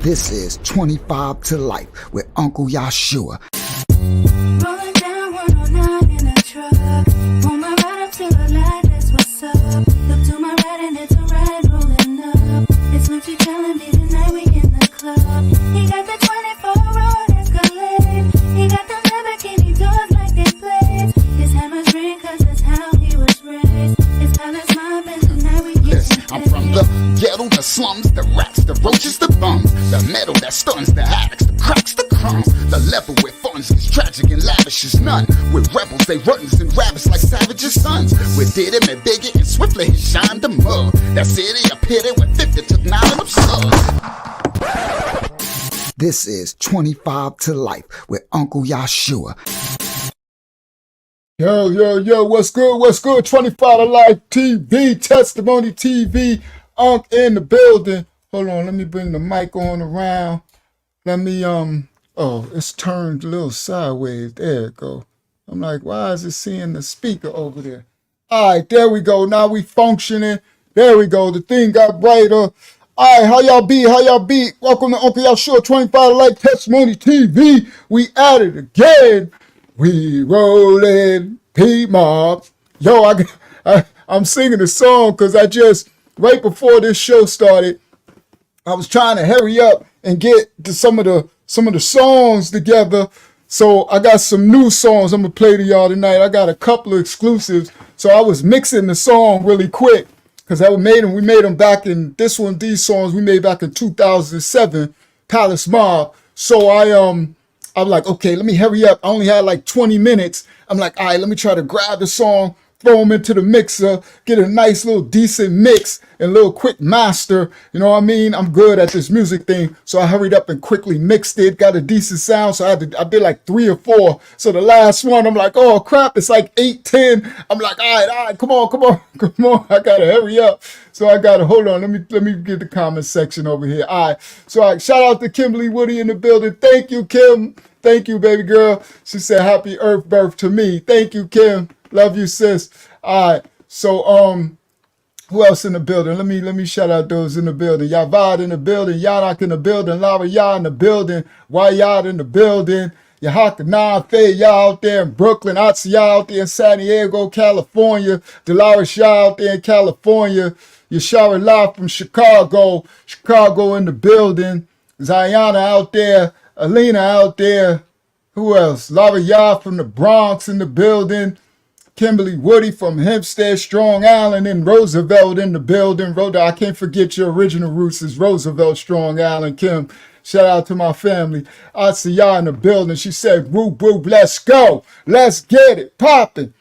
This is 25 to Life with Uncle Yahshuah. Rolling down 109 in a truck. Pull my ride up to the light, that's what's up. Look to my right and it's a ride rolling up. It's Lucci telling me tonight we in the club. He got the 24 road Escalade. He got the Lamborghini doors like they blades. His hammers ring cause that's how he was raised. His palace mob and tonight we get I'm from the ghetto, the slums, the rats, the roaches, the bums, the metal that stuns, the addicts, the cracks, the crumbs. The level where funds is tragic and lavish is none. With rebels, they runs and rabbits like savages' sons. With did him and bigger and swiftly he shined the mud. That city a pity with 50 took 9 of them slugs. This is 25 to Life with Uncle Yahshuah. Yo, what's good? 25 to Life TV, Testimony TV, Unc in the building. Hold on, let me bring the mic on around. Let me, it's turned a little sideways. There it go. I'm like, why is it seeing the speaker over there? All right, there we go. Now we functioning. There we go. The thing got brighter. All right, how y'all be? Welcome to Uncle Yahshuah 25 to Life Testimony TV. We at it again. We rollin' P-Mob. Yo, I'm singing a song because right before this show started, I was trying to hurry up and get to some of the songs together. So I got some new songs I'm gonna play to y'all tonight. I got a couple of exclusives. So I was mixing the song really quick because we made them back in these songs we made back in 2007, Palace Mob. So I'm like, okay, let me hurry up. I only had like 20 minutes. I'm like, all right, let me try to grab the song, throw them into the mixer, get a nice little decent mix and a little quick master. You know what I mean? I'm good at this music thing. So I hurried up and quickly mixed it, got a decent sound. So I did like 3 or 4. So the last one, I'm like, oh crap, it's like 8, 10. I'm like, all right, come on. I gotta hurry up. So I gotta, hold on, let me get the comment section over here. All right, so shout out to Kimberly Woody in the building. Thank you, Kim. Thank you, baby girl. She said, happy Earth birth to me. Thank you, Kim. Love you, sis. All right, so who else in the building? Let me shout out those in the building. Yavad in the building, Yadak in the building, Lava Yah in the building, Wayad in the building, Yahaka Faye Yah out there in Brooklyn, Atsi Yah out there in San Diego, California, Dolores Yah out there in California, Yashara La from Chicago in the building, Zayana out there, Alina out there, who else? Lava Yah from the Bronx in the building, Kimberly Woody from Hempstead, Strong Island, and Roosevelt in the building. Rhoda, I can't forget your original roots is Roosevelt, Strong Island. Kim, shout out to my family. I see y'all in the building. She said, whoop, let's go. Let's get it popping.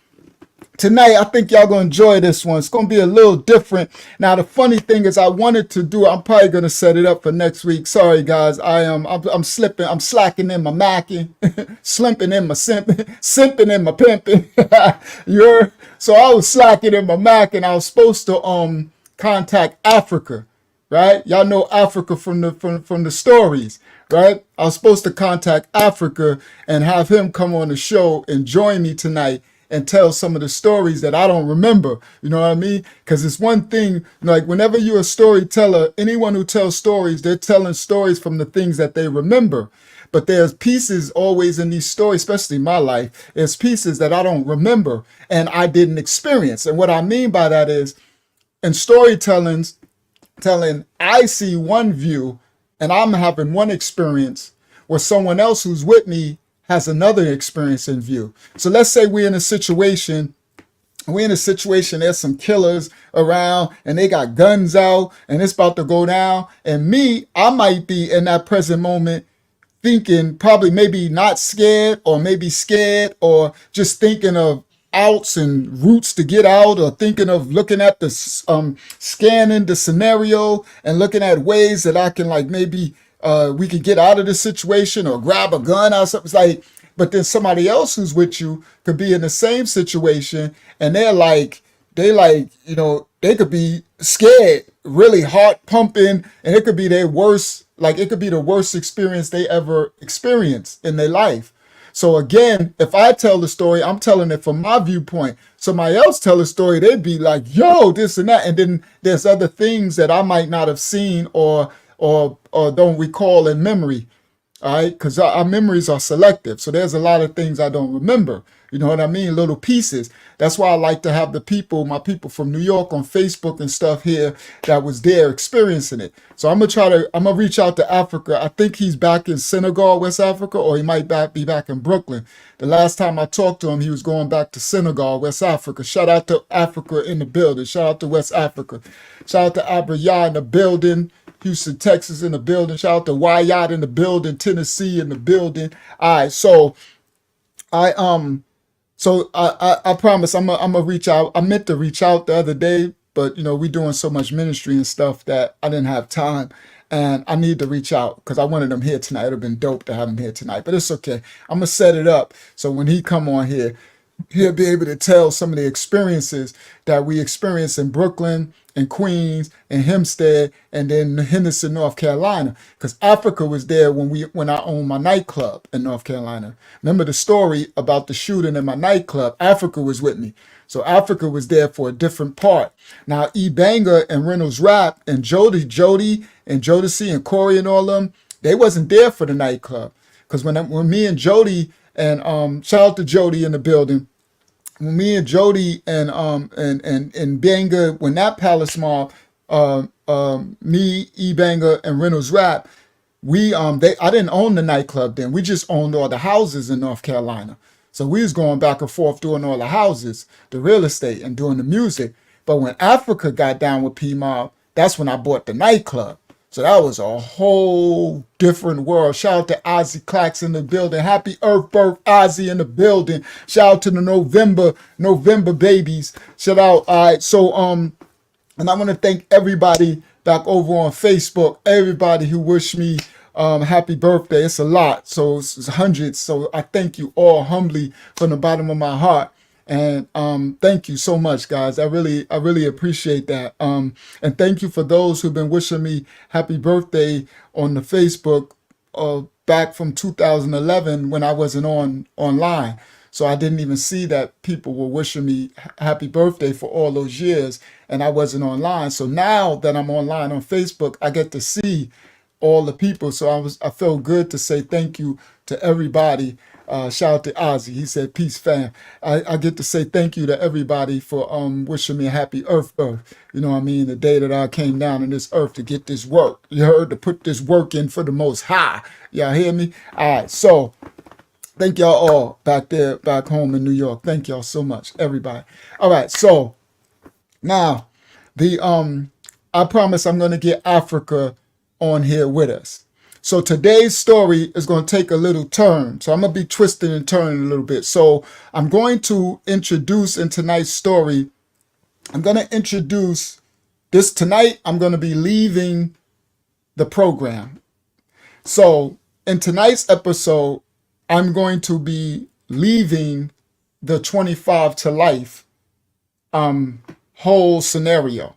Tonight, I think y'all gonna enjoy this one. It's gonna be a little different. Now, the funny thing is, I'm probably gonna set it up for next week. Sorry, guys. I'm slipping. I'm slacking in my macking, slimping in my simping in my pimping. So I was slacking in my mac, and I was supposed to contact Africa, right? Y'all know Africa from the stories, right? I was supposed to contact Africa and have him come on the show and join me tonight and tell some of the stories that I don't remember. You know what I mean? Because it's one thing, like whenever you're a storyteller, anyone who tells stories, they're telling stories from the things that they remember. But there's pieces always in these stories, especially my life, there's pieces that I don't remember and I didn't experience. And what I mean by that is, in storytelling, I see one view and I'm having one experience where someone else who's with me has another experience in view. So let's say we're in a situation, there's some killers around and they got guns out and it's about to go down. And I might be in that present moment thinking probably maybe not scared or maybe scared or just thinking of outs and routes to get out or thinking of looking at the scanning the scenario and looking at ways that I can like maybe we could get out of the situation or grab a gun or something. It's like, but then somebody else who's with you could be in the same situation and they could be scared, really heart pumping, and it could be their worst, it could be the worst experience they ever experienced in their life. So again, if I tell the story, I'm telling it from my viewpoint. Somebody else tell a story, they'd be like, yo, this and that. And then there's other things that I might not have seen or or don't recall in memory. All right, because our memories are selective. So there's a lot of things I don't remember. You know what I mean? Little pieces. That's why I like to have my people from New York on Facebook and stuff here that was there experiencing it. So I'm gonna reach out to Africa. I think he's back in Senegal, West Africa, or he might be back in Brooklyn. The last time I talked to him, he was going back to Senegal, West Africa. Shout out to Africa in the building. Shout out to West Africa. Shout out to Abraya in the building. Houston, Texas in the building. Shout out to Wyatt in the building. Tennessee in the building. All right, so I promise I'm gonna reach out. I meant to reach out the other day, but we doing so much ministry and stuff that I didn't have time, and I need to reach out because I wanted him here tonight. It'd have been dope to have him here tonight, but it's okay. I'm gonna set it up so when he come on here, he'll be able to tell some of the experiences that we experienced in Brooklyn and Queens and Hempstead and then Henderson, North Carolina. Because Africa was there when I owned my nightclub in North Carolina. Remember the story about the shooting in my nightclub? Africa was with me. So Africa was there for a different part. Now Banger and Reynolds Rap and Jody and Jodeci and Corey and all them, they wasn't there for the nightclub. Because when me and Jody and shout out to Jody in the building. When me and Jody and Banger, when that Palace Mall, me, Banger, and Reynolds Rap, I didn't own the nightclub then. We just owned all the houses in North Carolina. So we was going back and forth doing all the houses, the real estate, and doing the music. But when Africa got down with P-Mob, that's when I bought the nightclub. So that was a whole different world. Shout out to Ozzy Clacks in the building. Happy Earth Birth, Ozzy in the building. Shout out to the November babies. Shout out. All right. So and I want to thank everybody back over on Facebook. Everybody who wished me happy birthday. It's a lot. So it's hundreds. So I thank you all humbly from the bottom of my heart. And thank you so much, guys. I really appreciate that. And thank you for those who've been wishing me happy birthday on the Facebook back from 2011 when I wasn't online. So I didn't even see that people were wishing me happy birthday for all those years and I wasn't online. So now that I'm online on Facebook, I get to see all the people. So I felt good to say thank you to everybody. Shout out to Ozzy. He said, peace, fam. I get to say thank you to everybody for wishing me a happy Earth. You know what I mean? The day that I came down on this earth to get this work. You heard? To put this work in for the Most High. Y'all hear me? All right. So thank y'all all back home in New York. Thank y'all so much, everybody. All right. So now I promise I'm going to get Africa on here with us. So today's story is going to take a little turn. So I'm going to be twisting and turning a little bit. So I'm going to introduce in tonight's story, I'm going to introduce this tonight. I'm going to be leaving the program. So in tonight's episode, I'm going to be leaving the 25 to life whole scenario,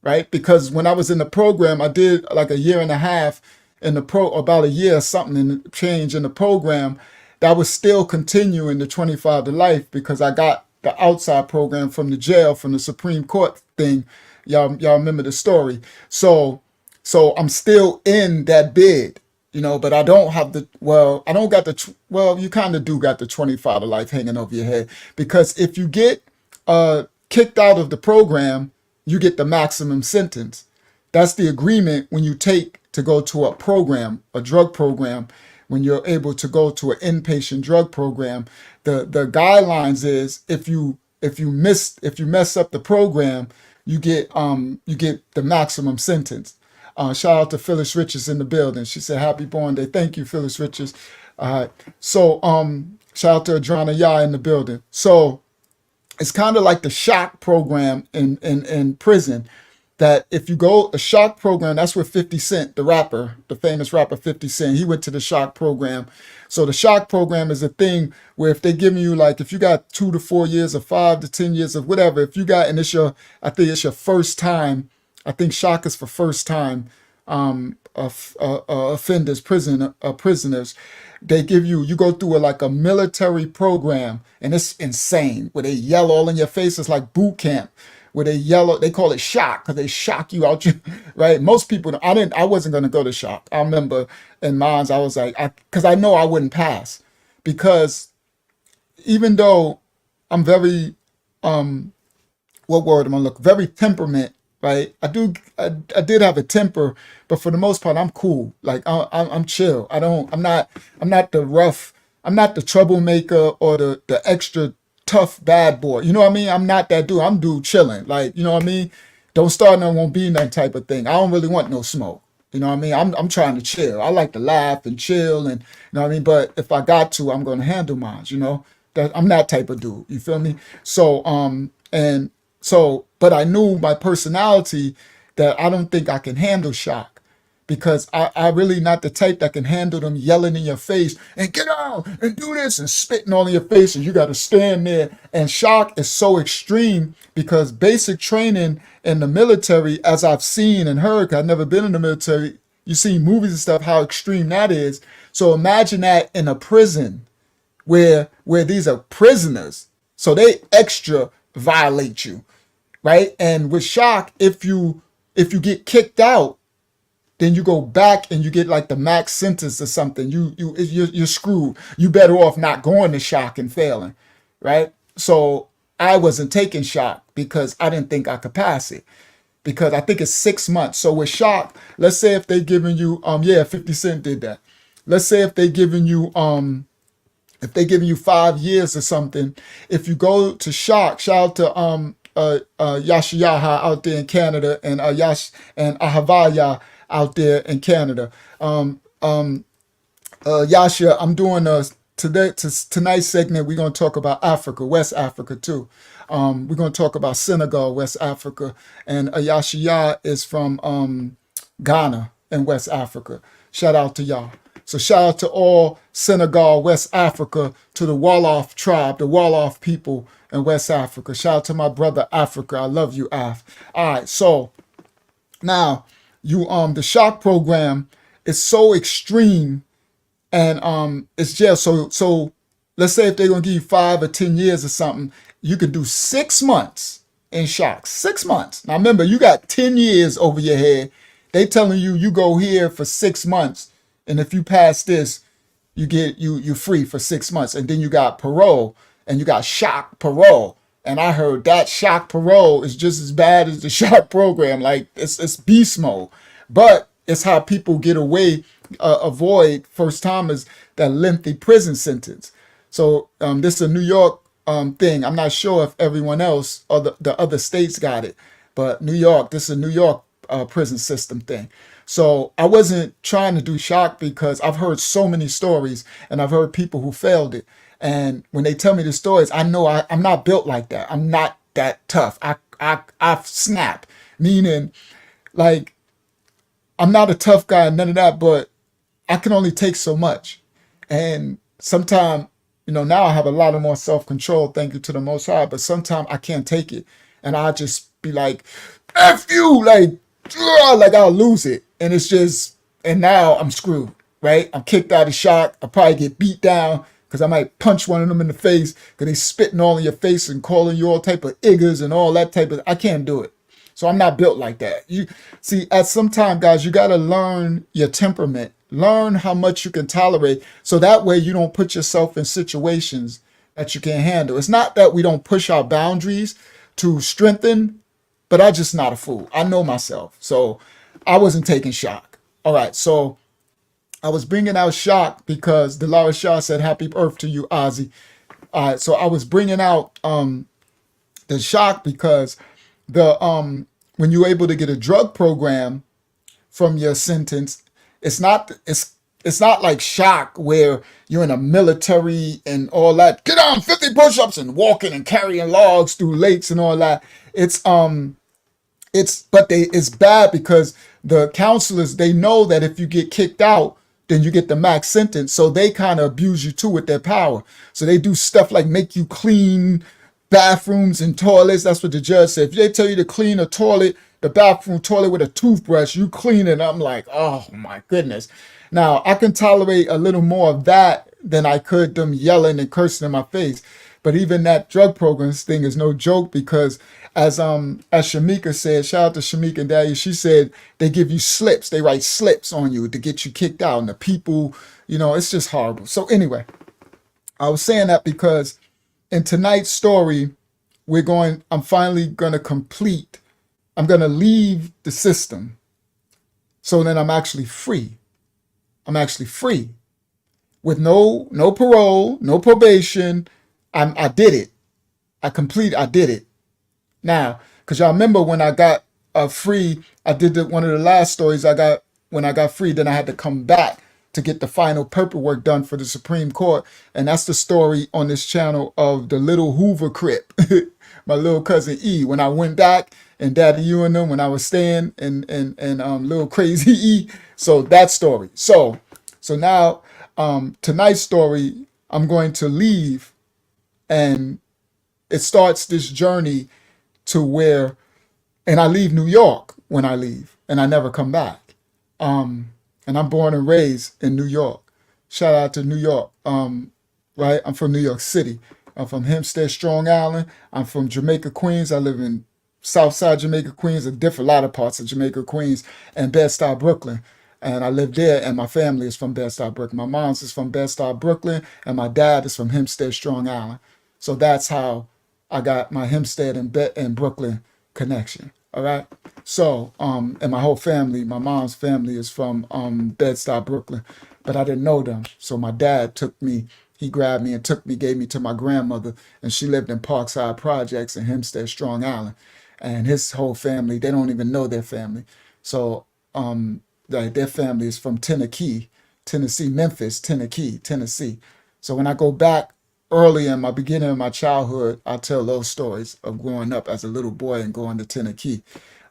right? Because when I was in the program, I did like a year and a half about a year or something in change in the program that was still continuing the 25 to life because I got the outside program from the jail, from the Supreme Court thing. Y'all remember the story. So I'm still in that bid, but I don't have you kind of do got the 25 to life hanging over your head because if you get kicked out of the program, you get the maximum sentence. That's the agreement when you take to go to a program, a drug program, when you're able to go to an inpatient drug program. The guidelines is if you mess up the program, you get the maximum sentence. Shout out to Phyllis Richards in the building. She said happy born day. Thank you, Phyllis Richards. So shout out to Adriana Yah in the building. So it's kind of like the shock program in prison. That if you go a shock program, that's where 50 Cent, the rapper, the famous rapper 50 Cent, he went to the shock program. So the shock program is a thing where if they give you if you got 2 to 4 years or 5 to 10 years of whatever, if you got, and I think it's your first time, I think shock is for first time offenders, prisoners. They give you go through a military program and it's insane where they yell all in your face. It's like boot camp. where they yell, they call it shock because they shock you out, right? Most people, I wasn't going to go to shock. I remember in mines, I was like, because I know I wouldn't pass, because even though I'm very, what word am I looking? Very temperament, right? I did have a temper, but for the most part, I'm cool. Like I'm chill. I'm not the rough, I'm not the troublemaker or the extra tough bad boy. You know what I mean? I'm not that dude. I'm dude chilling. Like, you know what I mean? Don't start none, won't be none type of thing. I don't really want no smoke. You know what I mean? I'm trying to chill. I like to laugh and chill, and you know what I mean? But if I got to, I'm gonna handle mine, you know? I'm that type of dude. You feel me? So but I knew my personality that I don't think I can handle shock, because I really not the type that can handle them yelling in your face and get out and do this and spitting all in your face, and you got to stand there. And shock is so extreme because basic training in the military, as I've seen and heard, 'cause I've never been in the military, you see movies and stuff, how extreme that is. So imagine that in a prison where these are prisoners. So they extra violate you, right? And with shock, if you get kicked out, then you go back and you get like the max sentence or something. You're screwed. You better off not going to shock and failing, right? So I wasn't taking shock because I didn't think I could pass it, because I think it's 6 months. So with shock, let's say if they giving you 50 Cent did that. Let's say if they giving you 5 years or something, if you go to shock, shout out to Yahshuah out there in Canada, and and Ahavaya out there in Canada. Yasha, I'm doing tonight's segment. We're gonna talk about Africa, West Africa too. We're gonna talk about Senegal, West Africa, and Yahshuah is from Ghana in West Africa. Shout out to y'all. So shout out to all Senegal, West Africa, to the Wolof tribe, the Wolof people in West Africa. Shout out to my brother Africa. I love you, Af. All right, so now the shock program is so extreme, and it's just so let's say if they're gonna give you 5 or 10 years or something, you could do 6 months in shock. 6 months. Now remember, you got 10 years over your head. They telling you go here for 6 months. And if you pass this, you're free for 6 months. And then you got parole, and you got shock parole. And I heard that shock parole is just as bad as the shock program. Like it's beast mode. But it's how people get away, avoid first timers, that lengthy prison sentence. So this is a New York thing. I'm not sure if everyone else or the other states got it, but New York, this is a New York prison system thing. So I wasn't trying to do shock because I've heard so many stories, and I've heard people who failed it. And when they tell me the stories, I know I'm not built like that. I'm not that tough. I snap, meaning like I'm not a tough guy, none of that, but I can only take so much. And sometimes, now I have a lot of more self-control, thank you to the Most High, but sometimes I can't take it. And I'll just be like, F you, like I'll lose it. And it's just, and now I'm screwed, right? I'm kicked out of shock. I probably get beat down because I might punch one of them in the face because they spitting all in your face and calling you all type of iggers and all that type of, I can't do it. So I'm not built like that. You see, at some time, guys, you got to learn your temperament, learn how much you can tolerate. So that way you don't put yourself in situations that you can't handle. It's not that we don't push our boundaries to strengthen, but I'm just not a fool. I know myself. So I wasn't taking shock. All right. So I was bringing out shock because Delara Shah said, happy Earth to you, Ozzy. All right. So I was bringing out the shock because when you're able to get a drug program from your sentence, it's not like shock where you're in a military and all that. Get on 50 push-ups and walking and carrying logs through lakes and all that. It's bad because the counselors, they know that if you get kicked out, then you get the max sentence. So they kind of abuse you too with their power. So they do stuff like make you clean bathrooms and toilets. That's what the judge said. If they tell you to clean a toilet, the bathroom toilet with a toothbrush, you clean it. I'm like, oh my goodness. Now I can tolerate a little more of that than I could them yelling and cursing in my face. But even that drug program thing is no joke because as Shamika said, shout out to Shamika and Dahlia, she said they give you slips. They write slips on you to get you kicked out. And the people, it's just horrible. So anyway, I was saying that because in tonight's story, I'm finally going to complete, I'm going to leave the system. So then I'm actually free. I'm actually free with no parole, no probation. I did it. I did it. Now, because y'all remember when I got free, I did one of the last stories I got when I got free, then I had to come back to get the final paperwork done for the Supreme Court. And that's the story on this channel of the little Hoover Crip, my little cousin E. When I went back and Daddy you and them, when I was staying and little crazy E. So that story. So now tonight's story, I'm going to leave and it starts this journey to where, and I leave New York when I leave and I never come back. And I'm born and raised in New York. Shout out to New York. Right? I'm from New York City. I'm from Hempstead, Strong Island. I'm from Jamaica, Queens. I live in Southside Jamaica, Queens, a lot of parts of Jamaica, Queens, and Bed-Stuy, Brooklyn. And I live there, and my family is from Bed-Stuy, Brooklyn. My mom's is from Bed-Stuy, Brooklyn, and my dad is from Hempstead, Strong Island. So that's how I got my Hempstead and Brooklyn connection. All right. So, and my whole family, my mom's family is from Bed-Stuy, Brooklyn, but I didn't know them. So my dad he grabbed me and gave me to my grandmother, and she lived in Parkside Projects in Hempstead, Strong Island. And his whole family, they don't even know their family. So, their family is from Tennessee, Memphis, Tennessee. So when I go back early in my beginning of my childhood, I tell those stories of growing up as a little boy and going to Tennessee.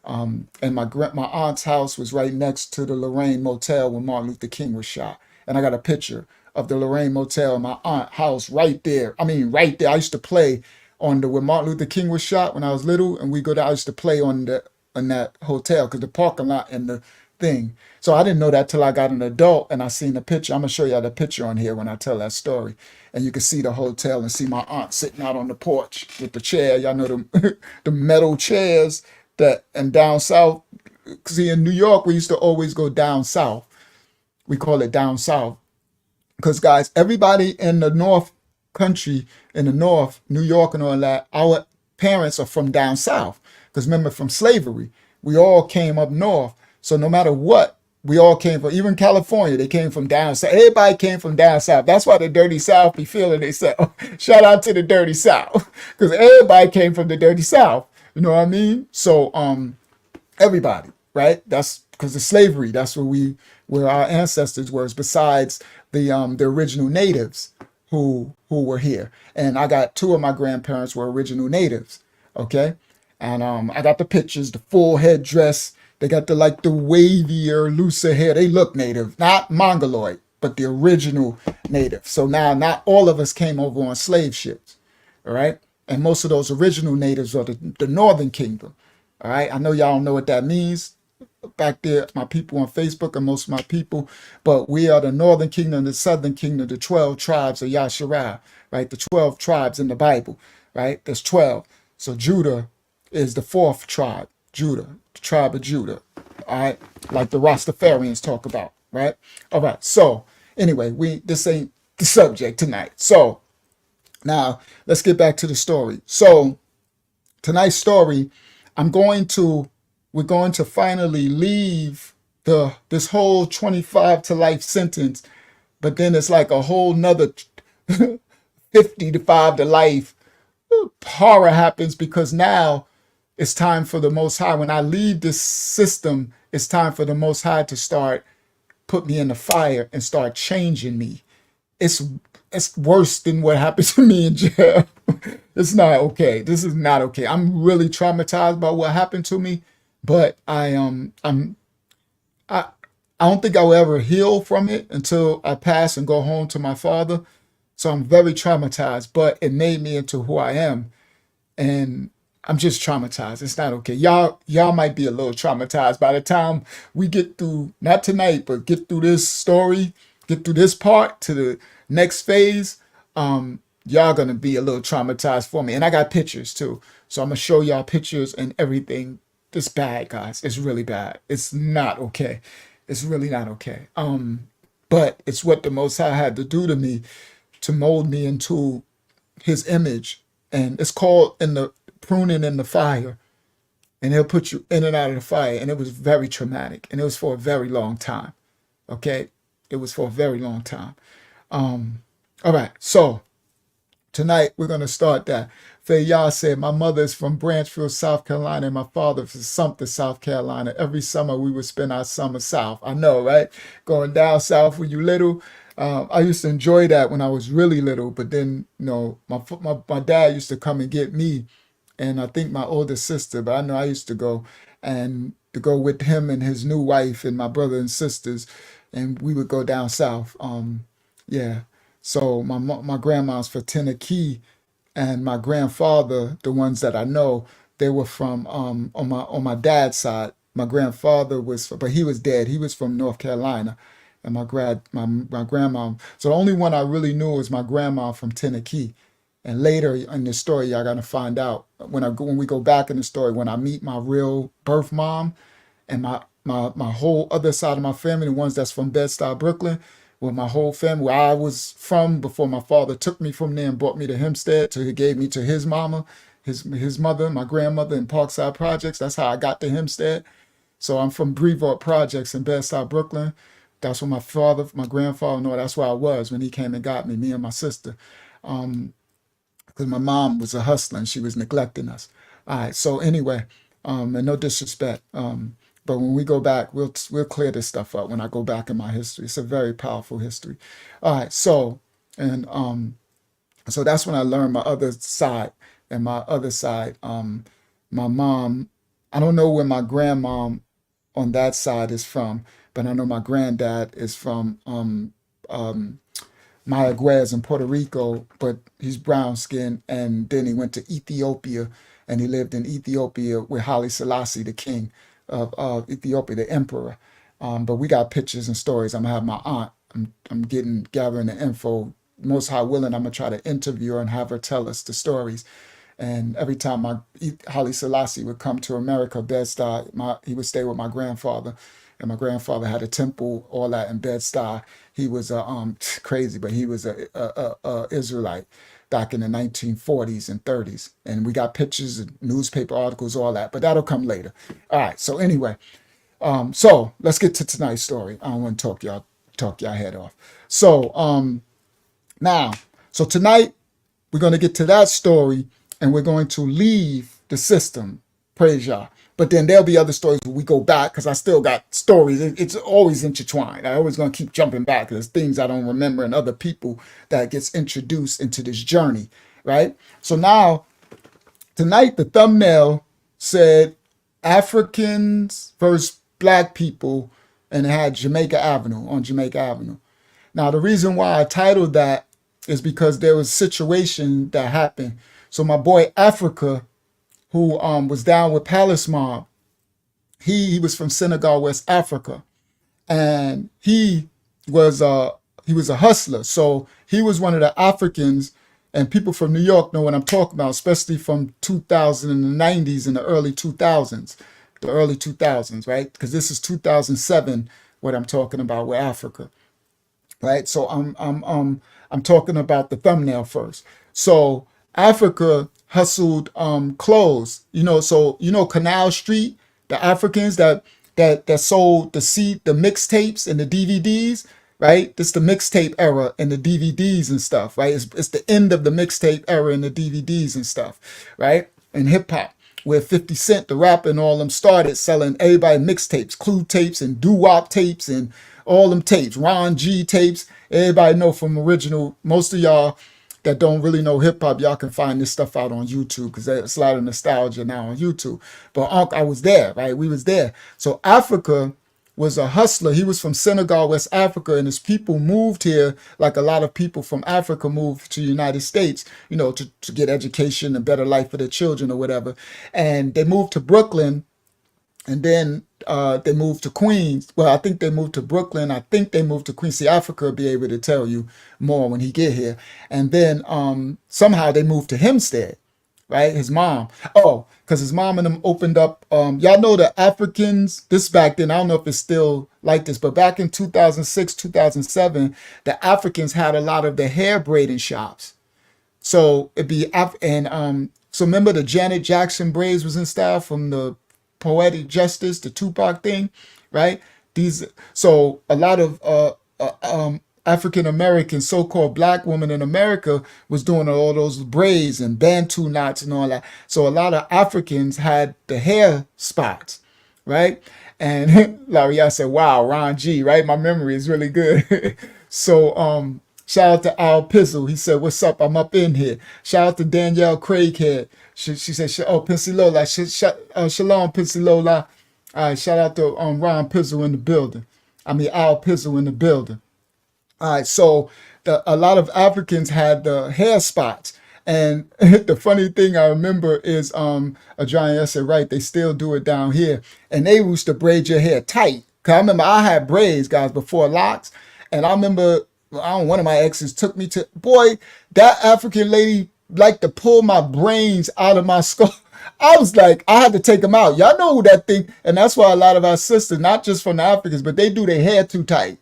And my aunt's house was right next to the Lorraine Motel when Martin Luther King was shot. And I got a picture of the Lorraine Motel and my aunt's house right there. I mean, right there. I used to play on where Martin Luther King was shot when I was little, and I used to play on that hotel because the parking lot and the thing. So I didn't know that till I got an adult and I seen the picture. I'm gonna show y'all the picture on here when I tell that story. And you can see the hotel and see my aunt sitting out on the porch with the chair. Y'all know the metal chairs and down south. See, in New York, we used to always go down south. We call it down south. Because guys, everybody in the North country, in the North, New York and all that, our parents are from down south. Because remember, from slavery, we all came up north. So no matter what, we all came from, even California, they came from down south. Everybody came from down south. That's why the dirty south be feeling themselves. Shout out to the dirty south. Because everybody came from the dirty south. You know what I mean? So everybody, right? That's because of slavery. That's where our ancestors were, besides the original natives who were here. And I got two of my grandparents were original natives. Okay. And I got the pictures, the full headdress. They got the wavier, looser hair. They look native, not Mongoloid, but the original native. So now not all of us came over on slave ships. All right. And most of those original natives are the Northern Kingdom. All right. I know y'all don't know what that means. Back there, my people on Facebook and most of my people, but we are the Northern Kingdom, the Southern Kingdom, the 12 tribes of Yahshuah, right? The 12 tribes in the Bible, right? There's 12. So Judah is the fourth tribe, Judah, the tribe of Judah, all right? Like the Rastafarians talk about, right? All right. So anyway, this ain't the subject tonight. So now let's get back to the story. So tonight's story, we're going to finally leave this whole 25 to life sentence, but then it's like a whole nother 55 to life horror happens because now it's time for the Most High. When I leave this system, it's time for the Most High to put me in the fire and start changing me. It's worse than what happened to me in jail. It's not okay. This is not okay. I'm really traumatized by what happened to me. But I don't think I will ever heal from it until I pass and go home to my Father. So I'm very traumatized, but it made me into who I am. And I'm just traumatized. It's not okay. Y'all might be a little traumatized by the time we get through, not tonight, but get through this story, get through this part to the next phase. y'all gonna be a little traumatized for me. And I got pictures too. So I'm gonna show y'all pictures and everything. It's bad, guys. It's really bad. It's not okay. It's really not okay. But it's what the Most High had to do to me to mold me into his image. And it's called in the pruning in the fire. And he'll put you in and out of the fire. And it was very traumatic. And it was for a very long time. Okay? It was for a very long time. All right. So tonight we're going to start that. Yah said, my mother is from Branchville, South Carolina, and my father from Sumter, South Carolina. Every summer we would spend our summer south. I know, right? Going down south when you little. I used to enjoy that when I was really little, but then, my dad used to come and get me, and I think my older sister, but I know I used to go with him and his new wife and my brother and sisters, and we would go down south. Yeah. So my grandma's for Tennessee, and my grandfather, the ones that I know, they were from on my dad's side. My grandfather but he was dead. He was from North Carolina, and my grandma. So the only one I really knew was my grandma from Tennessee. And later in the story, y'all gonna find out when we go back in the story, when I meet my real birth mom and my whole other side of my family, the ones that's from Bed-Stuy, Brooklyn, with my whole family, where I was from before my father took me from there and brought me to Hempstead, so he gave me to his mama, his mother, my grandmother in Parkside Projects. That's how I got to Hempstead. So I'm from Brevard Projects in Bed-Stuy, Brooklyn. That's where my grandfather, no, that's where I was when he came and got me and my sister. Because my mom was a hustler and she was neglecting us. All right, so anyway, and no disrespect. But when we go back, we'll clear this stuff up when I go back in my history. It's a very powerful history. All right, so that's when I learned my other side. And my other side, my mom, I don't know where my grandmom on that side is from, but I know my granddad is from Mayagüez in Puerto Rico, but he's brown skinned, and then he went to Ethiopia, and he lived in Ethiopia with Haile Selassie, the king of Ethiopia, the emperor. But we got pictures and stories. I'm gonna have my aunt. I'm gathering the info. Most High willing, I'm gonna try to interview her and have her tell us the stories. And every time Haile Selassie would come to America, Bed-Stuy, he would stay with my grandfather. And my grandfather had a temple, all that in Bed-Stuy. He was crazy, but he was a Israelite back in the 1940s and 30s. And we got pictures and newspaper articles, all that, but that'll come later. All right, so anyway, so let's get to tonight's story. I don't want to talk y'all head off. So so tonight we're going to get to that story, and we're going to leave the system. Praise Yah. But then there'll be other stories where we go back, because I still got stories. It's always intertwined. I always going to keep jumping back. There's things I don't remember and other people that gets introduced into this journey, right? So now, tonight, the thumbnail said Africans versus Black people, and it had Jamaica Avenue on Jamaica Avenue. Now, the reason why I titled that is because there was a situation that happened. So my boy Africa, who was down with Palace Mob, he was from Senegal, West Africa, and he was a hustler. So he was one of the Africans, and people from New York know what I'm talking about, especially from 2090s and the early 2000s, right? Because this is 2007, what I'm talking about with Africa, right? So I'm talking about the thumbnail first. So Africa hustled clothes, so Canal Street, the Africans that sold the mixtapes and the DVDs, right? This is the mixtape era and the DVDs and stuff, right? It's the end of the mixtape era and the DVDs and stuff, right? And hip hop, where 50 Cent, the rapper, and all them started selling everybody mixtapes, Clue tapes and doo-wop tapes and all them tapes, Ron G tapes. Everybody know from original. Most of y'all that don't really know hip hop, y'all can find this stuff out on YouTube, because there's a lot of nostalgia now on YouTube. But I was there, right? We was there. So Africa was a hustler. He was from Senegal, West Africa, and his people moved here like a lot of people from Africa moved to the United States, to get education and better life for their children or whatever. And they moved to Brooklyn And then they moved to Queens. Well, I think they moved to Brooklyn. I think they moved to Queens. See, Africa will be able to tell you more when he get here. And then somehow they moved to Hempstead, right? His mom. Oh, because his mom and them opened up. Y'all know the Africans, this back then, I don't know if it's still like this, but back in 2006, 2007, the Africans had a lot of the hair braiding shops. So it'd be so remember the Janet Jackson braids was in style from the Poetic Justice, the Tupac thing, right? These so a lot of African American so-called black women in America was doing all those braids and Bantu knots and all that. So a lot of Africans had the hair spots, right? And Larry, I said, wow, Ron G, right? My memory is really good. So shout out to Al Pizzle. He said, what's up? I'm up in here. Shout out to Danielle Craighead. She said, oh, Pensilola. Shalom, Pensilola. All right, shout out to Ron Pizzle in the building. I mean, Al Pizzle in the building. All right, so a lot of Africans had the hair spots. And the funny thing I remember is Adrian said, right, they still do it down here. And they used to braid your hair tight. Because I remember I had braids, guys, before locks. And I remember one of my exes took me to, boy, that African lady liked to pull my brains out of my skull. I was like, I had to take them out. Y'all know who that thing, and that's why a lot of our sisters, not just from the Africans, but they do their hair too tight.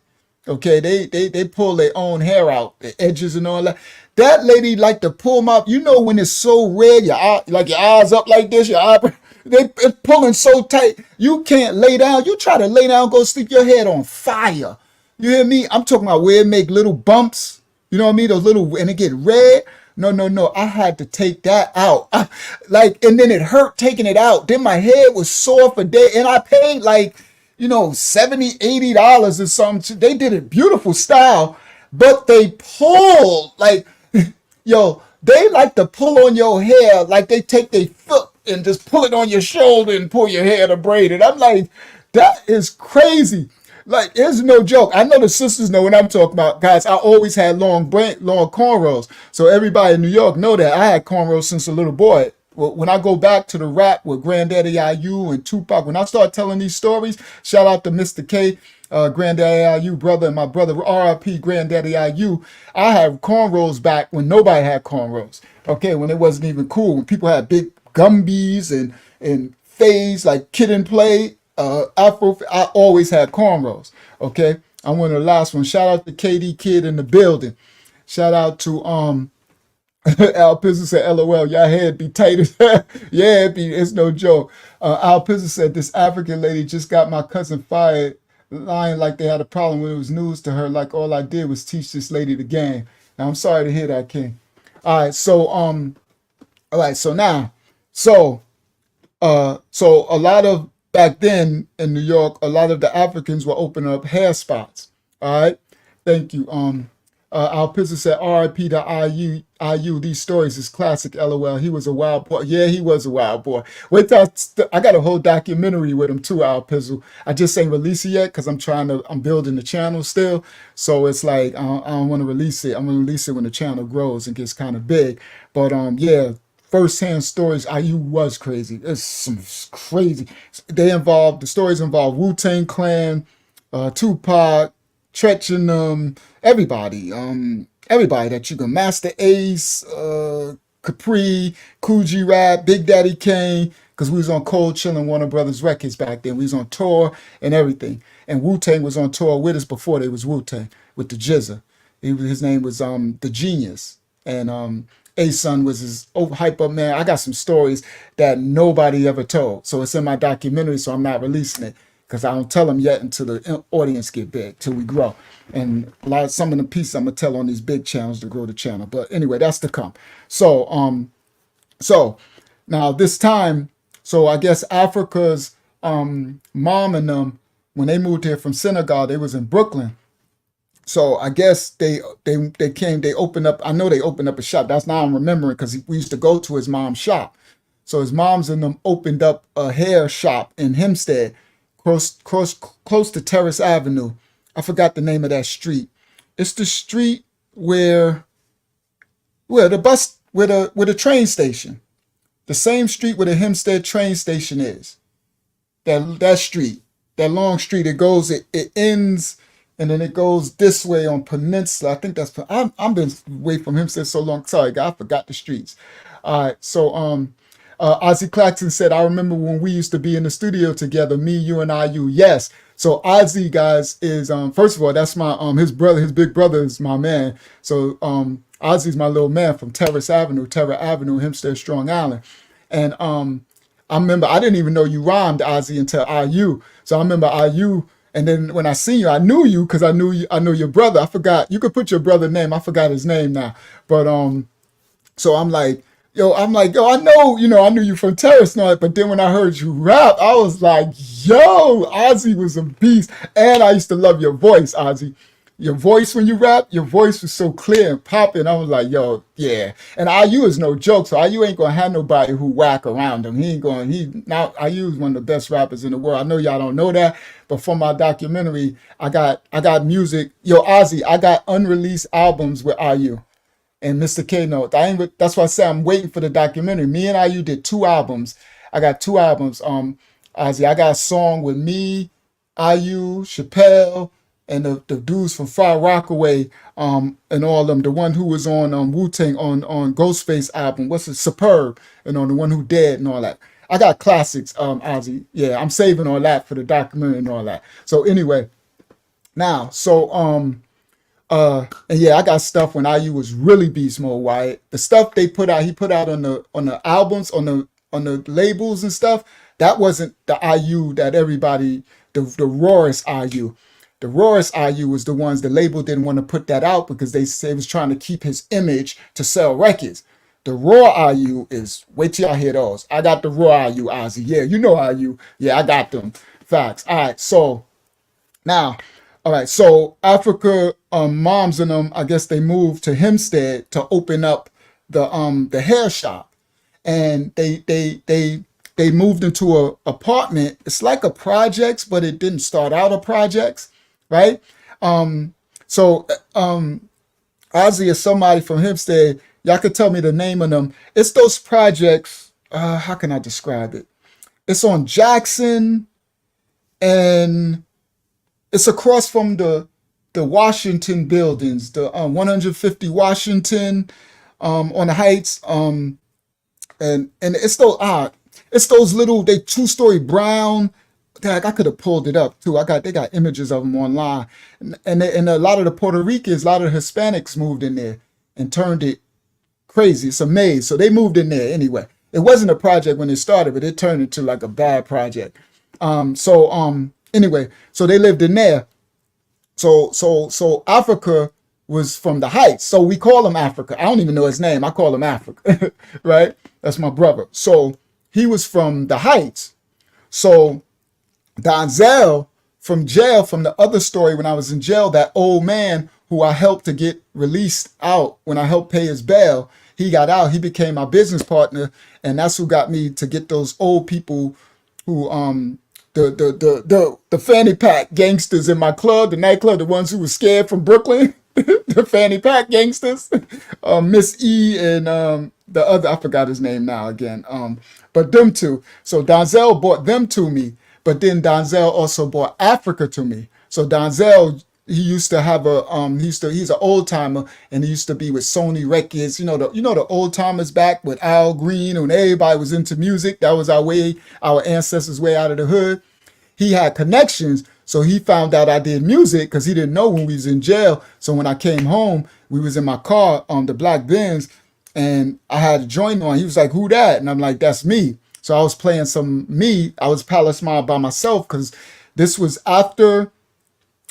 Okay, they pull their own hair out, the edges and all that. That lady liked to pull my, you know, when it's so red, your eyes up like this, it's pulling so tight, you can't lay down. You try to lay down, go sleep, your head on fire. You hear me? I'm talking about where it make little bumps. You know what I mean? Those little, and it get red. No. I had to take that out. And then it hurt taking it out. Then my head was sore for days. And I paid like, $70, $80 or something. They did it beautiful style, but they pull like, they like to pull on your hair like they take their foot and just pull it on your shoulder and pull your hair to braid it. I'm like, that is crazy. Like, it's no joke. I know the sisters know what I'm talking about. Guys, I always had long cornrows. So everybody in New York know that I had cornrows since a little boy. When I go back to the rap with Granddaddy IU and Tupac, when I start telling these stories, shout out to Mr. K, Granddaddy IU brother, and my brother RIP Granddaddy IU. I had cornrows back when nobody had cornrows. Okay, when it wasn't even cool. When people had big gumbies and fades like Kid and Play. Afro, I always had cornrows. Okay, I'm one of the last ones. Shout out to KD Kid in the building. Shout out to Al Pizza said, LOL, y'all head be tight as hell. Yeah, it's no joke. Al Pizza said, this African lady just got my cousin fired, lying like they had a problem when it was news to her. Like all I did was teach this lady the game. Now I'm sorry to hear that, King. All right, so a lot of back then in New York, a lot of the Africans were opening up hair spots. All right, thank you. Al Pizza said, R.I.P. to IU. These stories is classic. LOL. He was a wild boy. Yeah, he was a wild boy. Wait till I got a whole documentary with him too, Al Pizza. I just ain't release it yet because I'm building the channel still. So it's like I don't want to release it. I'm gonna release it when the channel grows and gets kind of big. But yeah. First-hand stories, IU was crazy. It's some crazy. The stories involve Wu-Tang Clan, Tupac, Tretch and everybody. Everybody that you can. Master Ace, Capri, Coogee Rap, Big Daddy Kane, because we was on Cold Chillin' Warner Brothers Records back then. We was on tour and everything. And Wu-Tang was on tour with us before they was Wu-Tang, with the Jizza. His name was The Genius. And A-Sun was his hype up man. I got some stories that nobody ever told. So it's in my documentary, so I'm not releasing it because I don't tell them yet until the audience get big, till we grow. And some of the pieces I'm going to tell on these big channels to grow the channel. But anyway, that's to come. So now this time, so I guess Africa's mom and them, when they moved here from Senegal, they was in Brooklyn. So I guess they opened up, I know they opened up a shop. That's now I'm remembering because we used to go to his mom's shop. So his mom's and them opened up a hair shop in Hempstead, close to Terrace Avenue. I forgot the name of that street. It's the street where the train station, the same street where the Hempstead train station is. that street, that long street. It ends, and then it goes this way on Peninsula. I think that's. I've been away from him since so long. Sorry, guy, I forgot the streets. All right, so Ozzy Claxton said, "I remember when we used to be in the studio together, me, you, and IU." Yes. So Ozzy, guys, is first of all, that's my his brother, his big brother is my man. So Ozzy's my little man from Terrace Avenue, Hempstead, Strong Island, and I remember I didn't even know you rhymed Ozzy until IU. So I remember IU, and then when I seen you, I knew you because I knew your brother. I forgot you could put your brother's name. I forgot his name now, but so I'm like, yo, I know, I knew you from Terrace and all that, but then when I heard you rap, I was like, yo, Ozzy was a beast. And I used to love your voice, Ozzy. Your voice when you rap, your voice was so clear and popping. I was like, yo, yeah. And IU is no joke, so IU ain't gonna have nobody who whack around him. IU is one of the best rappers in the world. I know y'all don't know that, but for my documentary, I got music. Yo, Ozzy, I got unreleased albums with IU and Mr. K Note. That's why I say I'm waiting for the documentary. Me and IU did 2 albums. I got 2 albums. Ozzy, I got a song with me, IU, Chappelle, and the dudes from Far Rockaway, and all of them. The one who was on Wu-Tang on Ghostface album. What's it? Superb, and on the one who dead and all that. I got classics, Ozzy. Yeah, I'm saving all that for the documentary and all that. So anyway, now, so and yeah, I got stuff when IU was really beast mode, Wyatt. The stuff he put out on the albums, on the labels and stuff, that wasn't the IU that everybody, the rawest IU. The rawest IU was the ones the label didn't want to put that out because they said it was trying to keep his image to sell records. The raw IU is, wait till y'all hear those. I got the raw IU, Ozzy. Yeah, you know IU. Yeah, I got them. Facts. All right, so now, all right, so Africa, moms and them, I guess they moved to Hempstead to open up the hair shop, and they moved into a apartment. It's like a projects, but it didn't start out a projects, right? So Ozzy is somebody from Hempstead. Y'all could tell me the name of them. It's those projects. How can I describe it? It's on Jackson, and it's across from the Washington buildings, the 150 Washington on the Heights, and it's those little, they 2-story brown. Dang, I could have pulled it up too. They got images of them online, and a lot of the Puerto Ricans, a lot of the Hispanics moved in there and turned it crazy. It's a maze, so they moved in there anyway. It wasn't a project when it started, but it turned into like a bad project. Anyway, so they lived in there. So Africa was from the Heights. So we call him Africa. I don't even know his name. I call him Africa, right? That's my brother. So he was from the Heights. So Donzel from jail, from the other story when I was in jail, that old man who I helped to get released out when I helped pay his bail, he got out. He became my business partner, and that's who got me to get those old people who the fanny pack gangsters in my club, the nightclub, the ones who were scared from Brooklyn, the fanny pack gangsters, Miss E and the other, I forgot his name now again, but them two. So Donzel bought them to me, but then Donzel also bought Africa to me. So Donzel, he used to have he's an old timer, and he used to be with Sony Records. You know the old timers back with Al Green, when everybody was into music. That was our ancestors' way out of the hood. He had connections, so he found out I did music because he didn't know when we was in jail. So when I came home, we was in my car on the black Benz, and I had a joint on. He was like, "Who that?" And I'm like, "That's me." So I was playing I was Palace Mob by myself because this is after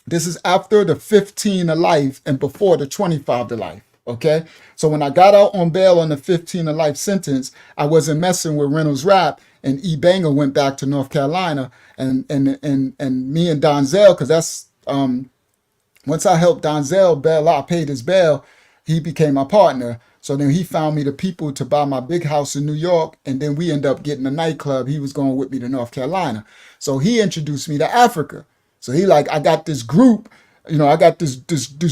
the 15 to life and before the 25 to life. Okay. So when I got out on bail on the 15 to life sentence, I wasn't messing with Reynolds Rap, and E Banger went back to North Carolina, and me and Donzel, because that's once I helped Donzel bail out, paid his bail, he became my partner. So then he found me the people to buy my big house in New York, and then we ended up getting a nightclub. He was going with me to North Carolina. So he introduced me to Africa. So he like, I got this group, I got this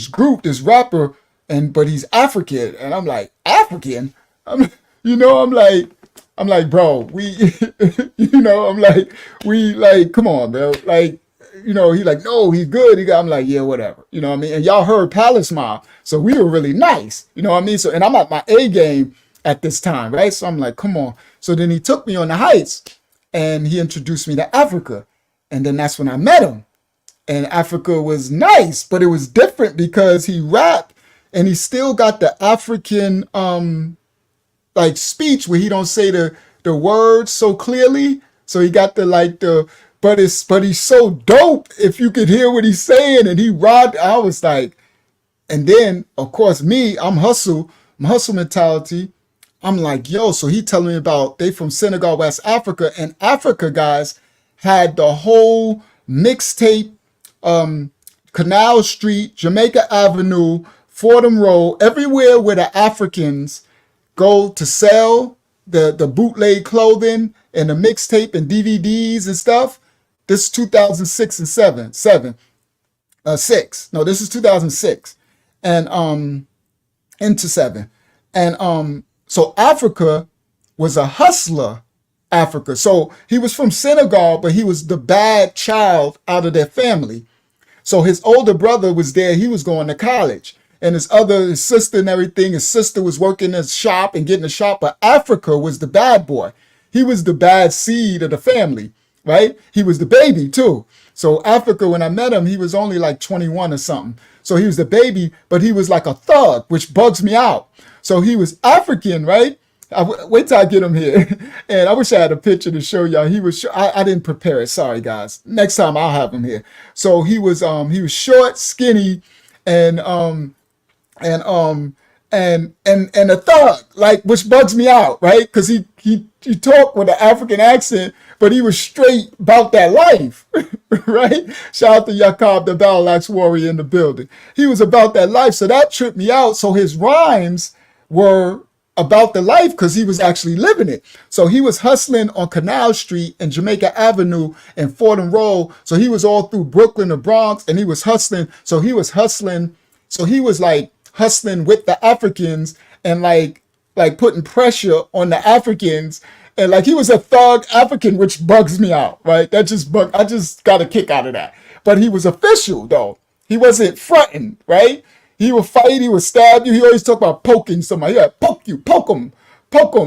group, this rapper, but he's African. And I'm like, African? I'm like, I'm like, bro, we, you know, I'm like, we like, come on, bro. Like, you know, he like, no, he's good. I'm like, yeah, whatever. You know what I mean? And y'all heard Palace Mob. So we were really nice. You know what I mean? So, and I'm at my A game at this time, right? So I'm like, come on. So then he took me on the Heights and he introduced me to Africa. And then that's when I met him. And Africa was nice, but it was different because he rapped and he still got the African, like speech where he don't say the words so clearly. So he got but he's so dope if you could hear what he's saying and he rocked. I was like, and then of course I'm hustle mentality. I'm like, yo, so he telling me about they from Senegal, West Africa, and Africa guys had the whole mixtape, Canal Street, Jamaica Avenue, Fordham Road, everywhere where the Africans go to sell the bootleg clothing and the mixtape and DVDs and stuff. This is 2006 and 6. No, this is 2006 and into 7. And so Africa was a hustler. Africa. So he was from Senegal, but he was the bad child out of their family. So his older brother was there. He was going to college. And his sister and everything, his sister was working in a shop and getting a shop, but Africa was the bad boy. He was the bad seed of the family, right? He was the baby too. So Africa, when I met him, he was only like 21 or something. So he was the baby, but he was like a thug, which bugs me out. So he was African, right? Wait till I get him here. And I wish I had a picture to show y'all. I didn't prepare it. Sorry, guys. Next time I'll have him here. So he was short, skinny, and a thug, like, which bugs me out, right? Because he talked with an African accent, but he was straight about that life, right? Shout out to Yahshuah, the battle axe warrior in the building. He was about that life, so that tripped me out. So his rhymes were about the life because he was actually living it. So he was hustling on Canal Street and Jamaica Avenue and Fordham Road. So he was all through Brooklyn, the Bronx, and he was hustling. So he was hustling. So he was like hustling with the Africans and like putting pressure on the Africans. And like he was a thug African, which bugs me out, right? I just got a kick out of that. But he was official though. He wasn't fronting, right? He would fight, he would stab you. He always talk about poking somebody. He would poke you, poke him.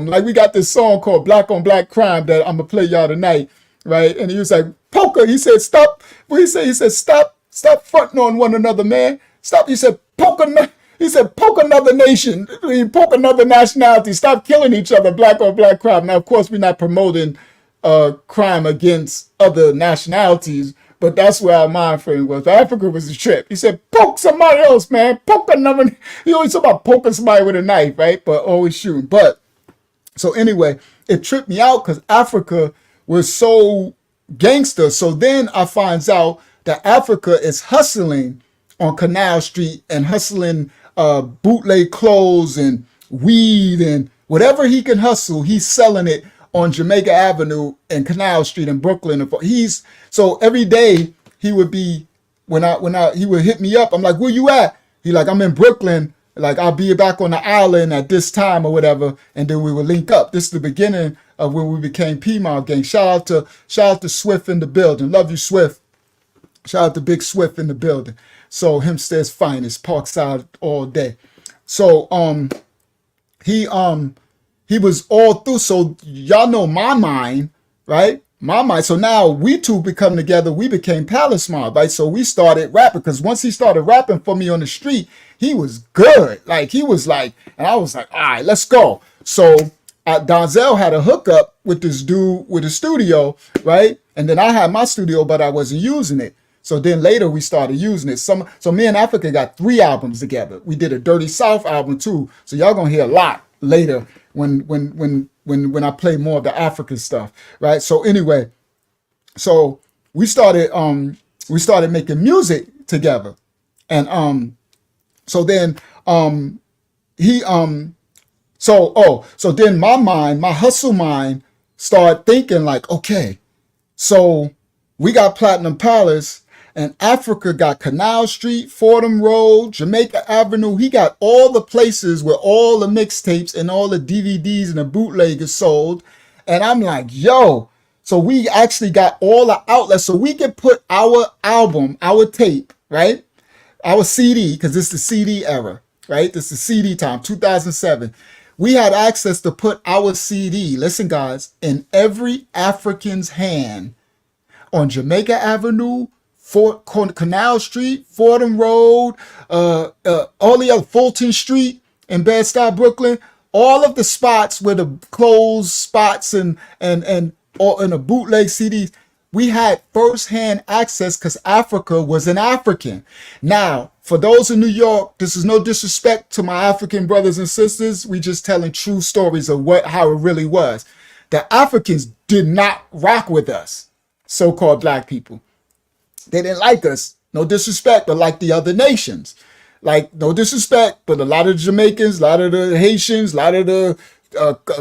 Like we got this song called Black on Black Crime that I'm gonna play y'all tonight, right? And he was like, poker. He said, stop. What he said? He said, stop fronting on one another, man. Stop. He said, poke another nation, poke another nationality. Stop killing each other. Black on Black Crime. Now, of course, we're not promoting crime against other nationalities. But that's where our mind frame was. Africa was a trip. He said, poke somebody else, man. Poke another. He always talk about poking somebody with a knife, right? But always shooting. But so anyway, it tripped me out because Africa was so gangster. So then I finds out that Africa is hustling on Canal Street and hustling bootleg clothes and weed and whatever he can hustle, he's selling it on Jamaica Avenue and Canal Street in Brooklyn. So every day he would be, he would hit me up. I'm like, where you at? He like, I'm in Brooklyn. Like, I'll be back on the island at this time or whatever. And then we would link up. This is the beginning of when we became P-Mob Gang. Shout out to Swift in the building. Love you, Swift. Shout out to Big Swift in the building. So Hempstead's finest, Parkside all day. So he was all through. So y'all know my mind, right? My mind. So now we two become together. We became Palace Mob, right? So we started rapping because once he started rapping for me on the street, he was good. Like he was like, and I was like, all right, let's go. So Donzel had a hookup with this dude with a studio, right? And then I had my studio, but I wasn't using it. So then later we started using it. So me and Africa got 3 albums together. We did a Dirty South album too. So y'all gonna hear a lot later when I play more of the African stuff, right? So anyway, so we started making music together, and so then so then my hustle mind started thinking like, okay, so we got Platinum Palace. And Africa got Canal Street, Fordham Road, Jamaica Avenue. He got all the places where all the mixtapes and all the DVDs and the bootleg is sold. And I'm like, yo. So we actually got all the outlets so we can put our album, our tape, right? Our CD, because this is the CD era, right? This is CD time, 2007. We had access to put our CD, listen guys, in every African's hand on Jamaica Avenue, Fort Canal Street, Fordham Road, all the other Fulton Street in Bed-Stuy, Brooklyn, all of the spots where the closed spots and the bootleg CDs, we had first-hand access because Africa was an African. Now, for those in New York, this is no disrespect to my African brothers and sisters. We just telling true stories of how it really was. The Africans did not rock with us, so-called black people. They didn't like us. No disrespect, but like the other nations. Like, no disrespect, but a lot of the Jamaicans, a lot of the Haitians, a lot of the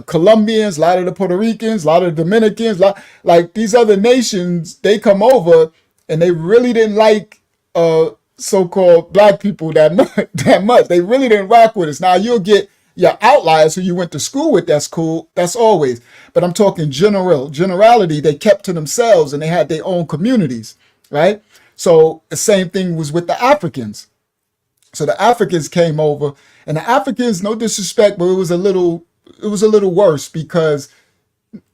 Colombians, a lot of the Puerto Ricans, a lot of the Dominicans, like these other nations, they come over and they really didn't like so-called black people that much. They really didn't rock with us. Now you'll get your outliers who you went to school with. That's cool. That's always. But I'm talking generality. They kept to themselves and they had their own communities, right? So the same thing was with the Africans. So the Africans came over, and the Africans, no disrespect, but it was a little worse because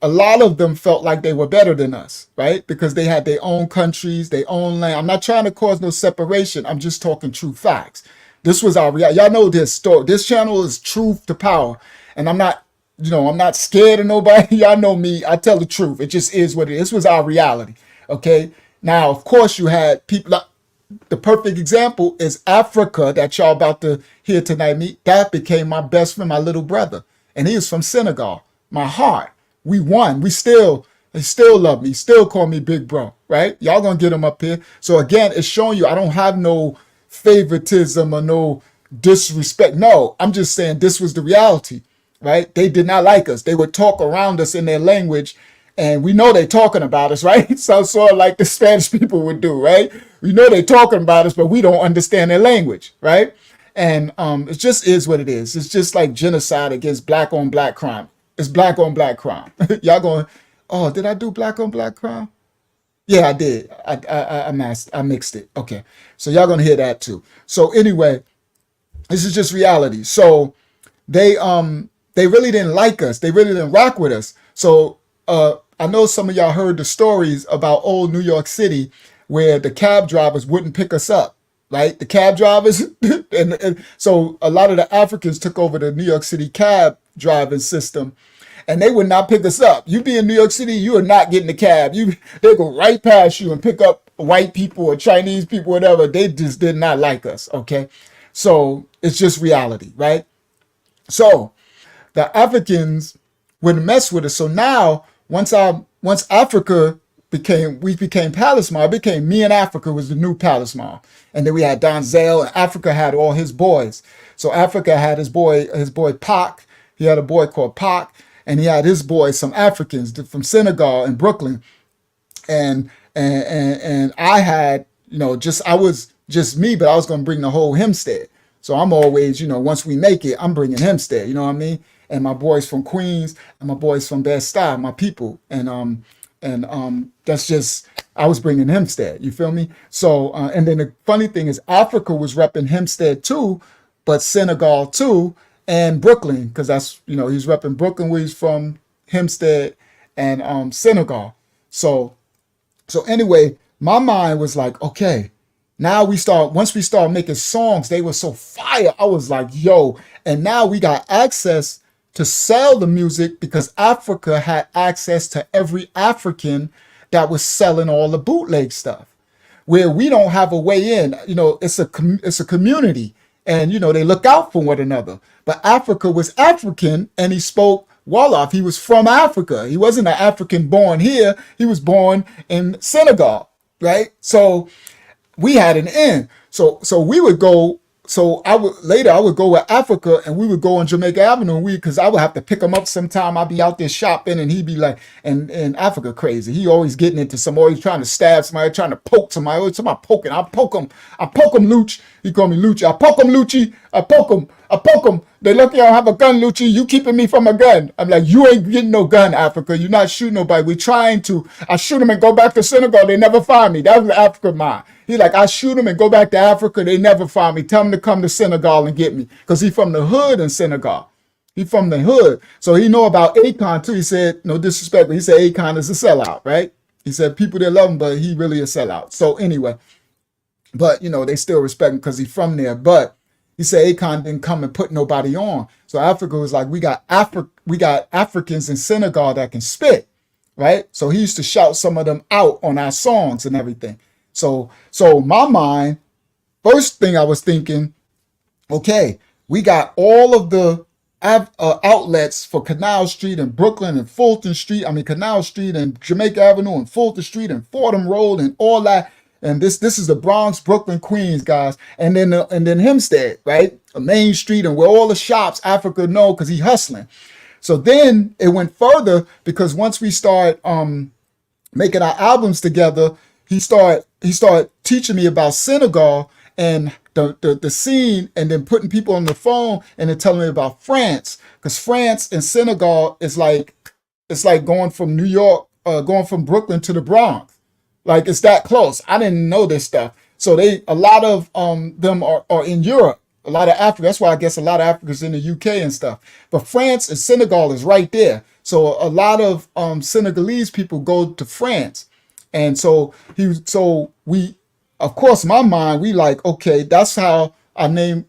a lot of them felt like they were better than us, right? Because they had their own countries, their own land. I'm not trying to cause no separation. I'm just talking true facts. This was our reality. Y'all know this story. This channel is truth to power. And I'm not scared of nobody. Y'all know me. I tell the truth. It just is what it is. This was our reality. Okay. Now, of course, you had people like, the perfect example is Africa that y'all about to hear tonight. That became my best friend, my little brother. And he is from Senegal. My heart. We won. They still love me. Still call me big bro, right? Y'all gonna get him up here. So again, it's showing you I don't have no favoritism or no disrespect. No, I'm just saying this was the reality, right? They did not like us. They would talk around us in their language. And we know they're talking about us, right? So sort of like the Spanish people would do, right? We know they're talking about us, but we don't understand their language, right? And it just is what it is. It's just like genocide against black on black crime. It's black on black crime. Y'all going, oh, did I do black on black crime? Yeah, I did. I mixed it. Okay. So y'all gonna hear that too. So anyway, this is just reality. So they really didn't like us. They really didn't rock with us. So I know some of y'all heard the stories about old New York City where the cab drivers wouldn't pick us up, right? The cab drivers. and so a lot of the Africans took over the New York City cab driving system and they would not pick us up. You be in New York City, you are not getting the cab. They go right past you and pick up white people or Chinese people, whatever. They just did not like us, okay? So it's just reality, right? So the Africans wouldn't mess with us. So now, once Africa became Palace Mall, it became me and Africa was the new Palace Mall. And then we had Donzel, and Africa had all his boys. So Africa had his boy Pac. He had a boy called Pac, and he had his boys, some Africans from Senegal and Brooklyn. And I had, I was just me, but I was gonna bring the whole Hempstead. So I'm always, once we make it, I'm bringing Hempstead, you know what I mean? And my boys from Queens and my boys from Bed-Stuy, my people. And that's just, I was bringing Hempstead, you feel me? So, and then the funny thing is Africa was repping Hempstead too, but Senegal too, and Brooklyn, because that's, he's repping Brooklyn where he's from, Hempstead, and Senegal. So anyway, my mind was like, okay, now once we start making songs, they were so fire. I was like, yo, and now we got access to sell the music because Africa had access to every African that was selling all the bootleg stuff. Where we don't have a way in, it's a community, and they look out for one another. But Africa was African, and he spoke Wolof. He was from Africa. He wasn't an African born here. He was born in Senegal, right? So we had an in. So we would go. So I would go with Africa, and we would go on Jamaica Avenue. Because I would have to pick him up sometime. I'd be out there shopping, and he'd be like, and Africa crazy. He always getting into always trying to stab somebody, trying to poke somebody. Always somebody poking. I poke him, Looch. He called me Lucci. I poke him, Lucci. I poke him. I poke them. They lucky I don't have a gun, Lucci. You keeping me from a gun. I'm like, you ain't getting no gun, Africa. You're not shooting nobody. We're trying to. I shoot them and go back to Senegal. They never find me. That was the African mind. He like, I shoot them and go back to Africa. They never find me. Tell them to come to Senegal and get me. Because he from the hood in Senegal. He from the hood. So he know about Akon too. He said, no disrespect, but he said Akon is a sellout, right? He said people that love him, but he really a sellout. So anyway, but they still respect him because he's from there. But he said Akon didn't come and put nobody on. So Africa was like, we got Africans in Senegal that can spit, right? So he used to shout some of them out on our songs and everything. So my mind, first thing I was thinking, okay, we got all of the outlets for Canal Street and Brooklyn and Fulton Street. Canal Street and Jamaica Avenue and Fulton Street and Fordham Road and all that. And this is the Bronx, Brooklyn, Queens, guys. And then Hempstead, right? A main street and where all the shops Africa know because he hustling. So then it went further because once we start making our albums together, he started teaching me about Senegal and the scene, and then putting people on the phone and then telling me about France, because France and Senegal is like going from New York, going from Brooklyn to the Bronx. Like it's that close. I didn't know this stuff. So a lot of them are in Europe, a lot of Africa. That's why I guess a lot of Africa's in the UK and stuff. But France and Senegal is right there. So a lot of Senegalese people go to France. And so we, of course, my mind, we like, okay, that's how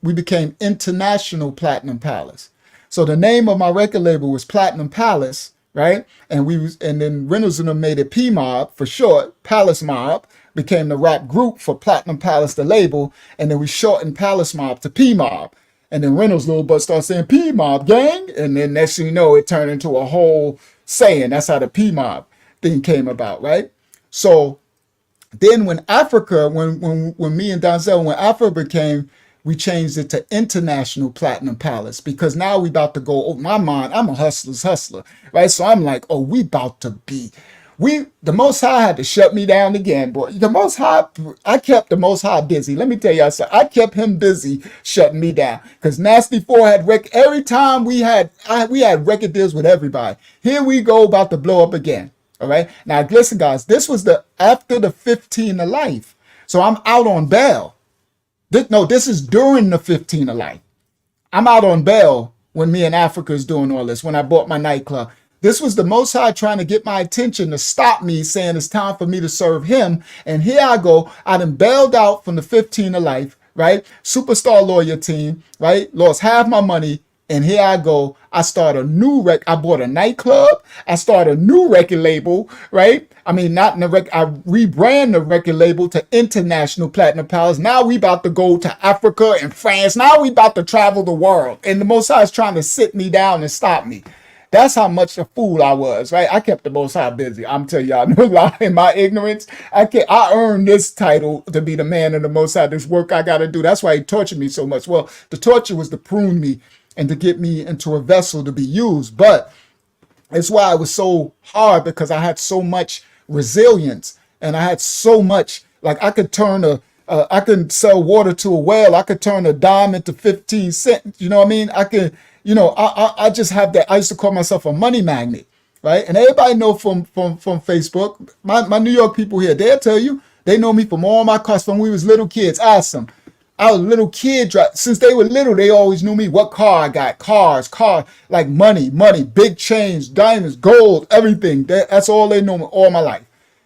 we became International Platinum Palace. So the name of my record label was Platinum Palace, right? And then Reynolds and them made it P-Mob for short. Palace Mob became the rap group for Platinum Palace, the label. And then we shortened Palace Mob to P-Mob. And then Reynolds' little butt started saying P-Mob gang. And then next thing you know, it turned into a whole saying. That's how the P-Mob thing came about, right? So then when Africa, when me and Donzel, when Africa came, we changed it to International Platinum Palace, because now we about to go, my mind, I'm a hustler's hustler, right? So I'm like, we about to be, the Most High had to shut me down again, boy. The Most High, I kept the Most High busy. Let me tell y'all something. I kept him busy shutting me down, because Nasty 4 had every time we had record deals with everybody. Here we go, about to blow up again. All right. Now, listen, guys, this was after the 15 of life. So I'm out on bail. This is during the 15 of life. I'm out on bail when me and Africa is doing all this, when I bought my nightclub. This was the Most High trying to get my attention to stop me, saying it's time for me to serve him. And here I go. I done bailed out from the 15 of life, right? Superstar lawyer team, right? Lost half my money. And here I go. I start a new I bought a nightclub. I start a new record label, right? I rebrand the record label to International Platinum Palace. Now we about to go to Africa and France. Now we about to travel the world. And the Most High is trying to sit me down and stop me. That's how much a fool I was, right? I kept the Most High busy. I'm telling y'all, no lie, in my ignorance, I earned this title to be the man of the Most High. This work I got to do. That's why he tortured me so much. Well, the torture was to prune me and to get me into a vessel to be used. But it's why it was so hard, because I had so much resilience, and I had so much, like I could I could sell water to a well. I could turn a dime into 15 cents. You know what I mean? I could, I just have that. I used to call myself a money magnet, right? And everybody know from Facebook, my New York people here, they'll tell you, they know me from all my cars from when we was little kids. Ask them. I was a little kid. Since they were little, they always knew me. What car I got? Cars, like money, big chains, diamonds, gold, everything. That's all they know me all my life.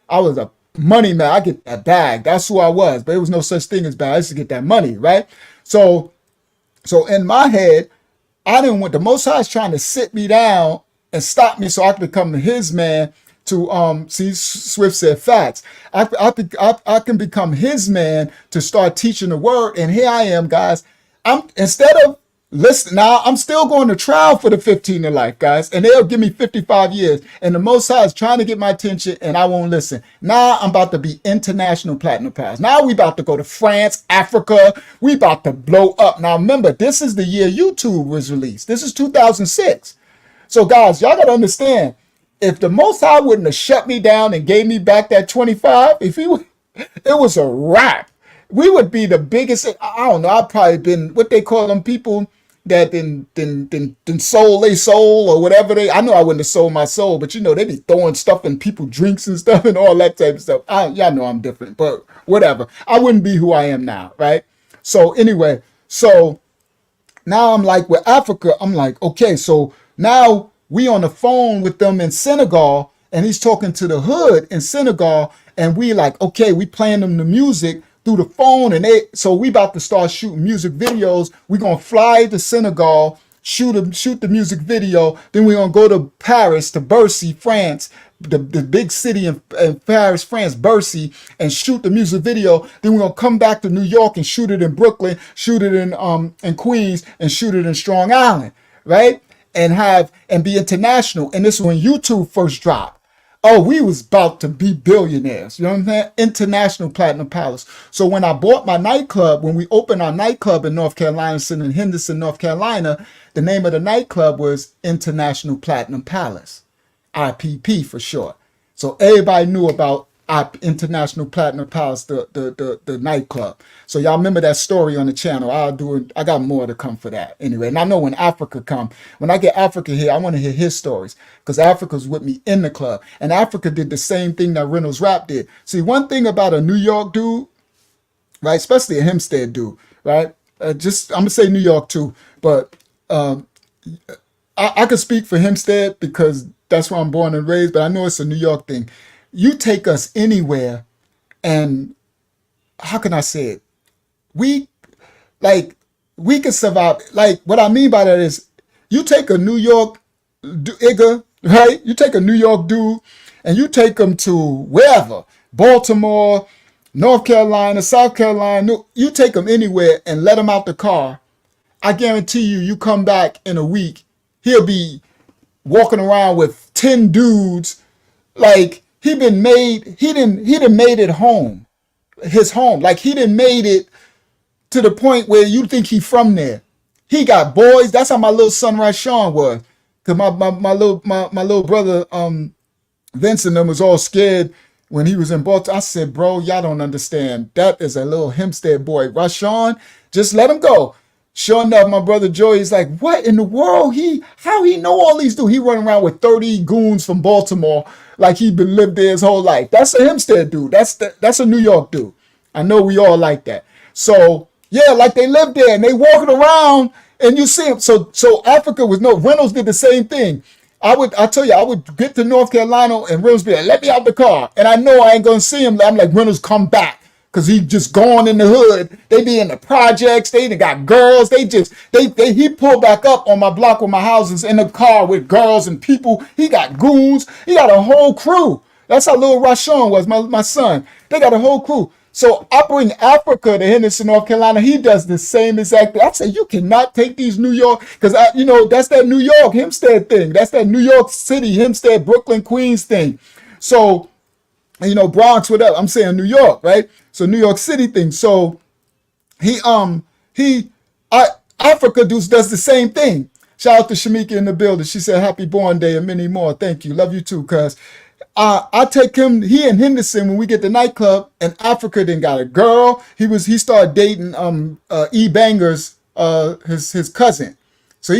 I was a money man. I get that bag. That's who I was. But there was no such thing as bag. I used to get that money, right? So in my head, I didn't want the Most High is trying to sit me down and stop me so I could become his man. To see, Swift said facts. I can become his man to start teaching the word. And here I am, guys. Instead of listening, now I'm still going to trial for the 15 in life, guys, and they'll give me 55 years. And the Most High is trying to get my attention, and I won't listen. Now I'm about to be International Platinum Palace. Now we about to go to France, Africa. We about to blow up. Now remember, this is the year YouTube was released. This is 2006. So guys, y'all gotta understand. If the Most High wouldn't have shut me down and gave me back that 25, it was a wrap. We would be the biggest. I don't know. I've probably been what they call them people that then sold they soul or whatever I know I wouldn't have sold my soul, but you know, they be throwing stuff in people drinks and stuff and all that type of stuff. Y'all know I'm different, but whatever. I wouldn't be who I am now, right? So anyway, so now I'm like with Africa, I'm like, okay, so now we on the phone with them in Senegal, and he's talking to the hood in Senegal, and we like, okay, we playing them the music through the phone, and so we about to start shooting music videos. We're gonna fly to Senegal, shoot the music video, then we're gonna go to Paris, to Bercy, France, the big city in Paris, France, Bercy, and shoot the music video. Then we're gonna come back to New York and shoot it in Brooklyn, shoot it in Queens, and shoot it in Strong Island, right? And be international. And this is when YouTube first dropped. Oh, we was about to be billionaires. You know what I'm saying? International Platinum Palace. So when I bought my nightclub, when we opened our nightclub in North Carolina, in Henderson, North Carolina, the name of the nightclub was International Platinum Palace. IPP for short. So everybody knew about International Platinum Palace, the nightclub. So y'all remember that story on the channel. I got more to come for that. Anyway, and I know when Africa come, when I get Africa here, I want to hear his stories because Africa's with me in the club. And Africa did the same thing that Reynolds Rap did. See, one thing about a New York dude, right, especially a Hempstead dude, right? I'm going to say New York too, but I could speak for Hempstead because that's where I'm born and raised, but I know it's a New York thing. You take us anywhere, and how can I say it? We can survive. Like, what I mean by that is, you take a New York nigga, right? You take a New York dude, and you take him to wherever, Baltimore, North Carolina, South Carolina. You take him anywhere and let him out the car. I guarantee you come back in a week, he'll be walking around with 10 dudes, like, he done made it home, his home. Like, he done made it to the point where you think he from there. He got boys. That's how my little son Rashawn was. Cause my little brother Vincent them was all scared when he was in Baltimore. I said, bro, y'all don't understand. That is a little Hempstead boy. Rashawn, just let him go. Sure enough, my brother Joey's like, what in the world? How he know all these dudes? He running around with 30 goons from Baltimore like he been lived there his whole life. That's a Hempstead dude. That's a New York dude. I know we all like that. So yeah, like they live there and they walking around and you see them. So Africa was Reynolds did the same thing. I would get to North Carolina and Reynolds be like, let me out the car. And I know I ain't gonna see him. I'm like, Reynolds, come back. Cause he just gone in the hood. They be in the projects. They got girls. He pulled back up on my block with my houses in the car with girls and people. He got goons. He got a whole crew. That's how little Rashawn was, my son. They got a whole crew. So I bring Africa to Henderson, North Carolina. He does the same exact thing. I say, you cannot take these New York, because that's that New York Hempstead thing. That's that New York City, Hempstead, Brooklyn, Queens thing. So, Bronx, whatever. I'm saying New York, right? So New York City thing. So Africa does the same thing. Shout out to Shamika in the building. She said, happy born day and many more. Thank you. Love you too, cuz. I take him, he in Henderson when we get the nightclub, and Africa then got a girl. He started dating E Banger's his cousin. So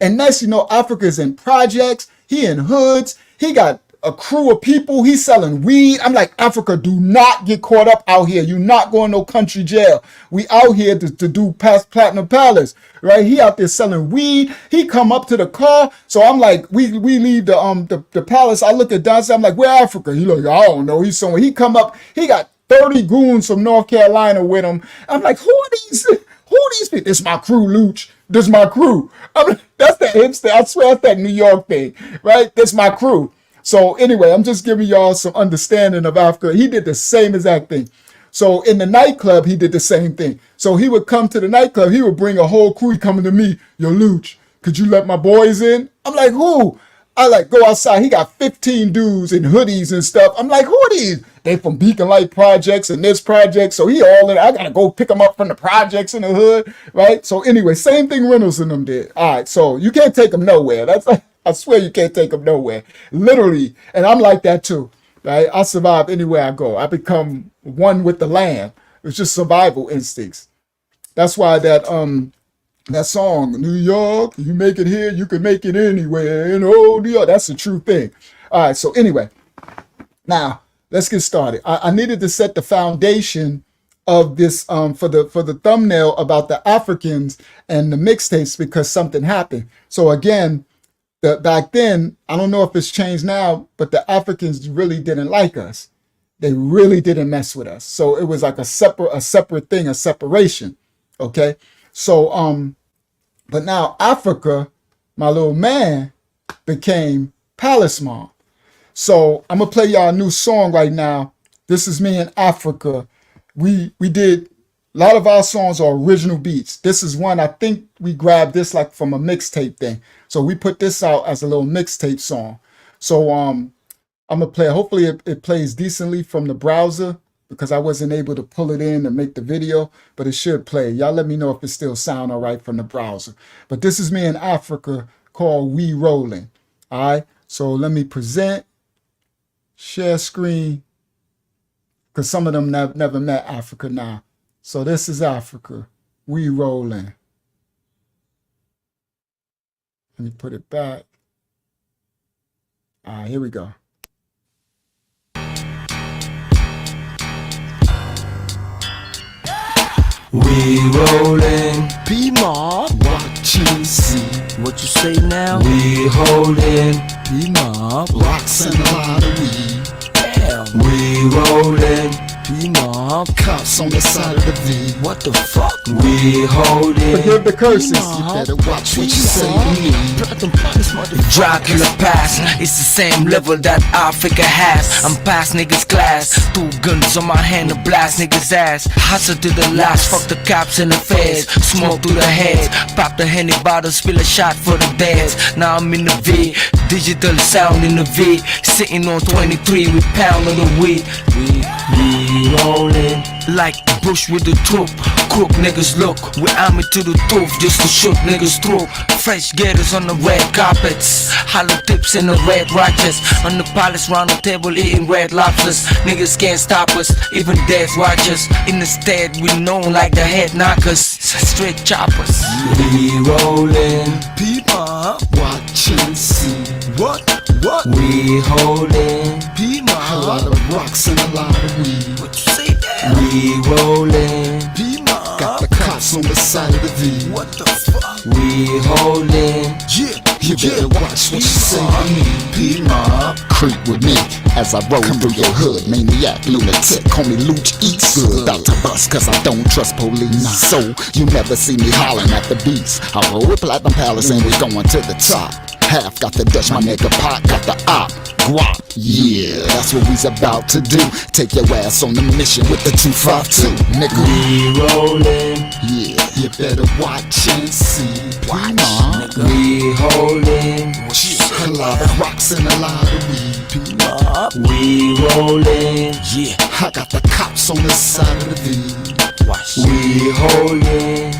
and next, Africa's in projects, he in hoods, he got a crew of people, he's selling weed. I'm like, Africa, do not get caught up out here. You're not going no country jail. We out here to do past Platinum Palace, right? He out there selling weed. He come up to the car. So I'm like, we leave the palace. I look at Don, I'm like, where Africa? He like, I don't know. He's somewhere. He come up, he got 30 goons from North Carolina with him. I'm like, who are these people? This my crew, Luch. This my crew. That's that hipster. I swear that's that New York thing, right? That's my crew. So anyway, I'm just giving y'all some understanding of Africa. He did the same exact thing. So in the nightclub, he did the same thing. So he would come to the nightclub. He would bring a whole crew. He coming to me, yo, Luch, could you let my boys in? I'm like, who? I like go outside. He got 15 dudes in hoodies and stuff. I'm like, who are these? They from Beacon Light Projects and this project. So he all in. I got to go pick them up from the projects in the hood, right? So anyway, same thing Reynolds and them did. All right, so you can't take them nowhere. That's like, I swear you can't take them nowhere. Literally. And I'm like that too. Right? I survive anywhere I go. I become one with the land. It's just survival instincts. That's why that That song, New York, you make it here, you can make it anywhere in old New York. That's the true thing. All right, so anyway, now let's get started. I needed to set the foundation of this for the thumbnail about the Africans and the mixtapes because something happened. So again, back then, I don't know if it's changed now, but the Africans really didn't like us. They really didn't mess with us. So it was like a separate thing, a separation. Okay. So but now Africa, my little man, became Palace Mom. So I'm gonna play y'all a new song right now. This is me in Africa. We did a lot of our songs are original beats. This is one, I think we grabbed this like from a mixtape thing. So we put this out as a little mixtape song. So I'm gonna play, hopefully it plays decently from the browser because I wasn't able to pull it in and make the video, but it should play. Y'all let me know if it still sound all right from the browser. But this is me in Africa called We Rolling. All right, so let me present, share screen, because some of them never met Africa now. So this is Africa. We rolling. Let me put it back. All right, here we go. We rolling, P-Mob, watch and see. what you say now? We holding P-Mob, rocks and a lot of weed. damn. We rolling P-Mob, cops on the side of the V. what the fuck? We holding. Forgive the curses. You better watch what you say to me. Dracula pass, it's the same level that Africa has. I'm past niggas class, 2 guns on my hand to blast niggas ass. Hustle to the last, fuck the cops and the feds. Smoke through the heads, pop the Henny bottle, spill a shot for the deads. Now I'm in the V, digital sound in the V. Sitting on 23 with pound of the weed. We rolling like Bush with the troop. Crook niggas look, we army to the tooth just to shoot niggas through. Fresh gators on the red carpets, hollow tips in the red righteous. On the palace round the table eating red lobsters. Niggas can't stop us, even death watchers. In the stead we known like the head knockers, straight choppers. We rolling, P-Mob, watch and see. what? We holding a P-Mob, lot of rocks and a lot of weed. what you say there? We rolling, P-Mob, got the cops on the side of the V. what the fuck? We holding. Yeah, You better watch what you say to me. P-Mob, Creep with me as I roll through your hood. Maniac, lunatic, call me Luch Eats Good. About to bust cause I don't trust police. So you never see me hollering at the beats. I roll with Platinum Palace and we going to the top. Half got the Dutch, my nigga Pot got the op. Guap, yeah, that's what we's about to do. Take your ass on the mission with the 252, nigga. We rolling, Yeah, you better watch and see. Watch, nigga. We holding A lot of rocks and a lot of weed. P-Mob, We rolling, yeah, I got the cops on the side of the V. watch. we holding.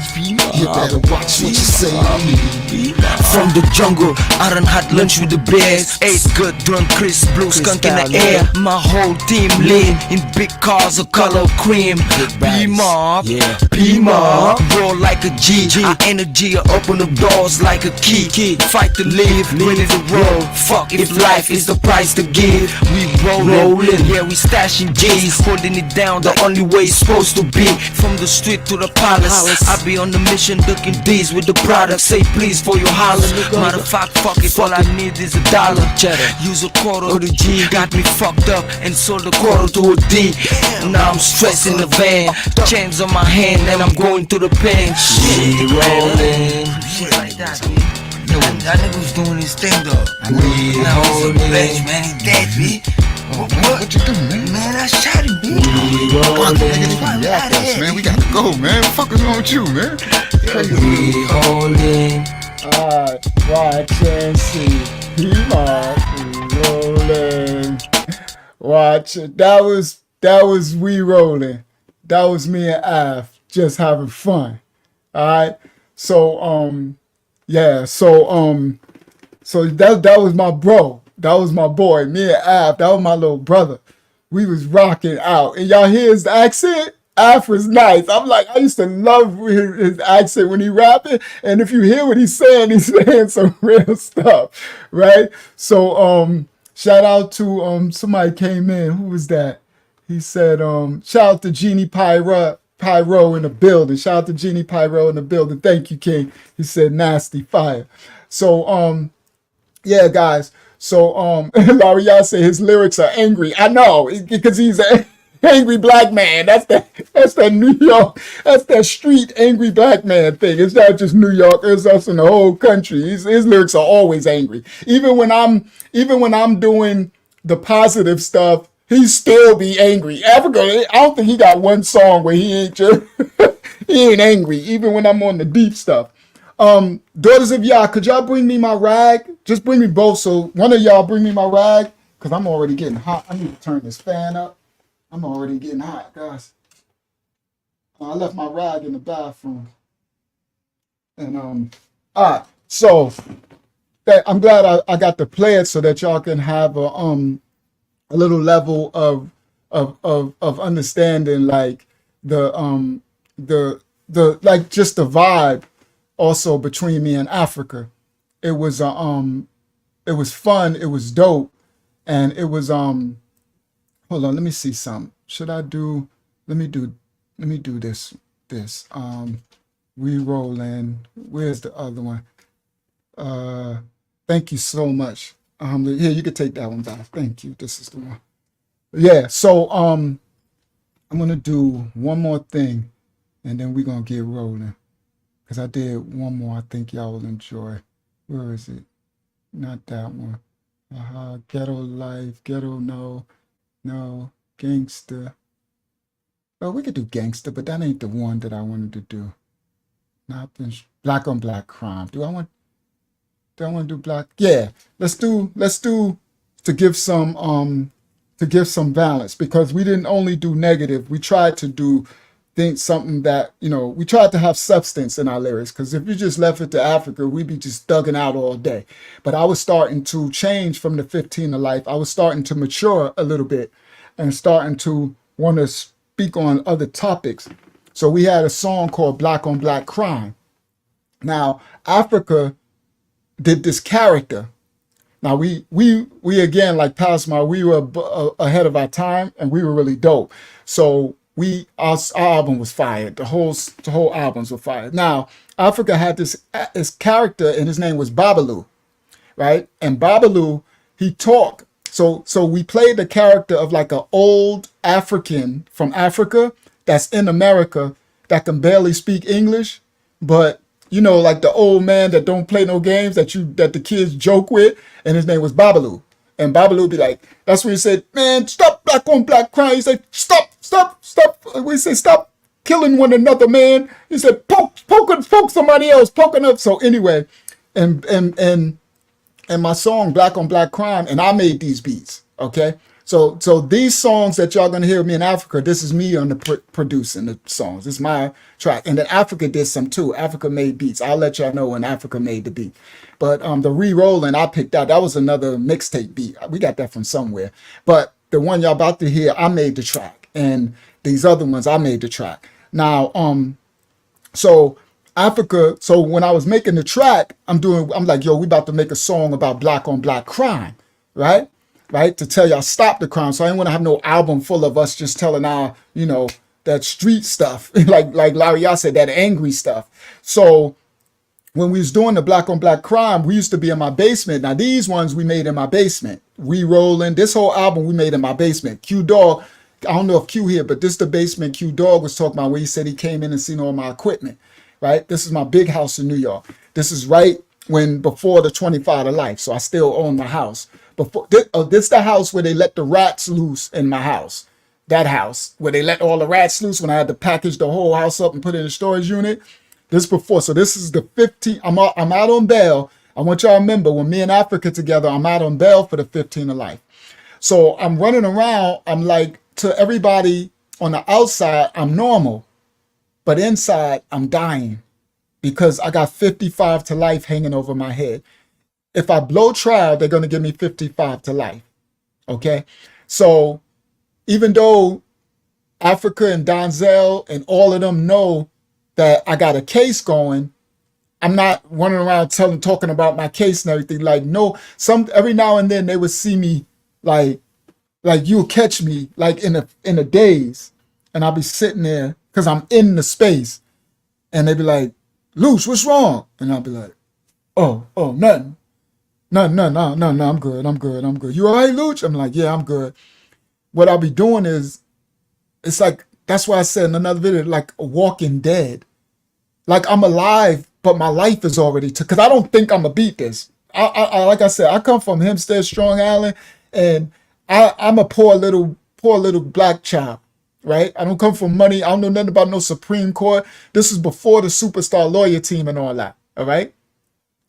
You better watch what you say to me. From the jungle, I done had lunch with the bears. Ate good, drunk Chris, blue skunk in the air. My whole team lean in big cars of color cream. P-Mob, Yeah. P-Mob, roll like a G. Our energy open up doors like a key. Fight to live, ready to roll. Fuck if life is the price to give. We rolling, yeah, we stashing G's, holding it down the only way it's supposed to be. From the street to the palace, I be on the mission looking D's with the product. Say please for your holler. Matter of fact, fuck it, all I need is a dollar. Use a quarter of the G, got me fucked up and sold a quarter to a D. Now I'm stressed in the van, chains on my hand and I'm going to the pen. We rolling, Shit like that, B. That nigga was doing his thing though. we Now he's a holding. bitch, man, he dead, B. What you do, man? Man, I shot him, B. We Fuck, rolling, nigga, yeah, us, man. We gotta go, man. Fuck is wrong with you, man? we holding. Alright, watch and see. P-Mob, we rolling. Watch it. That was we rolling. That was me and Av just having fun. Alright. So yeah, so that was my bro. That was my boy. Me and Av, that was my little brother. We was rocking out. And y'all hear his accent? Afro's nice. I'm like, I used to love his accent when he rapping. And if you hear what he's saying some real stuff, right? So shout out to somebody came in. Who was that? He said, shout out to Jeannie Pyro in the building. Shout out to Jeannie Pyro in the building. Thank you, King. He said nasty fire. So yeah, guys. So Larry Y'all say his lyrics are angry. I know, because he's a angry black man. That's that New York, that's that street angry black man thing. It's not just New York, it's us in the whole country. His lyrics are always angry. Even when I'm doing the positive stuff, he still be angry. Africa, I don't think he got one song where he ain't just he ain't angry, even when I'm on the deep stuff. Daughters of Yah, could y'all bring me my rag? Just bring me both. So one of y'all bring me my rag, because I'm already getting hot. I need to turn this fan up. I'm already getting hot, guys. I left my rag in the bathroom. And all right. So I'm glad I got to play it so that y'all can have a little level of understanding, like the like just the vibe also between me and Africa. It was fun, it was dope, and it was hold on, let me see something. Should I do let me do this. Re-rolling. Where's the other one? Thank you so much. Here, you can take that one back. Thank you. This is the one. Yeah, so I'm gonna do one more thing and then we're gonna get rolling. Because I did one more I think y'all will enjoy. Where is it? Not that one. Ghetto life, ghetto no, gangster. Well, we could do gangster, but that ain't the one that I wanted to do. Nothing. Black on black crime. Do I want to do black? Yeah. Let's do to give some balance, because we didn't only do negative. We tried to do something that, we tried to have substance in our lyrics, because if you just left it to Africa, we'd be just thugging out all day. But I was starting to change from the 15 of life. I was starting to mature a little bit and starting to want to speak on other topics. So we had a song called Black on Black Crime. Now, Africa did this character. Now we again, like Pasma, we were ahead of our time, and we were really dope. So our album was fired. The whole albums were fired. Now Africa had this character, and his name was Babalu, right? And Babalu, he talked. So we played the character of like an old African from Africa that's in America that can barely speak English, but like the old man that don't play no games that the kids joke with, and his name was Babalu. And Babalu be like, that's when he said, man, stop black on black crime. He said, stop. We said, stop killing one another, man. He said, poke somebody else, poking up. So anyway, and my song Black on Black Crime, and I made these beats, okay? So these songs that y'all gonna hear me in Africa, this is me on the producing the songs. This is my track. And then Africa did some too. Africa made beats. I'll let y'all know when Africa made the beat. But the re-rolling I picked out, that was another mixtape beat. We got that from somewhere. But the one y'all about to hear, I made the track. And these other ones, I made the track. Now, so Africa, so when I was making the track, I'm like, yo, we about to make a song about black on black crime, right? Right? To tell y'all stop the crime. So I didn't want to have no album full of us just telling our, that street stuff, like Larry Y'all said, that angry stuff. So when we was doing the black on black crime, we used to be in my basement. Now these ones we made in my basement. We rolling. This whole album we made in my basement. Q Dog, I don't know if Q here, but this is the basement Q Dog was talking about, where he said he came in and seen all my equipment, right? This is my big house in New York. This is right before the 25 to life. So I still own the house. This the house where they let the rats loose in my house. That house where they let all the rats loose when I had to package the whole house up and put it in a storage unit. This before. So this is the 15. I'm out on bail. I want y'all to remember, when me and Africa together, I'm out on bail for the 15 of life. So I'm running around. I'm like, to everybody on the outside, I'm normal, but inside I'm dying, because I got 55 to life hanging over my head. If I blow trial, they're going to give me 55 to life. Okay. So even though Africa and Donzel and all of them know that I got a case going, I'm not running around talking about my case and everything. Like, no, every now and then they would see me like you'll catch me like in a daze, and I'll be sitting there because I'm in the space, and they'd be like, Luch, what's wrong? And I'll be like, oh, nothing. No, I'm good. You all right, Luch? I'm like, yeah, I'm good. What I'll be doing is, it's like, that's why I said in another video, like a walking dead. Like I'm alive, but my life is already because I don't think I'm gonna beat this. I like I said, I come from Hempstead, Strong Island, and I'm a poor little black child, right? I don't come from money. I don't know nothing about no Supreme Court. This is before the superstar lawyer team and all that. All right,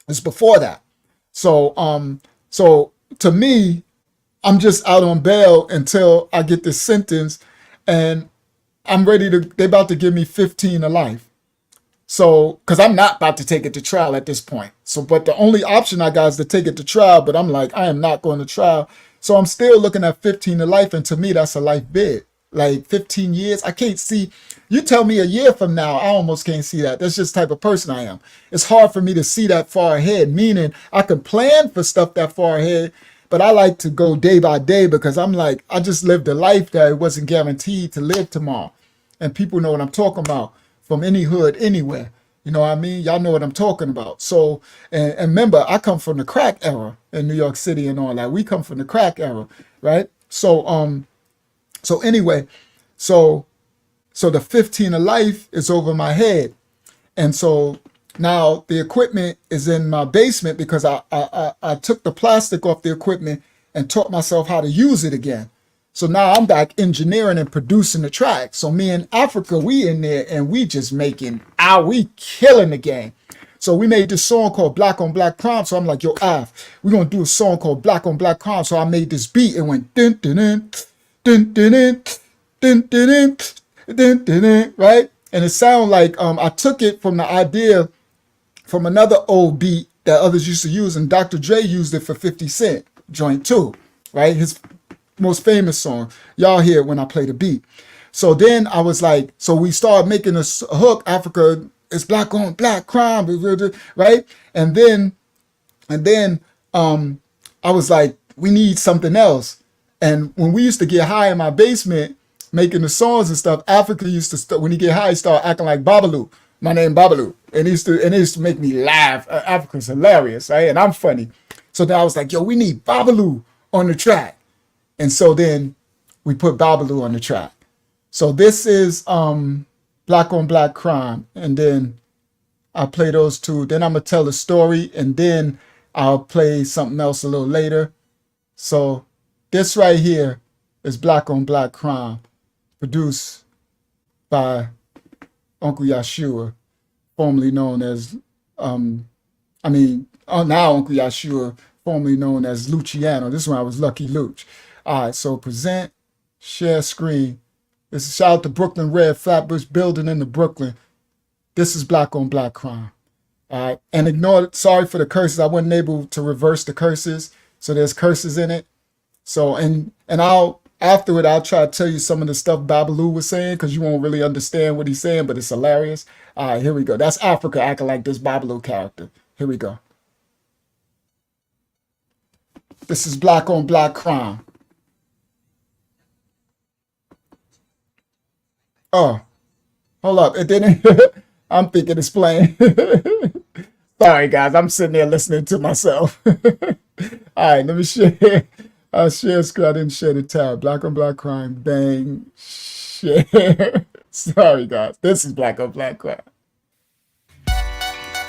it's before that. So so to me, I'm just out on bail until I get this sentence, and I'm ready to. They about to give me 15 to life. So, because I'm not about to take it to trial at this point. So, but the only option I got is to take it to trial. But I'm like, I am not going to trial. So I'm still looking at 15 to life. And to me, that's a life bid. Like 15 years, I can't see. You tell me a year from now, I almost can't see that. That's just the type of person I am. It's hard for me to see that far ahead, meaning I can plan for stuff that far ahead. But I like to go day by day because I'm like, I just lived a life that it wasn't guaranteed to live tomorrow. And people know what I'm talking about. From any hood, anywhere. You know what I mean? Y'all know what I'm talking about. So, and remember, I come from the crack era in New York City and all that. We come from the crack era, right? So, so anyway, so the 15 of life is over my head. And so now the equipment is in my basement because I took the plastic off the equipment and taught myself how to use it again. So now I'm back engineering and producing the track. So me and Africa, we in there and we just we killing the game. So we made this song called Black on Black Crime. So I'm like, yo, Af, we're going to do a song called Black on Black Crime. So I made this beat and went dun dun dun dun dun dun dun dun dun dun, right? And it sounded like I took it from the idea from another old beat that others used to use, and Dr. Dre used it for 50 Cent joint too, right? His most famous song. Y'all hear it when I play the beat. So then I was like, so we started making a hook, Africa is black on black crime, right? And then I was like, we need something else. And when we used to get high in my basement making the songs and stuff, Africa used to when he get high, he started acting like Babalu. My name Babalu. And it used to make me laugh. Africa's hilarious, right? And I'm funny. So then I was like, yo, we need Babalu on the track. And so then we put Babalu on the track. So this is Black on Black Crime. And then I'll play those two. Then I'm going to tell the story. And then I'll play something else a little later. So this right here is Black on Black Crime. Produced by Uncle Yahshuah, formerly known as, now Uncle Yahshuah, formerly known as Luciano. This one I was Lucky Luch. All right, so present, share screen. This is shout out to Brooklyn Red, Flatbush Building in the Brooklyn. This is Black on Black Crime. All right, and ignore it. Sorry for the curses. I wasn't able to reverse the curses, so there's curses in it. So and after it, I'll try to tell you some of the stuff Babalu was saying because you won't really understand what he's saying, but it's hilarious. All right, here we go. That's Africa acting like this Babalu character. Here we go. This is Black on Black Crime. Oh, hold up. It didn't. I'm thinking it's playing. Sorry, guys. I'm sitting there listening to myself. All right, let me share. I'll share screen. I didn't share the tab. Black on Black Crime. Bang. Share. Sorry, guys. This is Black on Black Crime.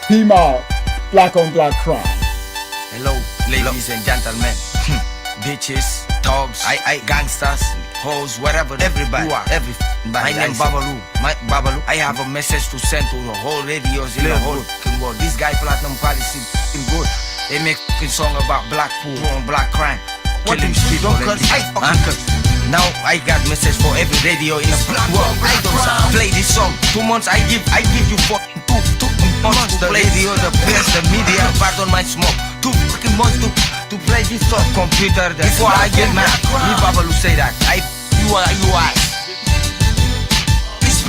P-Mob. Black on Black Crime. Hello, ladies and gentlemen. Bitches, dogs, gangsters, hoes, whatever. Everybody. You are. My name Babalu. Babalu. I have a message to send to the whole radios in the whole world. This guy Platinum Policy is good. They make a song about black poor and black crime. Killing people. Now I got message for every radio in the black world. I don't play this song. 2 months I give you fucking two months to play the other best, the media, pardon my smoke. 2 fucking months to play this song. Computer before I get mad. Me Babalu say that. You are.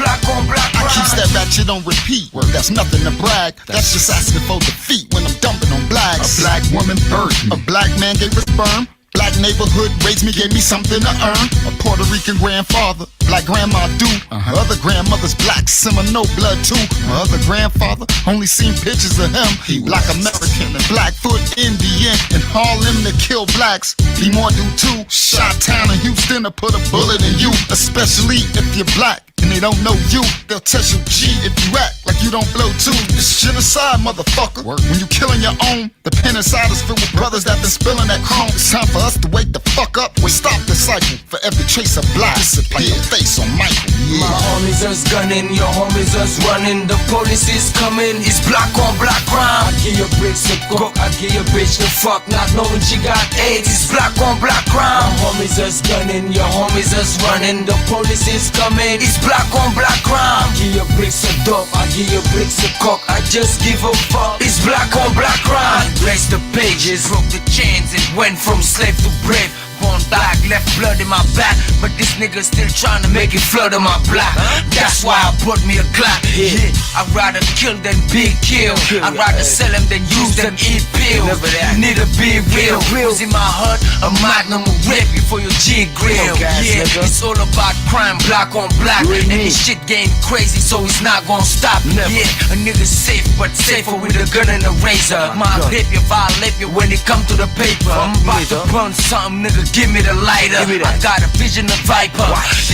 black on black I crime. keeps that ratchet on repeat. That's nothing to brag. That's just asking for defeat when I'm dumping on blacks. A black woman birthed me. A black man gave us sperm. Black neighborhood raised me, gave me something to earn. A Puerto Rican grandfather, black grandma do. My other grandmother's black, Seminole blood too. My other grandfather, only seen pictures of him. Black American and Blackfoot Indian in Harlem to kill blacks. He more do too. Shot town in Houston to put a bullet in you. Especially if you're black and they don't know you. They'll test your G if you act like you don't blow too. It's genocide, motherfucker. When you killing your own, the pen inside is filled with brothers that been spilling that chrome. It's time for us to wake the fuck up. We stop the cycle. For every trace of black, disappear. Like the face on Michael. My homies us gunning, your homies us running. The police is coming, it's black on black crime. I give you bricks of coke, I give you bitch the fuck, not knowing she got AIDS. It's black on black crime. My homies us gunning, your homies us running. The police is coming, it's black on black crime. I give you bricks of dope, I give you bricks of coke, I just give a fuck. It's black on black crime. I erased the pages, broke the chains, and went from slave to brave. Born black, left blood in my back, but this nigga still trying to make it flood in my black. That's why I bought me a Glock. Yeah, I'd rather kill than be killed. I'd rather sell them than use them, eat pills. You need to be real. Who's in my heart? A magnum will rape you for your G grill. Yeah, it's all about crime, black on black. And this shit getting crazy, so it's not gonna stop. Yeah, a nigga safe, but safer with a gun and a razor. My rape you, violate you when it come to the paper. I'm about to burn something, nigga. Give me the lighter. I got a vision of viper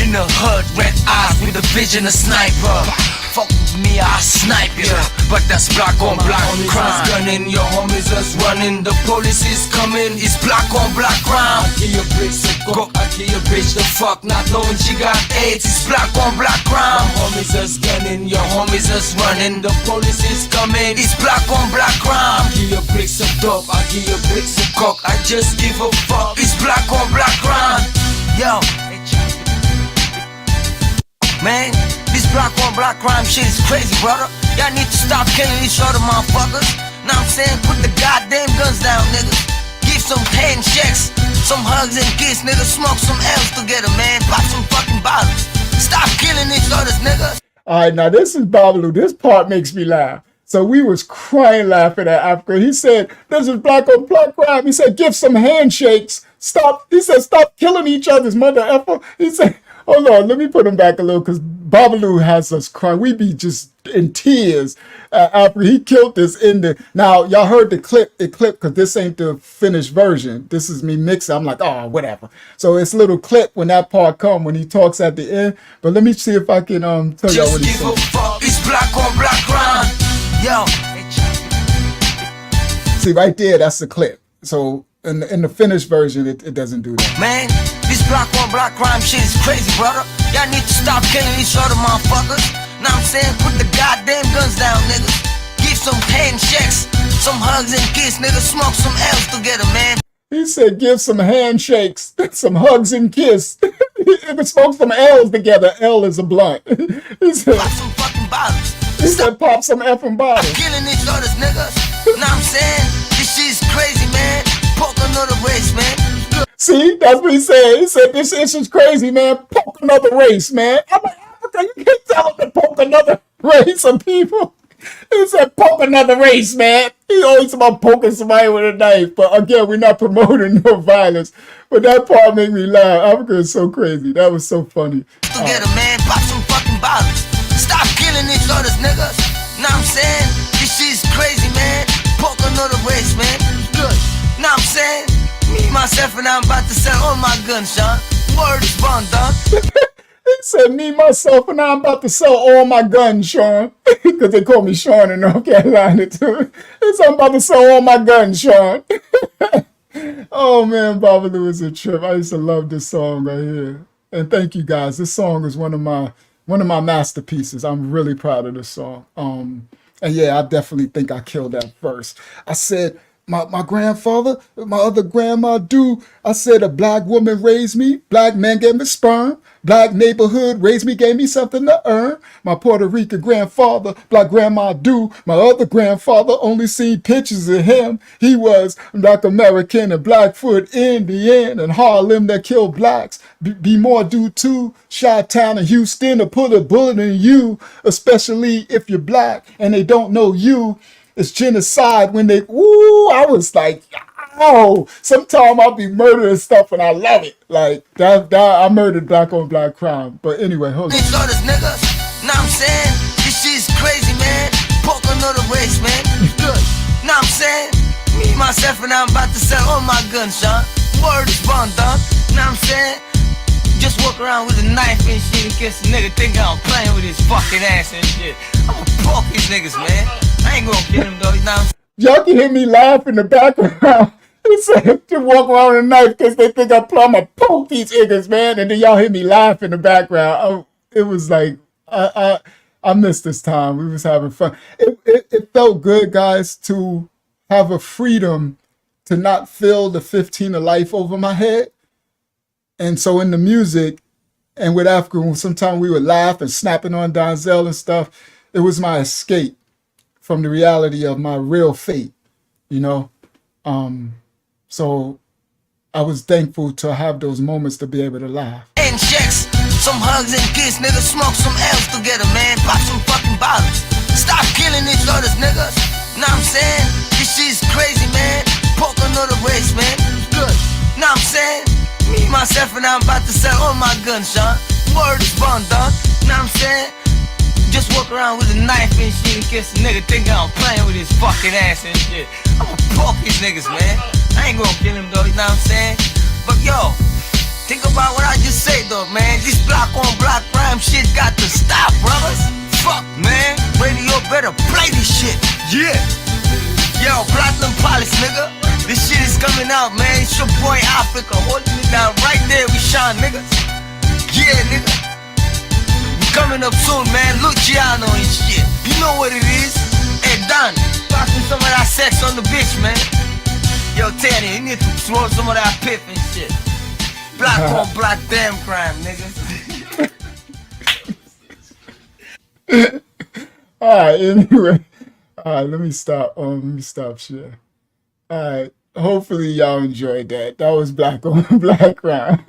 in the hood, red eyes with a vision of sniper. Fuck with me, I snipe you. But that's black on black crime. Gunning, your homies us running. The police is coming, it's black on black crime. I give you bricks of coke, I give you bitch the fuck, not knowing she got AIDS. It's black on black crime. My homies us gunning, your homies us running. The police is coming, it's black on black crime. I give you bricks of dope, I give you bricks of coke, I just give a fuck. It's black on black crime. Yo, man, this black on black crime shit is crazy, brother. Y'all need to stop killing each other, motherfuckers. Now I'm saying, put the goddamn guns down, niggas. Give some handshakes, some hugs and kiss, niggas. Smoke some L's together, man. Pop some fucking bottles. Stop killing each other's niggas. All right, now this is Babalu. This part makes me laugh. So we was crying laughing at Africa. He said, this is black on black crime. He said, give some handshakes. Stop. He said, stop killing each other's mother effer. He said, hold on, let me put him back a little because Babalu has us crying. We be just in tears after he killed this in the. Now, y'all heard the clip because this ain't the finished version. This is me mixing. I'm like, oh, whatever. So it's a little clip when that part come, when he talks at the end. But let me see if I can tell y'all what he said. It's black on black crime. Yo. See, right there, that's the clip. So in the finished version, it doesn't do that. Man, this black on black crime shit is crazy, brother. Y'all need to stop killing each other, motherfuckers. Now I'm saying, put the goddamn guns down, niggas. Give some handshakes, some hugs and kiss, niggas. Smoke some L's together, man. He said, give some handshakes, some hugs and kiss. Smoke some L's together. L is a blunt. He said, pop some fucking bottles. He said, pop some effing bottles. Killing each other's niggas. Now I'm saying, this shit is crazy, man. Poke another race, man. See, that's what he said. He said, this issue's crazy, man. Poke another race, man. I'm like, Africa, you can't tell him to poke another race of people. He said, poke another race, man. He always about poking somebody with a knife. But again, we're not promoting no violence. But that part made me laugh. Africa is so crazy. That was so funny. Together, man. Pop some fucking bottles. Stop killing each other's niggas. Now I'm saying, this shit's crazy, man. Poke another race, man. Good. Now I'm saying, me, myself, and I'm about to sell all my guns, Sean. Word is bond, dog. He said, me, myself, and I'm about to sell all my guns, Sean. Because they call me Sean in North Carolina, too. He said, I'm about to sell all my guns, Sean. Oh, man, Babalu is a trip. I used to love this song right here. And thank you, guys. This song is one of my masterpieces. I'm really proud of this song. And yeah, I definitely think I killed that verse. I said, my grandfather, my other grandma do. I said a black woman raised me, black man gave me sperm, black neighborhood raised me, gave me something to earn. My Puerto Rican grandfather, black grandma do. My other grandfather only seen pictures of him. He was black American and Blackfoot Indian and Harlem that killed blacks. Be more due to Chi-Town and Houston to put a bullet in you, especially if you're black and they don't know you. It's genocide when they, I was like, oh, sometimes I'll be murdering stuff and I love it. Like, that I murdered black on black crime. But anyway, hold on. These others niggas, know what I'm saying? This shit's crazy, man. Poke another race, man. Good. Know what I'm saying? Me, myself, and I'm about to sell all my guns, son. Word is bond, dog. Know what I'm saying? Just walk around with a knife and shit in case a nigga think I'm playing with his fucking ass and shit. I'ma poke these niggas, man. I ain't gonna kill him though, you know what I'm saying? Y'all can hear me laugh in the background. He said to walk around with a knife because they think I'm gonna poke these niggas, man. And then y'all hear me laugh in the background. It was like, I missed this time. We was having fun. It felt good, guys, to have a freedom to not feel the 15 of life over my head. And so in the music and with Africa, sometimes we would laugh and snapping on Donzel and stuff. It was my escape from the reality of my real fate, you know? So I was thankful to have those moments to be able to laugh. And checks, some hugs and kiss, niggas smoke some L's together, man. Pop some fucking bottles. Stop killing each other's niggas. Know what I'm saying? This shit's crazy, man. Poke another race, man. Good. Know what I'm saying? Me, myself, and I'm about to sell all my guns, son. Word is bond, dog. Know what I'm saying? Just walk around with a knife and shit in case a nigga think I'm playing with his fucking ass and shit. I'ma poke these niggas, man. I ain't gonna kill him though, you know what I'm saying? But yo, think about what I just said though, man. This block on block crime shit got to stop, brothers. Fuck, man. Radio better play this shit. Yeah. Yo, Platinum Polish, nigga. This shit is coming out, man. It's your boy Africa holding it down right there with Sean, niggas. Yeah, nigga. Coming up soon, man. Luciano and shit. You know what it is. Hey, Don, passing some of that sex on the bitch, man. Yo, Tanny, you need to throw some of that piff and shit. Black on black damn crime, nigga. Alright, anyway. Alright, let me stop shit. Alright. Hopefully y'all enjoyed that. That was black on black crime.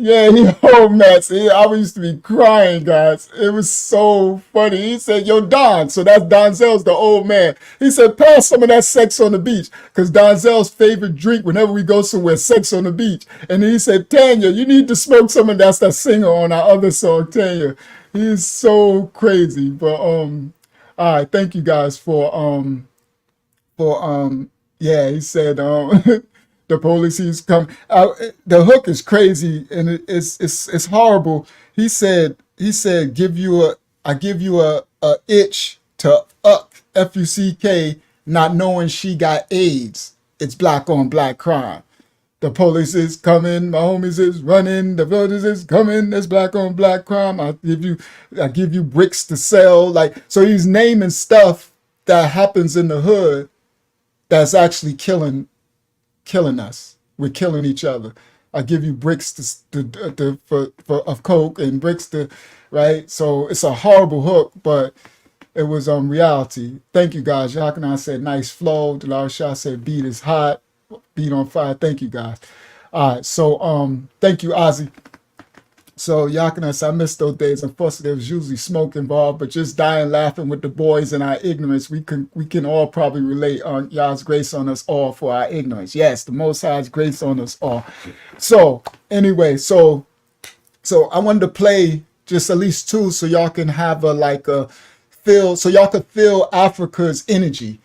Yeah, he old mess. I used to be crying, guys. It was so funny. He said, yo, Don. So that's Donzel's the old man. He said, pass some of that sex on the beach. Because Donzel's favorite drink whenever we go somewhere, sex on the beach. And then he said, Tanya, you need to smoke some of that's that singer on our other song, Tanya. He's so crazy. But all right, thank you guys for yeah, he said the police is come. The hook is crazy and it's horrible. He said I give you a itch to F-U-C-K, not knowing she got AIDS. It's black on black crime. The police is coming, my homies is running, the villagers is coming, there's black on black crime. I give you bricks to sell. Like, so he's naming stuff that happens in the hood that's actually killing us. We're killing each other. I give you bricks of coke and bricks to, right? So it's a horrible hook, but it was reality. Thank you guys. Yakana said nice flow. Delar Shah said beat is hot, beat on fire. Thank you guys. All right, so thank you, Ozzy. So Yakana said I miss those days. Unfortunately, there was usually smoke involved, but just dying laughing with the boys in our ignorance. We can all probably relate on Yah's grace on us all for our ignorance. Yes, the Most High's grace on us all. So anyway, so I wanted to play just at least two so y'all can have a feel, so y'all could feel Africa's energy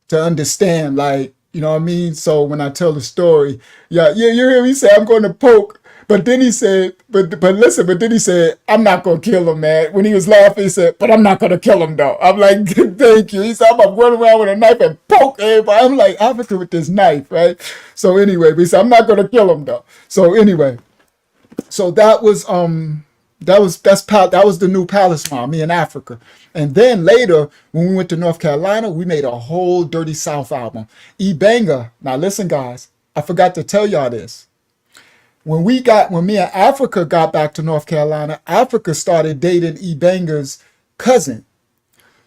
to understand, like, you know what I mean? So when I tell the story, yeah, you hear me say I'm going to poke. But then he said, but then he said, I'm not going to kill him, man. When he was laughing, he said, but I'm not going to kill him, though. I'm like, thank you. He said, I'm going to run around with a knife and poke everybody. I'm like, Africa with this knife, right? So anyway, he said, I'm not going to kill him, though. So anyway, so that was that was the new Palace Mall, me in Africa. And then later, when we went to North Carolina, we made a whole Dirty South album. E-Banger. Now listen, guys, I forgot to tell y'all this. When me and Africa got back to North Carolina, Africa started dating E-Banger's cousin.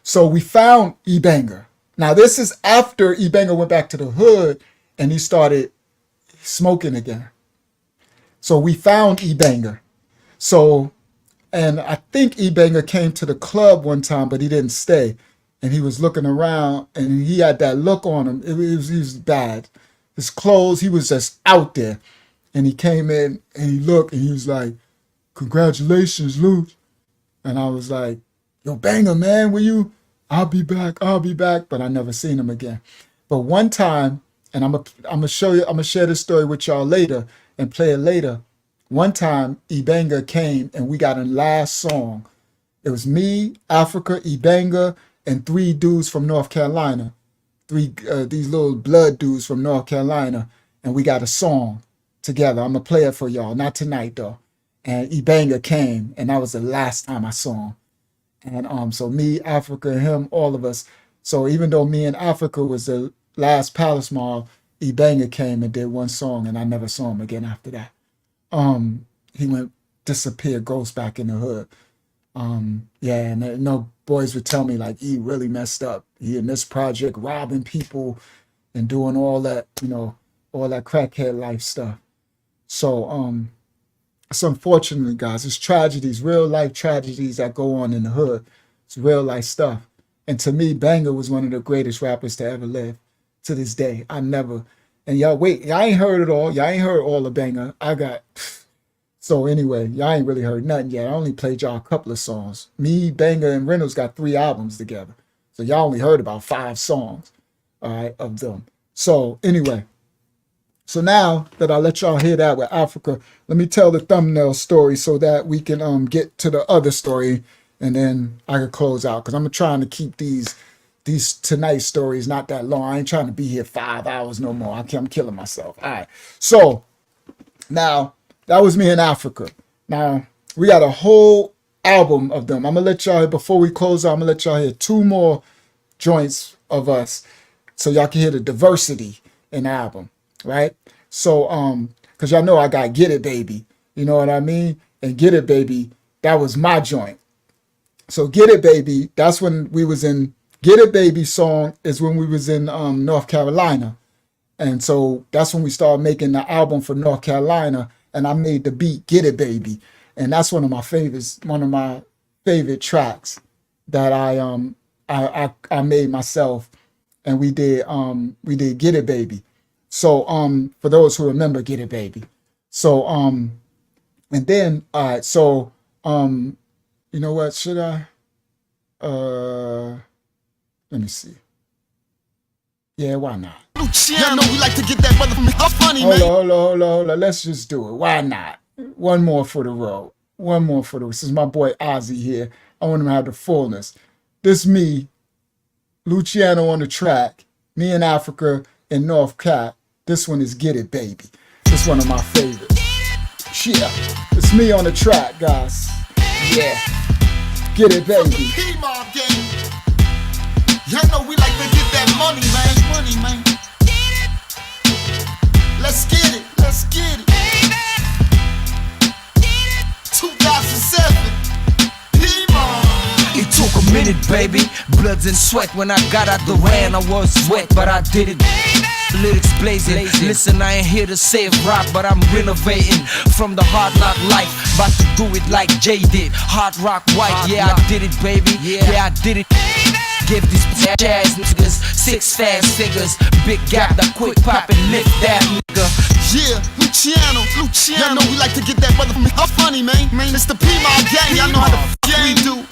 So we found E-Banger. Now this is after E-Banger went back to the hood and he started smoking again. So we found E-Banger. So, and I think E-Banger came to the club one time, but he didn't stay. And he was looking around and he had that look on him. He was bad. His clothes, he was just out there. And he came in and he looked and he was like, "Congratulations, Luch." And I was like, "Yo, Banger, man, will you? I'll be back. But I never seen him again. But one time, and I'm gonna share this story with y'all later and play it later. One time, E-Banger came and we got a last song. It was me, Africa, E-Banger, and 3 dudes from North Carolina. These little blood dudes from North Carolina, and we got a song together. I'm gonna play it for y'all, not tonight though. And E-Banger came, and that was the last time I saw him. And so me, Africa, and him, all of us. So even though me and Africa was the last Palace Mall, E-Banger came and did one song, and I never saw him again after that. He went disappeared, ghost back in the hood. Yeah, and no boys would tell me like he really messed up. He in this project robbing people and doing all that, all that crackhead life stuff. So it's unfortunately, guys, it's tragedies, real life tragedies that go on in the hood. It's real life stuff. And to me, Banger was one of the greatest rappers to ever live. To this day, and y'all ain't heard it all. Y'all ain't heard all of Banger. So anyway, y'all ain't really heard nothing yet. I only played y'all a couple of songs. Me, Banger, and Reynolds got 3 albums together. So y'all only heard about 5 songs, all right, of them. So anyway, so now that I let y'all hear that with Africa, let me tell the thumbnail story so that we can get to the other story, and then I can close out, because I'm trying to keep these tonight stories not that long. I ain't trying to be here 5 hours no more. I'm killing myself. All right. So now that was me in Africa. Now we got a whole album of them. I'm gonna let y'all, before we close out, I'm gonna let y'all hear 2 more joints of us so y'all can hear the diversity in the album, right? So because y'all know I got Get It Baby, you know what I mean? And Get It Baby, that was my joint. So Get It Baby, that's when we was in Get It Baby song is when we was in North Carolina. And so that's when we started making the album for North Carolina, and I made the beat Get It Baby. And that's one of my favorite tracks that I made myself, and we did Get It Baby. So for those who remember Get It Baby. So and then all right, so you know what, should I let me see. Yeah, why not? Y'all know we like to get that mother from funny, man. Hold on. Let's just do it. Why not? One more for the road. This is my boy Ozzy here. I want him to have the fullness. This me, Luciano on the track, me in Africa in North Cat. This one is Get It Baby. This one of my favorites. Yeah, it's me on the track, guys. Yeah, Get It Baby. Y'all know we like to get that money, man. Let's get it. 2007. It took a minute, baby. Bloods and sweat. When I got out the rain, I was wet, but I did it. Lyrics blazing. Listen, I ain't here to save rock, but I'm renovating from the hard knock life. About to do it like Jay did. Hard rock white. Yeah, I did it, baby. Yeah, I did it. Give these jazz niggas 6 fast figures. Big gap, that quick pop and lift that nigga. Yeah, Luciano. Y'all know we like to get that mother from funny, man. It's the P-Mob gang. Y'all know how the we do.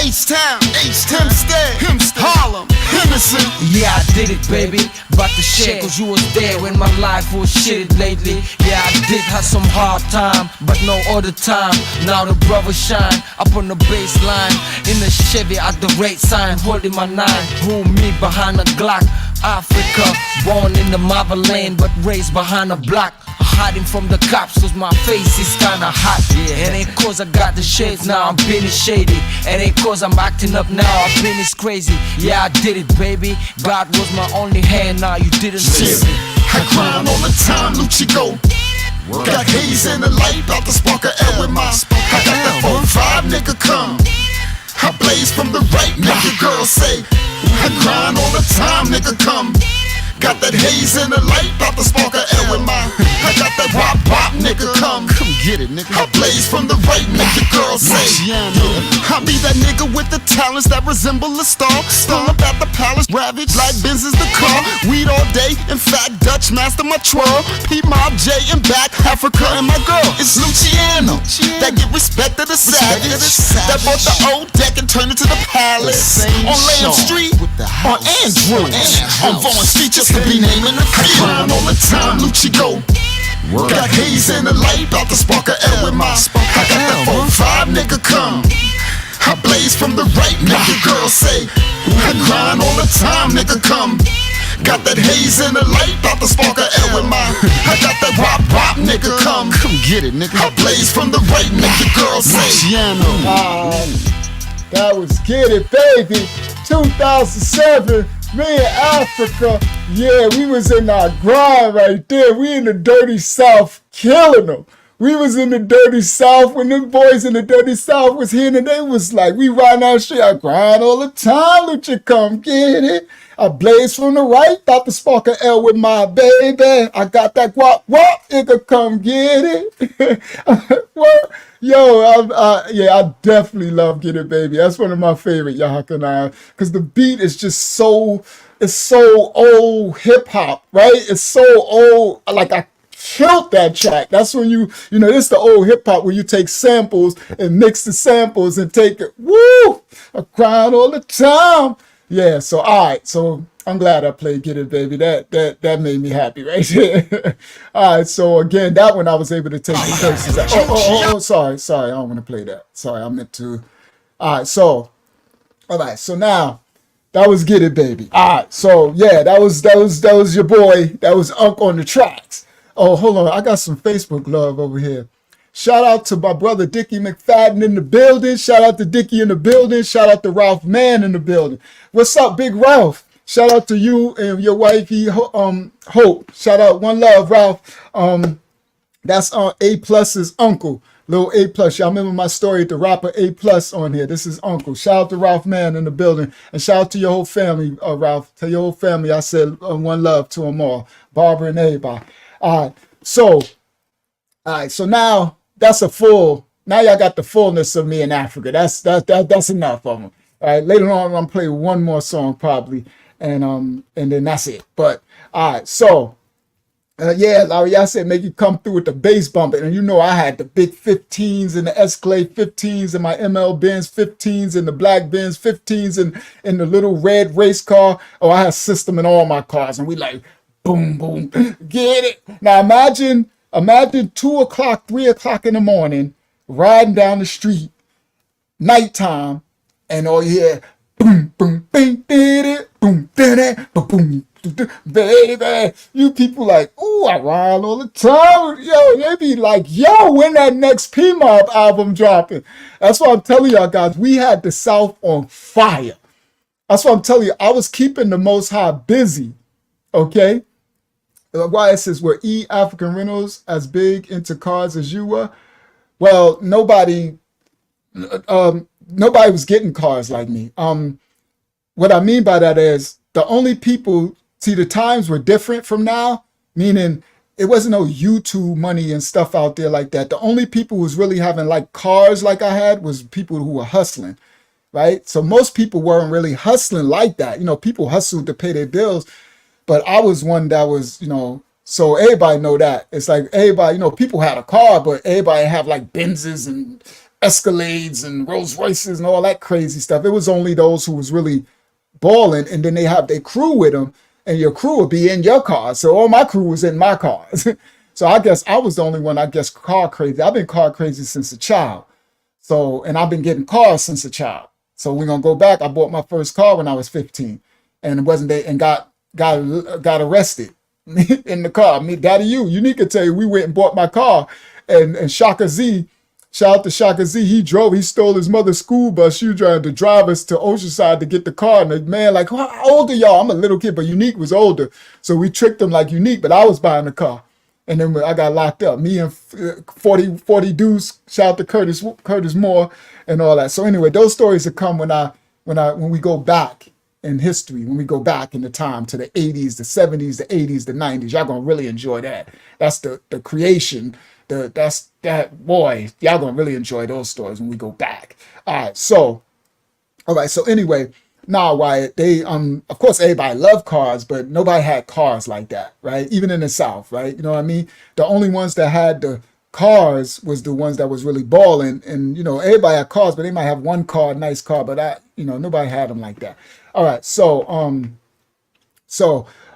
H-Town, Hempstead, Harlem, Henderson. Yeah, I did it, baby. About to share, cause you was there when my life was shitted lately. Yeah, I did have some hard time, but no other time. Now the brothers shine up on the baseline. In the Chevy at the rate sign, holding my 9. Who me behind a Glock? Africa, born in the motherland, but raised behind a block. hiding from the cops cause my face is kinda hot. It ain't cause I got the shades, now I'm being shady. It ain't cause I'm acting up now, I've been is crazy. Yeah, I did it, baby. God was my only hand, now you didn't see me. I grind all the time, Lucci go. Got haze in the light, about to spark a L with my I got that 4-5 nigga come. I blaze from the right, make your girl say. I grind all the time, nigga come. Got that haze in the light, about to spark a L with my I got that wop wop, nigga come. Come get it, nigga. I blaze from the right, make your girl say. I be that nigga with the talents that resemble a star. Still up at the palace, ravage like Benz is the car. Weed all day, in fact, Dutch master my twirl. P Mob J and back, Africa and my girl. It's Luciano, that get respected as savage. That bought the old deck and turned it to the palace. On Lamb Street, on Andrew, on Vaughn Street, just to be naming the field. I grind all the time, Lucci go. Got haze in the light, about to spark a L with my I got that 4-5 nigga come. I blaze from the right, make your girl say. I grind all the time, nigga come. Got that haze in the light, about to spark a L with my I got that wop wop, nigga come. Come get it, nigga. I blaze from the right, make your girl say. That was Get It Baby, 2007, me in Africa. Yeah, we was in our grind right there. We in the dirty South killing them. We was in the dirty South when them boys in the dirty South was here and they was like, we riding our shit. I grind all the time, Lucha, come get it. I blaze from the right, about to spark a L with my baby. I got that guap guap, nigga, come get it. What? Yo, I definitely love Get It Baby. That's one of my favorite Yahshuah, because the beat is just so, it's so old hip hop, right? It's so old, like I killed that track. That's when you know, this the old hip hop where you take samples and mix the samples and take it, woo! I grind all the time. Yeah, so all right, so I'm glad I played Get It Baby. That made me happy right there. All right, so again, that one I was able to take the curses out. Sorry, I don't want to play that. Sorry, I meant to. All right, so now that was Get It Baby. All right, so yeah, that was your boy. That was Unc on the tracks. Oh, hold on, I got some Facebook love over here. Shout out to my brother Dickie McFadden in the building. Shout out to Dickie in the building. Shout out to Ralph Mann in the building. What's up, Big Ralph? Shout out to you and your wifey, Hope. Shout out, one love, Ralph. That's A+'s uncle, little A+. Y'all remember my story, the rapper A+ on here. This is Uncle. Shout out to Ralph Mann in the building. And shout out to your whole family, Ralph. Tell your whole family I said one love to them all. Barbara and everybody. All right, so now that's a full. Now y'all got the fullness of me in Africa. That's enough of them. All right, later on I'm gonna play one more song probably, and then that's it. But all right, so yeah, Larry, I said make you come through with the bass bumping, and you know I had the big 15s and the Escalade 15s and my ML Benz 15s and the black Benz 15s and the little red race car. Oh, I had system in all my cars, and we like boom boom, get it. Now imagine 2 o'clock, 3 o'clock in the morning, riding down the street, nighttime, and all you hear, boom, boom, bing, did it, boom, did it, boom, baby. You people like, ooh, I ride all the time. Yo, they be like, yo, when that next P-Mob album dropping? That's what I'm telling y'all guys. We had the South on fire. That's what I'm telling you. I was keeping the Most High busy, okay? Why it says, were African rentals as big into cars as you were? Well, nobody was getting cars like me. What I mean by that is the only people, see, the times were different from now, meaning it wasn't no YouTube money and stuff out there like that. The only people who was really having like cars like I had was people who were hustling, right? So most people weren't really hustling like that. You know, people hustled to pay their bills. But I was one that was, you know, so everybody know that. It's like everybody, you know, people had a car, but everybody have like Benzes and Escalades and Rolls Royces and all that crazy stuff. It was only those who was really balling, and then they have their crew with them, and your crew would be in your car. So all my crew was in my cars. So I guess I was the only one, car crazy. I've been car crazy since a child. So, and I've been getting cars since a child. So we're going to go back. I bought my first car when I was 15, and it wasn't there, and got arrested in the car. Me, Daddy, Unique could tell you, we went and bought my car, and Shaka Z, shout out to Shaka Z, he stole his mother's school bus. She was trying to drive us to Oceanside to get the car. And the man like, how old are y'all? I'm a little kid, but Unique was older. So we tricked him like Unique, but I was buying the car. And then I got locked up. Me and 40 dudes, shout out to Curtis Moore and all that. So anyway, those stories will come when we go back in history, when we go back in the time to the 80s, the 70s, the 80s, the 90s. Y'all gonna really enjoy that. That's the creation. Boy, y'all gonna really enjoy those stories when we go back. All right, so anyway, now Wyatt, they of course everybody loved cars, but nobody had cars like that, right? Even in the South, right? You know what I mean? The only ones that had the cars was the ones that was really balling, and everybody had cars, but they might have one car, nice car, but nobody had them like that. All right, so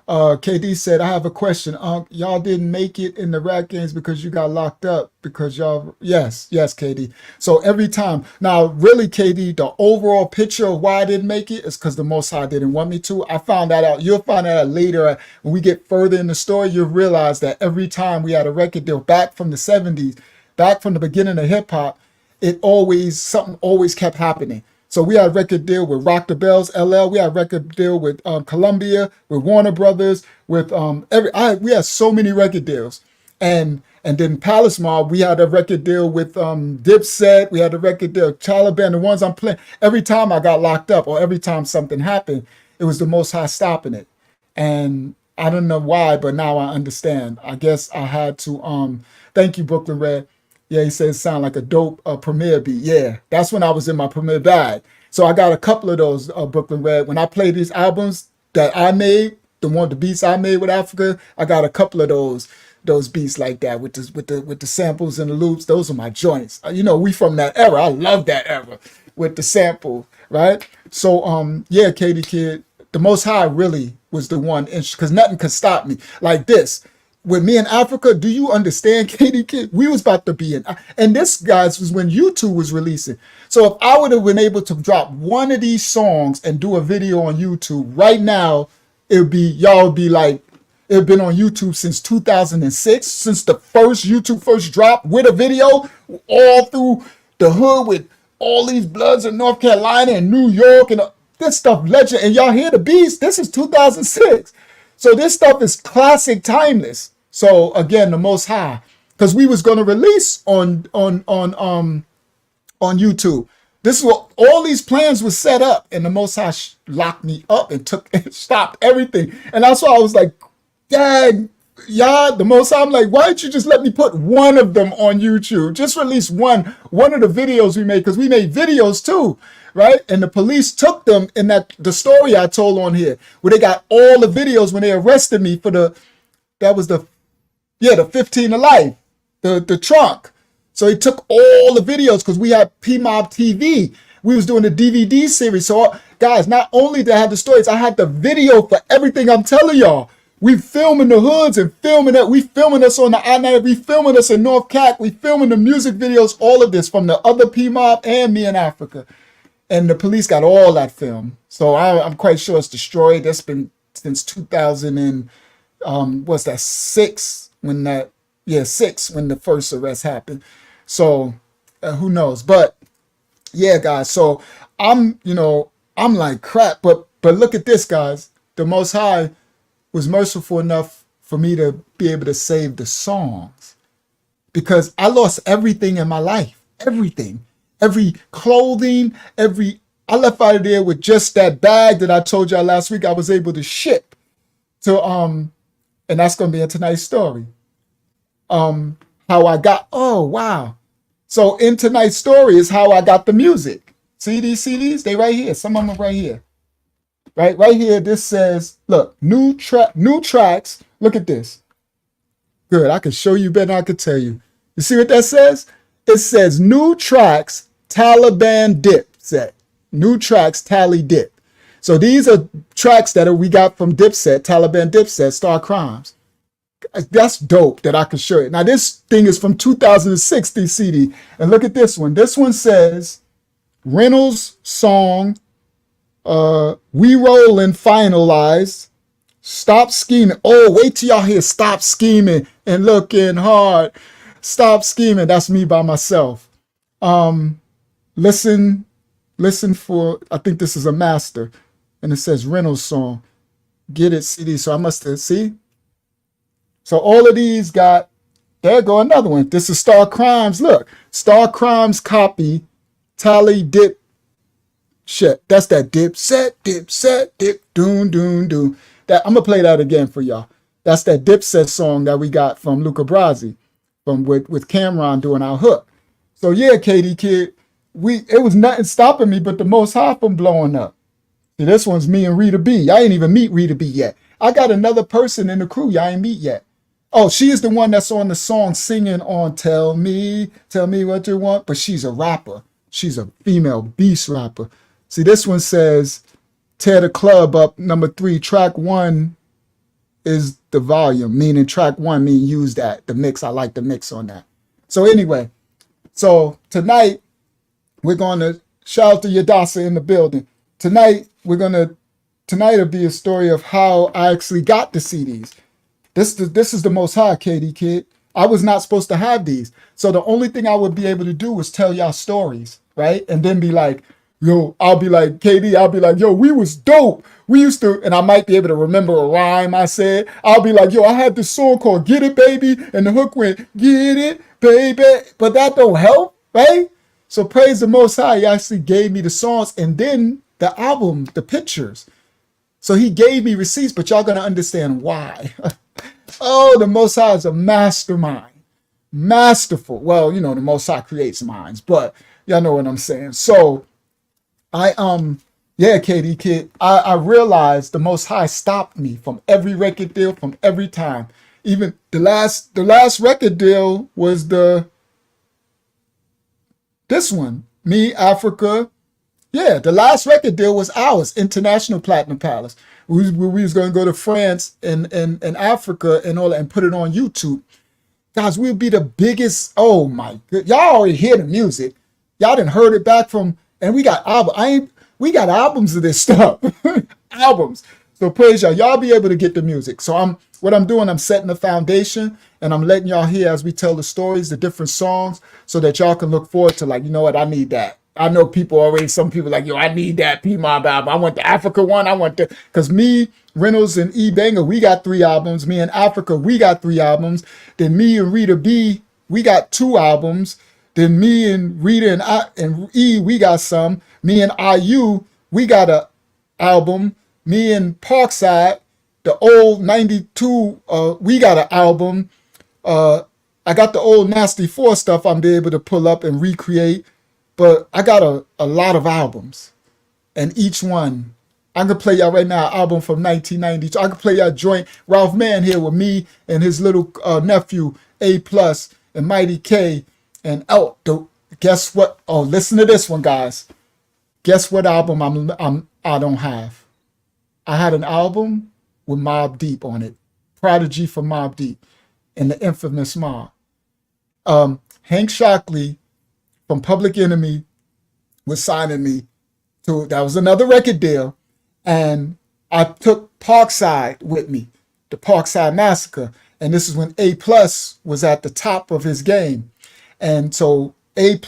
KD said, I have a question. Y'all didn't make it in the rap games because you got locked up because y'all, yes, KD. So every time, now really KD, the overall picture of why I didn't make it is because the Most High didn't want me to. I found that out. You'll find that out later. When we get further in the story, you'll realize that every time we had a record deal back from the 70s, back from the beginning of hip hop, something always kept happening. So we had a record deal with Rock the Bells LL. We had a record deal with Columbia, with Warner Brothers, with we had so many record deals. And then Palace Mob, we had a record deal with Dipset. We had a record deal with Taliban, the ones I'm playing. Every time I got locked up or every time something happened, it was the Most High stopping it. And I don't know why, but now I understand. I guess I had to, thank you, Brooklyn Red. Yeah, he says sound like a dope Premier beat. Yeah, that's when I was in my Premier bag. So I got a couple of those Brooklyn Red. When I play these albums that I made, the beats I made with Africa, I got a couple of those beats like that with the samples and the loops. Those are my joints. We from that era. I love that era with the sample, right? So yeah, Katie Kid, the Most High really was the one, because nothing could stop me like this. With me in Africa, do you understand, Katie Kid? We was about to be in, and this, guys, was when YouTube was releasing. So if I would have been able to drop one of these songs and do a video on YouTube right now, y'all would be like, it had been on YouTube since 2006, since the YouTube first drop with a video, all through the hood with all these Bloods in North Carolina and New York and this stuff, legend. And y'all hear the beats? This is 2006. So this stuff is classic, timeless. So again, the Most High, because we was going to release on YouTube. This is what all these plans were set up, and the Most High locked me up and stopped everything. And that's why I was like, Dad, the Most High, I'm like, why didn't you just let me put one of them on YouTube? Just release one of the videos we made, because we made videos too, right? And the police took them in the story I told on here, where they got all the videos when they arrested me for the 15 to life, the trunk. So he took all the videos because we had P-Mob TV. We was doing the DVD series. So guys, not only did I have the stories, I had the video for everything I'm telling y'all. We filming the hoods and filming it. We filming us on the I-90. We filming us in North Cac. We filming the music videos, all of this from the other P-Mob and me in Africa. And the police got all that film. So I'm quite sure it's destroyed. That's been since 2000 and, what's that, 6? When the first arrest happened. So who knows? But yeah, guys. So I'm like crap. But look at this, guys. The Most High was merciful enough for me to be able to save the songs, because I lost everything in my life. Everything, every clothing, I left out of there with just that bag that I told y'all last week I was able to ship to, and that's going to be in tonight's story. How I got, oh, wow. So in tonight's story is how I got the music. See these CDs? They right here. Some of them are right here. Right here, this says, look, new tracks. Look at this. Good, I can show you better than I could tell you. You see what that says? It says new tracks, Taliban Dip set. New tracks, Tally Dip. So these are tracks that we got from Dipset, Taliban Dipset, Star Crimes. That's dope that I can show you. Now this thing is from 2006, this CD. And look at this one. This one says, Reynolds song, We Rollin' finalized. Stop scheming. Oh, wait till y'all hear stop scheming and looking hard. Stop scheming. That's me by myself. Listen for, I think this is a master. And it says Reynolds song. Get it CD. So I must have, see? So all of these got, there go another one. This is Star Crimes. Look, Star Crimes copy, tally dip shit. That's that dip set, dip, doon, doon, doon. That, I'm gonna play that again for y'all. That's that Dipset song that we got from Luca Brasi, from with Cameron doing our hook. So yeah, Katie Kid, it was nothing stopping me but the Most High from blowing up. See, this one's me and Rita B. I ain't even meet Rita B yet. I got another person in the crew y'all ain't meet yet. Oh, she is the one that's on the song singing on Tell Me What You Want, but she's a rapper. She's a female beast rapper. See, this one says, tear the club up, number 3, track 1 is the volume, meaning track 1 mean use that, the mix, I like the mix on that. So anyway, so tonight, we're going to, shout out to Yadasa in the building. Tonight will be a story of how I actually got the CDs. This is the Most High, Katie Kid. I was not supposed to have these. So the only thing I would be able to do was tell y'all stories, right? And then be like, yo, I'll be like, KD, I'll be like, yo, we was dope. We used to, and I might be able to remember a rhyme I said. I'll be like, yo, I had this song called Get It, Baby. And the hook went, get it, baby. But that don't help, right? So praise the Most High. He actually gave me the songs and then the album, the pictures. So he gave me receipts, but y'all gonna understand why. Oh, the Most High is a mastermind. Masterful. Well, you know, the Most High creates minds, but y'all know what I'm saying. So yeah, Katie Kid, I realized the Most High stopped me from every record deal, from every time. Even the last record deal was this one, Me, Africa. Yeah, the last record deal was ours, International Platinum Palace. We was going to go to France and Africa and all that and put it on YouTube. Guys, we'll be the biggest. Oh my god, y'all already hear the music. Y'all done heard it back from, and we got we got albums of this stuff, albums. So praise y'all. Y'all be able to get the music. So what I'm doing, I'm setting the foundation and I'm letting y'all hear as we tell the stories, the different songs, so that y'all can look forward to, like, you know what, I need that. I know people already, some people like, yo, I need that P-Mob album. I want the Africa one. I want the, because me, Reynolds, and E. Banger, we got 3 albums. Me and Africa, we got 3 albums. Then me and Rita B, we got 2 albums. Then me and Rita and E, we got some. Me and IU, we got a album. Me and Parkside, the old 92, we got an album. I got the old Nasty 4 stuff I'm be able to pull up and recreate. But I got a lot of albums. And each one, I can play y'all right now an album from 1992. I can play y'all joint Ralph Mann here with me and his little nephew, A+, and Mighty K. And guess what? Oh, listen to this one, guys. Guess what album I don't have? I had an album with Mobb Deep on it. Prodigy for Mobb Deep and the infamous Mob. Hank Shockley from Public Enemy was signing me to, that was another record deal. And I took Parkside with me, the Parkside Massacre. And this is when A+ was at the top of his game. And so A+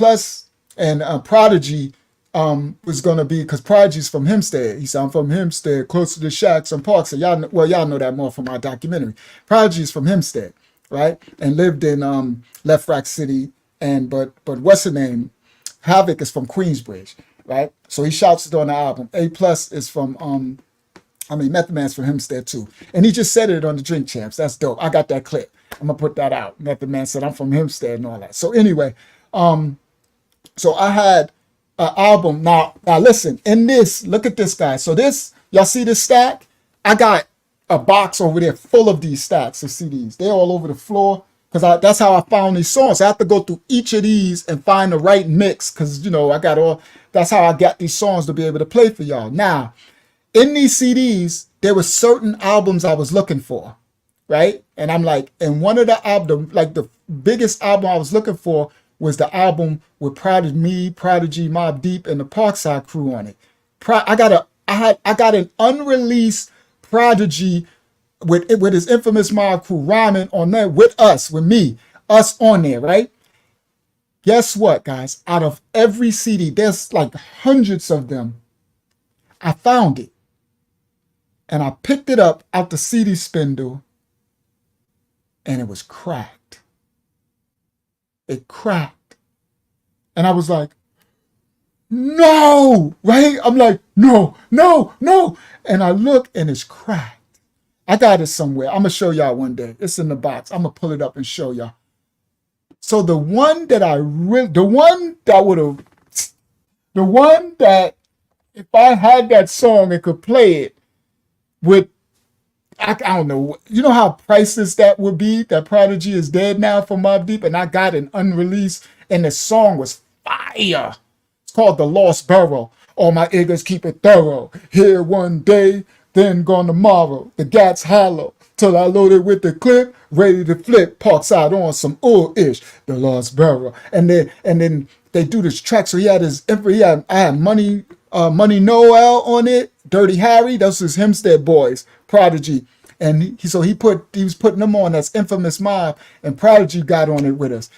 and Prodigy was going to be, because Prodigy's from Hempstead. He said, I'm from Hempstead, close to the Shacks and Parks. So y'all know that more from my documentary. Prodigy's from Hempstead, right? And lived in Left Rack City. And but what's her name? Havoc is from Queensbridge, right? So he shouts it on the album. A+ is from Method Man's from Hempstead too. And he just said it on the Drink Champs. That's dope. I got that clip. I'm gonna put that out. Method Man said I'm from Hempstead and all that. So anyway, so I had an album. Now listen, in this, look at this guy. So this, y'all see this stack? I got a box over there full of these stacks of CDs. They're all over the floor. Because that's how I found these songs. I have to go through each of these and find the right mix. Because, you know, that's how I got these songs to be able to play for y'all. Now, in these CDs, there were certain albums I was looking for, right? And I'm like, and one of the albums, like the biggest album I was looking for was the album with Prodigy, Mobb Deep, and the Parkside crew on it. I got an unreleased Prodigy with his infamous mob crew rhyming on there with us, with me, us on there, right? Guess what, guys? Out of every CD, there's like hundreds of them. I found it. And I picked it up out the CD spindle, and it was cracked. It cracked. And I was like, no, right? I'm like, no. And I look, and it's cracked. I got it somewhere. I'm going to show y'all one day. It's in the box. I'm going to pull it up and show y'all. So the one that if I had that song and could play it with, I don't know, you know how priceless that would be? That Prodigy is dead now for Mobb Deep, and I got an unreleased, and the song was fire. It's called The Lost Borough. All my niggas keep it thorough. Here one day, then gone tomorrow. The gat's hollow. Till I loaded with the clip, ready to flip, Parkside on some ish, The Lost Borough. And then they do this track. So I had Money Noel on it, Dirty Harry, those was Hempstead Boys, Prodigy. And he was putting them on, that's Infamous Mob, and Prodigy got on it with us.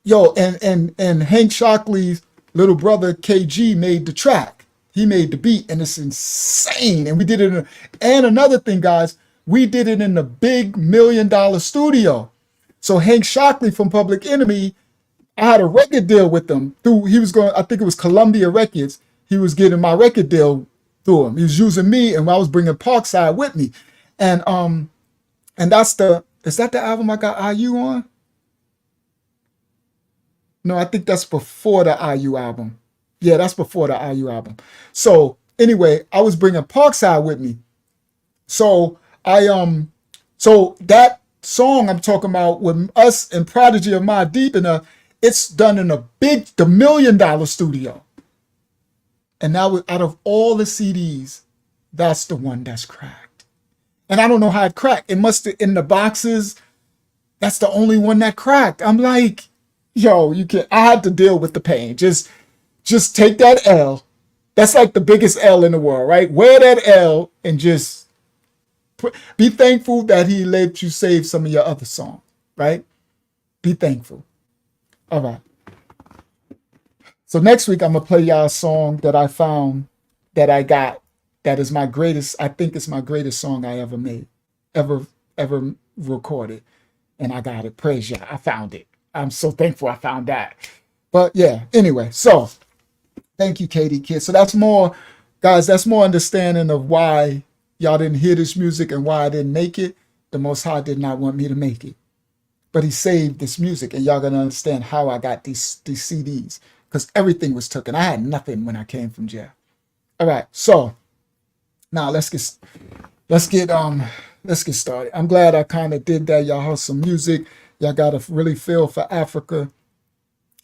Yo, and Hank Shockley's little brother KG made the track. He made the beat, and it's insane. And we did it and another thing, guys, we did it in the big $1 million studio. So Hank Shockley from Public Enemy, I had a record deal with him I think it was Columbia Records. He was getting my record deal through him. He was using me, and I was bringing Parkside with me. And is that the album I got IU on? No, I think that's before the IU album. Yeah, that's before the IU album. So anyway, I was bringing Parkside with me. So so that song I'm talking about with us and Prodigy of Mobb Deep, it's done in the $1 million studio. And now out of all the CDs, that's the one that's cracked. And I don't know how it cracked. It must have, in the boxes, that's the only one that cracked. I'm like, yo, I had to deal with the pain. Just take that L. That's like the biggest L in the world, right? Wear that L and just be thankful that he let you save some of your other songs, right? Be thankful. All right. So next week, I'm going to play y'all a song that I found that I got that is my greatest, I think it's my greatest song I ever made, ever recorded. And I got it. Praise y'all. I found it. I'm so thankful I found that. But yeah, anyway, so thank you, Katie Kid. So that's more, guys, that's more understanding of why y'all didn't hear this music and why I didn't make it. The Most High did not want me to make it. But he saved this music, and y'all gonna understand how I got these CDs. Because everything was taken. I had nothing when I came from jail. All right, so now let's get started. I'm glad I kind of did that. Y'all heard some music. Y'all got a really feel for Africa.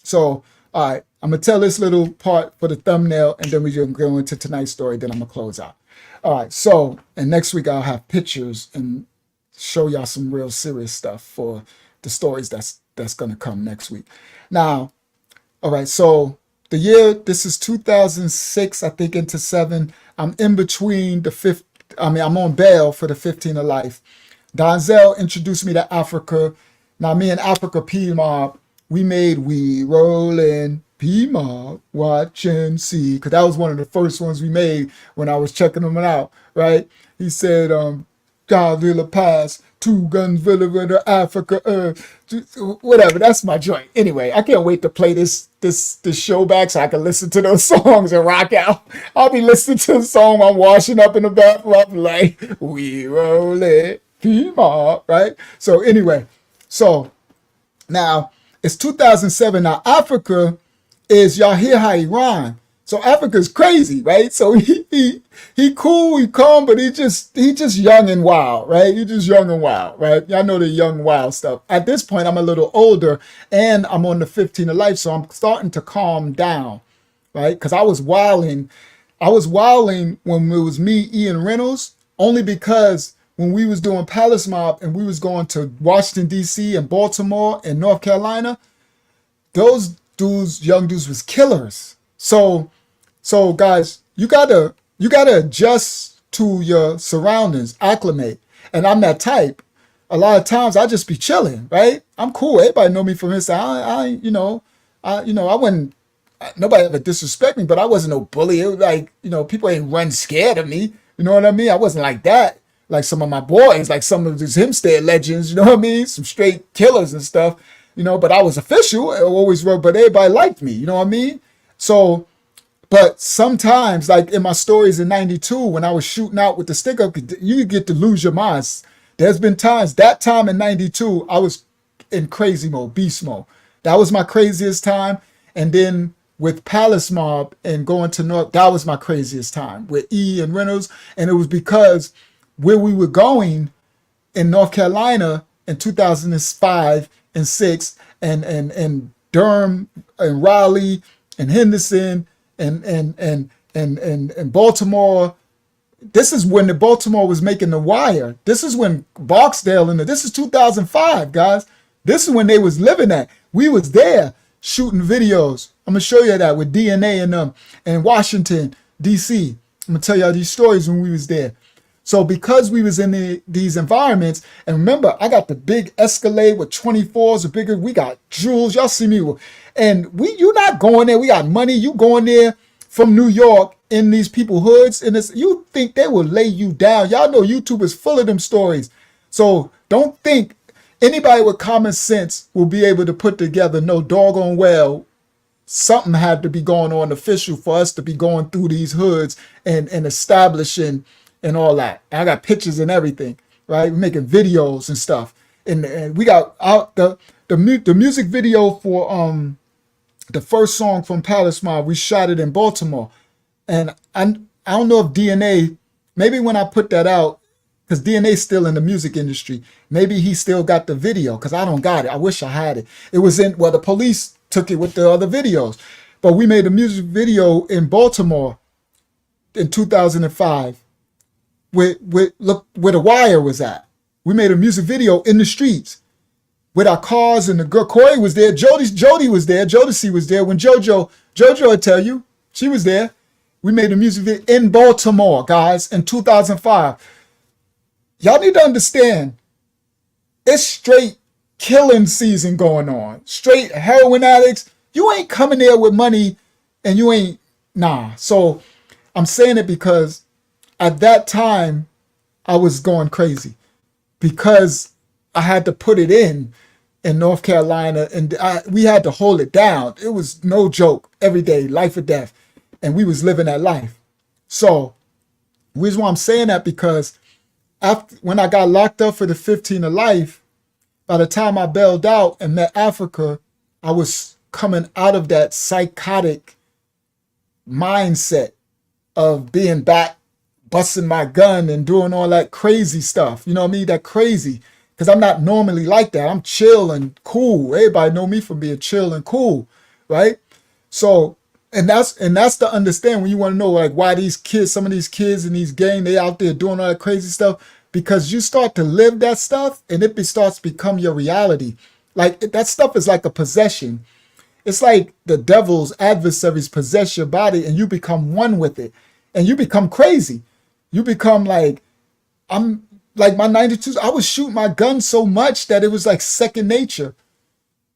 So, all right, I'm gonna tell this little part for the thumbnail, and then we're gonna go into tonight's story. Then I'm gonna close out. All right, so, and next week I'll have pictures and show y'all some real serious stuff for the stories that's gonna come next week. Now, all right, so the year, this is 2006, I think, into 7. I'm in between I'm on bail for the 15 of life. Donzel introduced me to Africa. Now, me and Africa P-Mob, we made We Rollin' P-Mob, Watch and See, because that was one of the first ones we made when I was checking them out, right? He said, God Villa Pass, 2 Guns Villa to Africa, whatever, that's my joint. Anyway, I can't wait to play this show back so I can listen to those songs and rock out. I'll be listening to the song I'm washing up in the bathroom, I'm like, we roll it, P-Mob, right? So anyway, so now it's 2007. Now Africa is, y'all hear how he rhyme. So Africa's crazy, right? So he cool, he calm, but he just young and wild, right? He just young and wild, right? Y'all know the young wild stuff. At this point, I'm a little older and I'm on the 15 of life, so I'm starting to calm down, right? Because I was wilding when it was me, Ian Reynolds, only because when we was doing Palace Mob and we was going to Washington, D.C. and Baltimore and North Carolina, those young dudes was killers. So guys, you gotta adjust to your surroundings, acclimate. And I'm that type. A lot of times I just be chilling, right? I'm cool. Everybody know me from inside. I wouldn't, nobody ever disrespect me, but I wasn't no bully. It was like, people ain't run scared of me. You know what I mean? I wasn't like that. Like some of my boys, like some of these Hempstead legends, you know what I mean? Some straight killers and stuff, but I was official. I always wrote, but everybody liked me, you know what I mean? So, but sometimes, like in my stories in 92, when I was shooting out with the stick up, you get to lose your mind. There's been times, that time in 92, I was in crazy mode, beast mode. That was my craziest time. And then with Palace Mob and going to North, that was my craziest time with E and Reynolds. And it was because where we were going in North Carolina in 2005 and 6 and Durham and Raleigh and Henderson and Baltimore. This is when the Baltimore was making The Wire. This is when Barksdale this is 2005, guys. This is when they was living at. We was there shooting videos. I'm gonna show you that with DNA and them in Washington, D.C. I'm gonna tell y'all these stories when we was there. So because we was in these environments, and remember, I got the big Escalade with 24s, the bigger, we got jewels. Y'all see me, and you not going there. We got money. You going there from New York in these people hoods, and you think they will lay you down. Y'all know YouTube is full of them stories. So don't think anybody with common sense will be able to put together no doggone well. Something had to be going on official for us to be going through these hoods and establishing and all that. And I got pictures and everything, right? We're making videos and stuff. And we got out the music video for the first song from Palace Mob. We shot it in Baltimore. And I don't know if DNA, maybe when I put that out, because DNA's still in the music industry, maybe he still got the video, because I don't got it. I wish I had it. It was the police took it with the other videos. But we made a music video in Baltimore in 2005 look where The Wire was at. We made a music video in the streets with our cars, and the girl Corey was there. Jody was there. Jodeci was there. When Jojo would tell you, she was there. We made a music video in Baltimore, guys, in 2005. Y'all need to understand, it's straight killing season going on. Straight heroin addicts. You ain't coming there with money and you ain't, nah. So I'm saying it because at that time, I was going crazy because I had to put it in North Carolina, and we had to hold it down. It was no joke. Every day, life or death. And we was living that life. So the reason why I'm saying that, because when I got locked up for the 15 of life, by the time I bailed out and met Africa, I was coming out of that psychotic mindset of being back, busting my gun and doing all that crazy stuff. You know what I mean? That crazy. Because I'm not normally like that. I'm chill and cool. Everybody know me from being chill and cool, right? So, and that's to understand when you want to know, like, why these kids, some of these kids in these gangs, they out there doing all that crazy stuff, because you start to live that stuff and it starts to become your reality. Like, that stuff is like a possession. It's like the devil's adversaries possess your body and you become one with it and you become crazy. You become like, I'm like my 92s. I was shooting my gun so much that it was like second nature.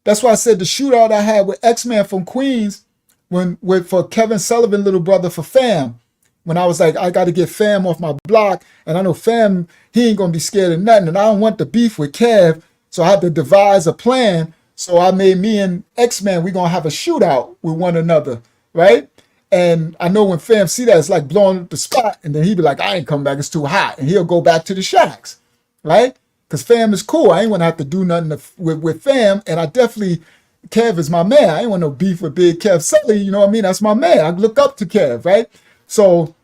That's why I said the shootout I had with X-Man from Queens for Kevin Sullivan, little brother, for Fam. When I was like, I got to get Fam off my block. And I know Fam, he ain't going to be scared of nothing. And I don't want the beef with Kev. So I had to devise a plan. So I made me and X-Man, we're going to have a shootout with one another, right? And I know when Fam see that, it's like blowing up the spot. And then he be like, I ain't coming back, it's too hot. And he'll go back to the shacks, right? Because Fam is cool. I ain't want to have to do nothing with Fam. And I definitely, Kev is my man. I ain't want no beef with Big Kev Sully. You know what I mean? That's my man. I look up to Kev, right? So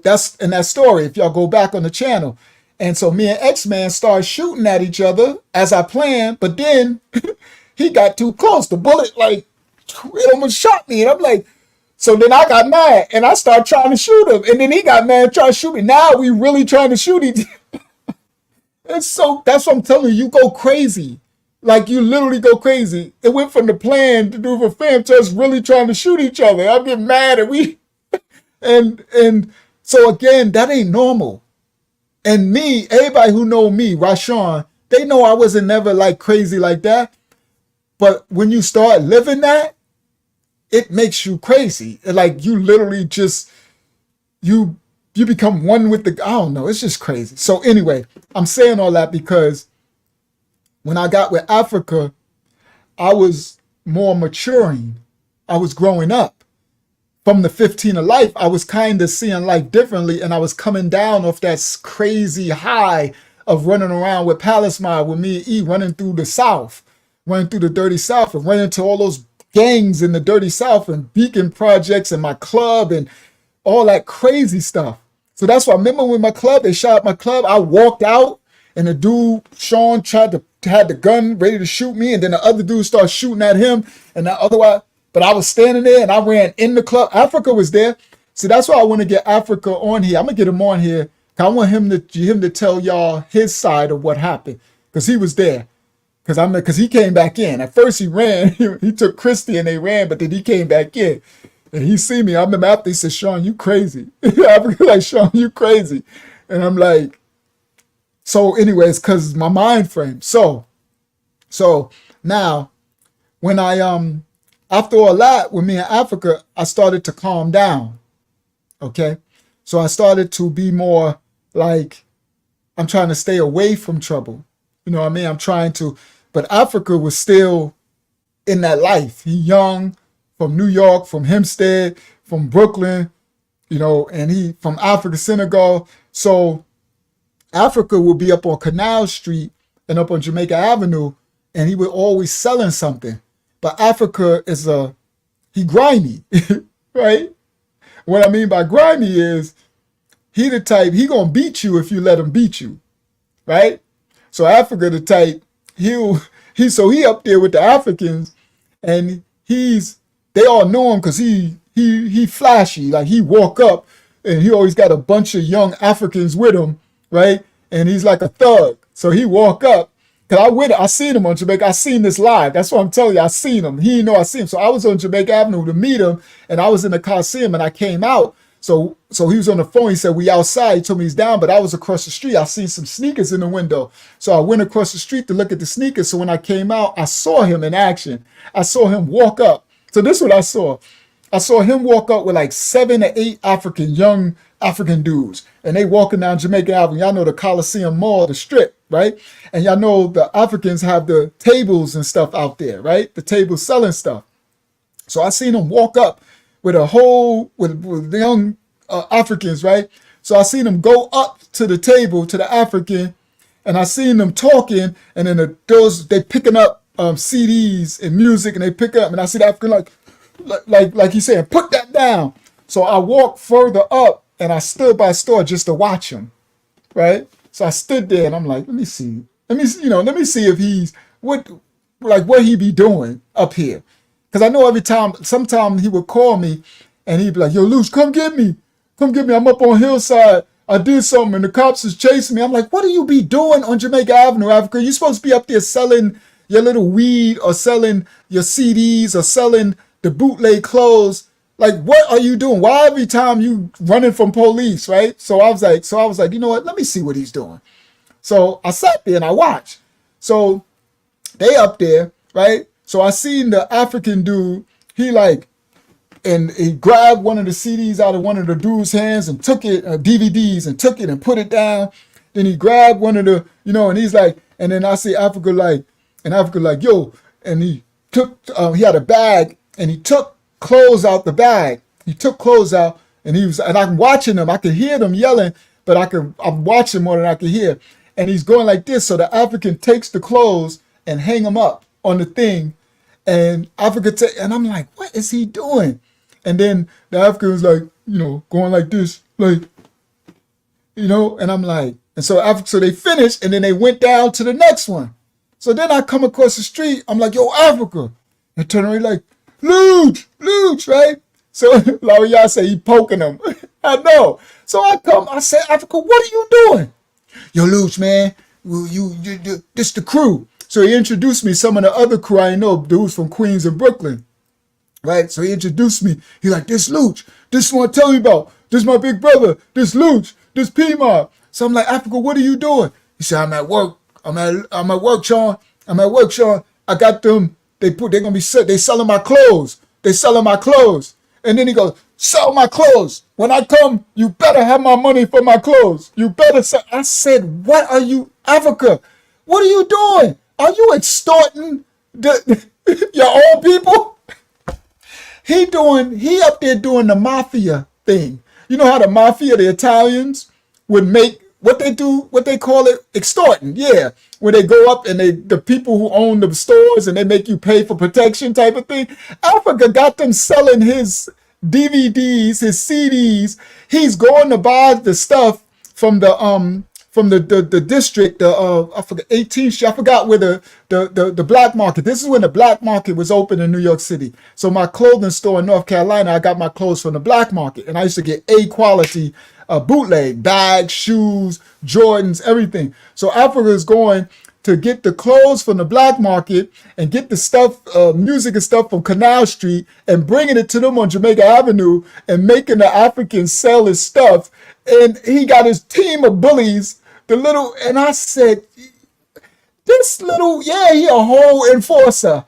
that's in that story, if y'all go back on the channel. And so me and X-Man started shooting at each other as I planned. But then he got too close. The bullet, like, it almost shot me. And I'm like, so then I got mad and I started trying to shoot him. And then he got mad and tried to shoot me. Now we really trying to shoot each other. That's what I'm telling you. You go crazy. Like, you literally go crazy. It went from the plan to do for Fam to us really trying to shoot each other. I'm getting mad and and so again, that ain't normal. And me, everybody who know me, Rashawn, they know I wasn't never like crazy like that. But when you start living that, it makes you crazy. Like you literally just, you become one with the, I don't know, it's just crazy. So anyway, I'm saying all that because when I got with Africa, I was more maturing. I was growing up. From the 15 of life, I was kind of seeing life differently, and I was coming down off that crazy high of running around with Palace Mile with me and E, running through the South, running through the dirty South, and running into all those gangs in the dirty South and Beacon projects and my club and all that crazy stuff. So that's why I remember when my club, they shot up my club, I walked out and the dude, Sean, had the gun ready to shoot me, and then the other dude started shooting at him, and the other one, but I was standing there and I ran in the club. Africa was there. See, that's why I want to get Africa on here. I'm gonna get him on here. I want him to tell y'all his side of what happened, because he was there. Because he came back in. At first he ran. He took Christy and they ran, but then he came back in. And he see me. I remember after he said, "Sean, you crazy." Africa like, "Sean, you crazy." And I'm like, so anyways, because my mind frame. So now when I after all that, with me in Africa, I started to calm down. Okay. So I started to be more like, I'm trying to stay away from trouble. You know what I mean? I'm trying to, but Africa was still in that life. He young, from New York, from Hempstead, from Brooklyn, you know, and he from Africa, Senegal. So Africa would be up on Canal Street and up on Jamaica Avenue, and he was always selling something. But Africa is he grimy, right? What I mean by grimy is he the type, he gonna beat you if you let him beat you, right? So Africa the type, he up there with the Africans, and they all know him because he flashy, like he walk up and he always got a bunch of young Africans with him, right? And he's like a thug. So he walk up, cause I seen him on Jamaica. I seen this live. That's what I'm telling you. I seen him. He didn't know I seen him. So I was on Jamaica Avenue to meet him, and I was in the Coliseum, and I came out. So he was on the phone. He said, "We outside." He told me he's down, but I was across the street. I seen some sneakers in the window. So I went across the street to look at the sneakers. So when I came out, I saw him in action. I saw him walk up. So this is what I saw. I saw him walk up with like 7 or 8 young African dudes. And they walking down Jamaica Avenue. Y'all know the Coliseum Mall, the strip, right? And y'all know the Africans have the tables and stuff out there, right? The tables selling stuff. So I seen him walk up with with the young Africans, right? So I seen him go up to the table, to the African, and I seen them talking, and then they picking up CDs and music, and they pick up, and I see the African like he's saying, "Put that down." So I walked further up, and I stood by a store just to watch him, right? So I stood there, and I'm like, let me see if he's what he be doing up here. Because I know sometime he would call me and he'd be like, "Yo, Luce, come get me. I'm up on Hillside. I did something and the cops is chasing me." I'm like, what do you be doing on Jamaica Avenue, Africa? You're supposed to be up there selling your little weed or selling your CDs or selling the bootleg clothes. Like, what are you doing? Why every time you running from police, right? So I was like, you know what? Let me see what he's doing. So I sat there and I watched. So they up there, right? So I seen the African dude, he grabbed one of the CDs out of one of the dude's hands and took it, DVDs, and took it and put it down. Then he grabbed one of the, and he's like, and then I see Africa like, yo, and he took, he had a bag and he took clothes out the bag. He took clothes out and and I'm watching him. I could hear them yelling, but I'm watching more than I could hear. And he's going like this. So the African takes the clothes and hang them up on the thing. And and I'm like, what is he doing? And then the African was like, going like this, like, and I'm like, and so they finished and then they went down to the next one. So then I come across the street, I'm like, "Yo, Africa." And turn around like, "Luge, right?" So Y'all say he poking him. I know. So I say, "Africa, what are you doing?" "Yo, Luge, man, this the crew." So he introduced me some of the other crew I know, dudes from Queens and Brooklyn, right? So he introduced me. He like, "This Luch, this one tell me about. This my big brother. This Luch, this P-Mob." So I'm like, Africa, what are you doing? He said, I'm at work. I'm at work, Sean. I'm at work, Sean. I got them. They selling my clothes. They selling my clothes. And then he goes, sell my clothes. When I come, you better have my money for my clothes. You better sell. I said, what are you, Africa? What are you doing? Are you extorting your own people? He up there doing the mafia thing. You know how the mafia, the Italians, would make what they call it, extorting. Yeah. When they go up and the people who own the stores and they make you pay for protection type of thing. Africa got them selling his DVDs, his CDs. He's going to buy the stuff from the district, I forgot 18th Street. I forgot where the black market. This is when the black market was open in New York City. So my clothing store in North Carolina, I got my clothes from the black market, and I used to get A quality bootleg bags, shoes, Jordans, everything. So Africa is going to get the clothes from the black market and get the stuff, music and stuff from Canal Street and bringing it to them on Jamaica Avenue and making the Africans sell his stuff. And he got his team of bullies, and I said, he a whole enforcer.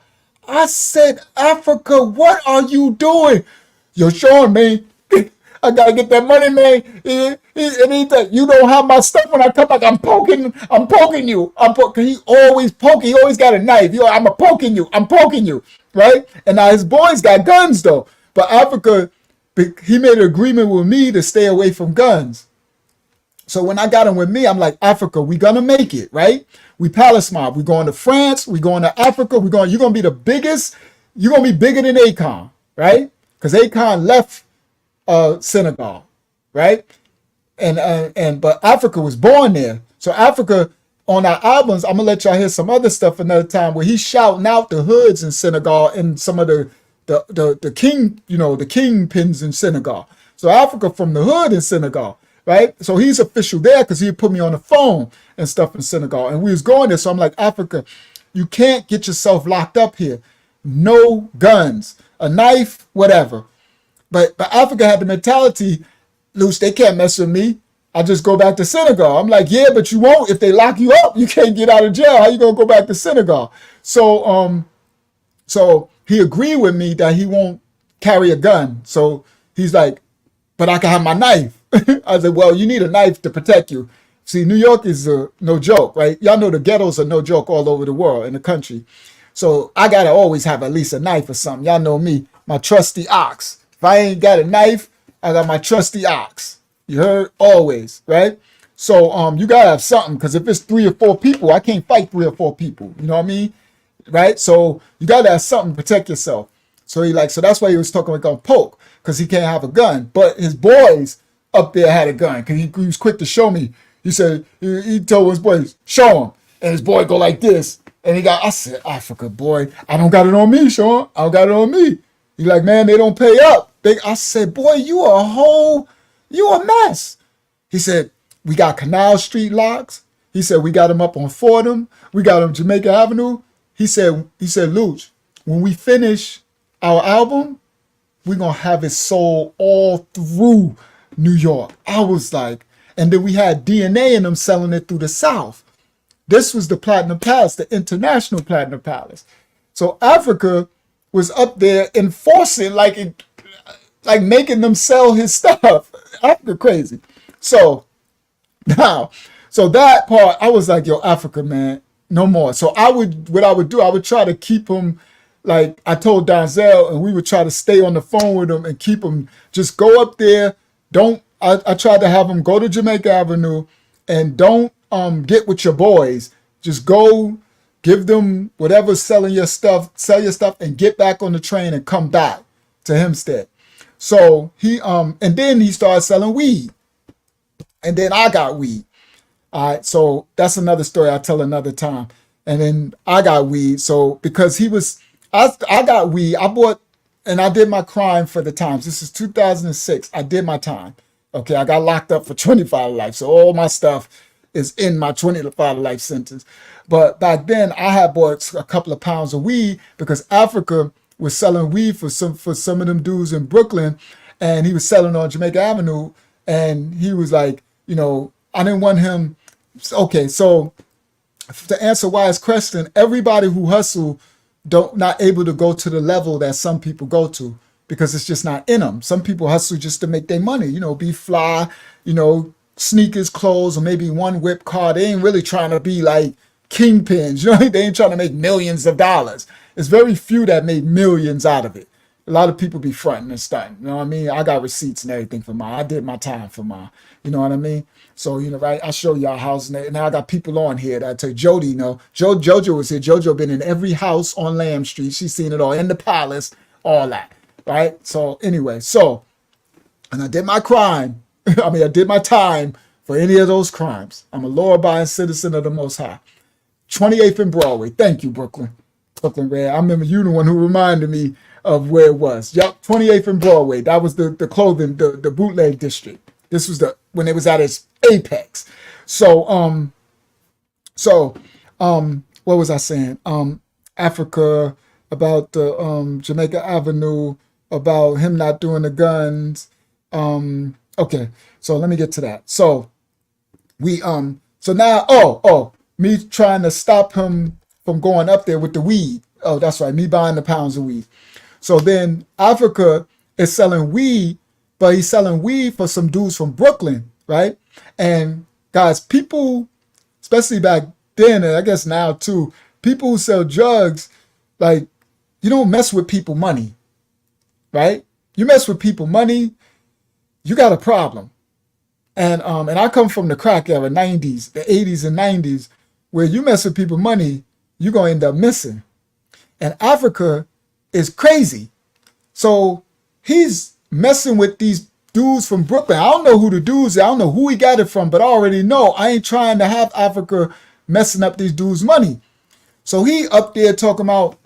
I said, Africa, what are you doing? Yo, Sean, man, I gotta get that money, man. And he said, you don't have my stuff when I come back. I'm poking you. He always poke. He always got a knife. I'm poking you, right? And now his boys got guns though. But Africa, he made an agreement with me to stay away from guns. So when I got him with me, I'm like, Africa, we gonna make it, right? We Palace Mob. We going to France. We going to Africa. You're gonna be the biggest. You're gonna be bigger than Akon, right? Because Akon left Senegal, right? But Africa was born there. So Africa, on our albums, I'm gonna let y'all hear some other stuff another time where he's shouting out the hoods in Senegal and some of the kingpins in Senegal. So Africa from the hood in Senegal, right? So he's official there because he put me on the phone and stuff in Senegal. And we was going there. So I'm like, Africa, you can't get yourself locked up here. No guns, a knife, whatever. But Africa had the mentality, Luce, they can't mess with me. I just go back to Senegal. I'm like, yeah, but you won't. If they lock you up, you can't get out of jail. How you gonna go back to Senegal? So he agreed with me that he won't carry a gun. So he's like, but I can have my knife. I said, well, you need a knife to protect you. See, New York is no joke, right? Y'all know the ghettos are no joke all over the world in the country. So I gotta always have at least a knife or something. Y'all know me, my trusty ox. If I ain't got a knife, I got my trusty ox. You heard? Always, right? So you gotta have something, because if it's 3 or 4 people, I can't fight 3 or 4 people. You know what I mean? Right? So you gotta have something to protect yourself. So so that's why he was talking about poke, because he can't have a gun. But his boys up there had a gun, because he was quick to show me. He said, he told his boys, show him. And his boy go like this. And I said, Africa, boy, I don't got it on me, Sean. I don't got it on me. He's like, man, they don't pay up. I said, boy, you a mess. He said, we got Canal Street locks. He said, we got them up on Fordham. We got them Jamaica Avenue. He said, Luch, when we finish our album, we're going to have it sold all through New York. I was like, and then we had DNA in them selling it through the South. This was the Platinum Palace, the International Platinum Palace. So Africa was up there enforcing, like making them sell his stuff. Africa crazy. So that part, I was like, yo, Africa, man, no more. So I would try to keep him, like I told Donzel, and we would try to stay on the phone with him and keep him, just go up there. I tried to have him go to Jamaica Avenue and don't get with your boys. Just go, give them whatever, sell your stuff, and get back on the train and come back to Hempstead. So he and then he started selling weed. And then I got weed. All right, so that's another story I'll tell another time. And then I got weed. So because I got weed, I bought, and I did my crime for the Times. This is 2006. I did my time. Okay, I got locked up for 25 to life. So all my stuff is in my 25 to life sentence. But back then I had bought a couple of pounds of weed because Africa was selling weed for some of them dudes in Brooklyn, and he was selling on Jamaica Avenue. And he was like, I didn't want him. Okay, so to answer Wise question, everybody who hustle not able to go to the level that some people go to because it's just not in them. Some people hustle just to make their money, be fly, sneakers, clothes, or maybe one whip car. They ain't really trying to be like kingpins. They ain't trying to make millions of dollars. It's very few that make millions out of it. A lot of people be fronting and stunting. You know what I mean? I got receipts and everything for mine. I did my time for mine. You know what I mean? So, right, I show y'all house. And now I got people on here that I tell Jody, Jojo was here. Jojo been in every house on Lamb Street. She's seen it all. In the palace, all that. Right? So, anyway, and I did my crime. I did my time for any of those crimes. I'm a law-abiding citizen of the Most High. 28th and Broadway. Thank you, Brooklyn. Brooklyn Red. I remember you the one who reminded me of where it was. Yup, 28th and Broadway. That was the clothing, the bootleg district. This was when it was at its apex. So what was I saying? Africa, about the Jamaica Avenue, about him not doing the guns. Okay, so let me get to that. So so now, me trying to stop him from going up there with the weed. Oh, that's right, me buying the pounds of weed. So then Africa is selling weed, but he's selling weed for some dudes from Brooklyn, right? And guys, people, especially back then, and I guess now too, people who sell drugs, like, you don't mess with people money, right? You mess with people money, you got a problem. And I come from the crack era, 90s, the 80s and 90s, where you mess with people money, you're going to end up missing. And Africa is crazy. So he's messing with these dudes from Brooklyn. I don't know who the dudes are. I don't know who he got it from, but I already know I ain't trying to have Africa messing up these dudes' money. So he up there talking about,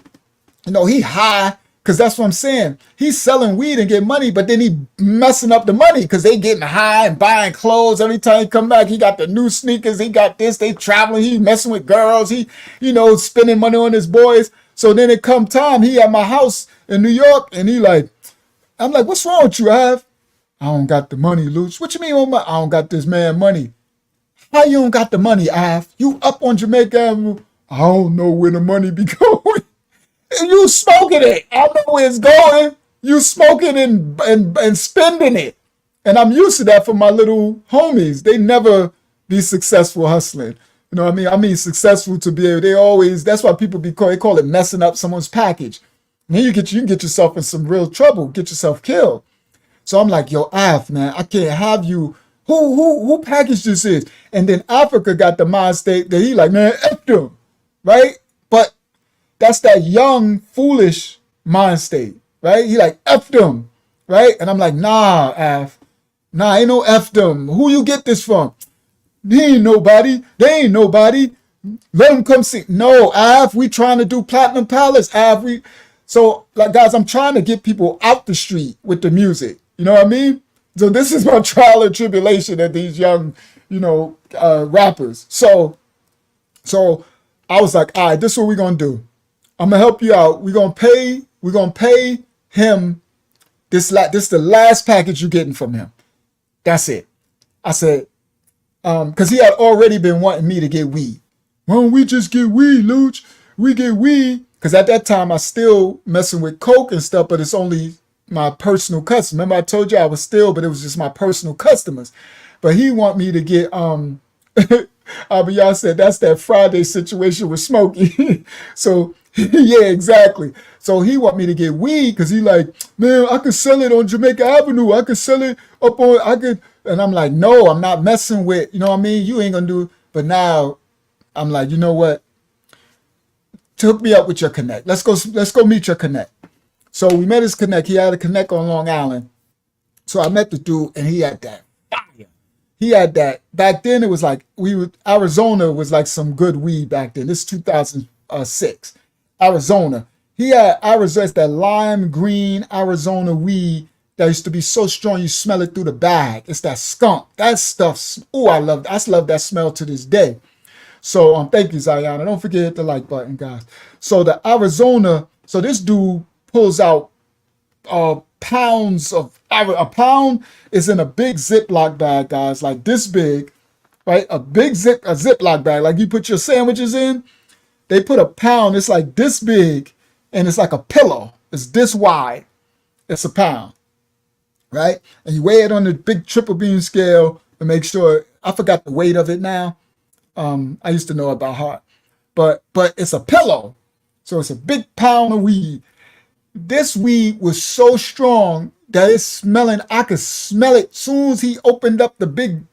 he high, because that's what I'm saying. He's selling weed and getting money, but then he messing up the money because they getting high and buying clothes. Every time he come back, he got the new sneakers. He got this. They traveling. He messing with girls. He, spending money on his boys. So then it come time, he at my house in New York, and I'm like, what's wrong with you, Av? I don't got the money, Luch. What you mean, I don't got this man money? How you don't got the money, Av? You up on Jamaica Avenue? I don't know where the money be going. And you smoking it. I know where it's going. You smoking and spending it. And I'm used to that from my little homies. They never be successful hustling. You know what I mean? I mean successful to be able, that's why people they call it messing up someone's package. And then you can get yourself in some real trouble, get yourself killed. So I'm like, yo, Af, man, I can't have you. Who package this is? And then Africa got the mind state that he like, man, F them, right? But that's that young, foolish mind state, right? He like, F them, right? And I'm like, nah, Af. Nah, ain't no F them. Who you get this from? They ain't nobody. They ain't nobody. Let them come see. No, Av, we trying to do Platinum Palace, Av. So, like, guys, I'm trying to get people out the street with the music. You know what I mean? So this is my trial and tribulation of these young, rappers. So I was like, all right, this is what we're going to do. I'm going to help you out. We're going to pay him this is the last package you're getting from him. That's it. I said, because he had already been wanting me to get weed. Why don't we just get weed, Luch? We get weed. Because at that time, I still messing with coke and stuff, but it's only my personal customers. Remember I told you I was still, but it was just my personal customers. But he want me to get, y'all said that's that Friday situation with Smokey. So, yeah, exactly. So he want me to get weed because he like, man, I could sell it on Jamaica Avenue. I could sell it and I'm like, no, I'm not messing with, you know what I mean? You ain't gonna do, but now I'm like, you know what? Hook me up with your connect. Let's go meet your connect. So we met his connect. He had a connect on Long Island. So I met the dude and he had that fire. He had that. Back then it was like Arizona was like some good weed back then. This is 2006. Arizona. He had Arizona, it's that lime green Arizona weed that used to be so strong you smell it through the bag. It's that skunk. That stuff. Oh, I love that smell to this day. So thank you, Zayana. Don't forget to hit the like button, guys. So the Arizona, so this dude pulls out pounds of, a pound is in a big Ziploc bag, guys, like this big. right? A Ziploc bag, like you put your sandwiches in. They put a pound. It's like this big, and it's like a pillow. It's this wide. It's a pound, right? And you weigh it on the big triple beam scale to make sure. I forgot the weight of it now. I used to know it by heart, but it's a pillow, so it's a big pound of weed. This weed was so strong that it's smelling. I could smell it soon as he opened up the big.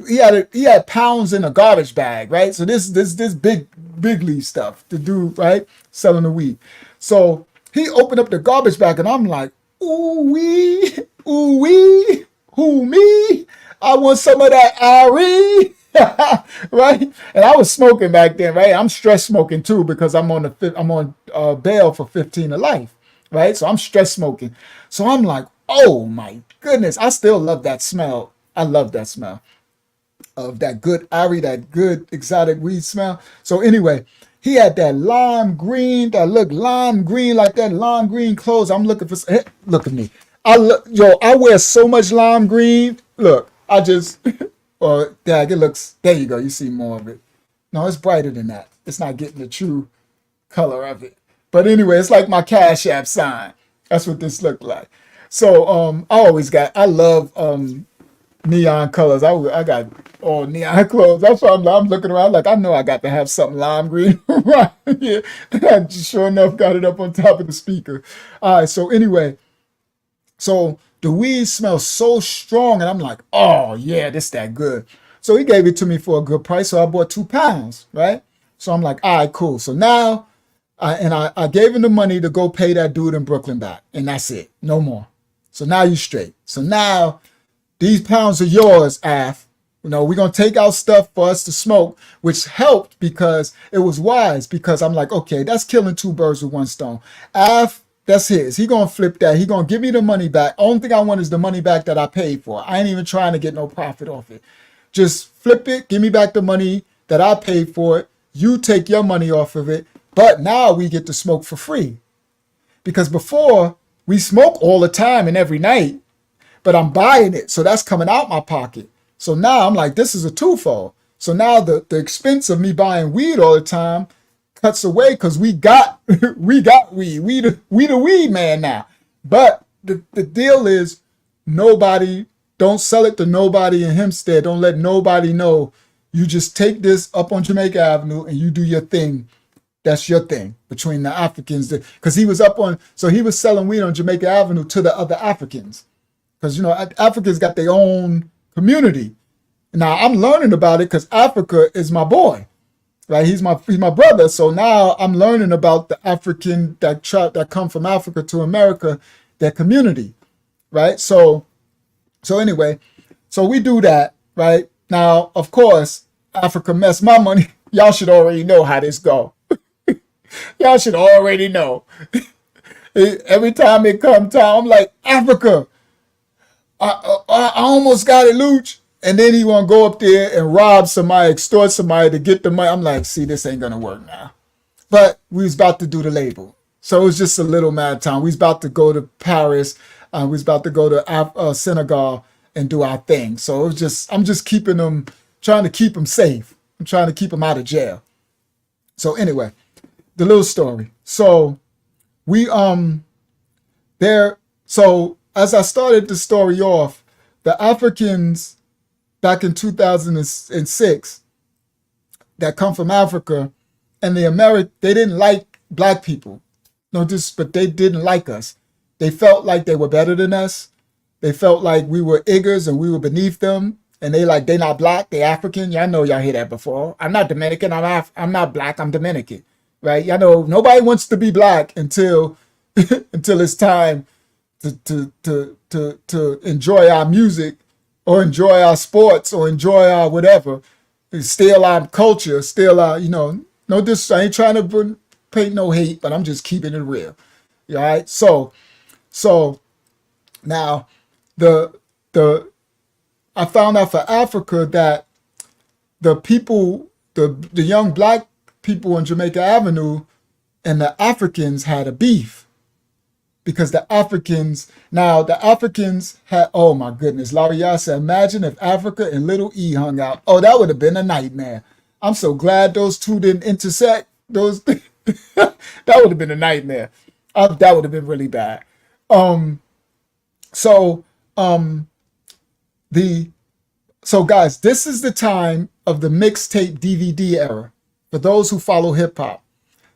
He had pounds in a garbage bag, right? So this big league stuff to do, right? Selling the weed. So he opened up the garbage bag, and I'm like, ooh wee, who me? I want some of that Ari. Right? And I was smoking back then, right? I'm stress smoking too because I'm on bail for 15 to life, right? So I'm stress smoking. So I'm like, oh my goodness, I still love that smell. I love that smell of that good Ari, that good exotic weed smell. So anyway, he had that lime green, that look lime green, like that lime green clothes. I'm looking for. Look at me. I wear so much lime green. Look, I just. Or it looks, there you go, you see more of it. No, it's brighter than that. It's not getting the true color of it. But anyway, it's like my Cash App sign. That's what this looked like. So I love neon colors. I got all neon clothes. That's why I'm looking around like I know I got to have something lime green right here. I just sure enough got it up on top of the speaker. All right, so anyway, so the weed smells so strong, and I'm like, oh yeah, this that good. So he gave it to me for a good price, so I bought 2 pounds, right? So I'm like, all right, cool. So now, I gave him the money to go pay that dude in Brooklyn back, and that's it, no more. So now you straight. So now these pounds are yours, Af. You know, we're gonna take out stuff for us to smoke, which helped because it was wise. Because I'm like, okay, that's killing 2 birds with 1 stone. Af. That's his. He gonna flip that. He gonna give me the money back. Only thing I want is the money back that I paid for. I ain't even trying to get no profit off it. Just flip it. Give me back the money that I paid for it. You take your money off of it. But now we get to smoke for free. Because before we smoke all the time and every night, but I'm buying it. So that's coming out my pocket. So now I'm like, this is a twofold. So now the expense of me buying weed all the time cuts away because we got weed. We the weed man now. But the deal is don't sell it to nobody in Hempstead. Don't let nobody know. You just take this up on Jamaica Avenue and you do your thing. That's your thing between the Africans. Because he was selling weed on Jamaica Avenue to the other Africans. Because, Africans got their own community. Now I'm learning about it because Africa is my boy. Right, he's my brother. So now I'm learning about the African that come from Africa to America, their community, right? So anyway, so we do that, right? Now, of course, Africa mess my money. Y'all should already know how this go. Y'all should already know. Every time it come time, I'm like, Africa, I almost got it, Luch. And then he want to go up there and rob somebody, extort somebody to get the money. I'm like, see, this ain't going to work now. But we was about to do the label. So it was just a little mad time. We was about to go to Paris. We was about to go to Senegal and do our thing. So it was I'm just trying to keep them safe. I'm trying to keep them out of jail. So anyway, the little story. So so as I started the story off, the Africans back in 2006 that come from Africa and they didn't like black people. But they didn't like us. They felt like they were better than us. They felt like we were iggers and we were beneath them. And they not black, they African. Y'all know y'all hear that before. I'm not Dominican, I'm not black, I'm Dominican. Right? Y'all know nobody wants to be black until it's time to enjoy our music or enjoy our sports or enjoy our whatever. Steal our culture, steal our, no this I ain't trying to paint no hate, but I'm just keeping it real. All right. So now I found out for Africa that the people, the young black people on Jamaica Avenue and the Africans had a beef because the Africans had, oh my goodness, Larry Yah said, imagine if Africa and Little E hung out. Oh, that would have been a nightmare. I'm so glad those two didn't intersect. Those that would have been a nightmare. That would have been really bad. So guys, this is the time of the mixtape DVD era for those who follow hip hop.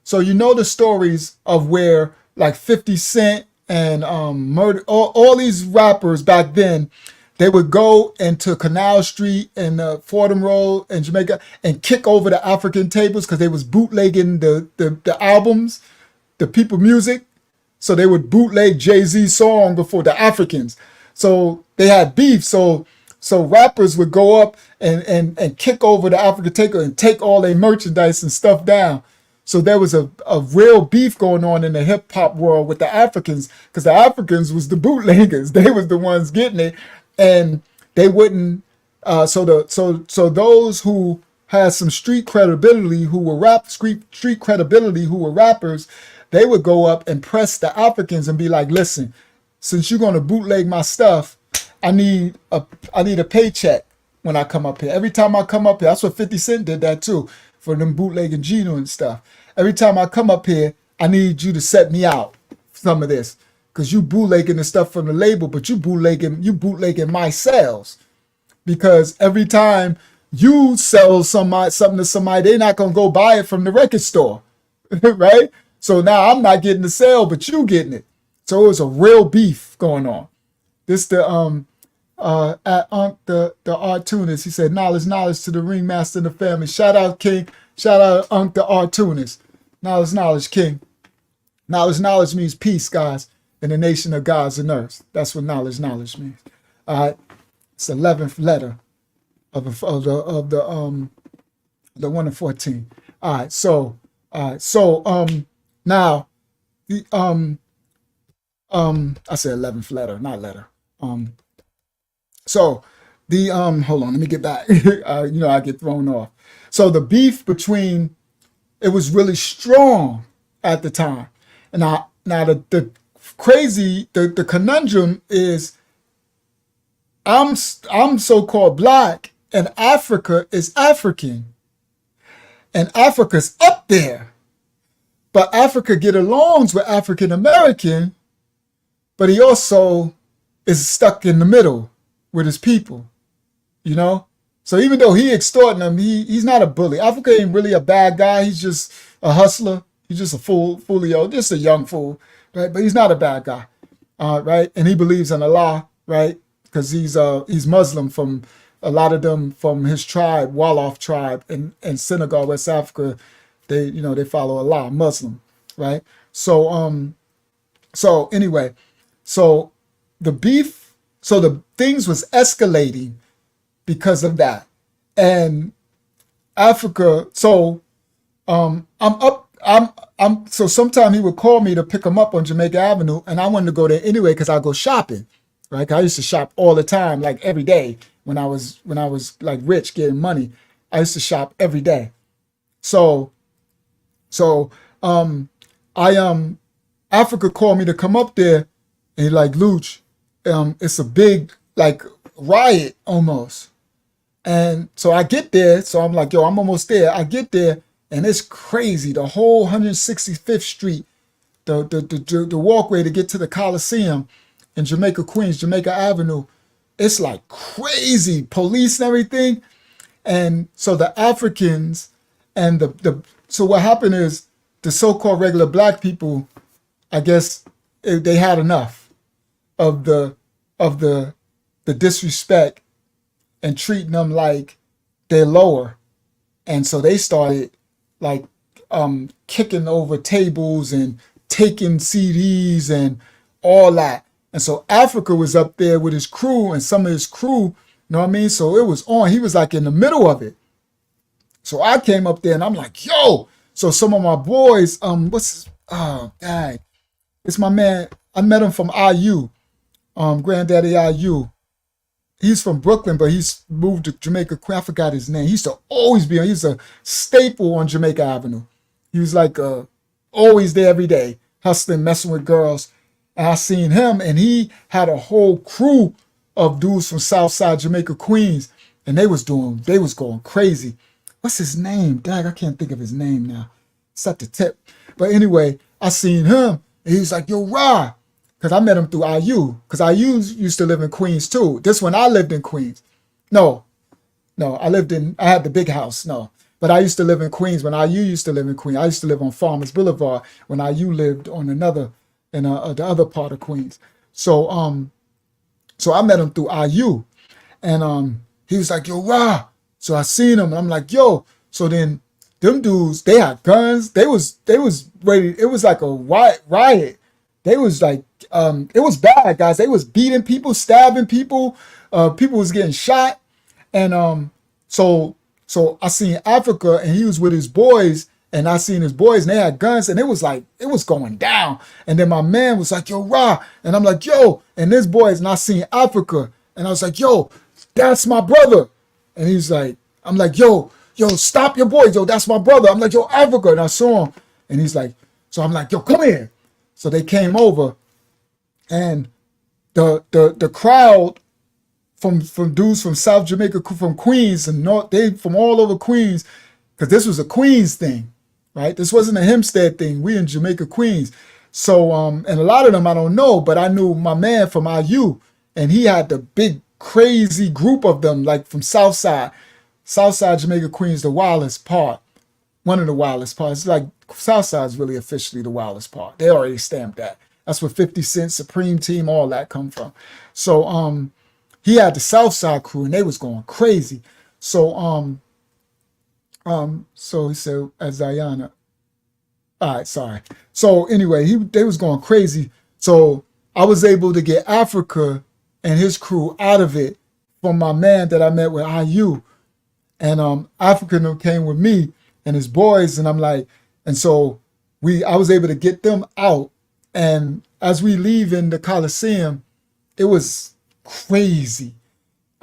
So you know the stories of where like 50 Cent and Murder, all these rappers back then, they would go into Canal Street and Fordham Road and Jamaica and kick over the African tables because they was bootlegging the albums, the people music. So they would bootleg Jay-Z's song before the Africans. So they had beef. So rappers would go up and kick over the African table and take all their merchandise and stuff down. So there was a real beef going on in the hip hop world with the Africans, because the Africans was the bootleggers. They was the ones getting it, and they wouldn't. So those who had some street credibility, who were street credibility, who were rappers, they would go up and press the Africans and be like, "Listen, since you're gonna bootleg my stuff, I need a paycheck when I come up here. Every time I come up here, that's what 50 Cent did that too, for them bootlegging Gino and stuff. Every time I come up here, I need you to set me out some of this, because you bootlegging the stuff from the label, but you bootlegging my sales. Because every time you sell something to somebody, they're not gonna go buy it from the record store, right? So now I'm not getting the sale, but you getting it. So it was a real beef going on. This the at the Artunis, he said, knowledge to the ringmaster and the family. Shout out King, shout out the Artunis. Knowledge King. Knowledge means peace, guys, in the nation of gods and earth. That's what knowledge means. All right, it's the 11th letter of the 1 and 14. All right, so now the I said 11th letter, not letter. So the hold on, let me get back. I get thrown off. So the beef between, it was really strong at the time. And now the crazy, the conundrum is, I'm so-called black and Africa is African. And Africa's up there. But Africa get alongs with African American, but he also is stuck in the middle with his people, you know? So even though he extorting them, he's not a bully. Africa ain't really a bad guy. He's just a hustler. He's just a foolio, just a young fool, right? But he's not a bad guy, right? And he believes in Allah, right? Because he's Muslim, from a lot of them from his tribe, Wolof tribe in Senegal, West Africa. They follow Allah, Muslim, right? So anyway, so the beef, so the things was escalating because of that. And Africa, so so sometime he would call me to pick him up on Jamaica Avenue, and I wanted to go there anyway because I go shopping, right? I used to shop all the time, like every day when I was like rich, getting money. I used to shop every day. So Africa called me to come up there, and he like, Luch, it's a big like riot almost. And so I get there, so I'm like, yo, I'm almost there. I get there, and it's crazy. The whole 165th Street, the walkway to get to the Coliseum in Jamaica, Queens, Jamaica Avenue, it's like crazy, police and everything. And so the Africans and so what happened is, the so-called regular black people, I guess they had enough of the disrespect and treating them like they're lower. And so they started like kicking over tables and taking CDs and all that. And so Africa was up there with his crew and some of his crew, you know what I mean? So it was on. He was like in the middle of it. So I came up there and I'm like, yo. So some of my boys, it's my man. I met him from IU, Granddaddy IU. He's from Brooklyn, but he's moved to Jamaica. I forgot his name. He used to always be on. He's a staple on Jamaica Avenue. He was like always there every day, hustling, messing with girls. And I seen him, and he had a whole crew of dudes from Southside Jamaica, Queens, and they was going crazy. What's his name? Dag, I can't think of his name now. It's at the tip. But anyway, I seen him, and he was like, yo, Rah. Because I met him through IU. Because IU used to live in Queens too. This one, I lived in Queens. No, I had the big house. No. But I used to live in Queens when IU used to live in Queens. I used to live on Farmers Boulevard when IU lived on the other part of Queens. So I met him through IU. And he was like, yo, Rah. So I seen him, and I'm like, yo. So then them dudes, they had guns. They was ready. It was like a riot. They was like, it was bad, guys. They was beating people, stabbing people. People was getting shot. And so I seen Africa, and he was with his boys, and I seen his boys, and they had guns, and it was going down. And then my man was like, yo, Rah. And I'm like, yo. And his boys, and I seen Africa, and I was like, yo, that's my brother. And he's like, I'm like, yo, stop your boys. Yo, that's my brother. I'm like, yo, Africa. And I saw him, and he's like, so I'm like, yo, come here. So they came over, and the crowd from dudes from South Jamaica, from Queens and they from all over Queens, because this was a Queens thing, right? This wasn't a Hempstead thing. We in Jamaica, Queens. So and a lot of them I don't know, but I knew my man from IU, and he had the big crazy group of them, like from Southside Jamaica, Queens, the wildest part. One of the wildest parts. It's like Southside is really officially the wildest part. They already stamped that. That's where 50 Cent, Supreme Team, all that come from. So he had the Southside crew, and they was going crazy. So so he said, as Diana. All right, sorry. So anyway, they was going crazy. So I was able to get Africa and his crew out of it from my man that I met with IU. And Africa came with me and his boys, and I'm like, and so I was able to get them out. And as we leave in the Coliseum, it was crazy.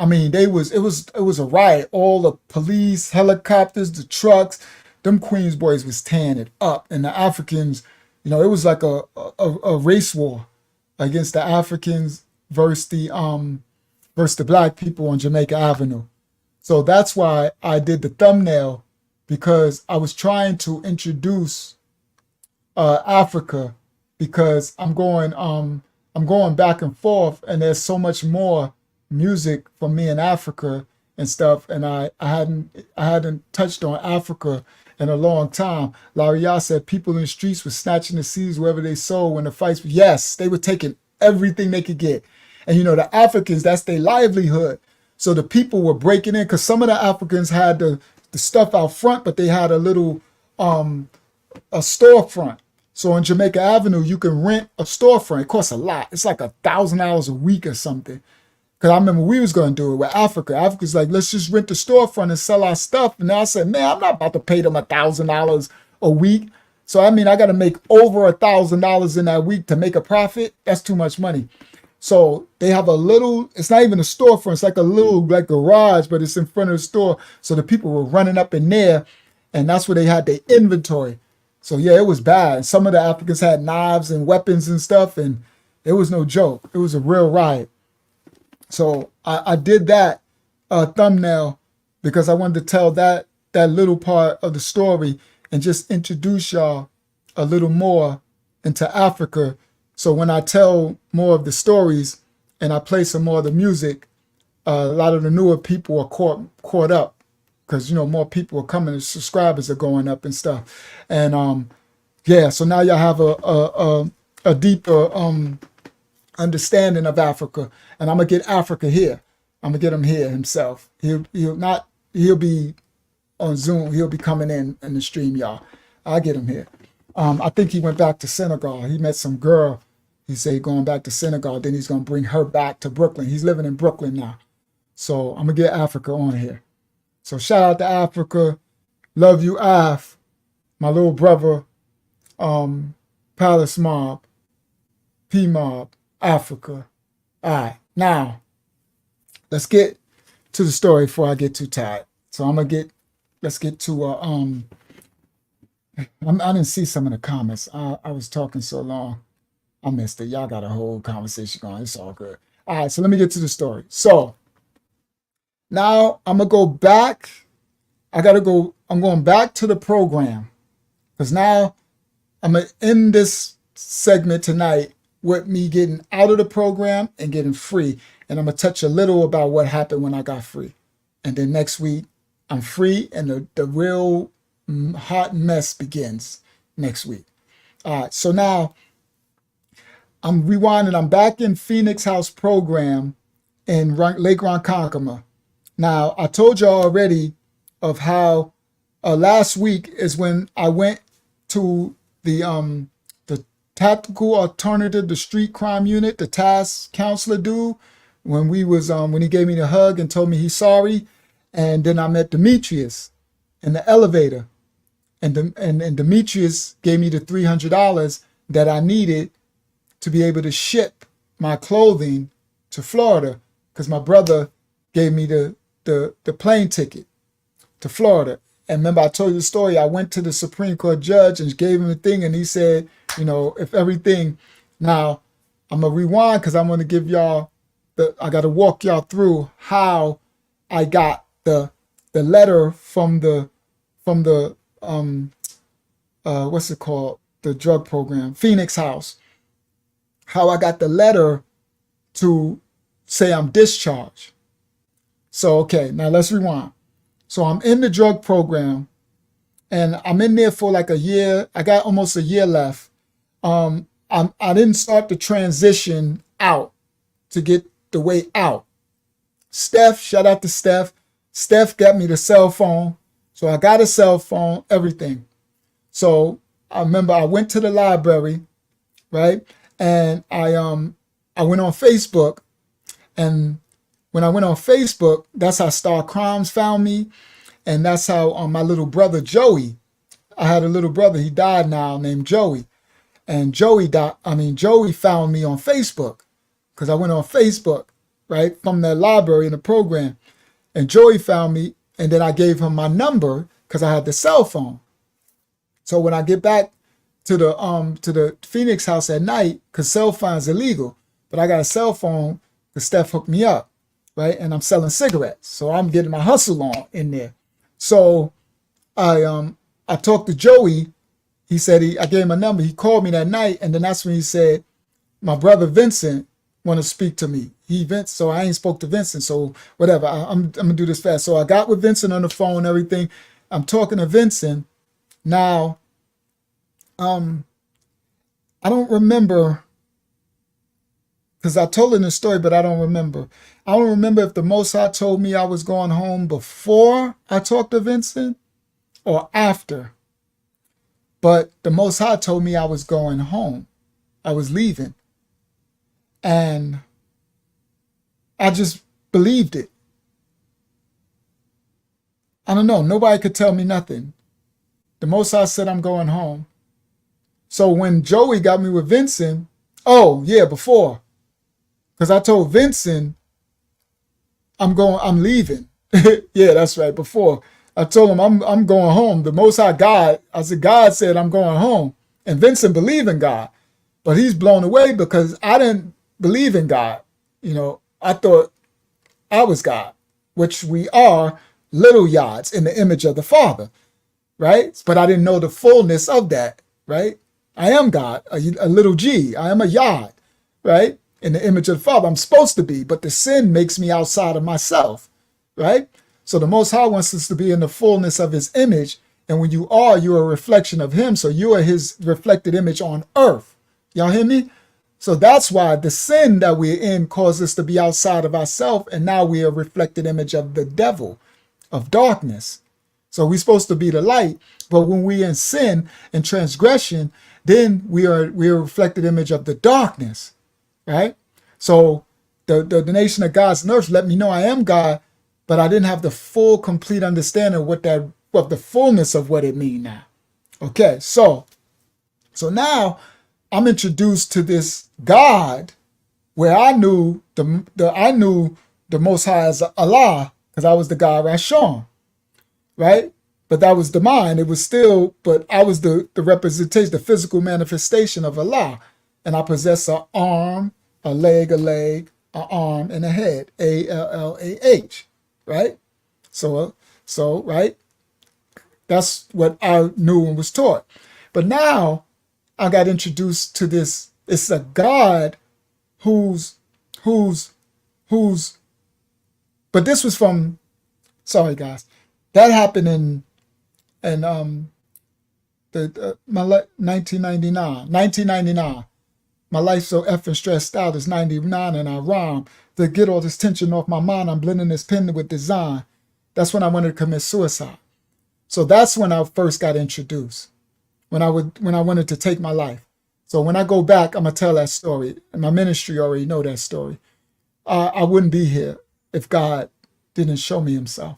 I mean, it was a riot. All the police, helicopters, the trucks, them Queens boys was tearing it up. And the Africans, it was like a race war against the Africans versus the black people on Jamaica Avenue. So that's why I did the thumbnail, because I was trying to introduce Africa, because I'm going back and forth, and there's so much more music from me in Africa and stuff, and I hadn't touched on Africa in a long time. Larry Yah said people in the streets were snatching the seeds wherever they sold when the fights. Yes, they were taking everything they could get, and the Africans, that's their livelihood. So the people were breaking in, because some of the Africans had the stuff out front, but they had a little a storefront. So on Jamaica Avenue, you can rent a storefront. It costs a lot. It's like $1,000 a week or something. Because I remember we was going to do it with Africa. Africa's like, let's just rent the storefront and sell our stuff. And I said, man, I'm not about to pay them $1,000 a week. So I got to make over $1,000 in that week to make a profit. That's too much money. So they have a little, it's not even a storefront. It's like a little garage, but it's in front of the store. So the people were running up in there, and that's where they had their inventory. So yeah, it was bad. Some of the Africans had knives and weapons and stuff, and it was no joke. It was a real riot. So I did that thumbnail because I wanted to tell that little part of the story and just introduce y'all a little more into Africa. So when I tell more of the stories and I play some more of the music, a lot of the newer people are caught up, because more people are coming and subscribers are going up and stuff. And yeah, so now y'all have a deeper understanding of Africa. And I'm gonna get Africa here. I'm gonna get him here himself. He'll be on Zoom. He'll be coming in the stream, y'all. I'll get him here. I think he went back to Senegal. He met some girl. He said he's going back to Senegal. Then he's gonna bring her back to Brooklyn. He's living in Brooklyn now. So I'm gonna get Africa on here. So shout out to Africa. Love you, Af. My little brother, Palace Mob, P Mob, Africa. All right, now let's get to the story before I get too tired. So let's get to I didn't see some of the comments. I was talking so long. I missed it. Y'all got a whole conversation going. It's all good. All right, so let me get to the story. So now I'm gonna go back. I'm going back to the program because now I'm gonna end this segment tonight with me getting out of the program and getting free. And I'm gonna touch a little about what happened when I got free. And then next week I'm free and the real hot mess begins next week. All right, so now I'm rewinding. I'm back in Phoenix House program in Lake Ronkonkoma. Now, I told y'all already of how last week is when I went to the tactical alternative, the street crime unit, the task counselor dude, when he gave me the hug and told me he's sorry. And then I met Demetrius in the elevator. And Demetrius gave me the $300 that I needed to be able to ship my clothing to Florida because my brother gave me the plane ticket to Florida. And remember, I told you the story. I went to the Supreme Court judge and gave him the thing, and he said, if everything. Now, I'm gonna rewind because I'm gonna give y'all I got to walk y'all through how I got the letter from the what's it called, the drug program, Phoenix House. How I got the letter to say I'm discharged. So, okay, now let's rewind. So I'm in the drug program and I'm in there for like a year. I got almost a year left. I didn't start the transition out to get the way out. Steph, shout out to Steph. Steph got me the cell phone. So I got a cell phone, everything. So I remember I went to the library, right? And I went on Facebook, and when I went on Facebook, that's how Star Crimes found me, and that's how my little brother Joey. I had a little brother. He died now, named Joey, and Joey found me on Facebook because I went on Facebook, right, from the library in the program, and Joey found me, and then I gave him my number because I had the cell phone. So when I get back to the Phoenix House at night, because cell phone's illegal, but I got a cell phone because Steph hooked me up, right? And I'm selling cigarettes, so I'm getting my hustle on in there. So I talked to Joey. He said I gave him a number. He called me that night, and then that's when he said, my brother Vincent want to speak to me. So I ain't spoke to Vincent. So whatever, I'm gonna do this fast. So I got with Vincent on the phone and everything. I'm talking to Vincent now. I don't remember because I told him the story, but I don't remember. I don't remember if the Most High told me I was going home before I talked to Vincent or after. But the Most High told me I was going home. I was leaving. And I just believed it. I don't know. Nobody could tell me nothing. The Most High said I'm going home. So when Joey got me with Vincent, before. Because I told Vincent I'm leaving. Yeah, that's right. Before. I told him I'm going home. The Most High God, I said, God said I'm going home. And Vincent believed in God. But he's blown away because I didn't believe in God. I thought I was God, which we are little yods in the image of the Father, right? But I didn't know the fullness of that, right? I am God, a little g. I am a yod, right? In the image of the Father. I'm supposed to be, but the sin makes me outside of myself, right? So the Most High wants us to be in the fullness of his image. And when you're a reflection of him. So you are his reflected image on earth. Y'all hear me? So that's why the sin that we're in causes us to be outside of ourselves. And now we are a reflected image of the devil, of darkness. So we're supposed to be the light. But when we're in sin and transgression, then we are a reflected image of the darkness, right? So the nation of God's and earth let me know I am God, but I didn't have the full, complete understanding of what the fullness of what it means now. Okay, so now I'm introduced to this God where I knew the Most High as Allah because I was the God Rashon, right? But that was the mind. It was still, but I was the representation, the physical manifestation of Allah. and I possess an arm, a leg, an arm, and a head. ALLAH, right? So right, that's what I knew and was taught. But now I got introduced to this. It's a God who's. But this was from. Sorry, guys. That happened in my 1999. My life so effing stressed out. It's 99 and I rhyme. To get all this tension off my mind, I'm blending this pen with design. That's when I wanted to commit suicide. So that's when I first got introduced. When I wanted to take my life. So when I go back, I'm gonna tell that story. And my ministry already know that story. I wouldn't be here if God didn't show me himself.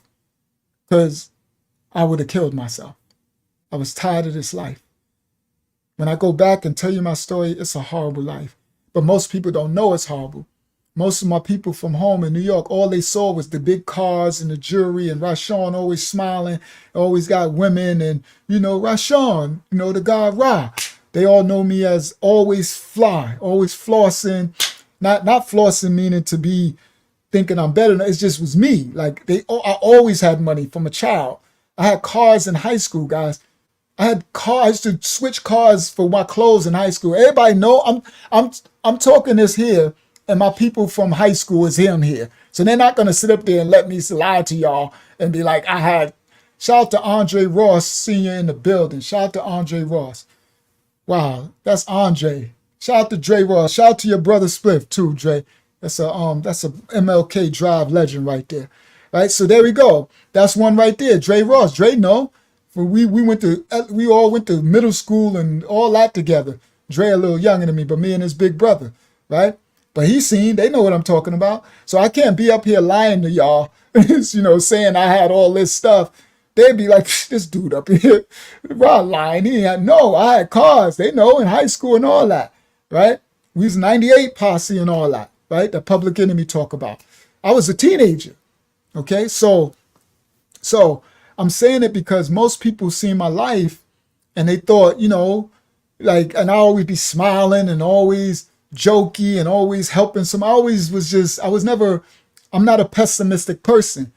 Because I would have killed myself. I was tired of this life. When I go back and tell you my story, it's a horrible life. But most people don't know it's horrible. Most of my people from home in New York, all they saw was the big cars and the jewelry and Rashawn always smiling, always got women and, Rashawn, the guy Ra. They all know me as always fly, always flossing, not flossing meaning to be thinking I'm better. It just was me. Like I always had money from a child. I had cars in high school, guys. I had cars. I used to switch cars for my clothes in high school. Everybody know I'm talking this here, and my people from high school is him here. So they're not gonna sit up there and let me lie to y'all and be like, I had. Shout out to Andre Ross, senior in the building. Shout out to Andre Ross. Wow, that's Andre. Shout out to Dre Ross. Shout out to your brother Spliff too, Dre. That's a MLK Drive legend right there. Right? So there we go. That's one right there. Dre Ross. Dre know. We all went to middle school and all that together. Dre a little younger than me, but me and his big brother, right? But they know what I'm talking about. So I can't be up here lying to y'all, saying I had all this stuff. They'd be like, this dude up here, Rod lying. I had cars. They know in high school and all that, right? We was 98 posse and all that, right? The Public Enemy talk about. I was a teenager, okay? So I'm saying it because most people see my life and they thought, and I always be smiling and always jokey and always helping some. I'm not a pessimistic person.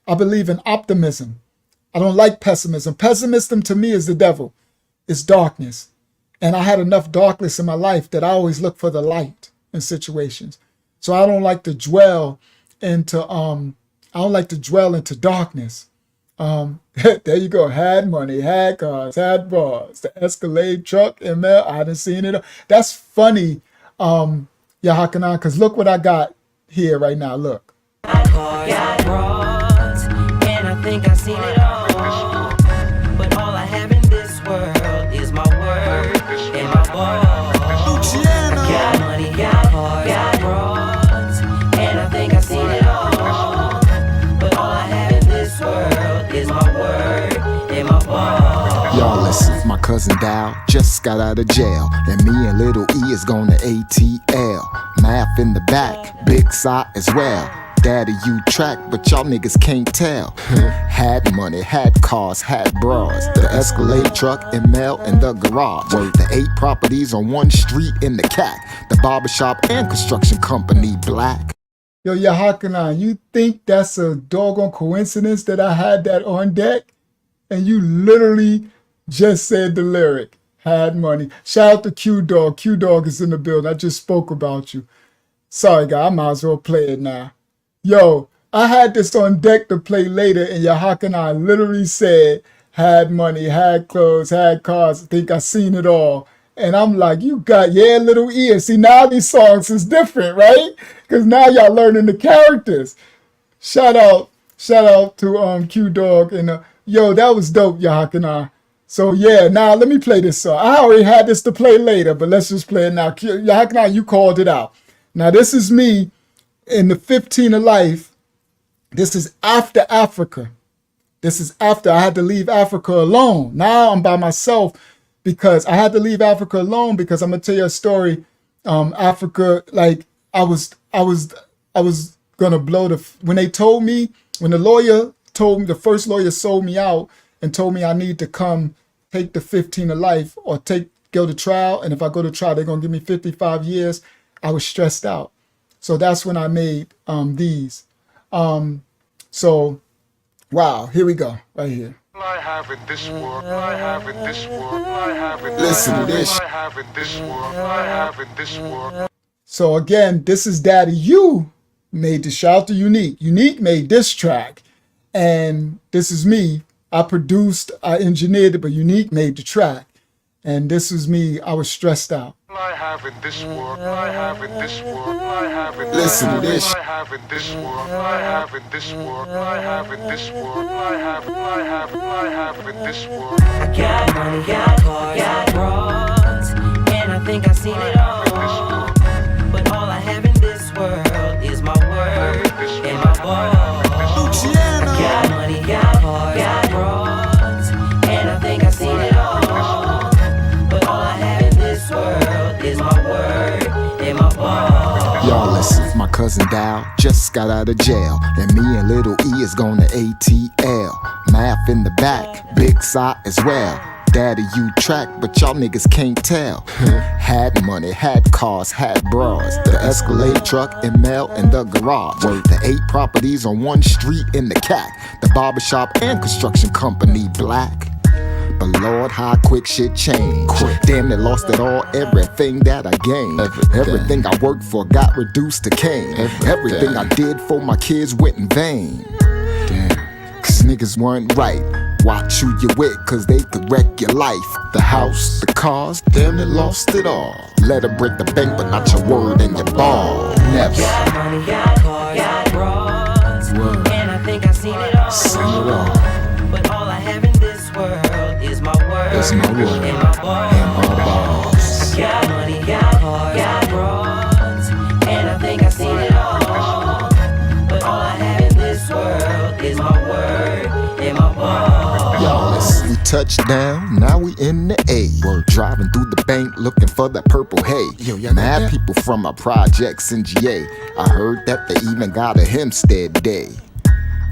I believe in optimism. I don't like pessimism. Pessimism to me is the devil. It's darkness. And I had enough darkness in my life that I always look for the light in situations. So I don't like to dwell into darkness. There you go. Had money, had cars, had bars, the Escalade truck, ML. I done seen it. That's funny, Yahakanan, because look what I got here right now. Look. Got bras, and I think I've seen it all. But all I have in this world is my word and my balls. Got money, got cars, got bras, and I think I've seen it all. But all I have in this world is my word and my balls. Y'all listen, my cousin Dow just got out of jail, and me and Little E is going to ATL. Math in the back, big side as well. Daddy, you track, but y'all niggas can't tell. Had money, had cars, had bras. The Escalade truck, ML, and the garage. The 8 properties on one street in the CAC. The barbershop and construction company, Black. Yo, Yahakanan, you think that's a doggone coincidence that I had that on deck? And you literally just said the lyric. Had money. Shout out to Q-Dog. Q-Dog is in the building. I just spoke about you. Sorry, guy. I might as well play it now. Yo, I had this on deck to play later, and Yahakanan literally said, had money, had clothes, had cars. I think I seen it all. And I'm like, you got, little ears. See, now these songs is different, right? Because now y'all learning the characters. Shout out to Q-Dog. And yo, that was dope, Yahakanan. So yeah, now let me play this song. I already had this to play later, but let's just play it now. Yahakanan, you called it out. Now this is me in the 15 of life. This is after Africa. This is after I had to leave Africa alone. Now I'm by myself because I had to leave Africa alone because I'm gonna tell you a story. Africa, like I was gonna blow when the first lawyer sold me out and told me I need to come take the 15 of life or take go to trial, and if I go to trial, they're gonna give me 55 years. I was stressed out. So that's when I made these. So wow, here we go, right here. I have in this world, I have in this world, I have in Listen to this. I have in this world, I have in this world. So again, this is Daddy You made the shout out to Unique. Unique made this track, and this is me. I produced, I engineered it, but Unique made the track. And this was me. I was stressed out. I have in this world, I have in this world, I have in Listen to this. I have in this world, I have in this world, I have in this world, I have in this world. I got money, got cars, got broads, and I think I've seen it all. But all I have in this world is my word and my balls. I got money, got cars, got broads, and I think I've seen it all. But all I have in this world is my word and my balls. Y'all listen, my cousin Dow just got out of jail, and me and Little E is going to ATL. Math in the back, Big Side as well. Daddy You track, but y'all niggas can't tell. Had money, had cars, had bras. The Escalade truck and mail in the garage. The 8 properties on one street in the CAC. The barbershop and construction company black. But Lord, how quick shit changed. Damn, they lost it all, everything that I gained. Everything I worked for got reduced to cane. Everything I did for my kids went in vain. Cause niggas weren't right. Watch who you with, cause they could wreck your life. The house, the cars, damn, they lost it all. Let her break the bank, but not your word and your ball. Never. Got money, got cars, got broads, and I think I've seen it all. Seen it all. But all I have in this world is my word It's my word and my balls. and my balls. Got money, got cars, got broads, and I think I've seen it all. But all I have in this world is my word and my balls. Y'all listen, we touched down, now we in the A. We're driving through the bank looking for that purple hay. Mad people from our projects in GA. I heard that they even got a Hempstead Day.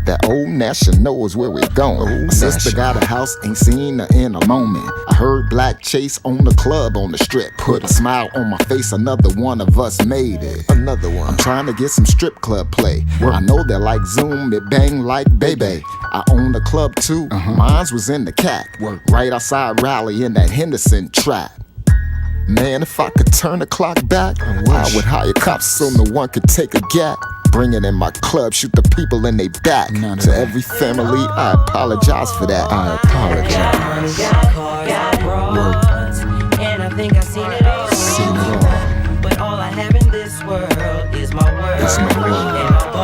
That old National is where we're going. My sister got a house, ain't seen her in a moment. I heard Black Chase on the club on the strip. Put a smile on my face, another one of us made it. Another one. I'm trying to get some strip club play. I know they like Zoom, it bang like Baby. I own the club too, mine's was in the CAC. Right outside Raleigh in that Henderson trap. Man, if I could turn the clock back, I would hire cops so no one could take a gap. Bring it in my club, shoot the people in they back. To every family, I apologize for that. I apologize. Got cars, got broads, and I think I've seen it all. Seen it all. But all I have in this world is my word It's my word and my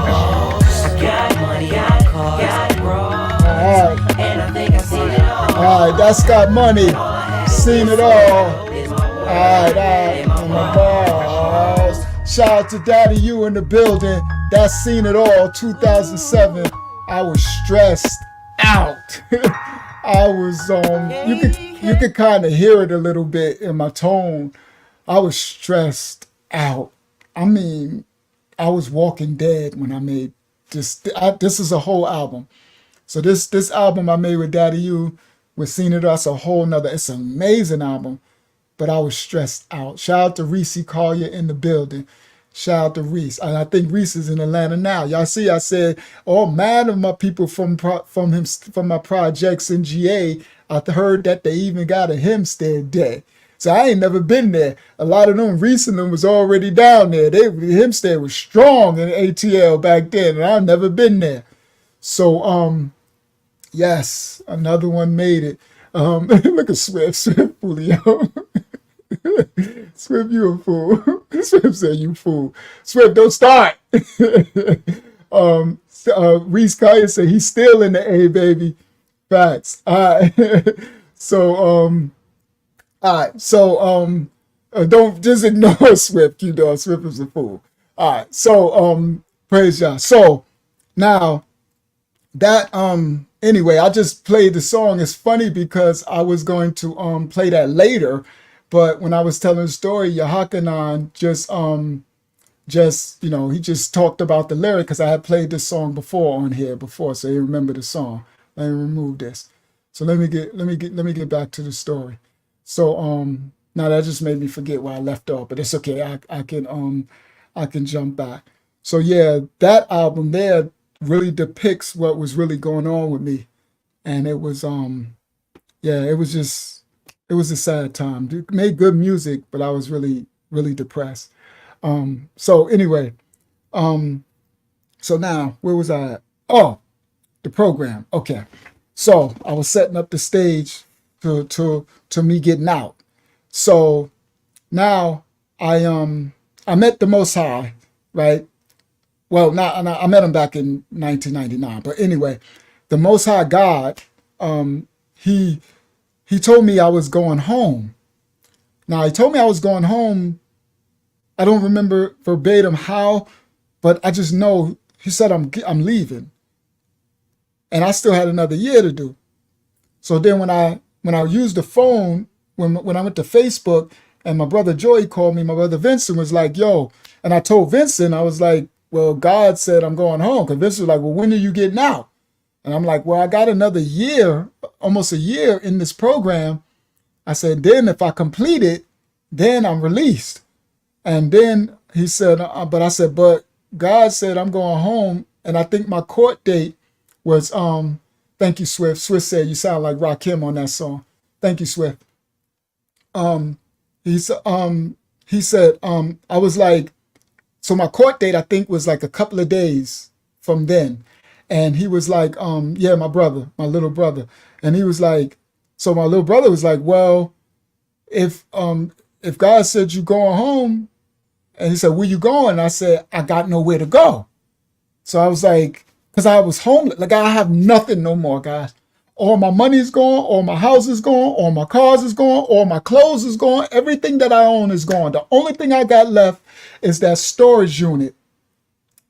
balls. Got money, got cars, got broads, Alright, and I think I've seen it all. alright, that's got money. Seen it all. Alright, and my balls. Shout out to Daddy You in the building. That's Seen It All, 2007. I was stressed out. I was you could kind of hear it a little bit in my tone. I was stressed out. I mean, I was walking dead when I made this. This is a whole album. So this album I made with Daddy You, with Seen It All, that's a whole nother. It's an amazing album. But I was stressed out. Shout out to Reese Collier in the building. Shout out to Reese. And I think Reese is in Atlanta now. Y'all see, I said, all mad of my people from my projects in GA, I heard that they even got a Hempstead Day. So I ain't never been there. A lot of them recently was already down there. Hempstead was strong in ATL back then, and I've never been there. So, yes, another one made it. Look at Swift, Julio. Swift, you a fool. Swift said you fool. Swift, don't start. Reese Collier said he's still in the A, baby. Facts. All right. So, don't just ignore Swift. You know, Swift is a fool. All right. So, praise y'all. So, now that, anyway, I just played the song. It's funny because I was going to play that later, but when I was telling the story, Yahakanan just he just talked about the lyric because I had played this song before on here before, so he remembered the song. Let me remove this. So let me get back to the story. So now that just made me forget where I left off, but it's okay. I can jump back. So yeah, that album there really depicts what was really going on with me. And it was yeah, it was a sad time. It made good music, but I was really, really depressed. So anyway, so now where was I at? Oh, the program. Okay. So I was setting up the stage to me getting out. So now I met the Most High, right? Well, not I met him back in 1999, but anyway, the Most High God, he told me I was going home. Now he told me I was going home. I don't remember verbatim how, but I just know he said I'm leaving, and I still had another year to do. So then when I used the phone, when I went to Facebook, and my brother Joey called me, my brother Vincent was like, yo, and I told Vincent, I was like, well, God said I'm going home. Because Vincent was like, well, when are you getting out? And I'm like, well, I got another year, almost a year in this program. I said, then if I complete it, then I'm released. And then he said, but God said I'm going home. And I think my court date was, thank you, Swift. Swift said, you sound like Rakim on that song. Thank you, Swift. He said, I was like, so my court date, I think, was like a couple of days from then. And he was like, yeah, my little brother. And he was like, so my little brother was like, well, if God said you going home, and he said, where you going? I said, I got nowhere to go. So I was like, because I was homeless. Like, I have nothing no more, guys. All my money is gone. All my house is gone. All my cars is gone. All my clothes is gone. Everything that I own is gone. The only thing I got left is that storage unit.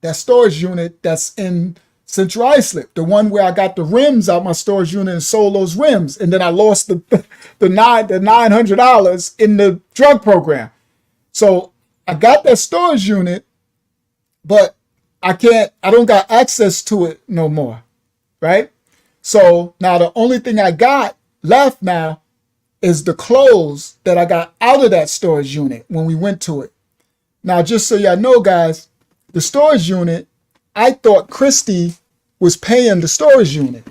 That storage unit that's in Central Islip. The one where I got the rims out my storage unit and sold those rims. And then I lost the $900 in the drug program. So I got that storage unit, but I don't got access to it no more, right? So now the only thing I got left now is the clothes that I got out of that storage unit when we went to it. Now, just so y'all know, guys, the storage unit, I thought Christy was paying the storage unit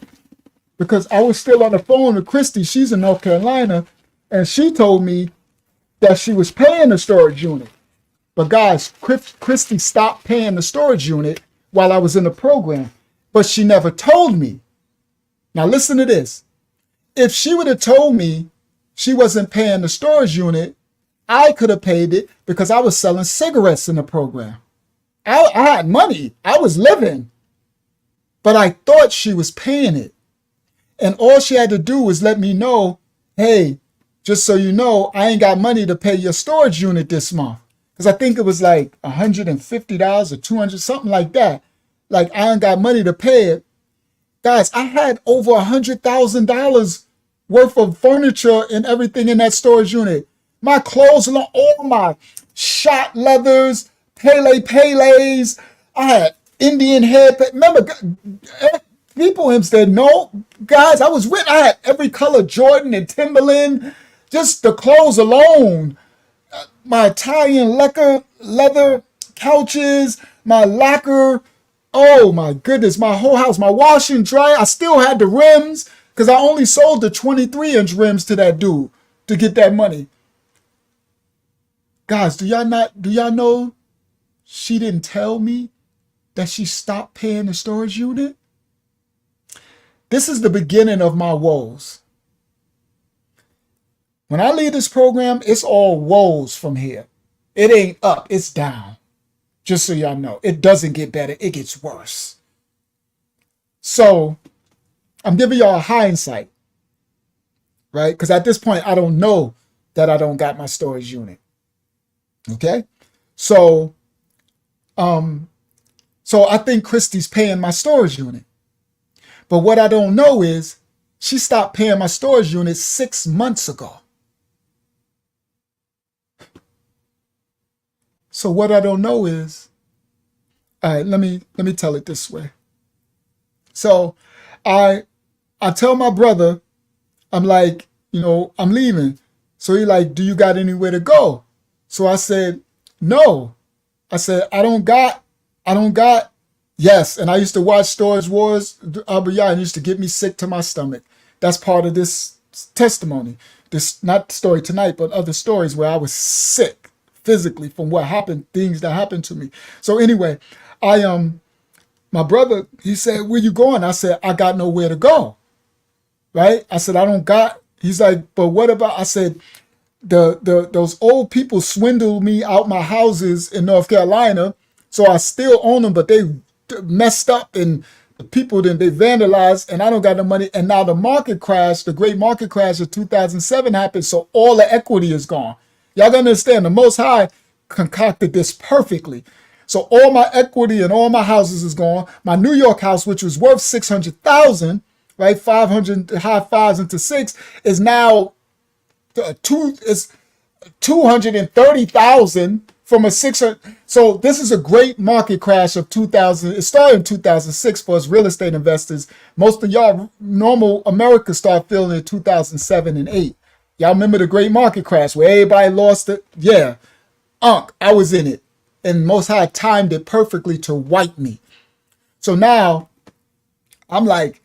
because I was still on the phone with Christy. She's in North Carolina, and she told me that she was paying the storage unit. But guys, Christy stopped paying the storage unit while I was in the program, but she never told me. Now listen to this. If she would have told me she wasn't paying the storage unit, I could have paid it because I was selling cigarettes in the program. I had money. I was living. But I thought she was paying it. And all she had to do was let me know, hey, just so you know, I ain't got money to pay your storage unit this month. Because I think it was like $150 or $200, something like that. Like, I ain't got money to pay it. Guys, I had over $100,000 worth of furniture and everything in that storage unit. My clothes, all my shot leathers, Pele's. I had Indian head. Remember, people said, no, guys, I had every color Jordan and Timberland. Just the clothes alone. My Italian leather couches, my lacquer. Oh my goodness, my whole house, my wash and dry. I still had the rims because I only sold the 23-inch rims to that dude to get that money. Guys, do y'all know she didn't tell me that she stopped paying the storage unit? This is the beginning of my woes. When I leave this program, it's all woes from here. It ain't up, it's down. Just so y'all know, it doesn't get better, it gets worse. So I'm giving y'all a hindsight, right? Because at this point, I don't know that I don't got my storage unit. Okay? So I think Christy's paying my storage unit. But what I don't know is she stopped paying my storage unit 6 months ago. So what I don't know is, all right, let me tell it this way. So I tell my brother, I'm like, I'm leaving. So he like, do you got anywhere to go? So I said, no. I said, I don't got, yes. And I used to watch Storage Wars, and used to get me sick to my stomach. That's part of this testimony. This, not story tonight, but other stories where I was sick physically from what happened, things that happened to me. So anyway, my brother, he said, where you going? I said, I got nowhere to go. Right? I said, I don't got, he's like, but what about, I said, those old people swindled me out my houses in North Carolina. So I still own them, but they messed up and the people, then they vandalized and I don't got no money. And now the market crash, the great market crash of 2007 happened. So all the equity is gone. Y'all gotta understand, the Most High concocted this perfectly. So all my equity and all my houses is gone. My New York house, which was worth 600,000, right, 500 high fives into six, is now it's 230,000 from a 600. So this is a great market crash of 2000. It started in 2006 for us real estate investors. Most of y'all, normal America, start feeling it in 2007 and 8. Y'all remember the great market crash where everybody lost it? Yeah. I was in it. And Most High timed it perfectly to wipe me. So now I'm like,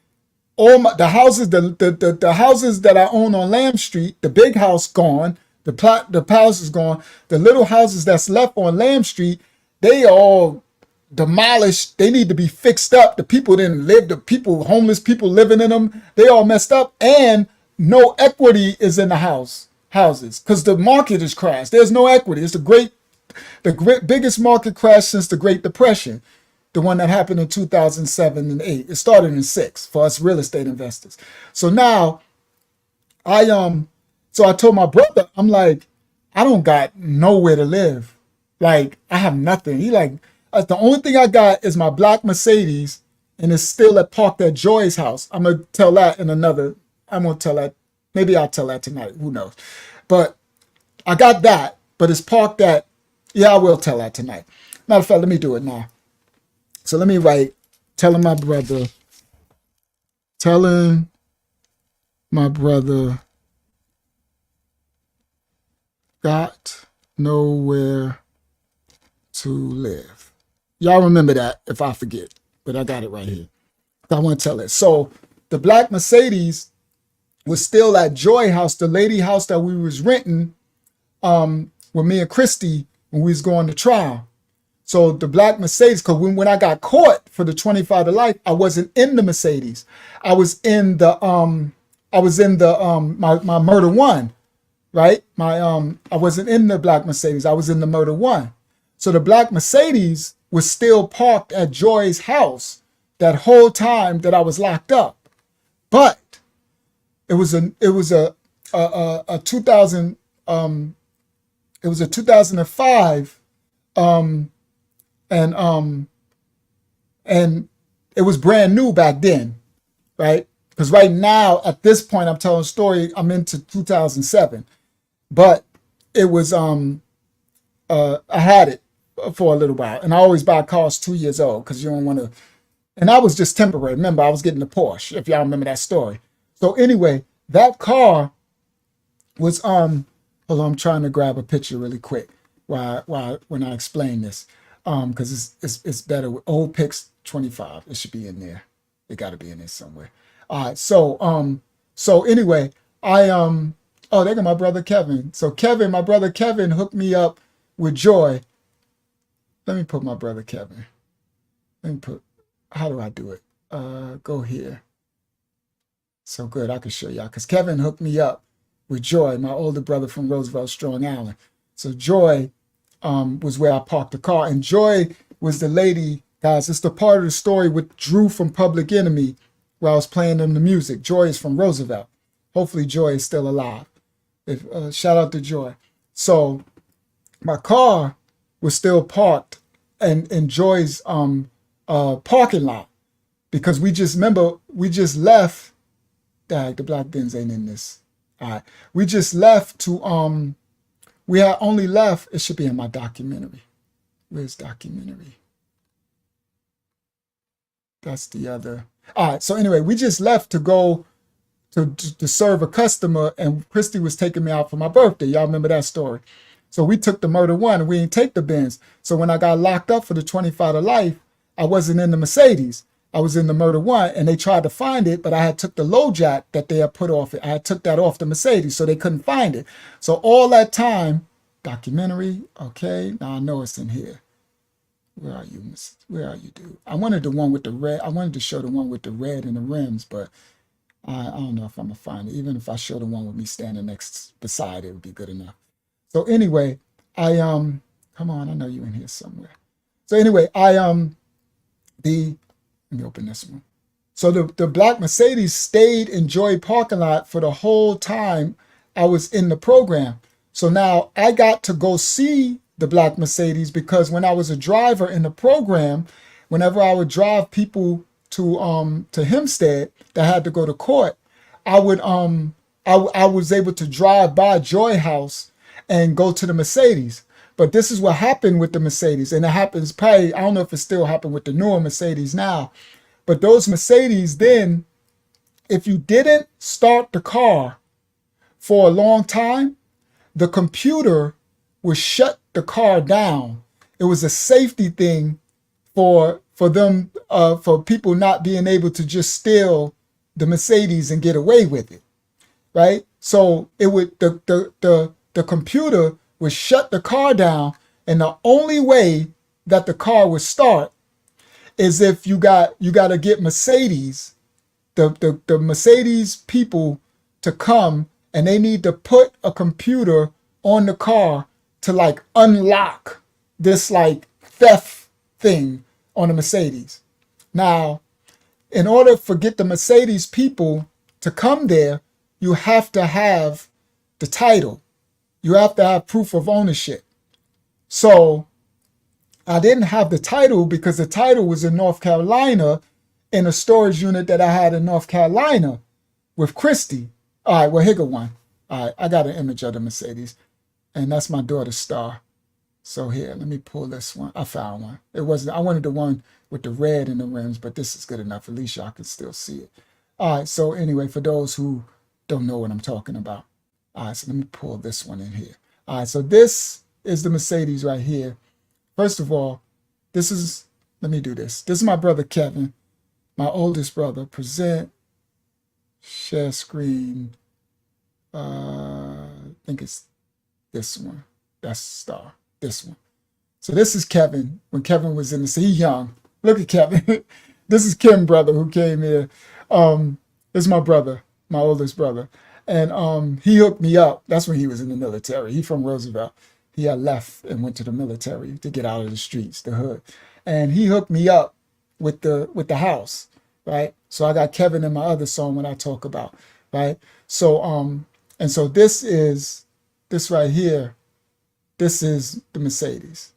the houses, the houses that I own on Lamb Street, the big house gone, the house is gone. The little houses that's left on Lamb Street, they all demolished. They need to be fixed up. The people didn't live, the people, homeless people living in them, they all messed up. And no equity is in the houses because the market has crashed. There's no equity. It's the biggest market crash since the Great Depression. The one that happened in 2007 and 8. It started in 6 for us real estate investors. So now I told my brother, I'm like, I don't got nowhere to live. Like, I have nothing. He like, the only thing I got is my black Mercedes, and it's still parked at Joy's house. I'm gonna tell that in another. I'm gonna tell that. Maybe I'll tell that tonight. Who knows? But I got that, but it's parked at. Yeah, I will tell that tonight. Matter of fact, let me do it now. So let me write, telling my brother, got nowhere to live. Y'all remember that if I forget, but I got it right here. I want to tell it. So the black Mercedes was still at Joy House, the lady house that we was renting with me and Christy when we was going to trial. So the black Mercedes, because when I got caught for the 25 to life, I wasn't in the Mercedes. I was in the my murder one, right? I wasn't in the black Mercedes. I was in the murder one. So the black Mercedes was still parked at Joy's house that whole time that I was locked up. But it was a 2005 and it was brand new back then, right? Because right now, at this point, I'm telling a story, I'm into 2007, but it was, I had it for a little while, and I always buy cars 2 years old because you don't want to, and I was just temporary. Remember, I was getting the Porsche, if y'all remember that story. So anyway, that car was, hold on, I'm trying to grab a picture really quick when I explain this. Because it's better with old pics 25. It should be in there. It got to be in there somewhere. All right. So anyway, there go my brother Kevin. So my brother Kevin hooked me up with Joy. Let me put my brother Kevin. How do I do it? Go here. So good. I can show y'all because Kevin hooked me up with Joy, my older brother from Roosevelt, Strong Island. So Joy was where I parked the car. And Joy was the lady, guys, it's the part of the story with Drew from Public Enemy where I was playing them the music. Joy is from Roosevelt. Hopefully Joy is still alive. Shout out to Joy. So my car was still parked in Joy's parking lot because we just left. The black Benz ain't in this. All right. We just left to we had only left, it should be in my documentary. Where's documentary? That's the other. All right, so anyway, we just left to go to serve a customer, and Christy was taking me out for my birthday. Y'all remember that story? So we took the Murder One, and we didn't take the Benz. So when I got locked up for the 25 to life, I wasn't in the Mercedes. I was in the Murder One, and they tried to find it, but I had took the low jack that they had put off it. I had took that off the Mercedes, so they couldn't find it. So all that time, documentary, okay, now I know it's in here. Where are you, where are you, dude? I wanted the one with the red. I wanted to show the one with the red and the rims, but I don't know if I'm gonna find it. Even if I show the one with me standing next beside it, would be good enough. So anyway, come on, I know you in here somewhere. So anyway, let me open this one. So the black Mercedes stayed in Joy parking lot for the whole time I was in the program. So now I got to go see the black Mercedes, because when I was a driver in the program, whenever I would drive people to Hempstead that had to go to court, I would I was able to drive by Joy House and go to the Mercedes. But this is what happened with the Mercedes, and it happens probably, I don't know if it still happened with the newer Mercedes now, but those Mercedes then, if you didn't start the car for a long time, the computer would shut the car down. It was a safety thing for them, for people not being able to just steal the Mercedes and get away with it, right? So it would the computer would shut the car down, and the only way that the car would start is if you got to get Mercedes, the Mercedes people to come, and they need to put a computer on the car to like unlock this like theft thing on the Mercedes. Now, in order for get the Mercedes people to come there, you have to have the title. You have to have proof of ownership. So I didn't have the title because the title was in North Carolina in a storage unit that I had in North Carolina with Christy. All right, well, here go one. All right, I got an image of the Mercedes, and that's my daughter's Star. So here, let me pull this one. I found one. It wasn't, I wanted the one with the red in the rims, but this is good enough. At least y'all can still see it. All right, so anyway, for those who don't know what I'm talking about. All right, so let me pull this one in here. All right, so this is the Mercedes right here. First of all, this is, let me do this. This is my brother Kevin, my oldest brother. Present, share screen. I think it's this one. That's Star, this one. So this is Kevin, when Kevin was in the, so he's young. Look at Kevin. This is Kim brother who came here. This is my brother, my oldest brother. And he hooked me up. That's when he was in the military. He from Roosevelt. He had left and went to the military to get out of the streets, the hood. And he hooked me up with the house, right? So I got Kevin in my other song when I talk about, right? So and so this right here, this is the Mercedes.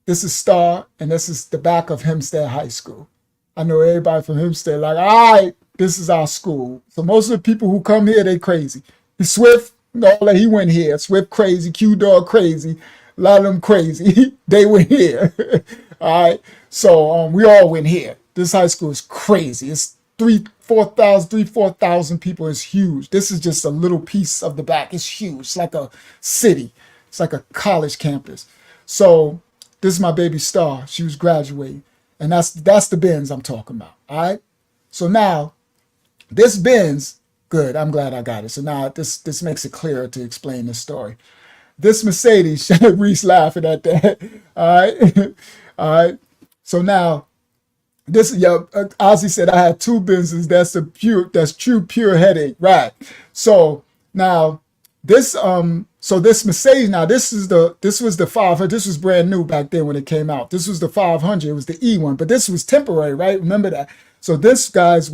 This is Star, and this is the back of Hempstead High School. I know everybody from Hempstead like, all right, this is our school. So most of the people who come here, they crazy. Swift, all that, he went here. Swift crazy, Q-Dog crazy, a lot of them crazy. They went here. All right. So we all went here. This high school is crazy. It's 4,000 people. It's huge. This is just a little piece of the back. It's huge. It's like a city. It's like a college campus. So this is my baby Star. She was graduating. And that's the Benz I'm talking about. All right. So now this Benz, good. I'm glad I got it. So now this makes it clearer to explain this story. This Mercedes, Reese laughing at that. All right. All right. So now this, Ozzy said I had two Benzes. That's true pure headache. Right. So now this, so this Mercedes, now this was the 500. This was brand new back then when it came out. This was the 500. It was the E one, but this was temporary, right? Remember that. So this, guys,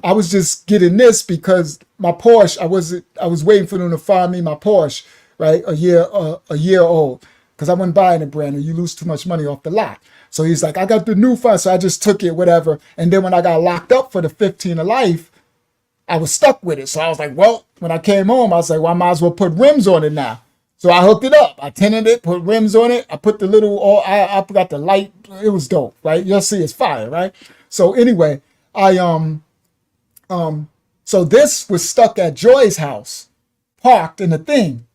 I was just getting this because my Porsche, I was waiting for them to find me my Porsche, right? A year old, because I wasn't buying it brand new. You lose too much money off the lot. So he's like, I got the new phone, so I just took it, whatever. And then when I got locked up for the 15 of life, I was stuck with it. So I was like, well, when I came home, I was like, well, I might as well put rims on it now. So I hooked it up. I tinted it, put rims on it. I put the little, I got the light. It was dope, right? You'll see it's fire, right? So anyway, so So this was stuck at Joy's house, parked in the thing.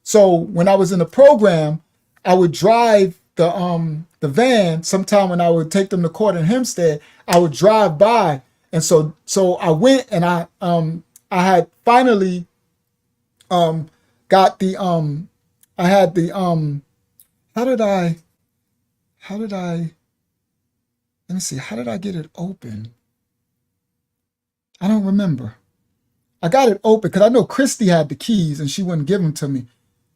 So when I was in the program, I would drive the van. Sometime when I would take them to court in Hempstead, I would drive by, and so I went and I had finally got the I had the how did I let me see, how did I get it open? I don't remember. I got it open because I know Christy had the keys and she wouldn't give them to me.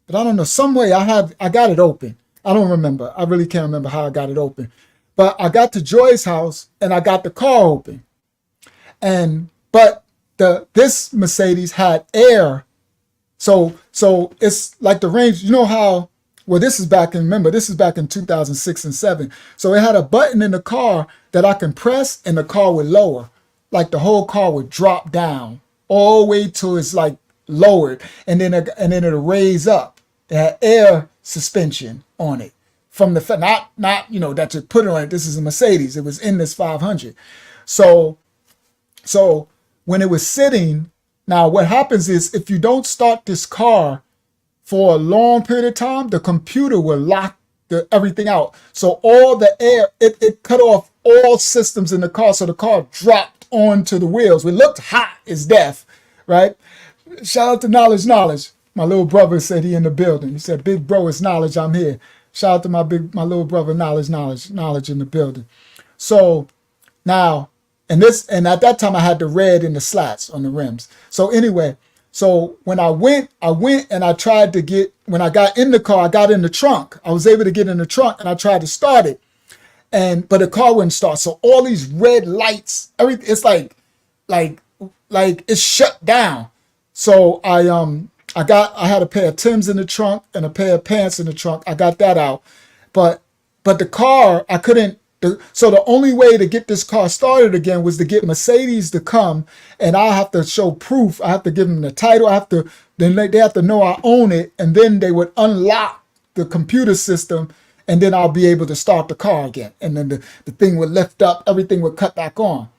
But I don't know, some way I got it open. I don't remember. I really can't remember how I got it open. But I got to Joy's house and I got the car open. But this Mercedes had air. So it's like the range, you know how, well, this is back in 2006 and 7. So it had a button in the car that I can press and the car would lower. Like the whole car would drop down all the way till it's like lowered, and then it'll raise up. It had air suspension on it from the not that you put it on it. This is a Mercedes. It was in this 500. So when it was sitting, now what happens is if you don't start this car for a long period of time, the computer will lock everything out. So all the air, it cut off all systems in the car. So the car dropped onto the wheels. It looked hot as death, right? Shout out to Knowledge. My little brother said he in the building. He said, "Big bro, it's Knowledge. I'm here." Shout out to my little brother Knowledge in the building. So now, and at that time I had the red in the slats on the rims. So anyway, so when I went and I tried to get, when I got in the car, I got in the trunk. I was able to get in the trunk and I tried to start it. But the car wouldn't start. So all these red lights, everything, it's like it's shut down. So I had a pair of Timbs in the trunk and a pair of pants in the trunk. I got that out. But the car, I couldn't. So the only way to get this car started again was to get Mercedes to come, and I have to show proof. I have to give them the title. Then they have to know I own it, and then they would unlock the computer system, and then I'll be able to start the car again. And then the thing would lift up, everything would cut back on.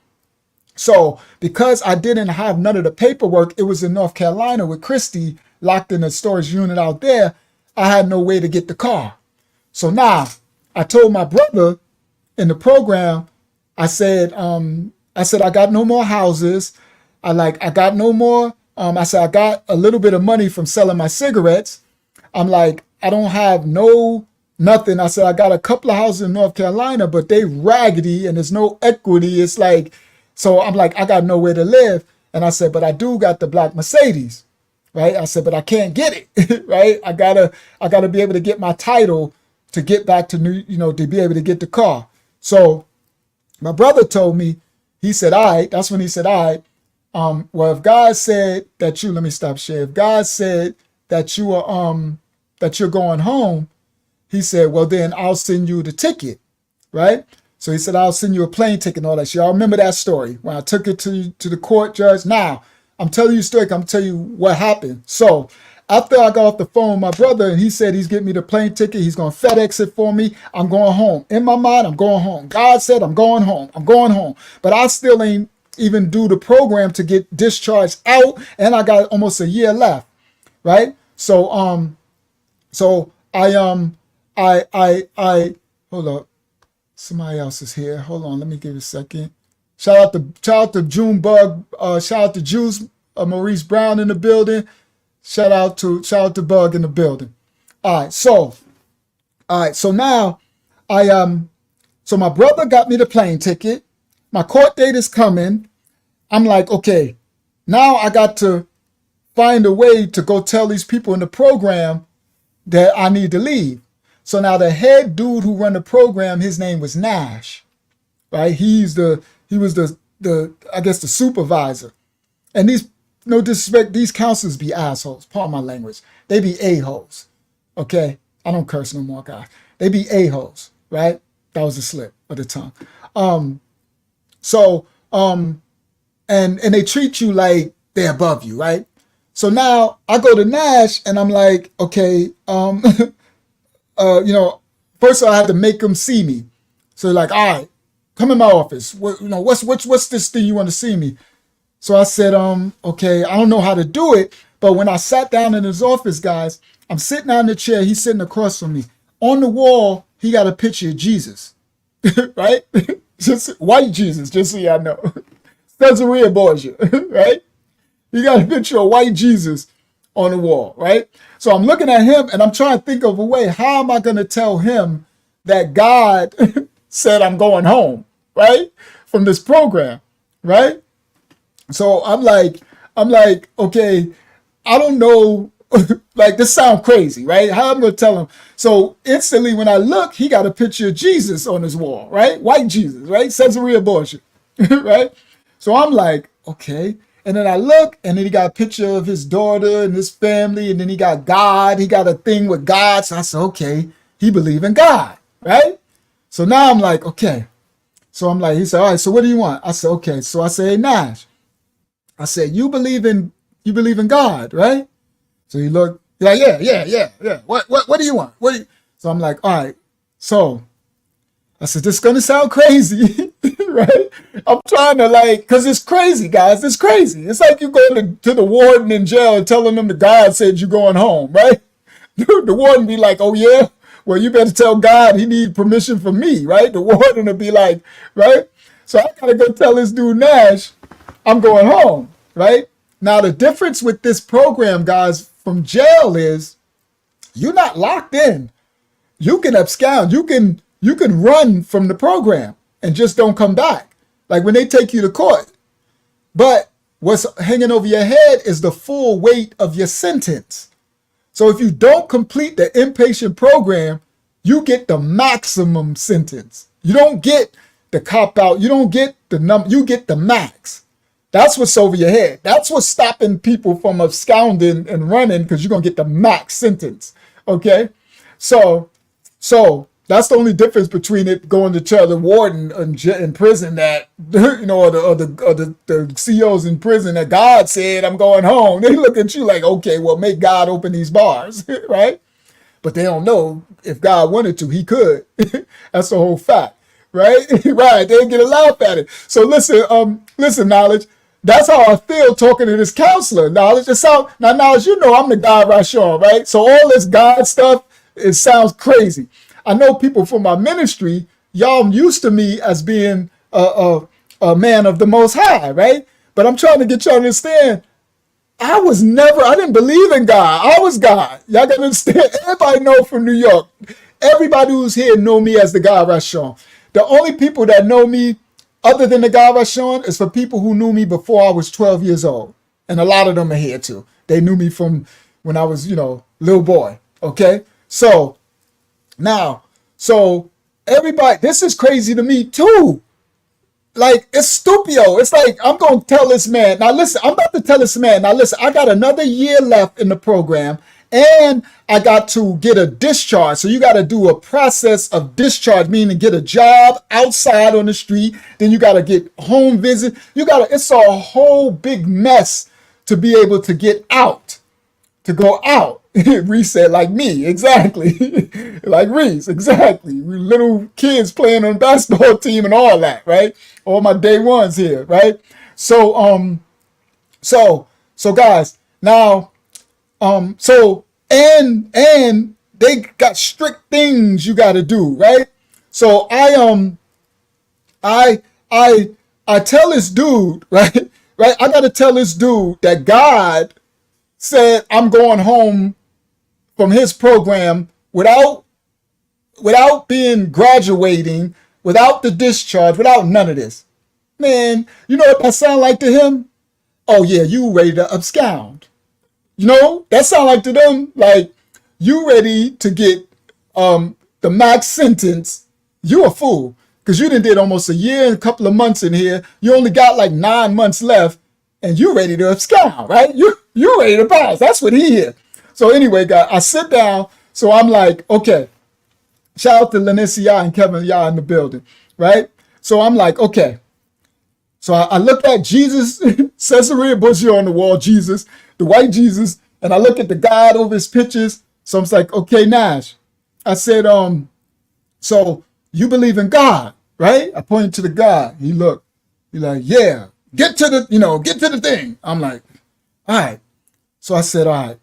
So because I didn't have none of the paperwork, it was in North Carolina with Christy locked in a storage unit out there. I had no way to get the car. So now I told my brother in the program, I said, I got no more houses. I got no more. I said, I got a little bit of money from selling my cigarettes. I'm like, I don't have nothing. I said, I got a couple of houses in North Carolina, but they raggedy and there's no equity. It's like, so I'm like, I got nowhere to live. And I said, but I do got the black Mercedes, right? I said, but I can't get it, right? I gotta be able to get my title to get back to to be able to get the car. So my brother told me, he said, all right, that's when he said, all right, well, if God said that let me stop sharing. If God said that you're going home, he said, well, then I'll send you the ticket, right? So he said, I'll send you a plane ticket and all that shit. Y'all remember that story when I took it to the court judge. Now, I'm telling you a story. I'm telling you what happened. So after I got off the phone with my brother and he said he's getting me the plane ticket, he's going to FedEx it for me, I'm going home. In my mind, I'm going home. God said I'm going home. I'm going home. But I still ain't even do the program to get discharged out, and I got almost a year left, right? So I hold up. Somebody else is here. Hold on, let me give it a second. Shout out to Junebug. Shout out to Juice, Maurice Brown in the building. Shout out to Bug in the building. All right, so now so my brother got me the plane ticket. My court date is coming. I'm like, okay, now I got to find a way to go tell these people in the program that I need to leave. So now the head dude who run the program, his name was Nash, right? He was the I guess the supervisor. And these, no disrespect, these counselors be assholes. Pardon my language. They be a-holes. Okay? I don't curse no more, guys. They be a-holes, right? That was a slip of the tongue. And they treat you like they're above you, right? So now I go to Nash and I'm like, okay, first I had to make them see me. So like, all right, come in my office. What's this thing you want to see me? So I said, okay, I don't know how to do it. But when I sat down in his office, guys, I'm sitting down in the chair. He's sitting across from me. On the wall, he got a picture of Jesus, right? Just white Jesus, just so y'all know. Caesarea Borgia, right? He got a picture of white Jesus on the wall, right? So I'm looking at him and I'm trying to think of a way. How am I going to tell him that God said I'm going home, right? From this program, right? So I'm like, okay, I don't know. Like, this sounds crazy, right? How am I going to tell him? So instantly when I look, he got a picture of Jesus on his wall, right? White Jesus, right? Caesarea Borgia, right? So I'm like, okay. And then I look, and then he got a picture of his daughter and his family, and then he got God. He got a thing with God. So I said, okay, he believe in God, right? So now I'm like, okay. So I'm like, he said, all right, so what do you want? I said, okay. So I said, hey, Nash, I said, you believe in God, right? So he looked, like, yeah. What do you want? So I'm like, all right. So I said, this is going to sound crazy, right? I'm trying to because it's crazy, guys. It's crazy. It's like you going to the warden in jail and telling them the God said you're going home, right? The warden be like, oh, yeah? Well, you better tell God he need permission from me, right? The warden will be like, right? So I got to go tell this dude Nash, I'm going home, right? Now, the difference with this program, guys, from jail is you're not locked in. You can abscond. You can run from the program and just don't come back. Like when they take you to court. But what's hanging over your head is the full weight of your sentence. So if you don't complete the inpatient program, you get the maximum sentence. You don't get the cop out. You don't get the number. You get the max. That's what's over your head. That's what's stopping people from absconding and running, because you're going to get the max sentence. Okay? So that's the only difference between it going to tell the warden in prison that, or the CEOs in prison that God said, I'm going home. They look at you like, okay, well, make God open these bars, right? But they don't know if God wanted to, he could. That's the whole fact, right? Right. They get a laugh at it. So listen, Knowledge. That's how I feel talking to this counselor. Knowledge. Now, Knowledge, I'm the guy, Rashawn, right? So all this God stuff, it sounds crazy. I know people from my ministry, y'all used to me as being a man of the Most High, right? But I'm trying to get y'all to understand, I didn't believe in God. I was God. Y'all got to understand, everybody know from New York. Everybody who's here know me as the guy, Rashawn. The only people that know me other than the guy, Rashawn, is for people who knew me before I was 12 years old. And a lot of them are here too. They knew me from when I was, little boy, okay? So everybody, this is crazy to me too. Like, it's stupio. It's like, I'm going to tell this man. Now, listen, I'm about to tell this man. Now, listen, I got another year left in the program, and I got to get a discharge. So you got to do a process of discharge, meaning get a job outside on the street. Then you got to get home visit. It's a whole big mess to be able to get out, to go out. Reese said, like me, exactly. Like Reese, exactly. We little kids playing on the basketball team and all that, right? All my day ones here, right? So guys, now, and they got strict things you got to do, right? So I tell this dude, right? I got to tell this dude that God said I'm going home from his program without being graduating, without the discharge, without none of this. Man, you know what that sound like to him? Oh yeah, you ready to abscond. That sound like to them, like, you ready to get the max sentence. You a fool, because you did almost a year and a couple of months in here. You only got like 9 months left, and you ready to abscond, right? You ready to pass. That's what he is. So anyway, guys, I sit down. So I'm like, okay. Shout out to Lanicia and Kevin Yah in the building, right? So I'm like, okay. So I look at Jesus, Caesarea Borgia on the wall, Jesus, the white Jesus, and I look at the God over his pictures. So I'm like, okay, Nash. I said, so you believe in God, right? I pointed to the God. He looked. He like, yeah. get to the thing. I'm like, all right. So I said, all right,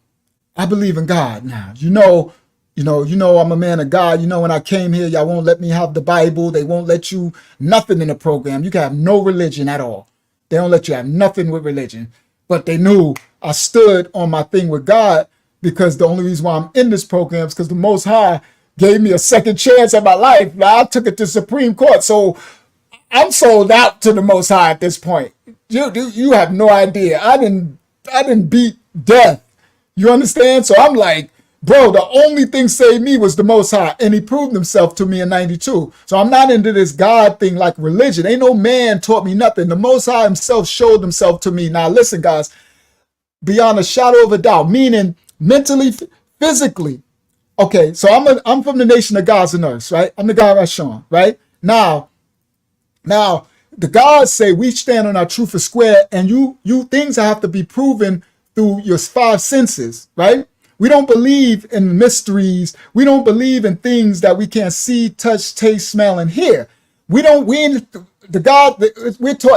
I believe in God now. You know, I'm a man of God. You know, when I came here, y'all won't let me have the Bible. They won't let you nothing in the program. You can have no religion at all. They don't let you have nothing with religion. But they knew I stood on my thing with God, because the only reason why I'm in this program is because the Most High gave me a second chance at my life. Now I took it to Supreme Court. So I'm sold out to the Most High at this point. You have no idea. I didn't beat death. You understand? So I'm like, bro, the only thing saved me was the Most High, and he proved himself to me in 92. So I'm not into this God thing like religion. Ain't no man taught me nothing. The Most High himself showed himself to me. Now listen, guys, beyond a shadow of a doubt, meaning mentally, physically. Okay, so I'm from the nation of gods and earths, right? I'm the God Rashon, right? Now, the gods say we stand on our truth for square, and you things have to be proven through your five senses, right? We don't believe in mysteries. We don't believe in things that we can't see, touch, taste, smell, and hear. We're taught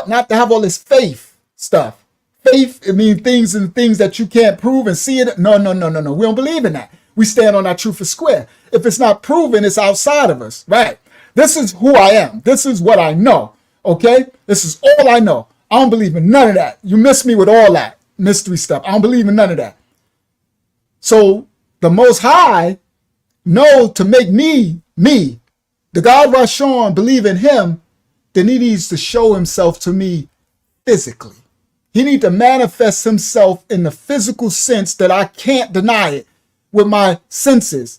not to have all this faith stuff. Faith, I mean things that you can't prove and see it. No. We don't believe in that. We stand on our truth for square. If it's not proven, it's outside of us, right? This is who I am. This is what I know. Okay? This is all I know. I don't believe in none of that. You miss me with all that mystery stuff. I don't believe in none of that. So the Most High know to make me, the God Rashon, believe in him, then he needs to show himself to me physically. He needs to manifest himself in the physical sense that I can't deny it with my senses.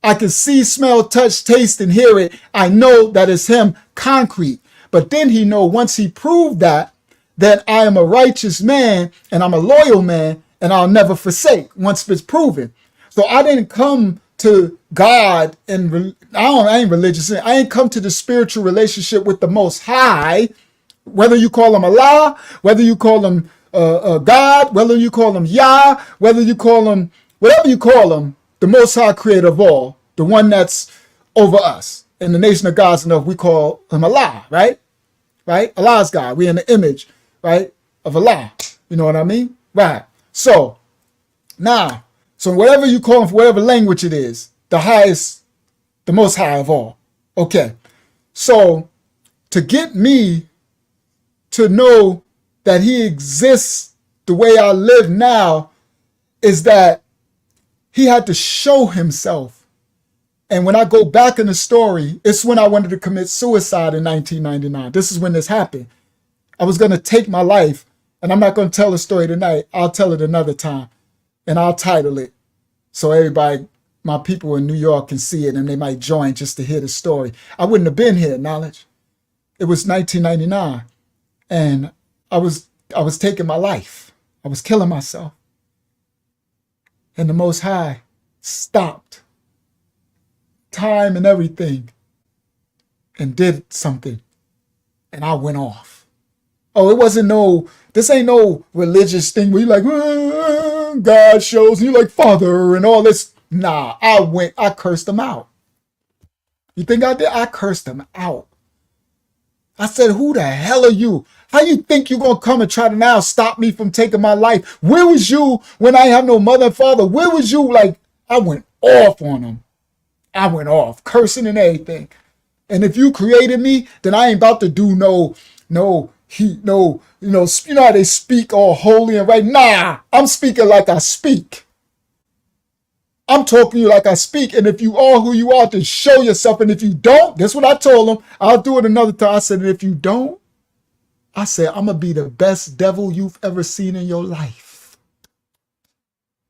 I can see, smell, touch, taste, and hear it. I know that it's him, concrete. But then he know once he proved that I am a righteous man and I'm a loyal man and I'll never forsake once it's proven. So I didn't come to God and I ain't religious. I ain't come to the spiritual relationship with the Most High, whether you call him Allah, whether you call him God, whether you call him Yah, whether you call him, whatever you call him, the Most High creator of all, the one that's over us. In the nation of gods enough, we call him Allah, right? Right? Allah's God. We're in the image, right, of Allah. You know what I mean? Right. So whatever you call him, for whatever language it is, the highest, the Most High of all. Okay. So to get me to know that he exists the way I live now is that he had to show himself. And when I go back in the story, it's when I wanted to commit suicide in 1999. This is when this happened. I was going to take my life, and I'm not going to tell the story tonight. I'll tell it another time, and I'll title it so everybody, my people in New York, can see it, and they might join just to hear the story. I wouldn't have been here, knowledge. It was 1999, and I was taking my life. I was killing myself. And the Most High stopped time and everything and did something, and I went off. Oh, it wasn't this ain't no religious thing where you're like, God shows, and you're like, Father, and all this. Nah, I cursed them out. You think I did? I cursed them out. I said, who the hell are you? How you think you're going to come and try to now stop me from taking my life? Where was you when I have no mother and father? Where was you? Like, I went off on them. I went off, cursing and everything. And if you created me, then I ain't about to do you know how they speak all holy and right. Nah, I'm speaking like I speak. I'm talking to you like I speak. And if you are who you are, then show yourself. And if you don't, that's what I told them. I'll do it another time. I said, and if you don't, I said, I'm going to be the best devil you've ever seen in your life.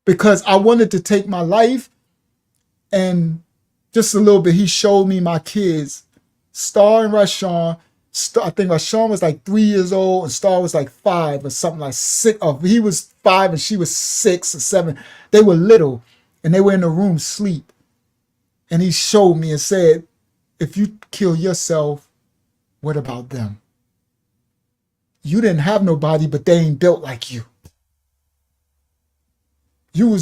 Because I wanted to take my life, and just a little bit, he showed me my kids, Star and Rashawn. I think Rashawn was like 3 years old and Star was like 5 or something, like 6. Or he was 5 and she was 6 or 7. They were little and they were in the room asleep. And he showed me and said, if you kill yourself, what about them? You didn't have nobody, but they ain't built like you. You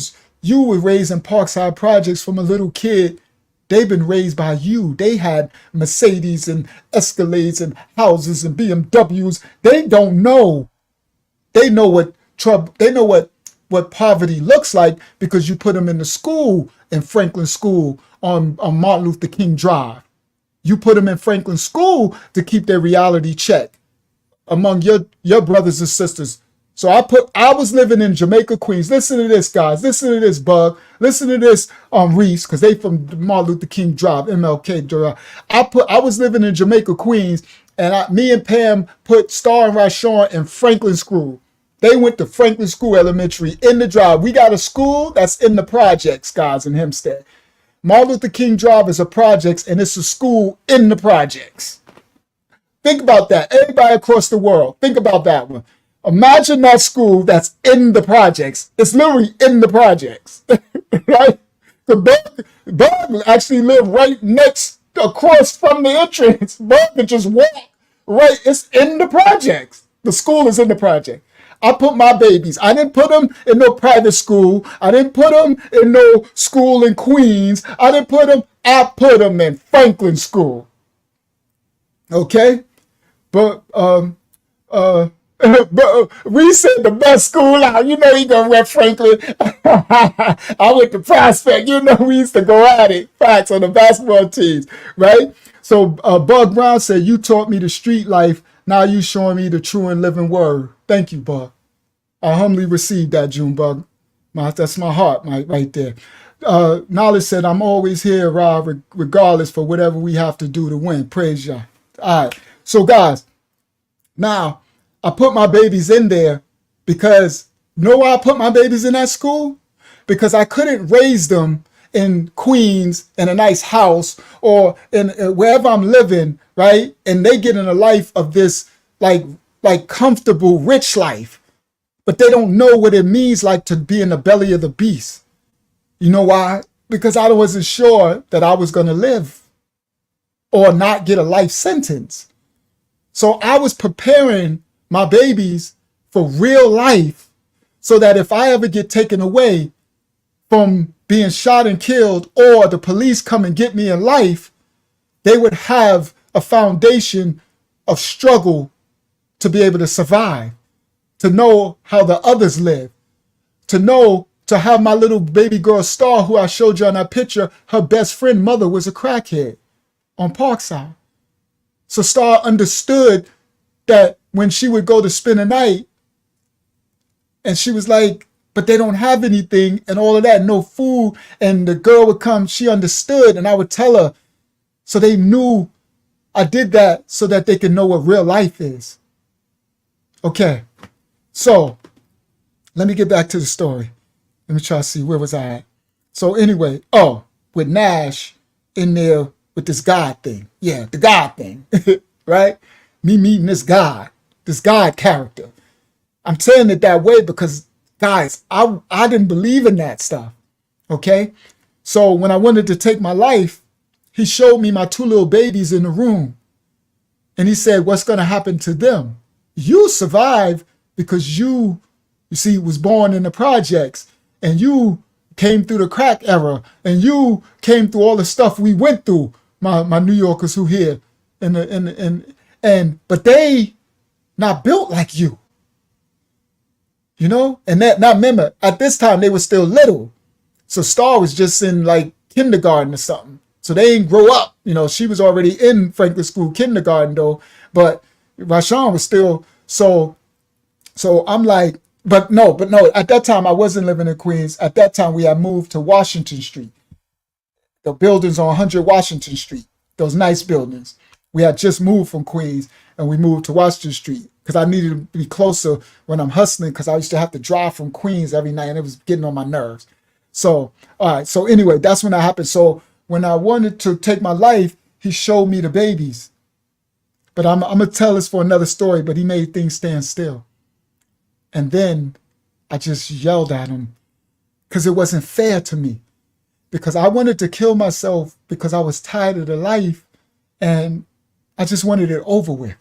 were raised in Parkside Projects from a little kid They've been raised by you. They had Mercedes and Escalades and houses and BMWs. They don't know. They know what trouble. They know what poverty looks like because you put them in the school, in Franklin School on Martin Luther King Drive. You put them in Franklin School to keep their reality check among your brothers and sisters. So I was living in Jamaica, Queens. Listen to this, guys. Listen to this, Bug. Listen to this, Reese, because they from Martin Luther King Drive, MLK Drive. I was living in Jamaica, Queens, and me and Pam put Star and Rashawn in Franklin School. They went to Franklin School Elementary in the Drive. We got a school that's in the projects, guys, in Hempstead. Martin Luther King Drive is a projects, and it's a school in the projects. Think about that. Everybody across the world, think about that one. Imagine that school that's in the projects. It's literally in the projects, right? The Bug actually live right across from the entrance. Bug could just walk right. It's in the projects. The school is in the project. I put my babies. I didn't put them in no private school. I didn't put them in no school in Queens. I put them in Franklin School. Okay? But we said the best school out. You know he gonna rep Franklin. I went to Prospect. You know we used to go at it. Facts on the basketball teams, right? So Bug Brown said, "You taught me the street life. Now you showing me the true and living word." Thank you, Bug. I humbly received that, Junebug. That's my heart, right there. Knowledge said, "I'm always here, Rob, regardless for whatever we have to do to win." Praise Yah. All right. So guys, now I put my babies in there because you know why I put my babies in that school? Because I couldn't raise them in Queens in a nice house or in wherever I'm living, right? And they get in a life of this like comfortable, rich life, but they don't know what it means like to be in the belly of the beast. You know why? Because I wasn't sure that I was going to live or not get a life sentence. So I was preparing my babies for real life so that if I ever get taken away from being shot and killed or the police come and get me in life, they would have a foundation of struggle to be able to survive, to know how the others live, to have my little baby girl Star, who I showed you on that picture, her best friend mother was a crackhead on Parkside. So Star understood that when she would go to spend a night and she was like, but they don't have anything and all of that, no food. And the girl would come, she understood, and I would tell her. So they knew I did that so that they could know what real life is. Okay, so let me get back to the story. Let me try to see, where was I at? So anyway, with Nash in there with this God thing. Yeah, the God thing, right? Me meeting this God character. I'm saying it that way because, guys, I didn't believe in that stuff, okay? So when I wanted to take my life, he showed me my two little babies in the room. And he said, what's going to happen to them? You survived because you see, was born in the projects and you came through the crack era and you came through all the stuff we went through, my New Yorkers who here. But they not built like you. You know? And that, now remember, at this time they were still little. So Star was just in like kindergarten or something. So they didn't grow up. You know, she was already in Franklin School kindergarten though. But Rashawn was still, so I'm like, but no, at that time I wasn't living in Queens. At that time we had moved to Washington Street. The buildings on 100 Washington Street, those nice buildings. We had just moved from Queens and we moved to Washington Street because I needed to be closer when I'm hustling because I used to have to drive from Queens every night and it was getting on my nerves. So, all right. So anyway, that's when that happened. So when I wanted to take my life, he showed me the babies. But I'm going to tell this for another story, but he made things stand still. And then I just yelled at him because it wasn't fair to me. Because I wanted to kill myself because I was tired of the life and I just wanted it over with.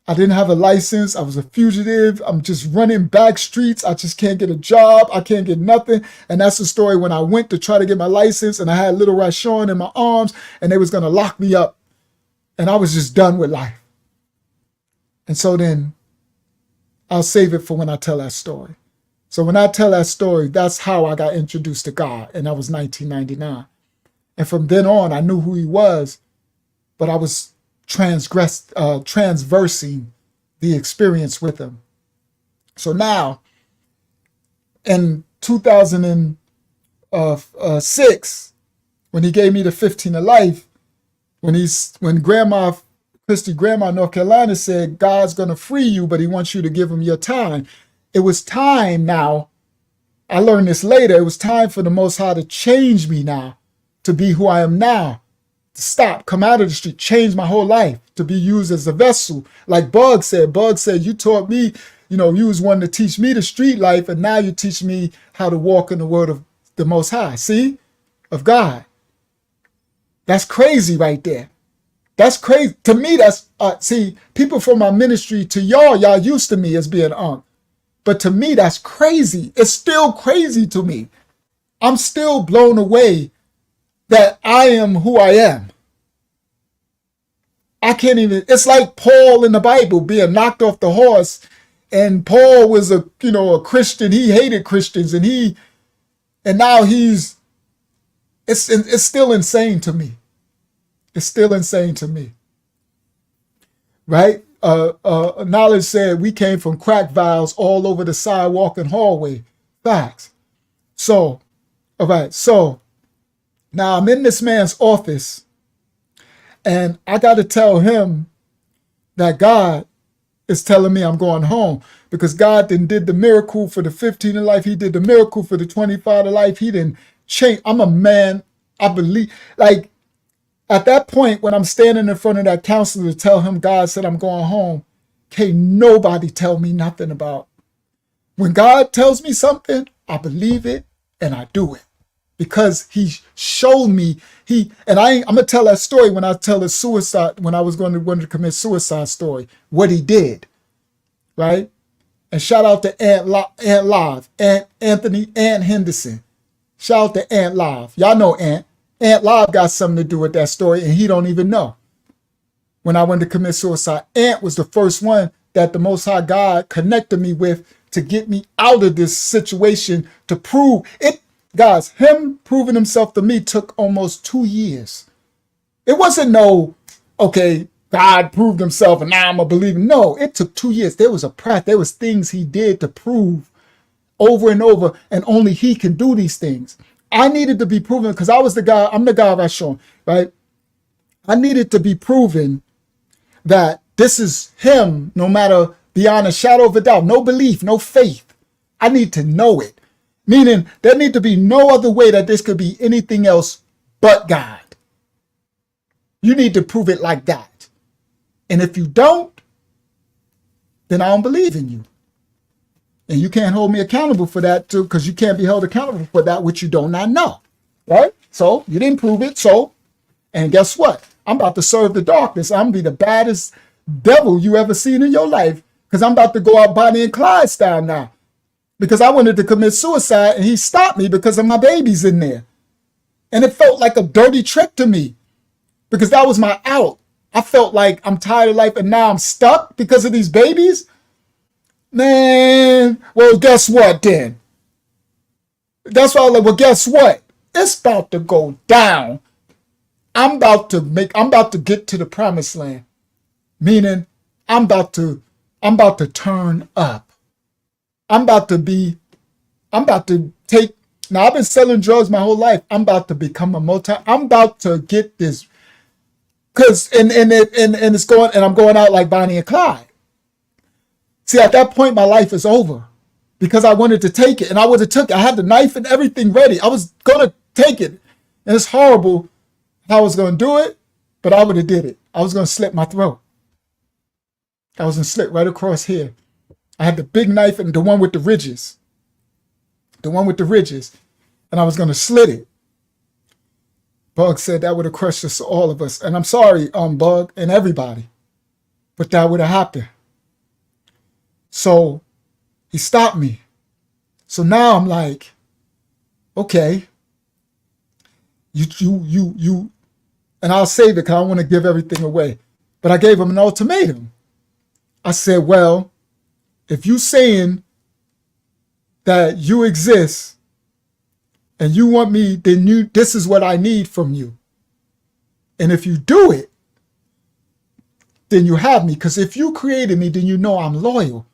I didn't have a license. I was a fugitive. I'm just running back streets. I just can't get a job. I can't get nothing. And that's the story when I went to try to get my license and I had little Rashawn in my arms and they was going to lock me up. And I was just done with life. And so then I'll save it for when I tell that story. So when I tell that story, that's how I got introduced to God. And that was 1999. And from then on, I knew who he was, but I was transversing the experience with him. So now, in 2006, when he gave me the 15 of life, when Grandma Christy Grandma North Carolina said God's going to free you, but he wants you to give him your time. It was time now. I learned this later. It was time for the Most High to change me now, to be who I am now. Stop, come out of the street, change my whole life to be used as a vessel. Like Bug said, you taught me, you was one to teach me the street life, and now you teach me how to walk in the word of the Most High, see, of God. That's crazy right there. That's crazy. To me, that's, see, people from my ministry, to y'all used to me as being but to me, that's crazy. It's still crazy to me. I'm still blown away that I am who I am. I can't even, it's like Paul in the Bible being knocked off the horse, and Paul was a Christian. He hated Christians, and now it's still insane to me. It's still insane to me. Right? Knowledge said we came from crack vials all over the sidewalk and hallway. Facts. So, all right. So, now I'm in this man's office, and I got to tell him that God is telling me I'm going home, because God did the miracle for the 15 of life. He did the miracle for the 25 of life. He didn't change. I'm a man. I believe, like, at that point when I'm standing in front of that counselor to tell him God said I'm going home, can't nobody tell me nothing about. When God tells me something, I believe it and I do it. Because he showed me, I'm going to tell that story when I tell the suicide, when I was going to commit suicide story, what he did, right? And shout out to Aunt Live, Aunt Henderson. Shout out to Aunt Live. Y'all know Aunt. Aunt Live got something to do with that story, and he don't even know. When I went to commit suicide, Aunt was the first one that the Most High God connected me with to get me out of this situation, to prove it. Guys, him proving himself to me took almost 2 years. It wasn't okay, God proved himself and now I'm a believer. No, it took 2 years. There was there was things he did to prove over and over, and only he can do these things. I needed to be proven, because I'm the guy of Rashawn, right? I needed to be proven that this is him, no matter beyond a shadow of a doubt, no belief, no faith. I need to know it. Meaning there need to be no other way that this could be anything else but God. You need to prove it like that. And if you don't, then I don't believe in you. And you can't hold me accountable for that too, because you can't be held accountable for that which you do not know. Right? So you didn't prove it. And guess what? I'm about to serve the darkness. I'm going to be the baddest devil you ever seen in your life, because I'm about to go out Bonnie and Clyde style now. Because I wanted to commit suicide and he stopped me because of my babies in there. And it felt like a dirty trick to me, because that was my out. I felt like I'm tired of life and now I'm stuck because of these babies. Man, well, guess what then? That's why I was like, well, guess what? It's about to go down. I'm about to get to the promised land. Meaning I'm about to turn up. I'm about to take, now I've been selling drugs my whole life. I'm about to become I'm about to get this, cause, and it's going, and I'm going out like Bonnie and Clyde. See, at that point, my life is over, because I wanted to take it, and I would have took it. I had the knife and everything ready. I was going to take it, and it's horrible how I was going to do it, but I would have did it. I was going to slit my throat. I was going to slit right across here. I had the big knife and the one with the ridges. And I was going to slit it. Bug said that would have crushed us, all of us. And I'm sorry, Bug and everybody, but that would have happened. So he stopped me. So now I'm like, okay, you, and I'll save it because I don't want to give everything away. But I gave him an ultimatum. I said, well, if you saying that you exist and you want me, then this is what I need from you. And if you do it, then you have me. Because if you created me, then you know I'm loyal.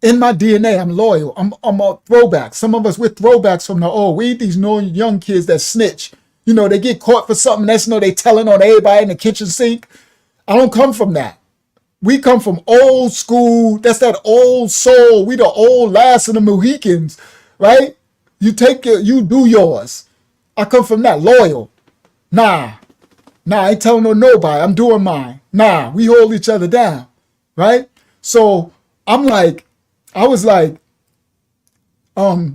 In my DNA, I'm loyal. I'm a throwback. Some of us, we're throwbacks from the old. We ain't these young kids that snitch. You know, they get caught for something. That's they telling on everybody in the kitchen sink. I don't come from that. We come from old school. That's that old soul. We the old last of the Mohicans, right? You take it, you do yours. I come from that loyal. Nah, I ain't telling on nobody. I'm doing mine. Nah, we hold each other down, right? So I was like, I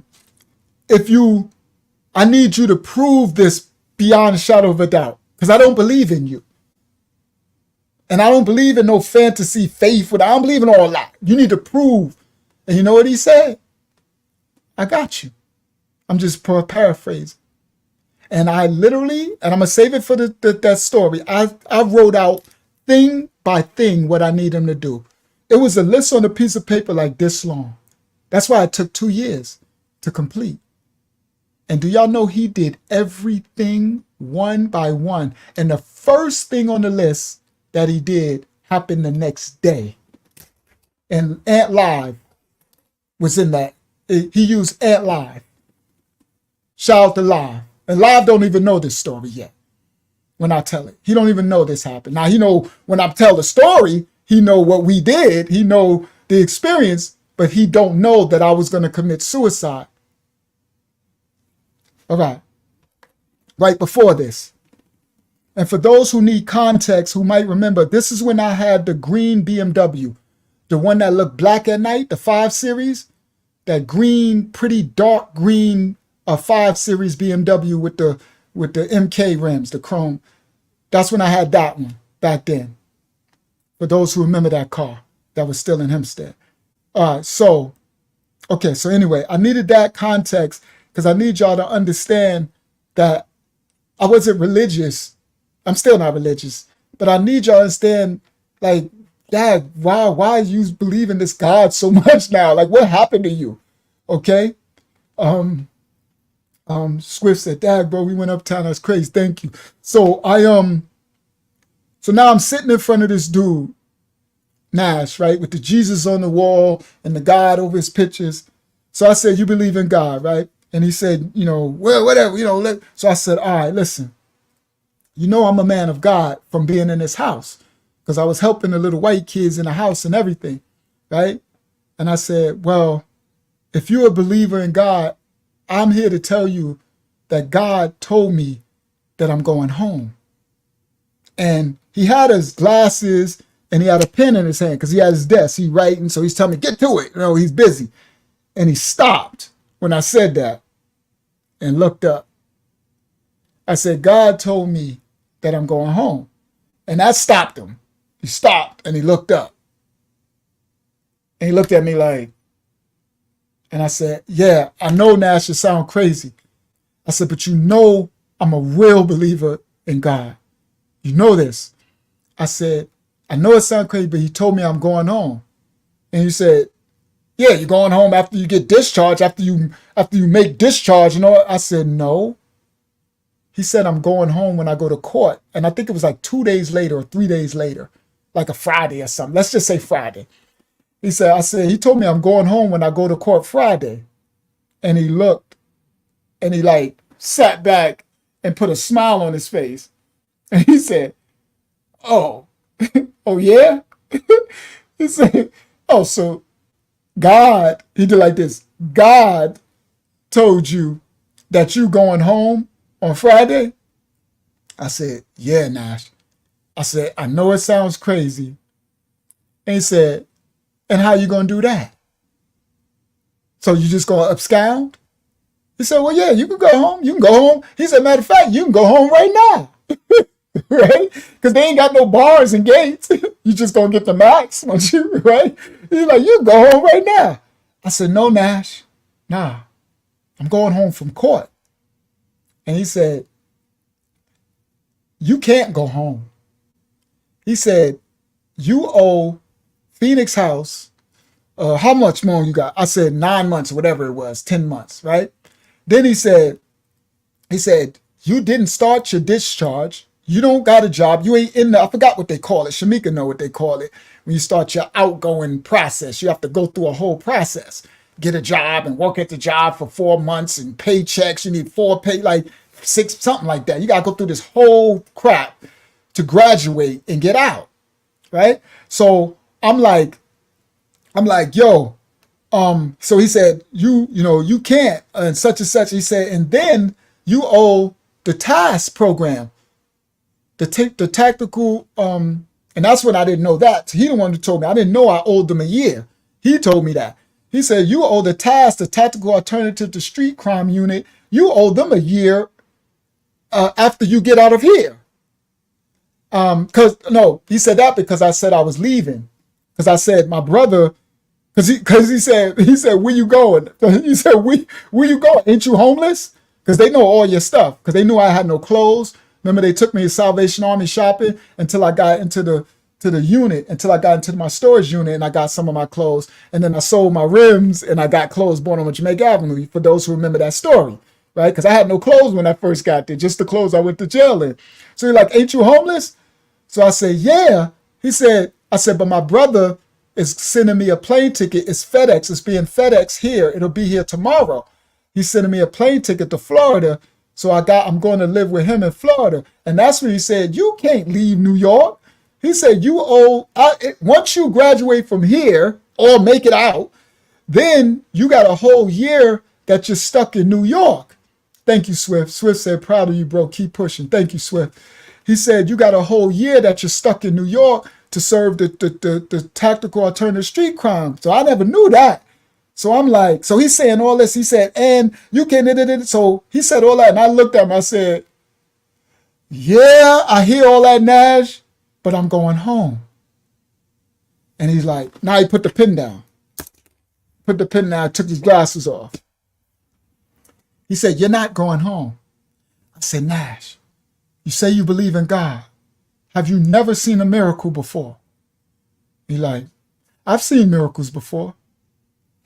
need you to prove this beyond a shadow of a doubt, because I don't believe in you. And I don't believe in no fantasy faith. I don't believe in all that. You need to prove. And you know what he said? I got you. I'm just paraphrasing. And I literally, and I'm going to save it for that story. I wrote out thing by thing what I need him to do. It was a list on a piece of paper like this long. That's why it took 2 years to complete. And do y'all know he did everything one by one? And the first thing on the list that he did happened the next day. And Ant Live was in that. He used Ant Live. Shout out to Live. And Live don't even know this story yet when I tell it. He don't even know this happened. Now, he know when I tell the story, he know what we did. He know the experience, but he don't know that I was going to commit suicide. All right. Right before this. And for those who need context, who might remember, this is when I had the green BMW, the one that looked black at night, the 5 Series, that green, pretty dark green 5 Series BMW with the MK rims, the chrome. That's when I had that one back then. For those who remember that car that was still in Hempstead. All right, so anyway, I needed that context because I need y'all to understand that I wasn't religious. I'm still not religious, but I need y'all to understand, like, Dad, why you believe in this God so much now? Like, what happened to you? Okay? Swift said, Dad, bro, we went uptown. That's crazy. Thank you. So so now I'm sitting in front of this dude, Nash, right, with the Jesus on the wall and the God over his pictures. So I said, you believe in God, right? And he said, well, whatever, so I said, all right, listen. I'm a man of God from being in this house because I was helping the little white kids in the house and everything, right? And I said, well, if you're a believer in God, I'm here to tell you that God told me that I'm going home. And he had his glasses and he had a pen in his hand because he had his desk. He's writing, so he's telling me, get to it. He's busy. And he stopped when I said that and looked up. I said, God told me that I'm going home. And that stopped him. He stopped and he looked up. And he looked at me like, and I said, yeah, I know Nash, it sound crazy. I said, but I'm a real believer in God. You know this. I said, I know it sounds crazy, but he told me I'm going home. And he said, yeah, you're going home after you get discharged, after you make discharge. I said, no. He said, I'm going home when I go to court. And I think it was like 2 days later or 3 days later, like a Friday or something. Let's just say Friday. He told me I'm going home when I go to court Friday. And he looked and he like sat back and put a smile on his face. And he said, oh, oh yeah? He said, oh, so God, he did like this. God told you that you going home on Friday? I said, yeah, Nash. I said, I know it sounds crazy. And he said, and how you going to do that? So you just going to abscond? He said, well, yeah, you can go home. You can go home. He said, matter of fact, you can go home right now. Right? Because they ain't got no bars and gates. You just going to get the max, don't you? Right? He's like, you go home right now. I said, no, Nash. Nah, I'm going home from court. And he said, you can't go home. He said, you owe Phoenix House, how much more you got? I said 9 months, whatever it was, 10 months, right? Then he said, you didn't start your discharge. You don't got a job. You ain't in the, I forgot what they call it. Shamika know what they call it. When you start your outgoing process, you have to go through a whole process. Get a job and work at the job for 4 months and paychecks. You need 4 pay, like 6, something like that. You got to go through this whole crap to graduate and get out, right? So I'm like, yo, so he said, you can't, and such and such. He said, and then you owe the TASK program, the tactical, and that's when I didn't know that. He the one who told me. I didn't know I owed them a year. He told me that. He said, you owe the TASK, the Tactical Alternative to Street Crime Unit, you owe them a year after you get out of here. He said that because I said I was leaving. Because I said, my brother, because he said, where you going? He said, where you going? Ain't you homeless? Because they know all your stuff. Because they knew I had no clothes. Remember, they took me to Salvation Army shopping until I got into the unit, until I got into my storage unit and I got some of my clothes. And then I sold my rims and I got clothes bought on Jamaica Avenue, for those who remember that story, right? Because I had no clothes when I first got there, just the clothes I went to jail in. So he's like, ain't you homeless? So I said, yeah. I said, but my brother is sending me a plane ticket. It's FedEx. It's being FedEx here. It'll be here tomorrow. He's sending me a plane ticket to Florida. So I'm going to live with him in Florida. And that's when he said, you can't leave New York. He said, once you graduate from here or make it out, then you got a whole year that you're stuck in New York. Thank you, Swift. Swift said, proud of you, bro. Keep pushing. Thank you, Swift. He said, you got a whole year that you're stuck in New York to serve the tactical alternative street crime. So I never knew that. So I'm like, so he's saying all this. He said, and you can, so he said all that. And I looked at him, I said, yeah, I hear all that, Nash, but I'm going home. And he's like, now he put the pen down. Took his glasses off. He said, you're not going home. I said, Nash, you say you believe in God. Have you never seen a miracle before? He's like, I've seen miracles before.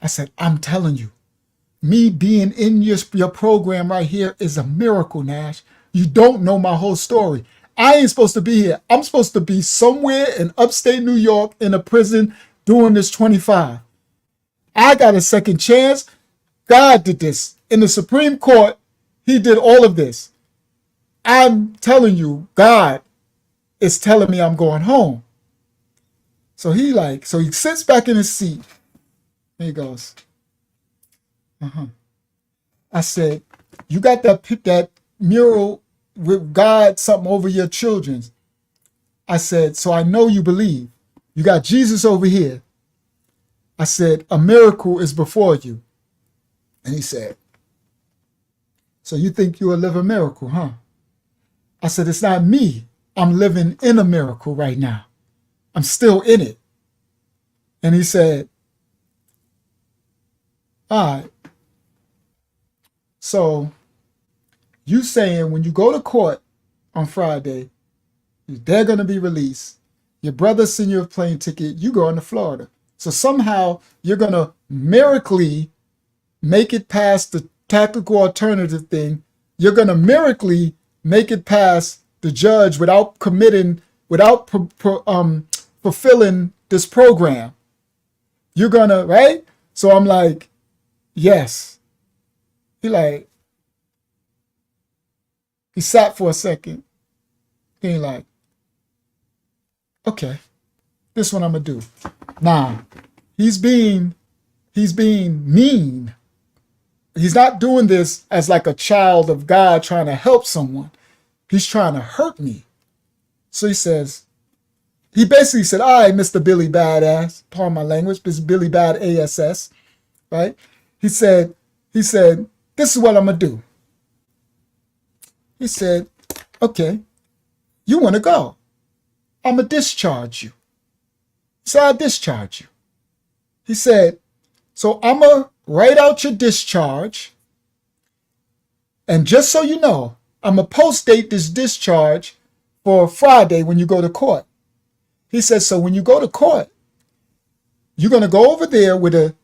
I said, I'm telling you, me being in your program right here is a miracle, Nash. You don't know my whole story. I ain't supposed to be here. I'm supposed to be somewhere in upstate New York in a prison doing this 25. I got a second chance. God did this. In the Supreme Court, he did all of this. I'm telling you, God is telling me I'm going home. So he sits back in his seat. He goes, I said, you got that mural with God something over your children. I said, so I know you believe. You got Jesus over here. I said, a miracle is before you. And he said, so you think you will live a miracle, huh? I said, it's not me. I'm living in a miracle right now. I'm still in it. And he said, all right. So you saying when you go to court on Friday, they're going to be released. Your brother send you a plane ticket. You going to Florida. So somehow you're going to miraculously make it past the tactical alternative thing. You're going to miraculously make it past the judge without fulfilling this program. You're going to, right? So I'm like, yes. He sat for a second. He like, okay, this one I'm gonna do. Nah, he's being mean. He's not doing this as like a child of God trying to help someone. He's trying to hurt me. So he basically said, all right, Mr. Billy Badass, pardon my language, Mr. Billy Bad ASS, right? He said, this is what I'm gonna do. He said, okay, you want to go. I'm going to discharge you. So I'll discharge you. He said, so I'm going to write out your discharge. And just so you know, I'm going to post date this discharge for Friday when you go to court. He said, so when you go to court, you're going to go over there with a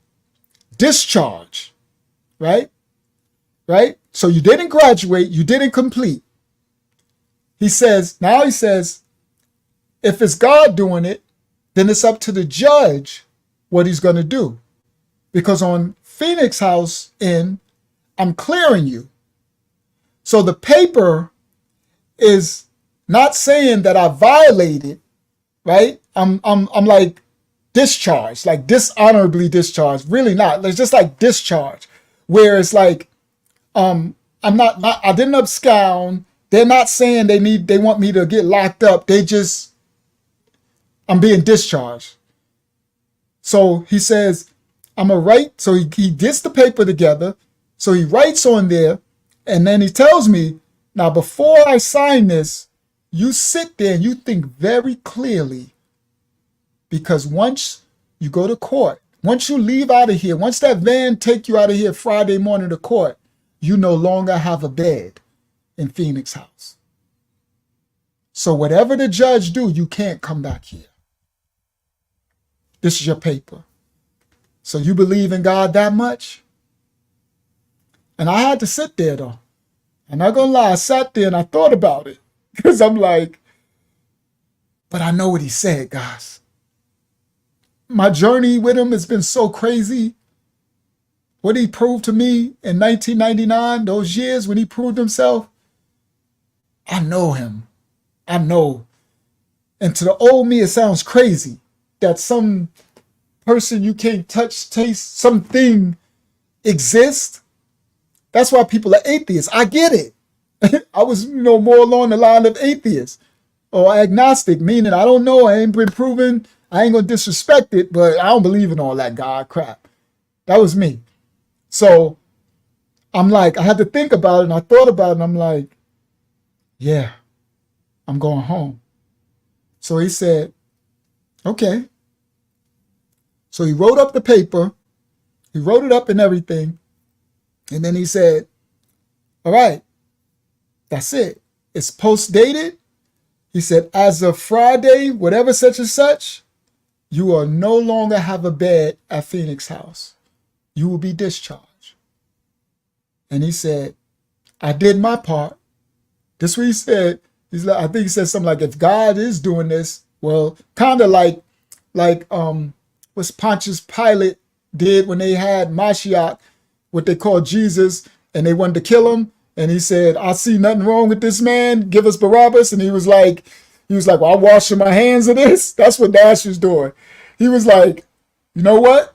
discharge, right? Right? So you didn't graduate, you didn't complete. He says, if it's God doing it, then it's up to the judge what he's going to do. Because on Phoenix House I'm clearing you. So the paper is not saying that I violated, right? I'm like discharged, like dishonorably discharged. Really not. It's just like discharge, where it's like I didn't abscond. They're not saying they want me to get locked up. I'm being discharged. So he says, I'm going to write. So he gets the paper together. So he writes on there. And then he tells me, now before I sign this, you sit there and you think very clearly. Because once you go to court, once you leave out of here, once that van take you out of here Friday morning to court, you no longer have a bed in Phoenix House. So whatever the judge do, you can't come back here. This is your paper. So you believe in God that much? And I had to sit there though. I'm not gonna lie, I sat there and I thought about it. Because I'm like, but I know what he said, guys. My journey with him has been so crazy. What he proved to me in 1999, those years when he proved himself, I know him. I know. And to the old me, it sounds crazy that some person you can't touch, taste, something exists. That's why people are atheists. I get it. I was, more along the line of atheist or agnostic, meaning I don't know. I ain't been proven. I ain't going to disrespect it, but I don't believe in all that God crap. That was me. So I'm like, I had to think about it, and I thought about it, and I'm like, yeah, I'm going home. So he said, okay. So he wrote up the paper. He wrote it up and everything. And then he said, all right, that's it. It's post-dated. He said, as of Friday, whatever such and such, you will no longer have a bed at Phoenix House. You will be discharged. And he said, I did my part. This is what he said. He's like, I think he said something like, if God is doing this, well, kind of like what Pontius Pilate did when they had Mashiach, what they called Jesus, and they wanted to kill him. And he said, I see nothing wrong with this man. Give us Barabbas. And he was like, well, I'm washing my hands of this. That's what Dash was doing. He was like, you know what?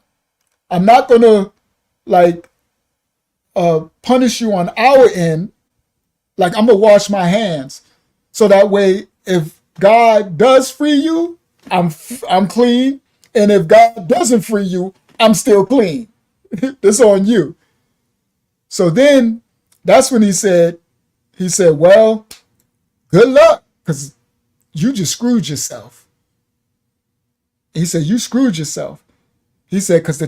I'm not going to punish you on our end. Like, I'm going to wash my hands. So that way, if God does free you, I'm clean. And if God doesn't free you, I'm still clean. It's on you. So then that's when he said, well, good luck, because you just screwed yourself. He said, you screwed yourself. He said, because the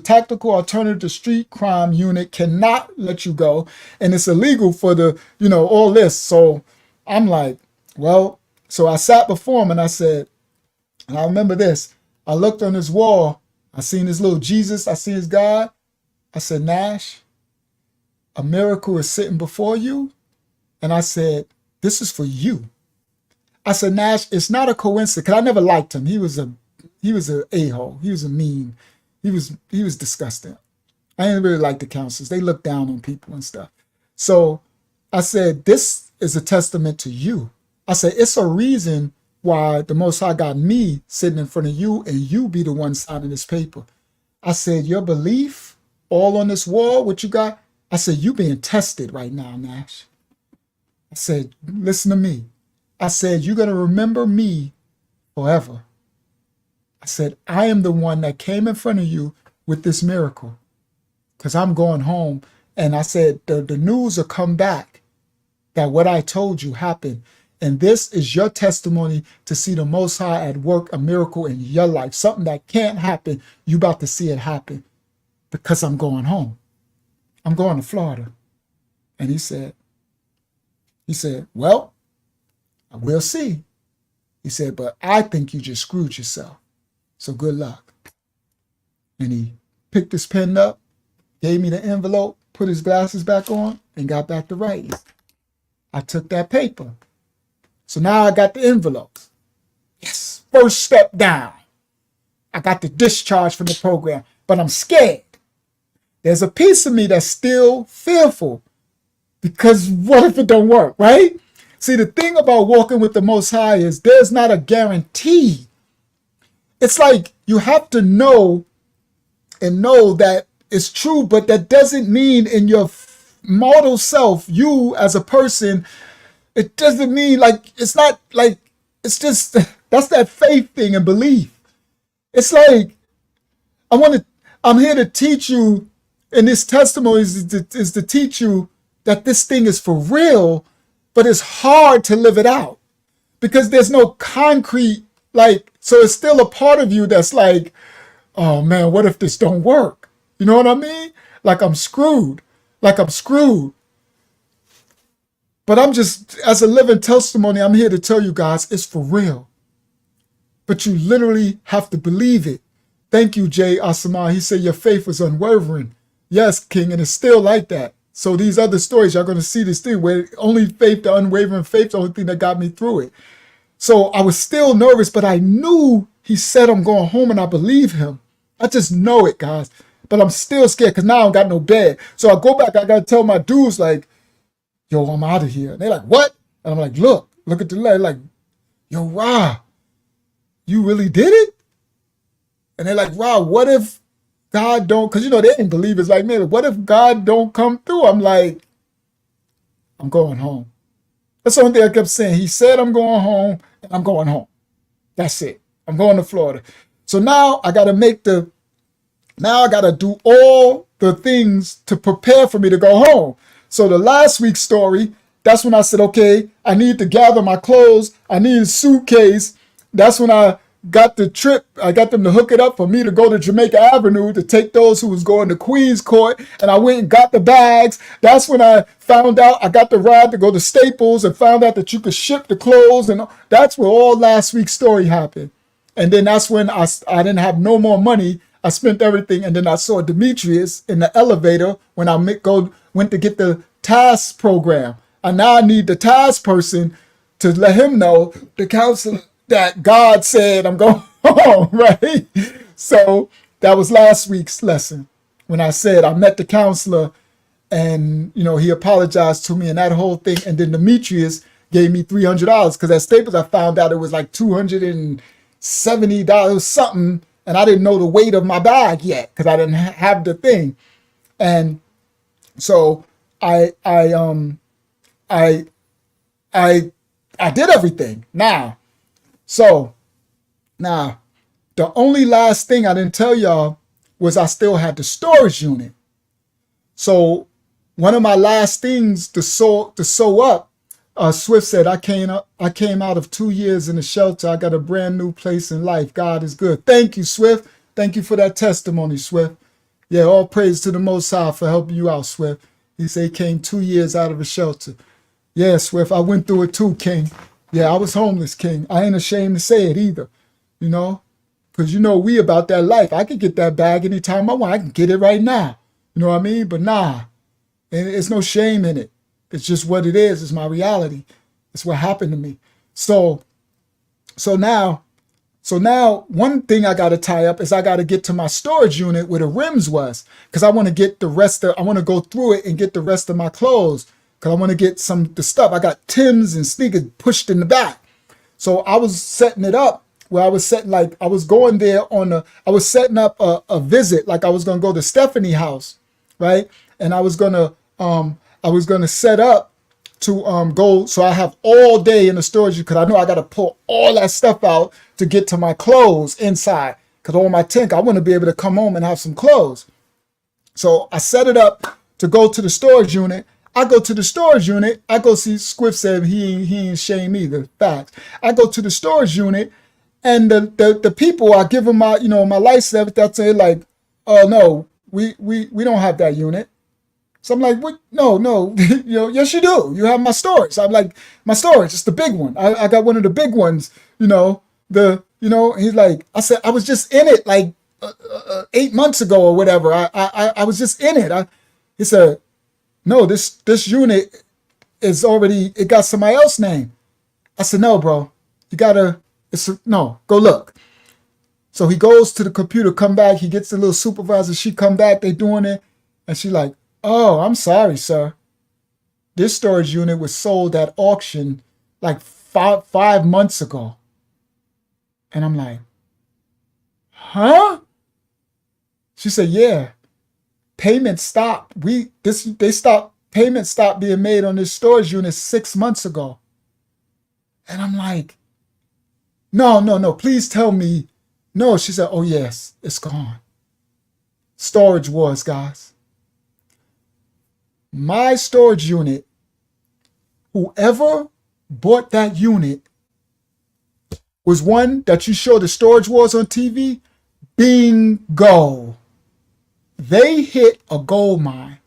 tactical alternative to street crime unit cannot let you go. And it's illegal for all this. So I'm like, well, so I sat before him and I said, and I remember this, I looked on his wall, I seen his little Jesus, I see his God. I said, Nash, a miracle is sitting before you. And I said, this is for you. I said, Nash, it's not a coincidence, because I never liked him. He was an a-hole. He was a mean. He was disgusting. I didn't really like the counselors. They looked down on people and stuff. So I said, this is a testament to you. I said, it's a reason why the Most High got me sitting in front of you and you be the one signing this paper. I said, your belief all on this wall, what you got? I said, you being tested right now, Nash. I said, listen to me. I said, you're going to remember me forever. I said, I am the one that came in front of you with this miracle, because I'm going home. And I said, the news will come back that what I told you happened. And this is your testimony to see the Most High at work, a miracle in your life, something that can't happen. You about to see it happen because I'm going home. I'm going to Florida. And he said, well, we'll see. He said, but I think you just screwed yourself. So good luck. And he picked his pen up, gave me the envelope, put his glasses back on, and got back to writing. I took that paper. So now I got the envelopes. Yes, first step down. I got the discharge from the program, but I'm scared. There's a piece of me that's still fearful because what if it don't work, right? See, the thing about walking with the Most High is there's not a guarantee. It's like you have to know and know that it's true, but that doesn't mean in your mortal self, you as a person, it doesn't mean like, it's not like, it's just, that's that faith thing and belief. It's like, I'm here to teach you, and this testimony is to teach you that this thing is for real, but it's hard to live it out because there's no concrete, like, so it's still a part of you that's like, oh man, what if this don't work? You know what I mean? Like I'm screwed. But I'm just, as a living testimony, I'm here to tell you guys, it's for real. But you literally have to believe it. Thank you, Jay Asama. He said your faith was unwavering. Yes, King, and it's still like that. So these other stories, you're going to see this thing where only faith, the unwavering faith, the only thing that got me through it. So I was still nervous, but I knew he said I'm going home and I believe him. I just know it, guys. But I'm still scared because now I don't got no bed. So I go back, I got to tell my dudes like, yo, I'm out of here. And they're like, what? And I'm like, look at the letter. Like, yo, Ra, you really did it? And they're like, Ra, what if God don't, because, you know, they ain't believers like me. Like, what if God don't come through? I'm like, I'm going home. That's the only thing I kept saying. He said I'm going home, and I'm going home. That's it. I'm going to Florida. So now I got to do all the things to prepare for me to go home. So the last week's story, that's when I said, okay, I need to gather my clothes. I need a suitcase. That's when I got the trip. I got them to hook it up for me to go to Jamaica Avenue to take those who was going to Queens Court. And I went and got the bags. That's when I found out I got the ride to go to Staples and found out that you could ship the clothes. And that's where all last week's story happened. And then that's when I didn't have no more money. I spent everything. And then I saw Demetrius in the elevator when I went to get the task program. And now I need the task person to let him know, the counselor, that God said I'm going home, right? So that was last week's lesson when I said I met the counselor and, you know, he apologized to me and that whole thing. And then Demetrius gave me $300 because at Staples I found out it was like $270 something. And I didn't know the weight of my bag yet because I didn't have the thing. And so I did everything now. So now the only last thing I didn't tell y'all was I still had the storage unit. So one of my last things to sew up, Swift said, I came out of 2 years in the shelter. I got a brand new place in life. God is good. Thank you, Swift. Thank you for that testimony, Swift. Yeah, all praise to the Most High for helping you out, Swift. He said he came 2 years out of a shelter. Yeah, Swift, I went through it too, King. Yeah, I was homeless, King. I ain't ashamed to say it either, you know, because, you know, we about that life. I can get that bag anytime I want. I can get it right now. You know what I mean? But nah, and it's no shame in it. It's just what it is. It's my reality. It's what happened to me. So now one thing I got to tie up is I got to get to my storage unit where the rims was because I want to get I want to go through it and get the rest of my clothes. Because I want to get the stuff. I got Timbs and sneakers pushed in the back. So I was setting it up where I was setting I was setting up a visit. Like I was going to go to Stephanie's house, right? And I was going to set up to go. So I have all day in the storage because I know I got to pull all that stuff out to get to my clothes inside. Because on my tank, I want to be able to come home and have some clothes. So I set it up to go to the storage unit. I go to the storage unit. I go see Squiff said he ain't shame either. Facts. I go to the storage unit, and the people, I give them my my license. That's it. Like, oh no, we don't have that unit. So I'm like, what? No, yes you do. You have my storage. I'm like, my storage, it's the big one. I got one of the big ones. He's like, I said, I was just in it like 8 months ago or whatever. I was just in it. He said, no, this unit is already, it got somebody else's name. I said, no, bro, you gotta, go look. So he goes to the computer, come back, he gets the little supervisor, she come back, they doing it, and she like, oh, I'm sorry, sir. This storage unit was sold at auction like 5 months ago. And I'm like, huh? She said, yeah. Payment stopped. Payment stopped being made on this storage unit 6 months ago. And I'm like, no, please tell me. No, she said, oh yes, it's gone. Storage wars, guys. My storage unit, whoever bought that unit was one that you show the storage wars on TV. Bingo. They hit a gold mine.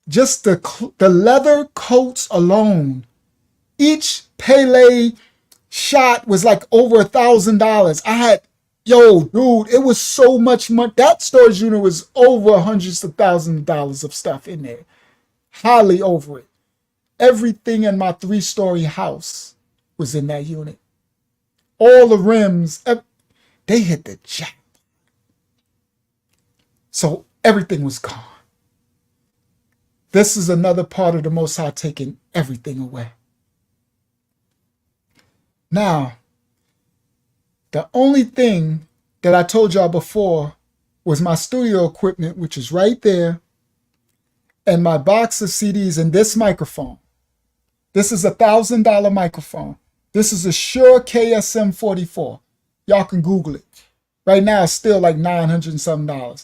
Just the leather coats alone, each Pele shot was like over $1,000. I had, dude, it was so much money. That storage unit was over hundreds of thousands of dollars of stuff in there. Highly over it. Everything in my 3-story house was in that unit. All the rims, they hit the jack. So everything was gone. This is another part of the Most High taking everything away. Now, the only thing that I told y'all before was my studio equipment, which is right there, and my box of CDs and this microphone. This is a $1,000 microphone. This is a Shure KSM 44. Y'all can Google it. Right now, it's still like $900 and something.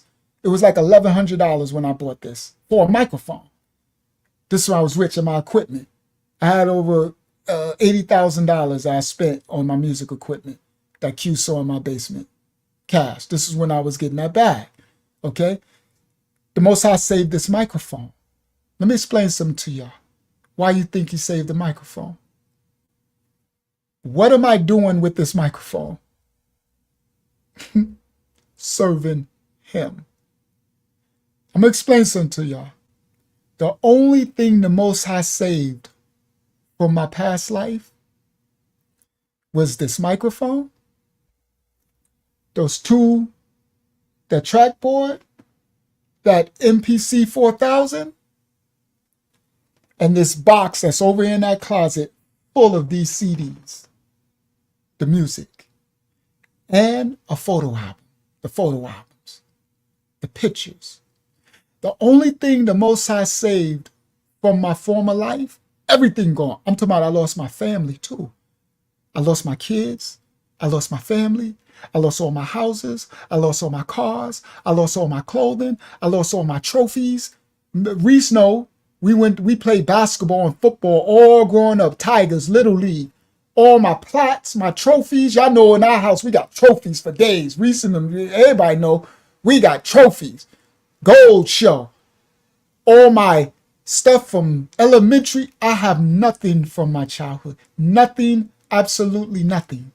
It was like $1,100 when I bought this for a microphone. This is when I was rich in my equipment. I had over $80,000 I spent on my music equipment that Q saw in my basement. Cash. This is when I was getting that bag. Okay? The Most High saved this microphone. Let me explain something to y'all. Why you think he saved the microphone? What am I doing with this microphone? Serving him. I'm going to explain something to y'all. The only thing the Most High saved from my past life was this microphone, those two, that trackboard, that MPC 4000, and this box that's over in that closet full of these CDs, the music, and a photo album, the photo albums, the pictures. The only thing the Most High saved from my former life, everything gone. I'm talking about I lost my family too. I lost my kids. I lost my family. I lost all my houses. I lost all my cars. I lost all my clothing. I lost all my trophies. Reese know we played basketball and football all growing up. Tigers, Little League. All my plaques, my trophies. Y'all know in our house we got trophies for days. Reese and them, everybody know we got trophies. Gold show. All my stuff from elementary, I have nothing from my childhood. Nothing, absolutely nothing.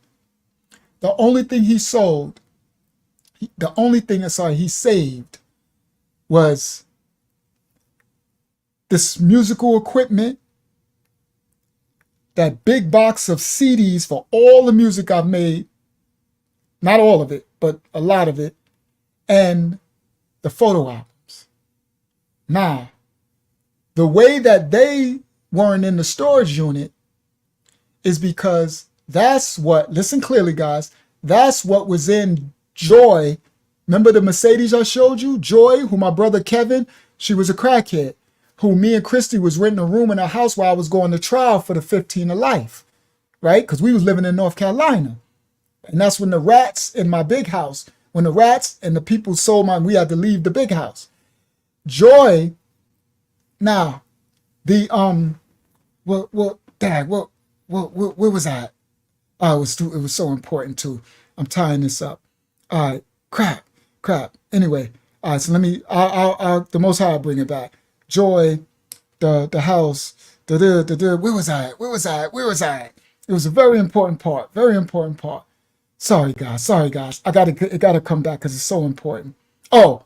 The only thing he sold, he saved was this musical equipment, that big box of CDs for all the music I've made, not all of it, but a lot of it, and the photo albums. Now, the way that they weren't in the storage unit is because that's what, listen clearly guys, that's what was in Joy. Remember the Mercedes I showed you? Joy, who my brother Kevin, she was a crackhead, who me and Christy was renting a room in her house while I was going to trial for the 15 of life, right? Because we was living in North Carolina. And that's when the rats in my big house, when the rats and the people sold we had to leave the big house. Joy Now, the Dad, where was I? Oh, it was so important too. I'm tying this up. All right, crap. Anyway, all right. So let me. I'll the Most High will bring it back. Joy, the house. Where was I? It was a very important part. Very important part. Sorry, guys. It gotta come back because it's so important. Oh,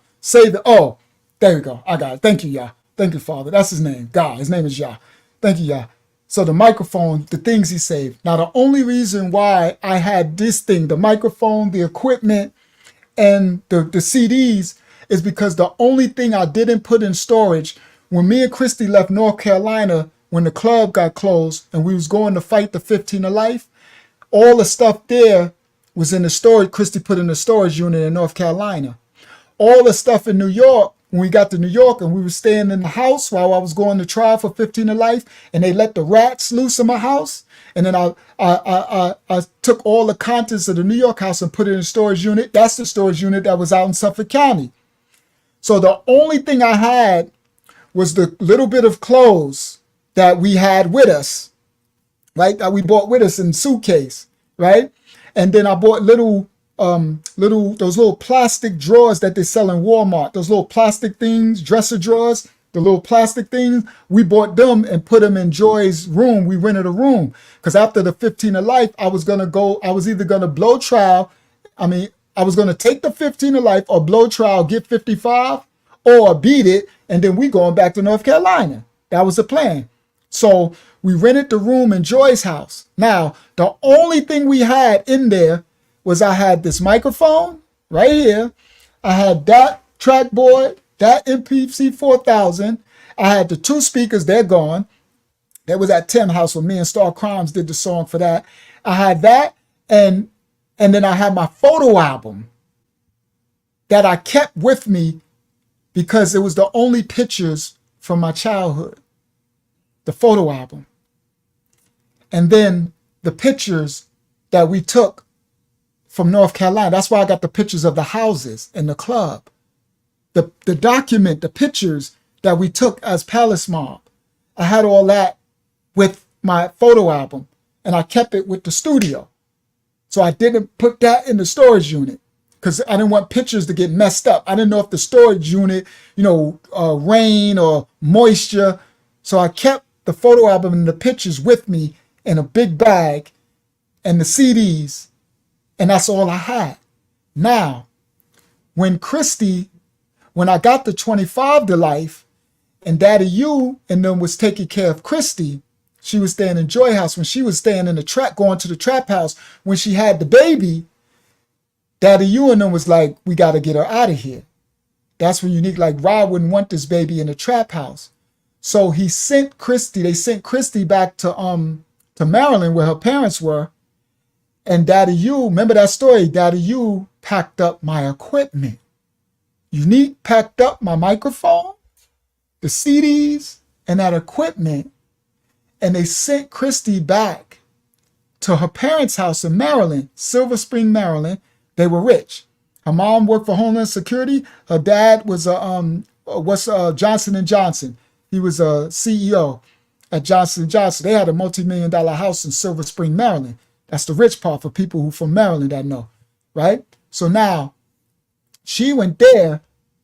there we go. I got it. Thank you, Yah. Thank you, Father. That's his name. God. His name is Yah. Thank you, Yah. So the microphone, the things he saved. Now, the only reason why I had this thing, the microphone, the equipment, and the CDs is because the only thing I didn't put in storage, when me and Christy left North Carolina, when the club got closed and we was going to fight the 15 of life, all the stuff there was in the storage. Christy put in the storage unit in North Carolina. All the stuff in New York, when we got to New York and we were staying in the house while I was going to trial for 15 of life, and they let the rats loose in my house, and then I took all the contents of the New York house and put it in a storage unit. That's the storage unit that was out in Suffolk County. So the only thing I had was the little bit of clothes that we had with us, right? That we bought with us in suitcase, right? And then I bought those little plastic drawers that they sell in Walmart, those little plastic things, dresser drawers, the little plastic things. We bought them and put them in Joy's room. We rented a room because after the 15 of life, I was either going to blow trial. I was going to take the 15 of life or blow trial, get 55 or beat it. And then we going back to North Carolina. That was the plan. So we rented the room in Joy's house. Now, the only thing we had in there was I had this microphone right here. I had that trackboard, that MPC 4000. I had the 2 speakers, they're gone. That was at Tim House when me and Star Crimes did the song for that. I had that, and then I had my photo album that I kept with me because it was the only pictures from my childhood. The photo album. And then the pictures that we took from North Carolina. That's why I got the pictures of the houses and the club. The document, the pictures that we took as Palace Mob. I had all that with my photo album and I kept it with the studio. So I didn't put that in the storage unit because I didn't want pictures to get messed up. I didn't know if the storage unit, rain or moisture. So I kept the photo album and the pictures with me in a big bag and the CDs. And that's all I had. Now, when I got the 25 to life and Daddy U and them was taking care of Christy, she was staying in Joy House. When she was staying in the trap, going to the trap house, when she had the baby, Daddy U and them was like, we got to get her out of here. That's when Unique, like, Rod wouldn't want this baby in the trap house. So they sent Christy back to Maryland where her parents were. And Daddy U, remember that story? Daddy U packed up my equipment. Unique packed up my microphone, the CDs, and that equipment. And they sent Christy back to her parents' house in Maryland, Silver Spring, Maryland. They were rich. Her mom worked for Homeland Security. Her dad was Johnson & Johnson. He was a CEO at Johnson & Johnson. They had a multi-million-dollar house in Silver Spring, Maryland. That's the rich part for people who from Maryland that know, right? So now she went there,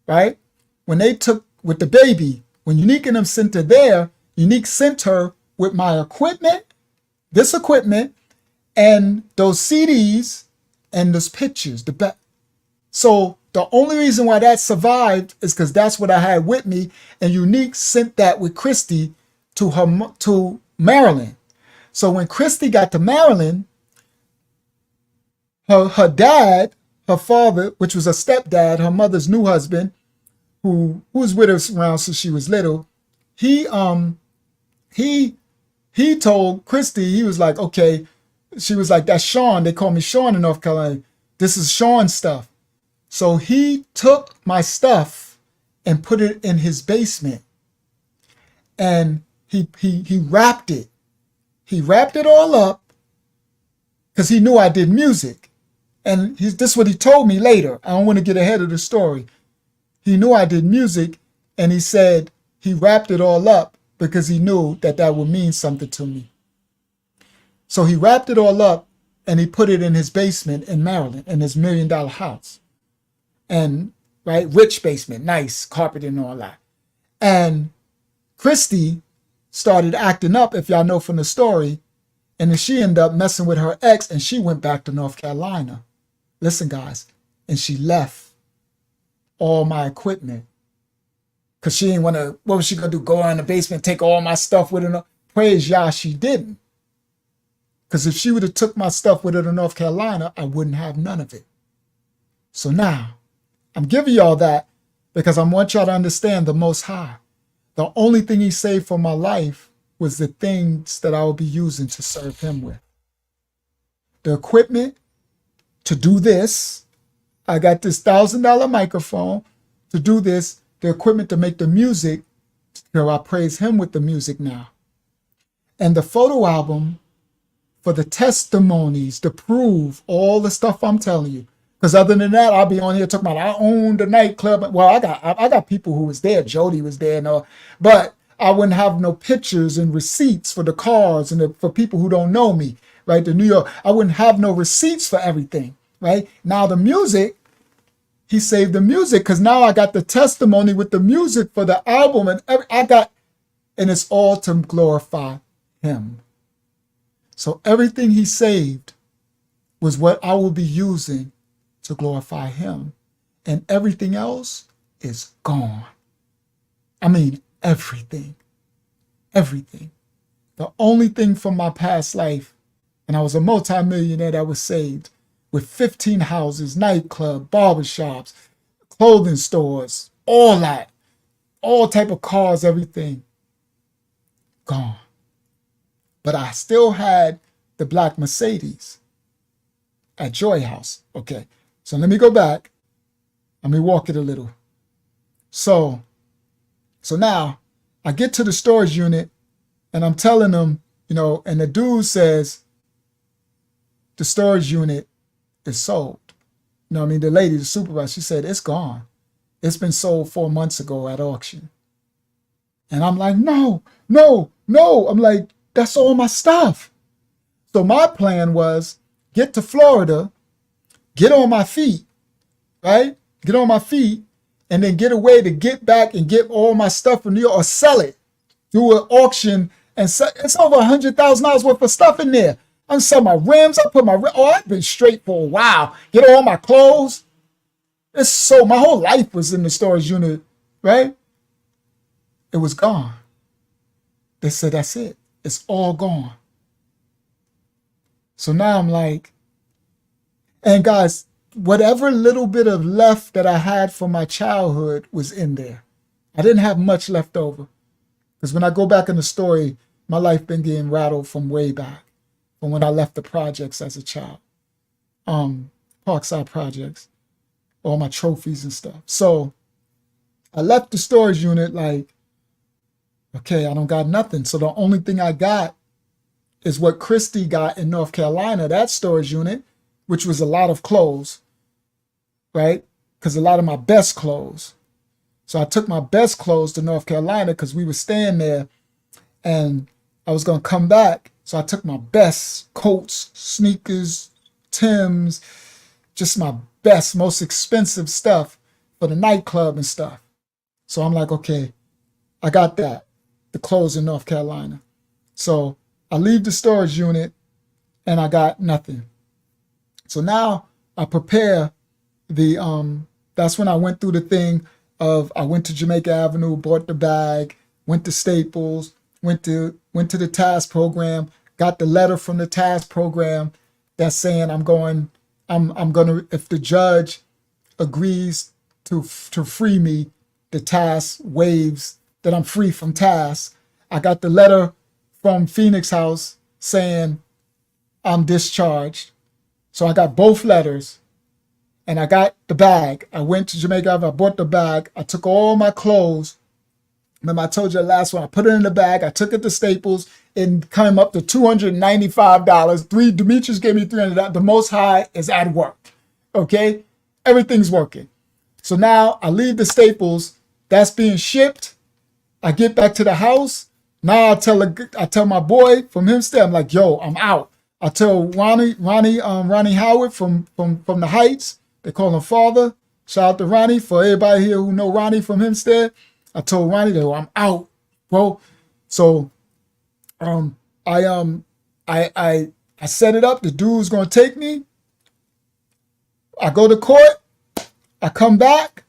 right? When they took with the baby, when Unique and them sent her there, Unique sent her with my equipment, this equipment, and those CDs and those pictures. So the only reason why that survived is because that's what I had with me, and Unique sent that with Christy to Maryland. So when Christy got to Maryland, her dad, her father, which was her stepdad, her mother's new husband, who was with her around since she was little, he told Christy, he was like, okay, she was like, that's Sean. They call me Sean in North Carolina. This is Sean's stuff. So he took my stuff and put it in his basement. And he wrapped it. He wrapped it all up because he knew I did music. And this is what he told me later. I don't want to get ahead of the story. He knew I did music, and he said, he wrapped it all up because he knew that that would mean something to me. So he wrapped it all up and he put it in his basement in Maryland, in his $1 million house. And, right, rich basement, nice, carpet and all that. And Christy started acting up, if y'all know from the story, and then she ended up messing with her ex and she went back to North Carolina. Listen, guys, and she left all my equipment. Because she didn't want to, what was she going to do? Go in the basement, take all my stuff with her? Praise Yah, she didn't. Because if she would have took my stuff with her to North Carolina, I wouldn't have none of it. So now, I'm giving y'all that because I want y'all to understand the Most High. The only thing he saved for my life was the things that I will be using to serve him with. The equipment to do this. I got this $1,000 microphone to do this. The equipment to make the music. So I praise him with the music now. And the photo album for the testimonies to prove all the stuff I'm telling you. Because other than that, I'll be on here talking about I owned the nightclub. Well, I got people who was there. Jody was there, and all, but I wouldn't have no pictures and receipts for the cars and for people who don't know me, right? The New York, I wouldn't have no receipts for everything, right? Now the music, he saved the music because now I got the testimony with the music for the album and and it's all to glorify him. So everything he saved was what I will be using to glorify him. And everything else is gone. I mean, everything. Everything. The only thing from my past life, and I was a multimillionaire that was saved with 15 houses, nightclub, barbershops, clothing stores, all that, all type of cars, everything gone. But I still had the black Mercedes at Joy House. Okay. So let me go back. Let me walk it a little. So now I get to the storage unit and I'm telling them, and the dude says the storage unit is sold. The lady, the supervisor, she said, it's gone. It's been sold 4 months ago at auction. And I'm like, no. I'm like, that's all my stuff. So my plan was get to Florida, get on my feet, right? Get on my feet and then get a way to get back and get all my stuff from New York or sell it through an auction. And sell, it's over $100,000 worth of stuff in there. I'm selling my rims. I've been straight for a while. Get all my clothes. My whole life was in the storage unit, right? It was gone. They said, that's it. It's all gone. So now I'm like, and guys, whatever little bit of left that I had from my childhood was in there. I didn't have much left over. Because when I go back in the story, my life been getting rattled from way back, from when I left the projects as a child. Parkside projects, all my trophies and stuff. So I left the storage unit like, okay, I don't got nothing. So the only thing I got is what Christy got in North Carolina, that storage unit, which was a lot of clothes, right? Because a lot of my best clothes. So I took my best clothes to North Carolina because we were staying there and I was going to come back. So I took my best coats, sneakers, Timbs, just my best, most expensive stuff for the nightclub and stuff. So I'm like, okay, I got that, the clothes in North Carolina. So I leave the storage unit and I got nothing. So now I prepare that's when I went through the thing of I went to Jamaica Avenue, bought the bag, went to Staples, went to the task program, got the letter from the task program that's saying I'm gonna, if the judge agrees to free me, the task waives that I'm free from task. I got the letter from Phoenix House saying I'm discharged. So I got both letters and I got the bag. I went to Jamaica Ave, I bought the bag. I took all my clothes. Remember I told you the last one, I put it in the bag. I took it to Staples and came up to $295. Demetrius gave me $300. The Most High is at work, okay? Everything's working. So now I leave the Staples. That's being shipped. I get back to the house. Now I tell my boy from Hempstead, I'm like, yo, I'm out. I tell Ronnie Howard from the Heights. They call him Father. Shout out to Ronnie, for everybody here who know Ronnie from Hempstead. I told Ronnie that I'm out, bro. So I set it up. The dude's gonna take me. I go to court. I come back.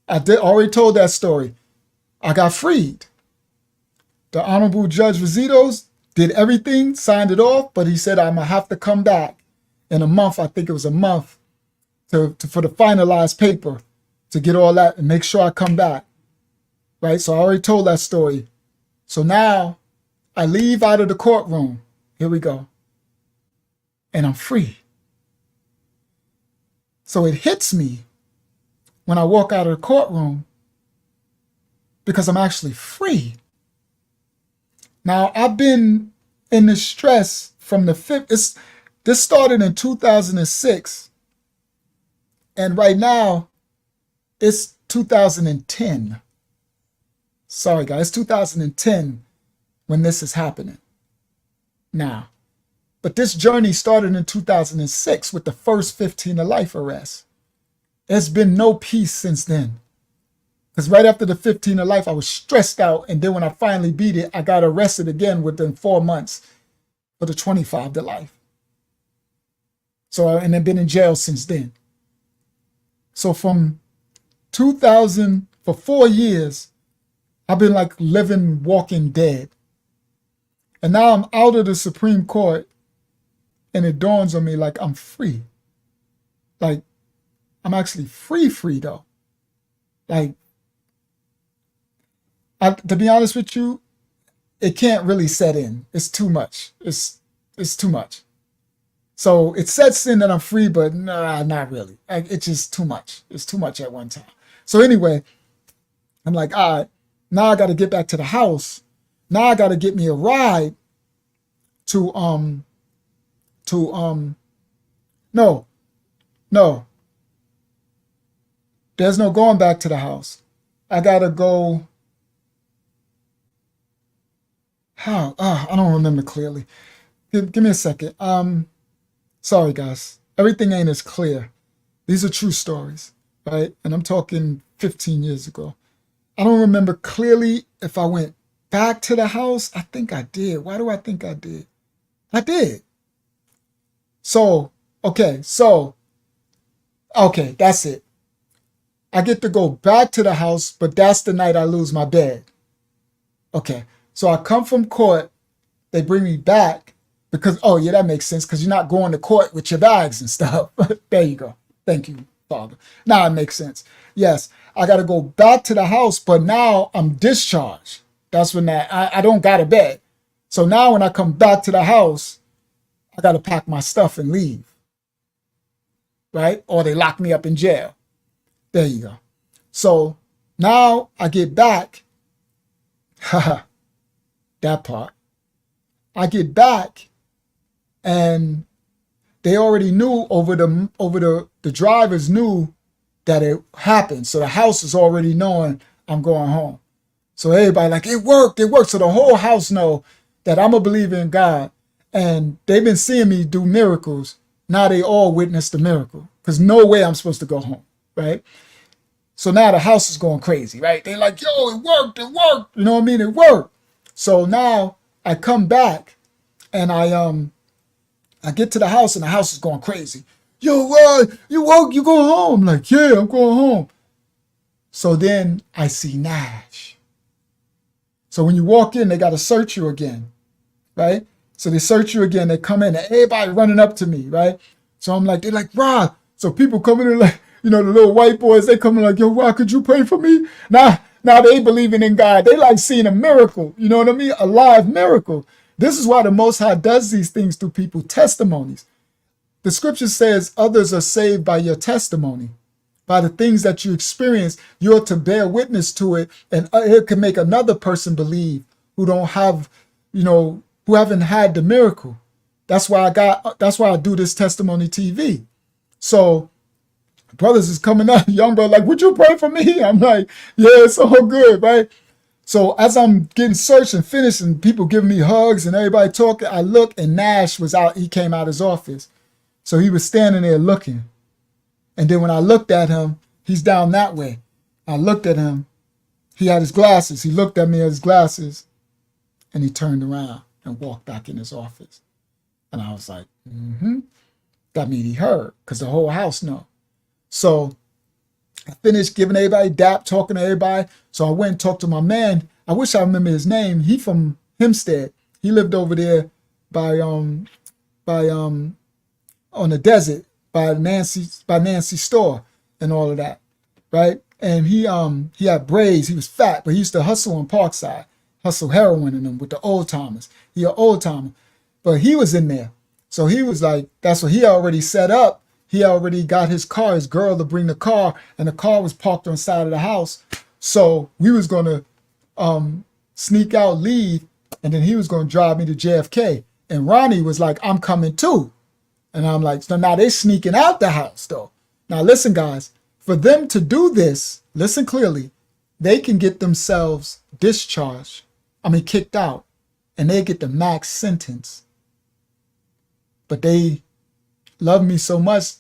Already told that story. I got freed. The Honorable Judge Rositos did everything, signed it off, but he said I'm gonna have to come back in a month. I think it was a month for the finalized paper to get all that and make sure I come back. Right? So I already told that story. So now I leave out of the courtroom. Here we go. And I'm free. So it hits me when I walk out of the courtroom because I'm actually free. Now, I've been in the stress from the fifth. This started in 2006. And right now, it's 2010. Sorry, guys, 2010 when this is happening. Now, but this journey started in 2006 with the first 15 to life arrest. There's been no peace since then. Because right after the 15 to life, I was stressed out. And then when I finally beat it, I got arrested again within 4 months for the 25 to life. So, and I've been in jail since then. So from 2000, for 4 years, I've been like living, walking dead. And now I'm out of the Supreme Court and it dawns on me like I'm free. Like I'm actually free though. Like, to be honest with you, it can't really set in. It's too much. It's too much. So it sets in that I'm free, but nah, not really. It's just too much. It's too much at one time. So anyway, I'm like, all right, now I got to get back to the house. Now I got to get me a ride to no. There's no going back to the house. I got to go. How? I don't remember clearly. Give me a second. Sorry, guys. Everything ain't as clear. These are true stories, right? And I'm talking 15 years ago. I don't remember clearly if I went back to the house. I think I did. Why do I think I did? I did. So, okay, that's it. I get to go back to the house, but that's the night I lose my bed. Okay, so I come from court. They bring me back because, oh yeah, that makes sense because you're not going to court with your bags and stuff. There you go. Thank you, Father. Now it makes sense. Yes, I got to go back to the house, but now I'm discharged. That's when I don't got a bed. So now when I come back to the house, I got to pack my stuff and leave. Right? Or they lock me up in jail. There you go. So now I get back. That part. I get back and they already knew the drivers knew that it happened. So the house is already knowing I'm going home. So everybody like, it worked. So the whole house know that I'm a believer in God. And they've been seeing me do miracles. Now they all witnessed the miracle. Because no way I'm supposed to go home, right? So now the house is going crazy, right? They're like, yo, it worked. You know what I mean? It worked. So now I come back and I get to the house and the house is going crazy. Yo, you woke, you going home? I'm like, yeah, I'm going home. So then I see Nash. So when you walk in, they got to search you again, right? So they search you again. They come in and everybody running up to me, right? So I'm like, they're like, Rod. So people coming in like, you know, the little white boys, they coming like, yo, Rod, could you pray for me? Now they believing in God. They like seeing a miracle. You know what I mean? A live miracle. This is why the Most High does these things through people, testimonies. The scripture says others are saved by your testimony. By the things that you experience, you're to bear witness to it, and it can make another person believe who don't have, you know, who haven't had the miracle. That's why I do this testimony TV. So brothers is coming up, young brother, like, would you pray for me? I'm like, yeah, it's all good, right? So as I'm getting searched and finished and people giving me hugs and everybody talking, I look and Nash was out. He came out his office. So he was standing there looking. And then when I looked at him, he's down that way. I looked at him. He had his glasses. He looked at me at his glasses and he turned around and walked back in his office. And I was like, That means he heard because the whole house know. So I finished giving everybody dap, talking to everybody. So I went and talked to my man. I wish I remember his name. He from Hempstead. He lived over there by on the desert by Nancy's store and all of that, right? And he had braids. He was fat, but he used to hustle on Parkside, hustle heroin in them with the old timers. He an old timer, but he was in there. So he was like, that's what he already set up. He already got his car, his girl to bring the car, and the car was parked on the side of the house. So we was gonna sneak out, leave, and then he was gonna drive me to JFK. And Ronnie was like, I'm coming too. And I'm like, so now they sneaking out the house though. Now listen, guys, for them to do this, listen clearly, they can get themselves kicked out, and they get the max sentence. But they love me so much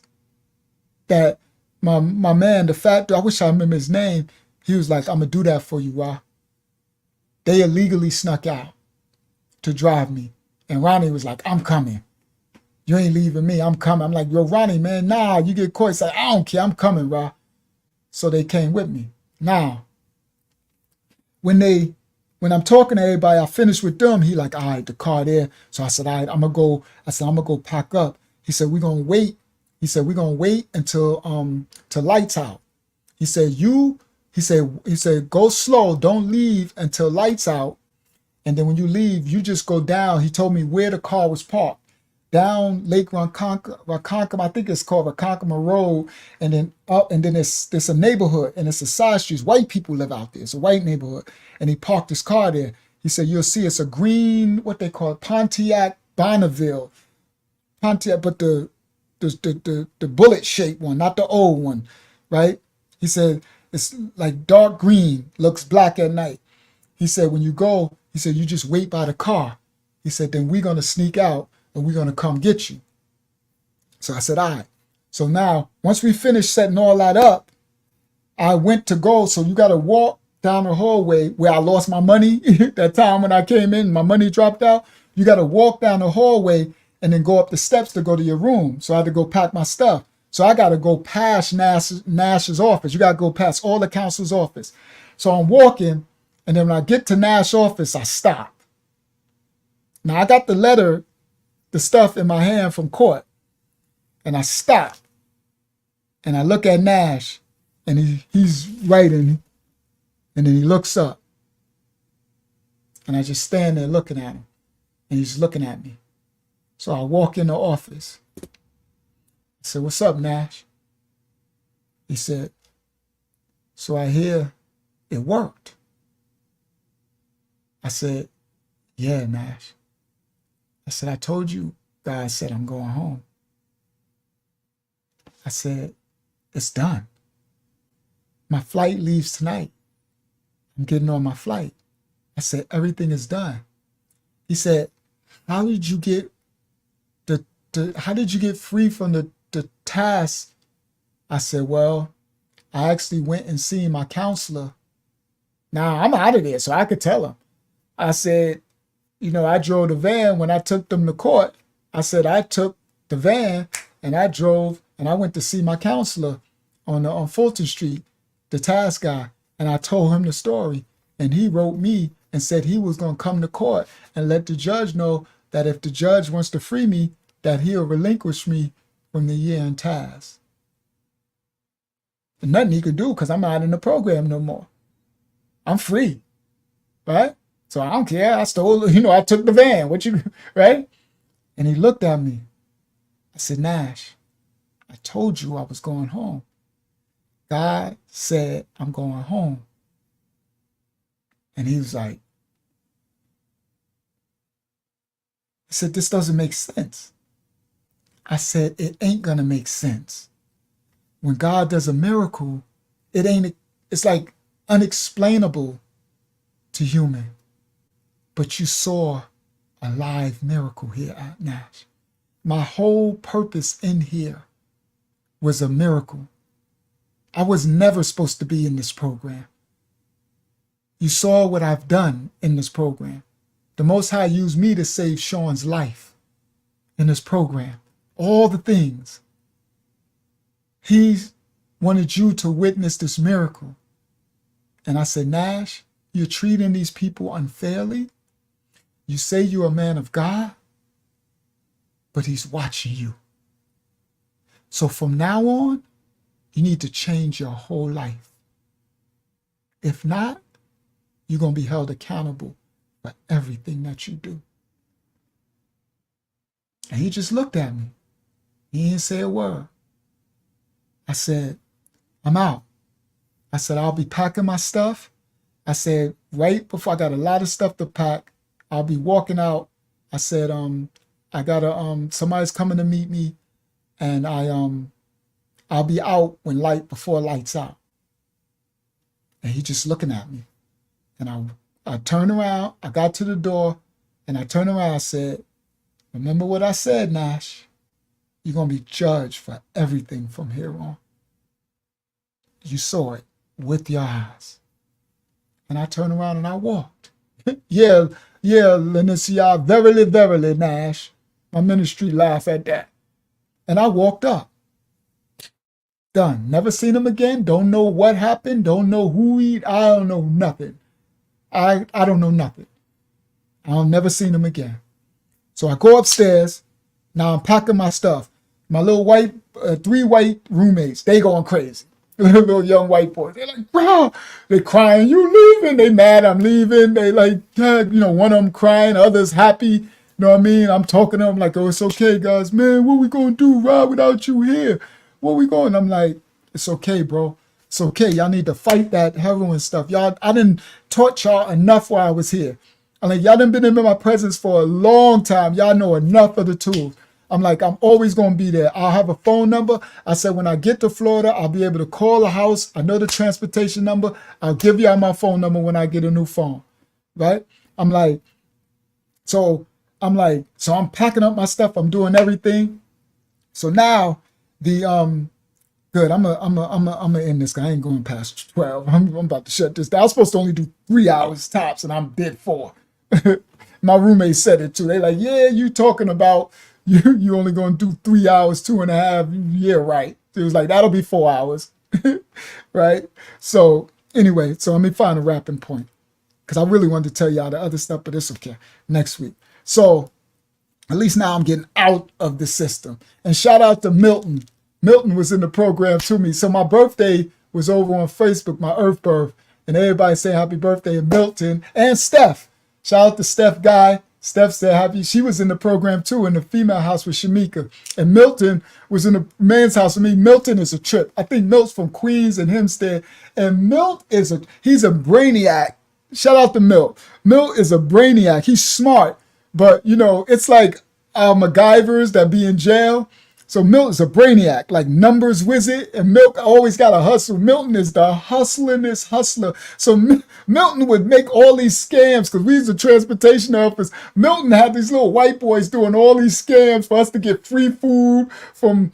that my man, the fat dude, I wish I remember his name, he was like, I'm gonna do that for you, Ra. They illegally snuck out to drive me. And Ronnie was like, I'm coming. You ain't leaving me, I'm coming. I'm like, yo, Ronnie, man, nah, you get caught. He's like, I don't care, I'm coming, Ra. So they came with me. Now, when I'm talking to everybody, I finished with them, he like, all right, the car there. So I said, all right, I'm gonna go pack up. He said, we're gonna wait. He said, we're gonna wait until till lights out. He said, go slow, don't leave until lights out. And then when you leave, you just go down. He told me where the car was parked. Down Lake Ronkonkoma, I think it's called Ronkonkoma Road, and then up, and then there's a neighborhood, and it's a side street. White people live out there. It's a white neighborhood. And he parked his car there. He said, you'll see it's a green, what they call it, Pontiac Bonneville. Pontiac, but the bullet shaped one, not the old one, right? He said, it's like dark green, looks black at night. He said, when you go, he said, you just wait by the car. He said, then we're going to sneak out and we're going to come get you. So I said, all right. So now, once we finished setting all that up, I went to go. So you got to walk down the hallway where I lost my money. That time when I came in, my money dropped out. You got to walk down the hallway and then go up the steps to go to your room. So I had to go pack my stuff. So I got to go past Nash's office. You got to go past all the counsel's office. So I'm walking, and then when I get to Nash's office, I stop. Now I got the letter, the stuff in my hand from court, and I stop. And I look at Nash, and he's writing, and then he looks up. And I just stand there looking at him, and he's looking at me. So I walk in the office. I said, what's up, Nash? He said, so I hear it worked. I said, yeah, Nash. I said, I told you, God said I'm going home. I said, it's done. My flight leaves tonight. I'm getting on my flight. I said, everything is done. He said, how did you get free from the task? I said, well, I actually went and seen my counselor. Now I'm out of there, so I could tell him. I said, I drove the van when I took them to court. I said, I took the van and I drove and I went to see my counselor on Fulton Street, the task guy. And I told him the story, and he wrote me and said he was going to come to court and let the judge know that if the judge wants to free me, that he'll relinquish me from the year in task. And nothing he could do because I'm not in the program no more. I'm free, right? So I don't care. I stole, I took the van. Right? And he looked at me. I said, Nash, I told you I was going home. God said I'm going home. And he was like, I said, this doesn't make sense. I said, it ain't gonna make sense. When God does a miracle, it's like unexplainable to human. But you saw a live miracle here at Nash. My whole purpose in here was a miracle. I was never supposed to be in this program. You saw what I've done in this program. The Most High used me to save Sean's life in this program. All the things. He wanted you to witness this miracle. And I said, Nash, you're treating these people unfairly. You say you're a man of God, but he's watching you. So from now on, you need to change your whole life. If not, you're going to be held accountable for everything that you do. And he just looked at me. He didn't say a word. I said, I'm out. I said, I'll be packing my stuff. I said, right before I got a lot of stuff to pack, I'll be walking out. I said, I gotta, somebody's coming to meet me, and I'll be out before lights out. And he just looking at me. And I turned around, I got to the door, and I turned around, I said, remember what I said, Nash? You're gonna be judged for everything from here on. You saw it with your eyes. And I turned around and I walked. yeah, Lenicia, verily, verily, Nash. My ministry laughed at that. And I walked up. Done. Never seen him again. Don't know what happened. Don't know who I don't know nothing. I don't know nothing. I'll never seen him again. So I go upstairs. Now I'm packing my stuff. My little three white roommates, they going crazy. Little young white boys. They're like, bro, they crying, you leaving? They mad I'm leaving. They like, one of them crying, others happy. You know what I mean? I'm talking to them like, oh, it's okay, guys. Man, what we gonna do, Rob, without you here? What we going? I'm like, it's okay, bro. It's okay. Y'all need to fight that heroin stuff. I didn't taught y'all enough while I was here. I'm like, y'all done been in my presence for a long time. Y'all know enough of the tools. I'm like, I'm always going to be there. I'll have a phone number. I said, when I get to Florida, I'll be able to call the house. I know the transportation number. I'll give y'all my phone number when I get a new phone, right? So I'm packing up my stuff. I'm doing everything. So now good. I'm gonna end this. I ain't going past 12. I'm about to shut this down. I was supposed to only do 3 hours tops, and I'm did 4. My roommate said it too. They like, yeah, you talking about you only gonna do 3 hours, 2.5. Yeah, right. It was like, that'll be 4 hours. Right? So anyway, so let me find a wrapping point. Because I really wanted to tell y'all the other stuff, but it's okay. Next week. So at least now I'm getting out of the system. And shout out to Milton. Milton was in the program to me. So my birthday was over on Facebook, my Earth birth. And everybody saying happy birthday to Milton and Steph. Shout out to Steph Guy. Steph said happy. She was in the program too, in the female house with Shamika. And Milton was in the man's house with me. Milton is a trip. I think Milt's from Queens and Hempstead. And Milt he's a brainiac. Shout out to Milt. Milt is a brainiac. He's smart. But, it's like MacGyvers that be in jail. So Milt is a brainiac, like numbers wizard, and Milt always got to hustle. Milton is the hustlingest hustler. So Milton would make all these scams because we was the transportation office. Milton had these little white boys doing all these scams for us to get free food from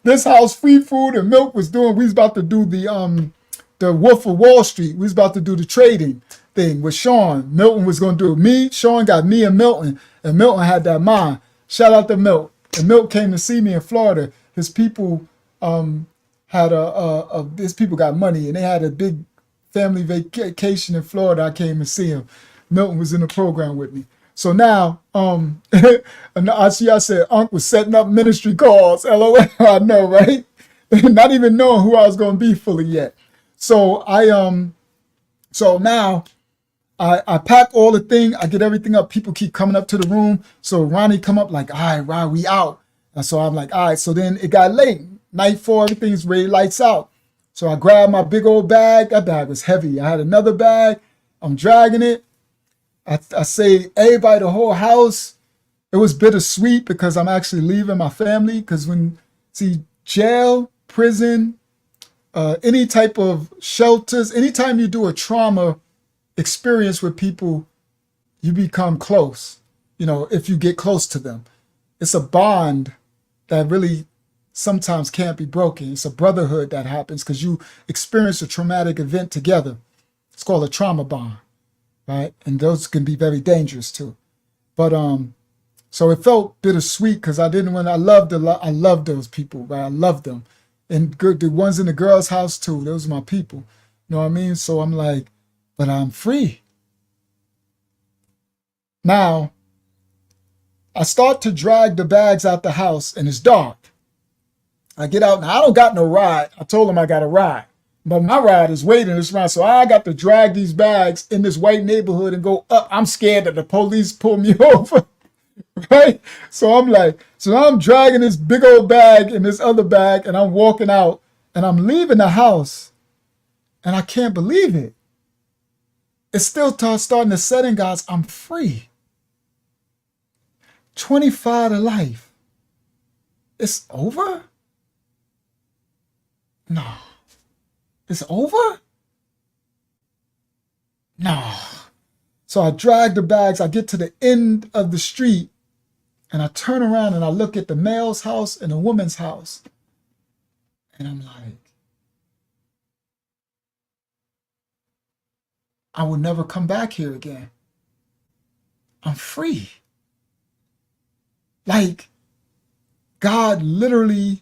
this house, free food, and Milt was we was about to do the Wolf of Wall Street. We was about to do the trading thing with Sean. Milton was going to do it. Me, Sean got me and Milton had that mind. Shout out to Milt. And Milt came to see me in Florida. His people his people got money, and they had a big family vacation in Florida. I came to see him. Milton was in the program with me. So now, I said Unc was setting up ministry calls. LOL, I know, right? Not even knowing who I was going to be fully yet. So so now I pack all the thing. I get everything up. People keep coming up to the room. So Ronnie come up like, all right, Ron, we out. And so I'm like, all right. So then it got late. Nightfall, everything's ready, lights out. So I grabbed my big old bag. That bag was heavy. I had another bag. I'm dragging it. I say, everybody, the whole house. It was bittersweet because I'm actually leaving my family. Because jail, prison, any type of shelters, anytime you do a trauma experience with people, you become close, you know, if you get close to them. It's a bond that really sometimes can't be broken. It's a brotherhood that happens because you experience a traumatic event together. It's called a trauma bond, right? And those can be very dangerous too. But so it felt bittersweet because I loved those people, right? I loved them. And the ones in the girls' house too, those are my people. You know what I mean? So I'm like, but I'm free. Now, I start to drag the bags out the house and it's dark. I get out and I don't got no ride. I told him I got a ride, but my ride is waiting this round. So I got to drag these bags in this white neighborhood and go up. I'm scared that the police pull me over, right? So I'm like, so I'm dragging this big old bag and this other bag and I'm walking out and I'm leaving the house and I can't believe it. It's still starting to set in, guys. I'm free. 25 to life. It's over? No. It's over? No. So I drag the bags. I get to the end of the street and I turn around and I look at the male's house and the woman's house. And I'm like, I will never come back here again. I'm free. Like, God literally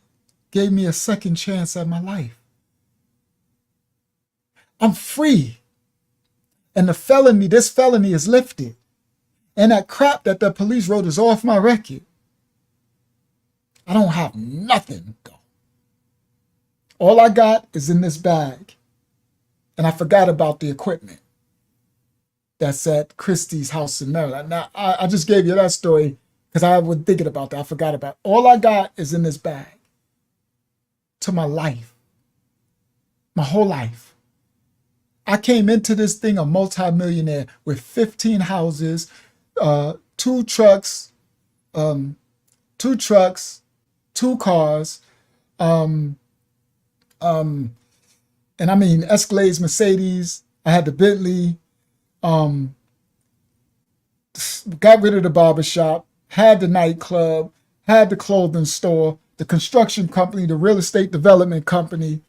gave me a second chance at my life. I'm free. And this felony is lifted. And that crap that the police wrote is off my record. I don't have nothing, though. All I got is in this bag. And I forgot about the equipment that's at Christie's house in Maryland. Now, I just gave you that story because I was thinking about that. I forgot about it. All I got is in this bag to my life, my whole life. I came into this thing a multimillionaire with 15 houses, two trucks, two cars, and I mean Escalades, Mercedes. I had the Bentley. Got rid of the barbershop, had the nightclub, had the clothing store, the construction company, the real estate development company.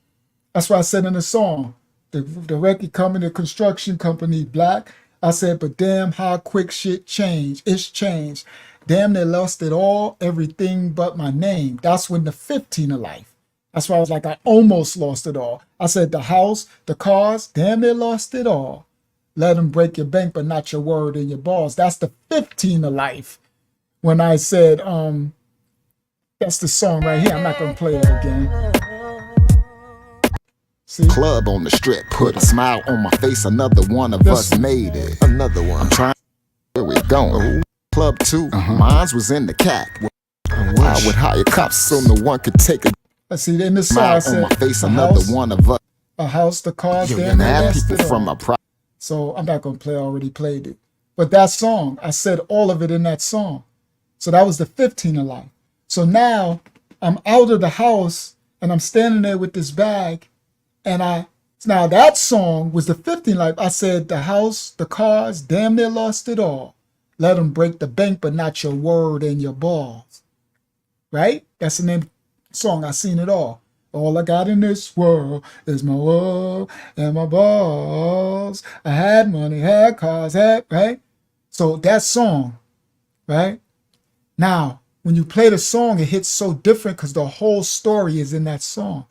That's why I said in the song, the record company, the construction company, black. I said, but damn how quick shit changed. It's changed. Damn, they lost it all, everything but my name. That's when the 15 of life. That's why I was like, I almost lost it all. I said the house, the cars, damn, they lost it all. Let them break your bank, but not your word and your balls. That's the 15 of life. When I said, that's the song right here. I'm not going to play it again. See? Club on the strip, put a smile on my face. Another one of us made it. Another one. I'm trying. Where we going? Club 2. Mines was in the cat. I would hire cops so no one could take a Let's see. In the song, I smile on said, my face. Another one of us. a house, the cars, You damn, they mad lost people it from all. my pro. So I'm not going to play. I already played it. But that song, I said all of it in that song. So that was the 15 of life. So now I'm out of the house and I'm standing there with this bag. And now that song was the 15 life. I said the house, the cars, damn near lost it all. Let them break the bank, but not your word and your balls. Right? That's the name of the song. I seen it all. All I got in this world is my word and my balls. I had money, had cars, right? So that song, right? Now, when you play the song, it hits so different because the whole story is in that song.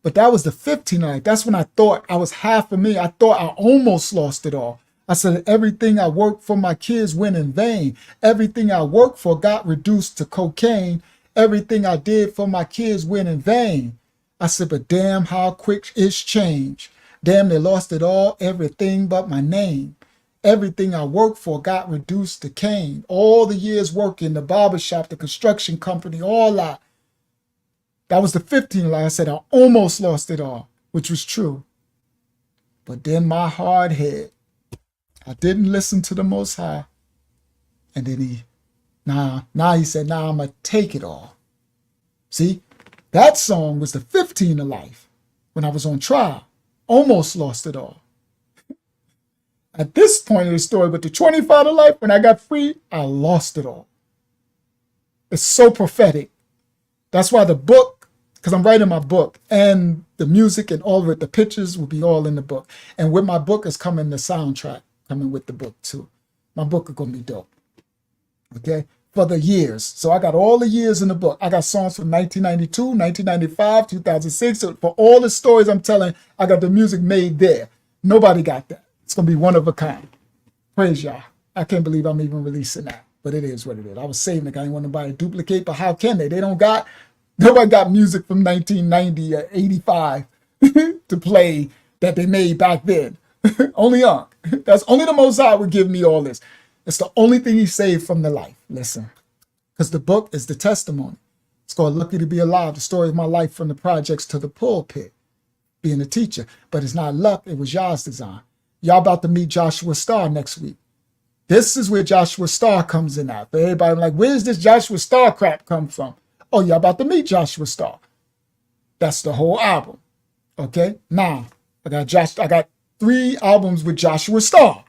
But that was the 15 night. That's when I thought I was half of me. I thought I almost lost it all. I said, everything I worked for my kids went in vain. Everything I worked for got reduced to cocaine. Everything I did for my kids went in vain. I said, but damn how quick it's changed. Damn, they lost it all, everything but my name. Everything I worked for got reduced to cane. All the years working, the barbershop, the construction company, all that. That was the 15. Like I said, I almost lost it all, which was true. But then my hard head, I didn't listen to the Most High. And then he said, I'm going to take it all. See, that song was the 15 of life when I was on trial. Almost lost it all. at this point of the story, but the 25 to life, when I got free, I lost it all. It's so prophetic. That's why the book, because I'm writing my book, and the music and all of it, the pictures will be all in the book. And with my book is coming the soundtrack, coming with the book too. My book is going to be dope. Okay? For the years. So I got all the years in the book. I got songs from 1992, 1995, 2006. So for all the stories I'm telling, I got the music made there. Nobody got that. It's going to be one of a kind. Praise Yah. I can't believe I'm even releasing that. But it is what it is. I was saving it. I didn't want nobody to duplicate, but how can they? Nobody got music from 1990 or 85 to play that they made back then. Only Unc. That's only the Most High would give me all this. It's the only thing he saved from the life. Listen, because the book is the testimony. It's called Lucky to Be Alive, the story of my life from the projects to the pulpit, being a teacher. But it's not luck. It was Yah's design. Y'all about to meet Joshua Starr next week. This is where Joshua Starr comes in at. For everybody like, where's this Joshua Starr crap come from? Oh, y'all about to meet Joshua Starr. That's the whole album. Okay? Now, I got 3 albums with Joshua Starr.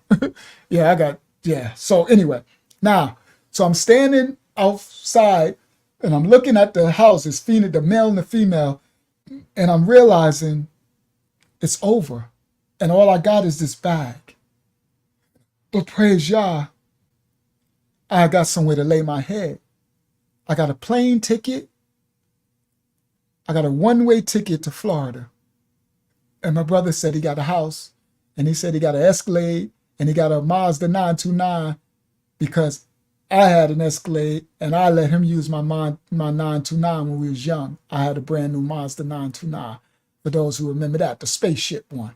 So anyway, now, so I'm standing outside and I'm looking at the houses, the male and the female, and I'm realizing it's over. And all I got is this bag. But praise Yah, I got somewhere to lay my head. I got a plane ticket. I got a one-way ticket to Florida. And my brother said he got a house, and he said he got an Escalade, and he got a Mazda 929 because I had an Escalade, and I let him use my 929 when we was young. I had a brand new Mazda 929. For those who remember that, the spaceship one,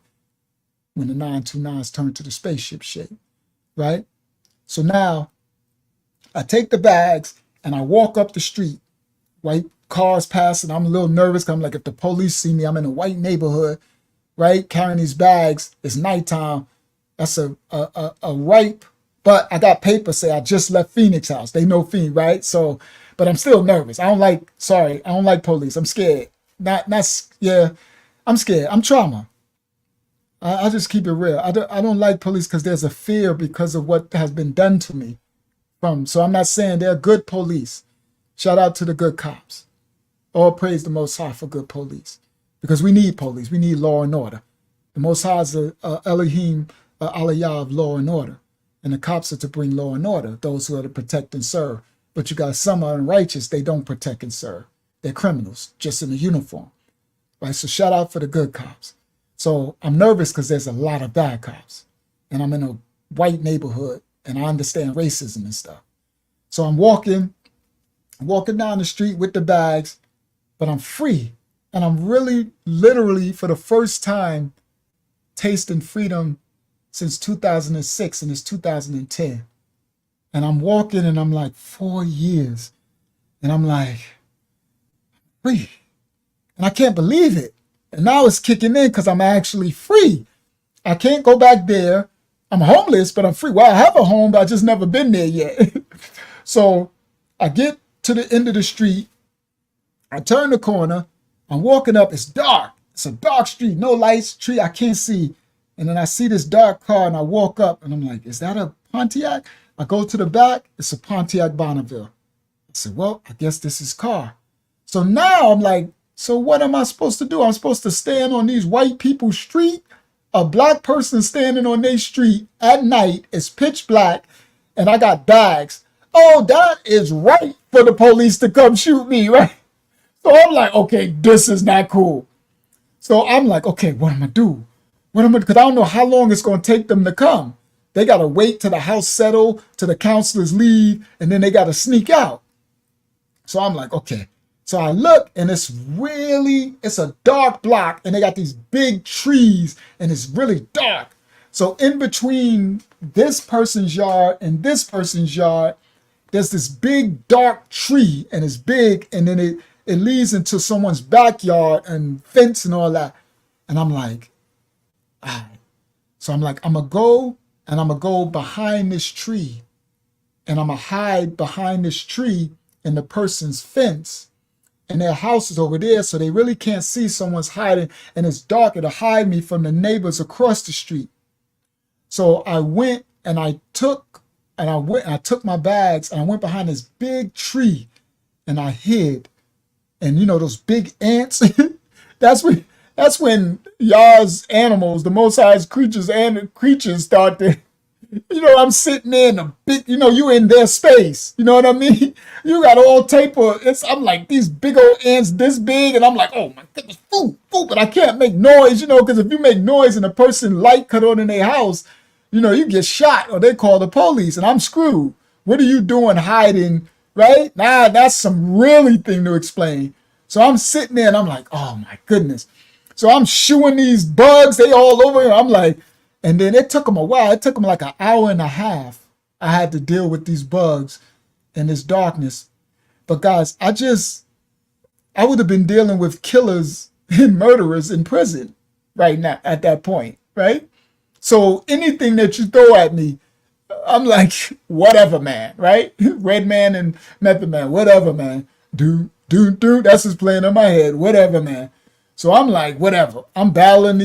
when the 929s turned to the spaceship shape, right? So now I take the bags and I walk up the street. White cars passing. I'm a little nervous. I'm like, if the police see me, I'm in a white neighborhood, right? Carrying these bags. It's nighttime. That's a ripe, but I got papers say I just left Phoenix house. They know Phoenix, right? So, but I'm still nervous. I don't like police. I'm scared. I'm scared. I'm trauma. I just keep it real. I don't like police because there's a fear because of what has been done to me. So I'm not saying they're good police. Shout out to the good cops. All praise the Most High for good police. Because we need police. We need law and order. The Most High is a Elohim, Aliyah of law and order. And the cops are to bring law and order, those who are to protect and serve. But you got some are unrighteous, they don't protect and serve. They're criminals, just in a uniform. Right? So shout out for the good cops. So I'm nervous because there's a lot of bad cops. And I'm in a white neighborhood, and I understand racism and stuff. So I'm walking down the street with the bags, but I'm free. And I'm really, literally, for the first time, tasting freedom since 2006, and it's 2010. And I'm walking, and I'm like, 4 years. And I'm like, free. And I can't believe it. And now it's kicking in because I'm actually free. I can't go back there. I'm homeless, but I'm free. Well, I have a home, but I just never been there yet. So I get to the end of the street. I turn the corner. I'm walking up. It's dark. It's a dark street. No lights, tree. I can't see. And then I see this dark car, and I walk up, and I'm like, is that a Pontiac? I go to the back. It's a Pontiac Bonneville. I said, well, I guess this is car. So now I'm like, so what am I supposed to do? I'm supposed to stand on these white people's street? A black person standing on their street at night. It's pitch black, and I got bags. Oh, that is right for the police to come shoot me, right? So I'm like, okay, this is not cool. So I'm like, okay, what am I do? Because I don't know how long it's going to take them to come. They got to wait till the house settle, till the counselors leave, and then they got to sneak out. So I'm like, okay. So I look, and it's a dark block, and they got these big trees, and it's really dark. So in between this person's yard and this person's yard, there's this big dark tree, and it's big, and then it leads into someone's backyard and fence and all that. And I'm like, all right. So I'm like, I'm going to go behind this tree, and I'm going to hide behind this tree in the person's fence. And their house is over there, so they really can't see someone's hiding, and it's dark. It'll hide me from the neighbors across the street. So I went and I took my bags and I went behind this big tree and I hid. And you know those big ants? that's when y'all's animals, the most highest creatures start to, I'm sitting there in a big, you in their space. You know what I mean? You got all type of, I'm like these big old ants this big, and I'm like, oh my goodness, foo, foo, but I can't make noise, because if you make noise and a person light cut on in their house, you get shot or they call the police and I'm screwed. What are you doing hiding, right? Nah, that's some really thing to explain. So I'm sitting there and I'm like, oh my goodness. So I'm shooing these bugs, they all over here. I'm like, and then it took them a while. It took them like an hour and a half. I had to deal with these bugs in this darkness. But guys, I would have been dealing with killers and murderers in prison right now at that point, right? So anything that you throw at me, I'm like, whatever, man, right? Red Man and Method Man, whatever, man. Do, that's just playing in my head, whatever, man. So I'm like, whatever. I'm battling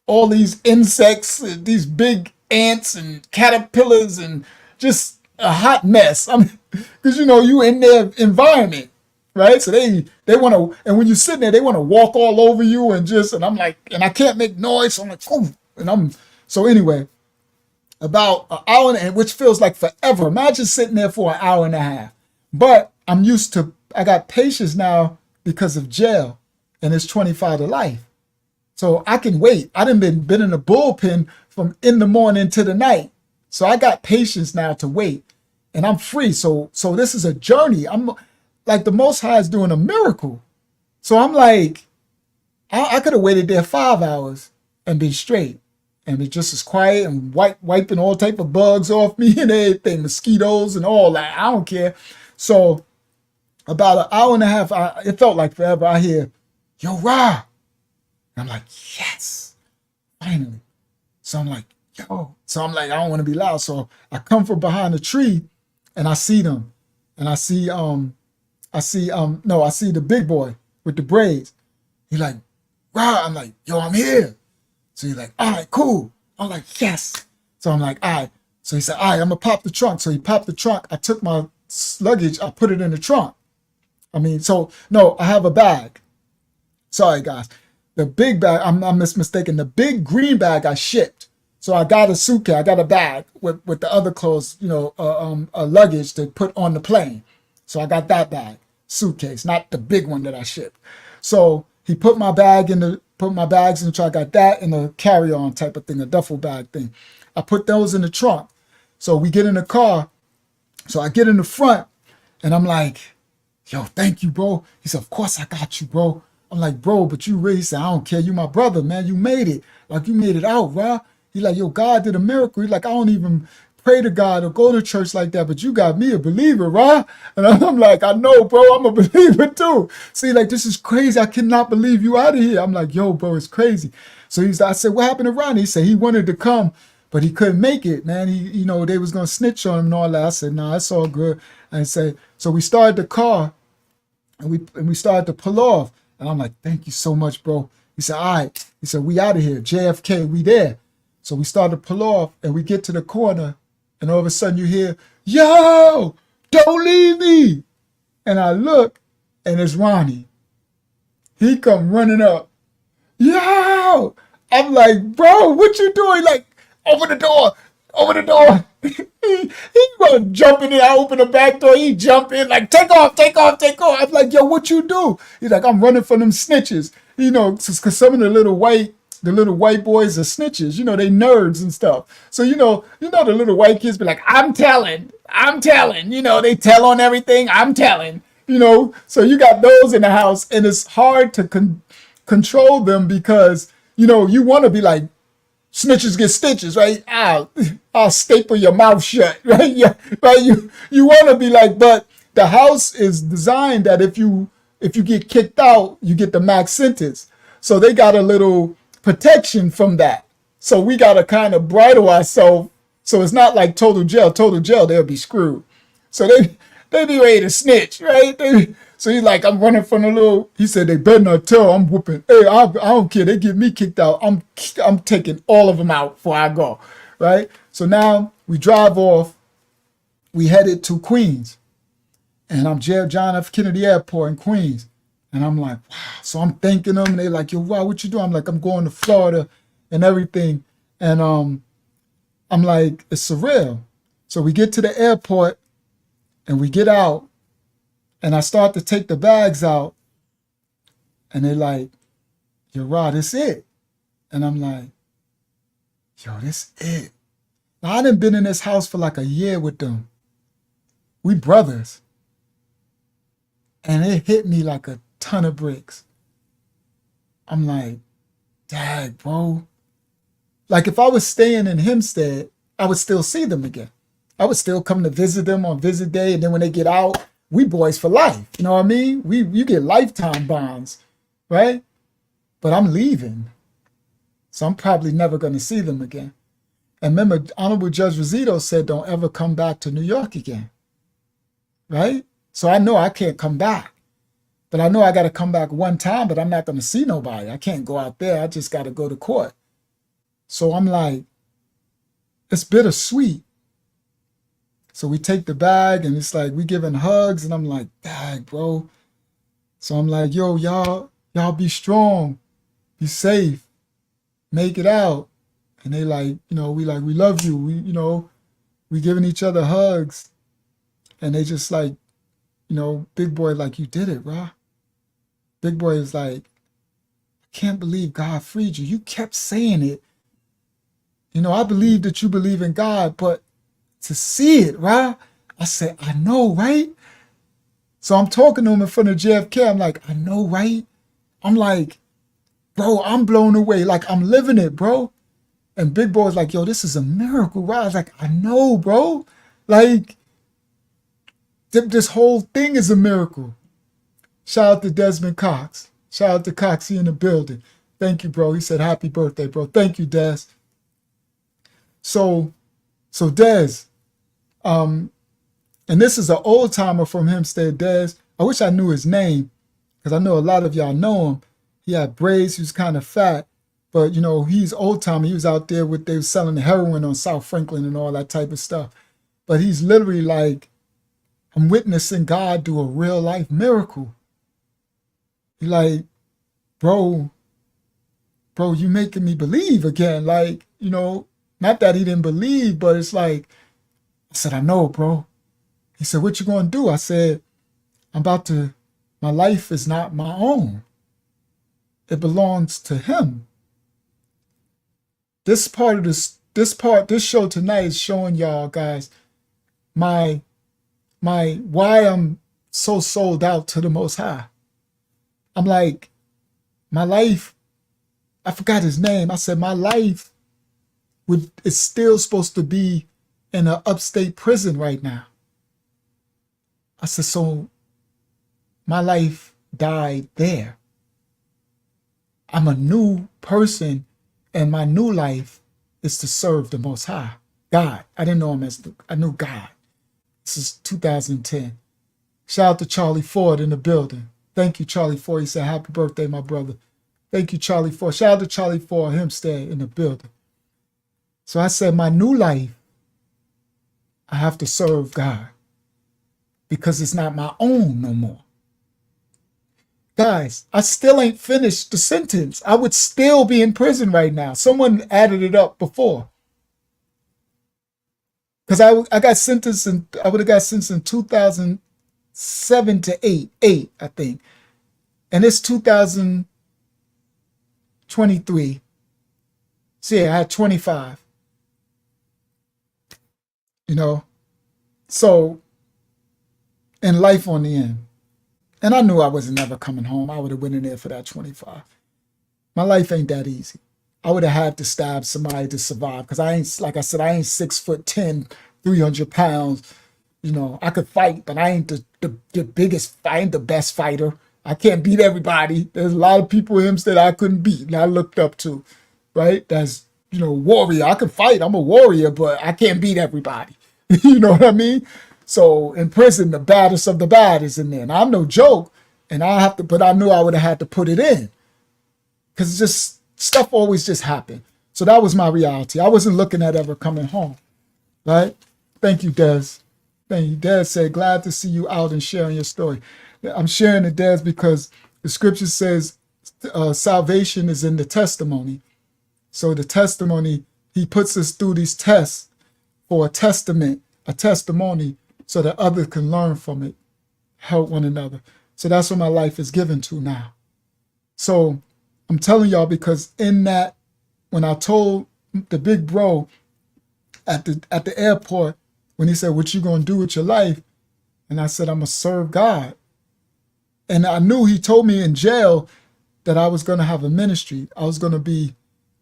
all these insects, these big ants and caterpillars and just a hot mess. Because, you in their environment, right? So they want to, and when you're sitting there, they want to walk all over you and I'm like, and I can't make noise. So I'm like, ooh, so anyway, about an hour, which feels like forever. Imagine sitting there for an hour and a half. But I got patience now because of jail, and it's 25 to life. So I can wait. I done been in the bullpen from in the morning to the night. So I got patience now to wait, and I'm free. So this is a journey. I'm like, the Most High is doing a miracle. So I'm like, I could have waited there 5 hours and been straight. And be just as quiet and wiping all type of bugs off me and everything, mosquitoes and all that. I don't care. So about an hour and a half, it felt like forever. I hear, yo, Ra. And I'm like, yes, finally. So I'm like, yo. So I'm like, I don't want to be loud. So I come from behind a tree and I see them. And I see the big boy with the braids. He's like, Ra. I'm like, yo, I'm here. So he's like, all right, cool. I'm like, yes. So I'm like, all right. So he said, all right, I'm going to pop the trunk. So he popped the trunk. I took my luggage. I put it in the trunk. I have a bag. Sorry, guys. The big bag, I'm mistaken. The big green bag I shipped. So I got a suitcase. I got a bag with the other clothes, a luggage to put on the plane. So I got that bag, suitcase, not the big one that I shipped. So he put my bags in the trunk. I got that in a carry-on type of thing, a duffel bag thing. I put those in the trunk. So we get in the car. So I get in the front and I'm like, yo, thank you, bro. He said, of course I got you, bro. I'm like, bro, but you really, he said, I don't care. You my brother, man. You made it. Like, you made it out, bro. He's like, yo, God did a miracle. He's like, I don't even pray to God or go to church like that, but you got me a believer, right? And I'm like, I know, bro, I'm a believer too. See, like, this is crazy. I cannot believe you out of here. I'm like, yo, bro, it's crazy. So I said, what happened to Ronnie? He said he wanted to come, but he couldn't make it, man. They was going to snitch on him and all that. I said, nah, it's all good. And I said, so we started the car and we started to pull off. And I'm like, thank you so much, bro. He said, all right. He said, we out of here. JFK, we there. So we started to pull off and we get to the corner and all of a sudden you hear, yo, don't leave me. And I look and it's Ronnie. He come running up. Yo, I'm like, bro, what you doing? Like, open the door. he gonna jump in there. I open the back door. He jump in like, take off. I'm like, yo, what you do? He's like, I'm running from them snitches. Because some of the little white boys are snitches. They nerds and stuff. So, the little white kids be like, I'm telling. They tell on everything. I'm telling. So you got those in the house and it's hard to control them because, you want to be like, snitches get stitches, right? I'll staple your mouth shut, right? Yeah, right. You want to be like, but the house is designed that if you get kicked out, you get the max sentence. So they got a little protection from that. So we got to kind of bridle ourselves. So it's not like total jail. Total jail, they'll be screwed. So they be ready to snitch, right? So he's like, I'm running from the little, he said, they better not tell, I'm whooping. Hey, I don't care. They get me kicked out. I'm taking all of them out before I go, right? So now we drive off. We headed to Queens. And I'm John F. Kennedy Airport in Queens. And I'm like, wow. So I'm thanking them. And they're like, yo, wow, what you doing? I'm like, I'm going to Florida and everything. And I'm like, it's surreal. So we get to the airport and we get out. And I start to take the bags out. And they're like, yo, Rod, this it. And I'm like, yo, this it. Now, I done been in this house for like a year with them. We brothers. And it hit me like a ton of bricks. I'm like, dag, bro. Like if I was staying in Hempstead, I would still see them again. I would still come to visit them on visit day. And then when they get out, we boys for life. You know what I mean? You get lifetime bonds, right? But I'm leaving. So I'm probably never going to see them again. And remember, Honorable Judge Rosito said, don't ever come back to New York again. Right? So I know I can't come back. But I know I got to come back one time, but I'm not going to see nobody. I can't go out there. I just got to go to court. So I'm like, it's bittersweet. So we take the bag and it's like we giving hugs and I'm like, dag, bro. So I'm like, yo, y'all be strong, be safe, make it out. And they like, we love you. We giving each other hugs. And they just like, Big Boy, like, you did it, bro. Big Boy is like, I can't believe God freed you. You kept saying it. I believe that you believe in God, but to see it, right? I said, I know, right? So I'm talking to him in front of JFK. I'm like, I know, right? I'm like, bro, I'm blown away. Like, I'm living it, bro. And Big Boy's like, yo, this is a miracle, right? I was like, I know, bro. Like, this whole thing is a miracle. Shout out to Desmond Cox. Shout out to Coxie in the building. Thank you, bro. He said, happy birthday, bro. Thank you, Des. So Des, and this is an old timer from Hempstead, Des. I wish I knew his name because I know a lot of y'all know him. He had braids. He was kind of fat, but he's old timer. He was out there they were selling the heroin on South Franklin and all that type of stuff. But he's literally like, I'm witnessing God do a real life miracle. He like, bro, you making me believe again. Like, not that he didn't believe, but it's like, I said, I know, bro. He said, what you going to do? I said, my life is not my own. It belongs to him. This show tonight is showing y'all guys why I'm so sold out to the Most High. I'm like, my life, I forgot his name. I said, my life is still supposed to be in an upstate prison right now. I said, so my life died there. I'm a new person, and my new life is to serve the Most High, God. I didn't know him I knew God. This is 2010. Shout out to Charlie Ford in the building. Thank you, Charlie Ford. He said, happy birthday, my brother. Thank you, Charlie Ford. Shout out to Charlie Ford, Hempstead in the building. So I said, my new life, I have to serve God because it's not my own no more. Guys, I still ain't finished the sentence. I would still be in prison right now. Someone added it up before. Because I got sentenced I would have got sentenced in 2007 to 8, I think. And it's 2023. So yeah, I had 25. So, and life on the end. And I knew I wasn't never coming home. I would have went in there for that 25. My life ain't that easy. I would have had to stab somebody to survive because I ain't 6'10", 300 pounds. I could fight, but I ain't the biggest, I ain't the best fighter. I can't beat everybody. There's a lot of people in Hempstead I couldn't beat and I looked up to, right? That's, warrior. I can fight. I'm a warrior, but I can't beat everybody. You know what I mean? So in prison, the baddest of the bad is in there. And I'm no joke. And but I knew I would have had to put it in. Because just stuff always just happened. So that was my reality. I wasn't looking at ever coming home, right? Thank you, Des. Thank you. Des said, glad to see you out and sharing your story. I'm sharing it, Des, because the scripture says salvation is in the testimony. So the testimony, he puts us through these tests for a testimony, so that others can learn from it, help one another. So that's what my life is given to now. So I'm telling y'all, because in that, when I told the big bro at the airport, when he said, what you gonna do with your life? And I said, I'm gonna serve God. And I knew he told me in jail that I was gonna have a ministry. I was gonna be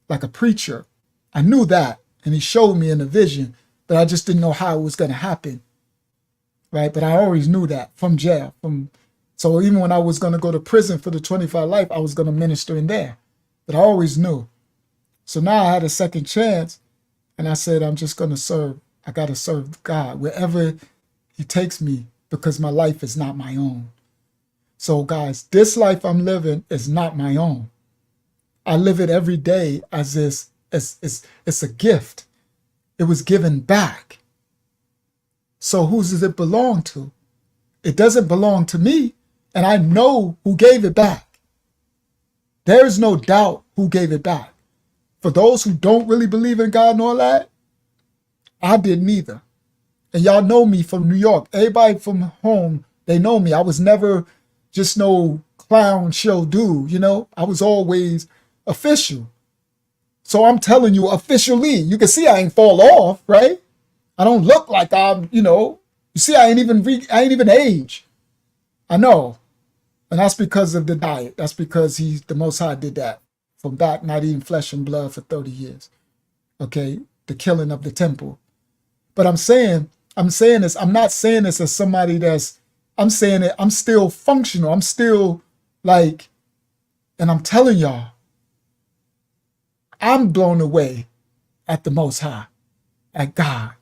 like a preacher. I knew that. And he showed me in a vision, but I just didn't know how it was gonna happen. Right? But I always knew that from jail. So even when I was gonna go to prison for the 25 life, I was gonna minister in there. But I always knew. So now I had a second chance, and I said, I'm just gonna serve. I gotta serve God wherever he takes me, because my life is not my own. So guys, this life I'm living is not my own. I live it every day as this. It's a gift. It was given back. So whose does it belong to? It doesn't belong to me, and I know who gave it back. There is no doubt who gave it back. For those who don't really believe in God and all that, I didn't either. And y'all know me from New York. Everybody from home, they know me. I was never just no clown show dude, you know? I was always official. So I'm telling you officially, you can see I ain't fall off, right? I don't look like I'm, you see I ain't even age. I know. And that's because of the diet. That's because the Most High did that. From back not eating flesh and blood for 30 years. Okay? The killing of the temple. But I'm saying this, I'm not saying this as somebody I'm saying it, I'm still functional. I'm still and I'm telling y'all, I'm blown away at the Most High, at God.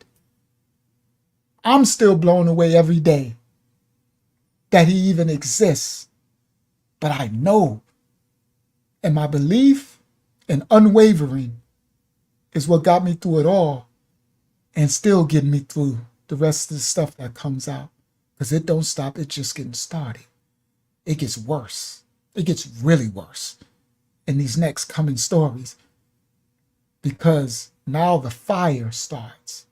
I'm still blown away every day that he even exists. But I know, and my belief and unwavering is what got me through it all, and still getting me through the rest of the stuff that comes out. Because it don't stop, it's just getting started. It gets worse. It gets really worse in these next coming stories. Because now the fire starts.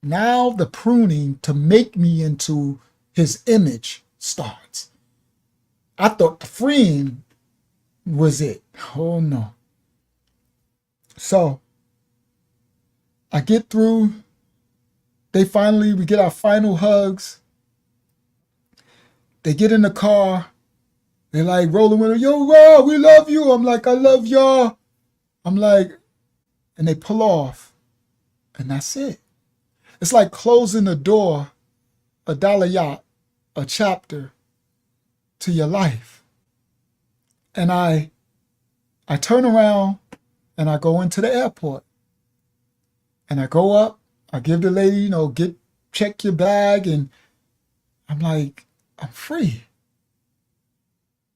Now the pruning to make me into his image starts. I thought the freeing was it. Oh no. So I get through. We get our final hugs. They get in the car. They're like rolling with her. Yo, Rob, we love you. I'm like, I love y'all. I'm like, and they pull off. And that's it. It's like closing the door, a dalayat, a chapter to your life. And I turn around and I go into the airport. And I go up, I give the lady, check your bag. And I'm like, I'm free.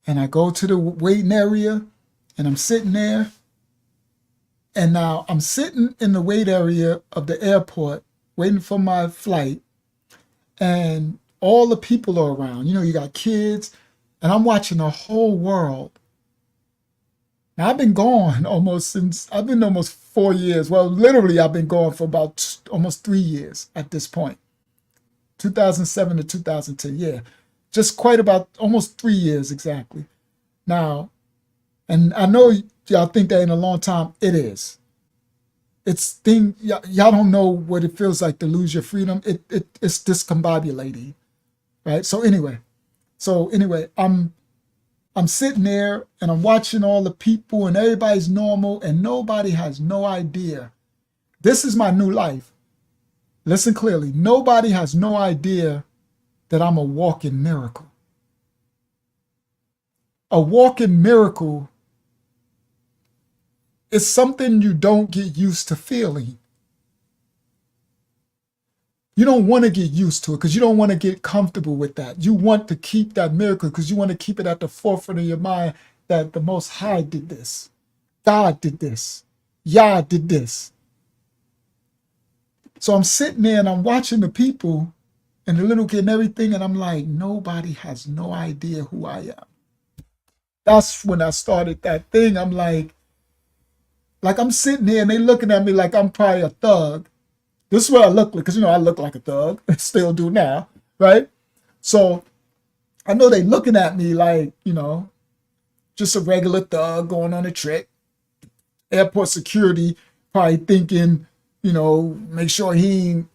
And I go to the waiting area and I'm sitting there. And now I'm sitting in the wait area of the airport waiting for my flight. And all the people are around. You got kids. And I'm watching the whole world. Now, I've been gone almost 4 years. Well, literally, I've been gone for about almost 3 years at this point. 2007 to 2010, yeah. Just quite about almost 3 years exactly. Now, and I know y'all think that in a long time. It is. Y'all don't know what it feels like to lose your freedom. It's discombobulating, right? So anyway, I'm sitting there and I'm watching all the people and everybody's normal and nobody has no idea. This is my new life. Listen clearly. Nobody has no idea that I'm a walking miracle. A walking miracle is something you don't get used to feeling. You don't want to get used to it because you don't want to get comfortable with that. You want to keep that miracle because you want to keep it at the forefront of your mind that the Most High did this. God did this. Yah did this. So I'm sitting there and I'm watching the people and the little kid and everything, and I'm like, nobody has no idea who I am. That's when I started that thing. I'm like I'm sitting here and they looking at me like I'm probably a thug. This is what I look like, because I look like a thug, still do now, right? So I know they looking at me like, just a regular thug going on a trip. Airport security probably thinking, make sure he ain't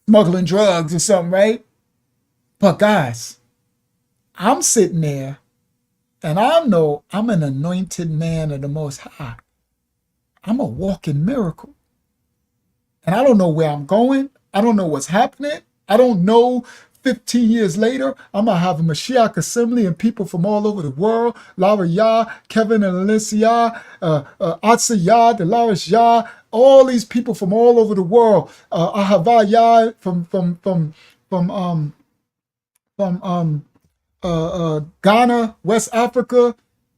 smuggling drugs or something, right? But guys, I'm sitting there and I know I'm an anointed man of the Most High. I'm a walking miracle. And I don't know where I'm going. I don't know what's happening. I don't know 15 years later, I'm going to have a Mashiach assembly and people from all over the world. Lara Yah, Kevin and Alicia, Atsa Yah, Delaris Yah, all these people from all over the world. Ahava Yah from Ghana, West Africa,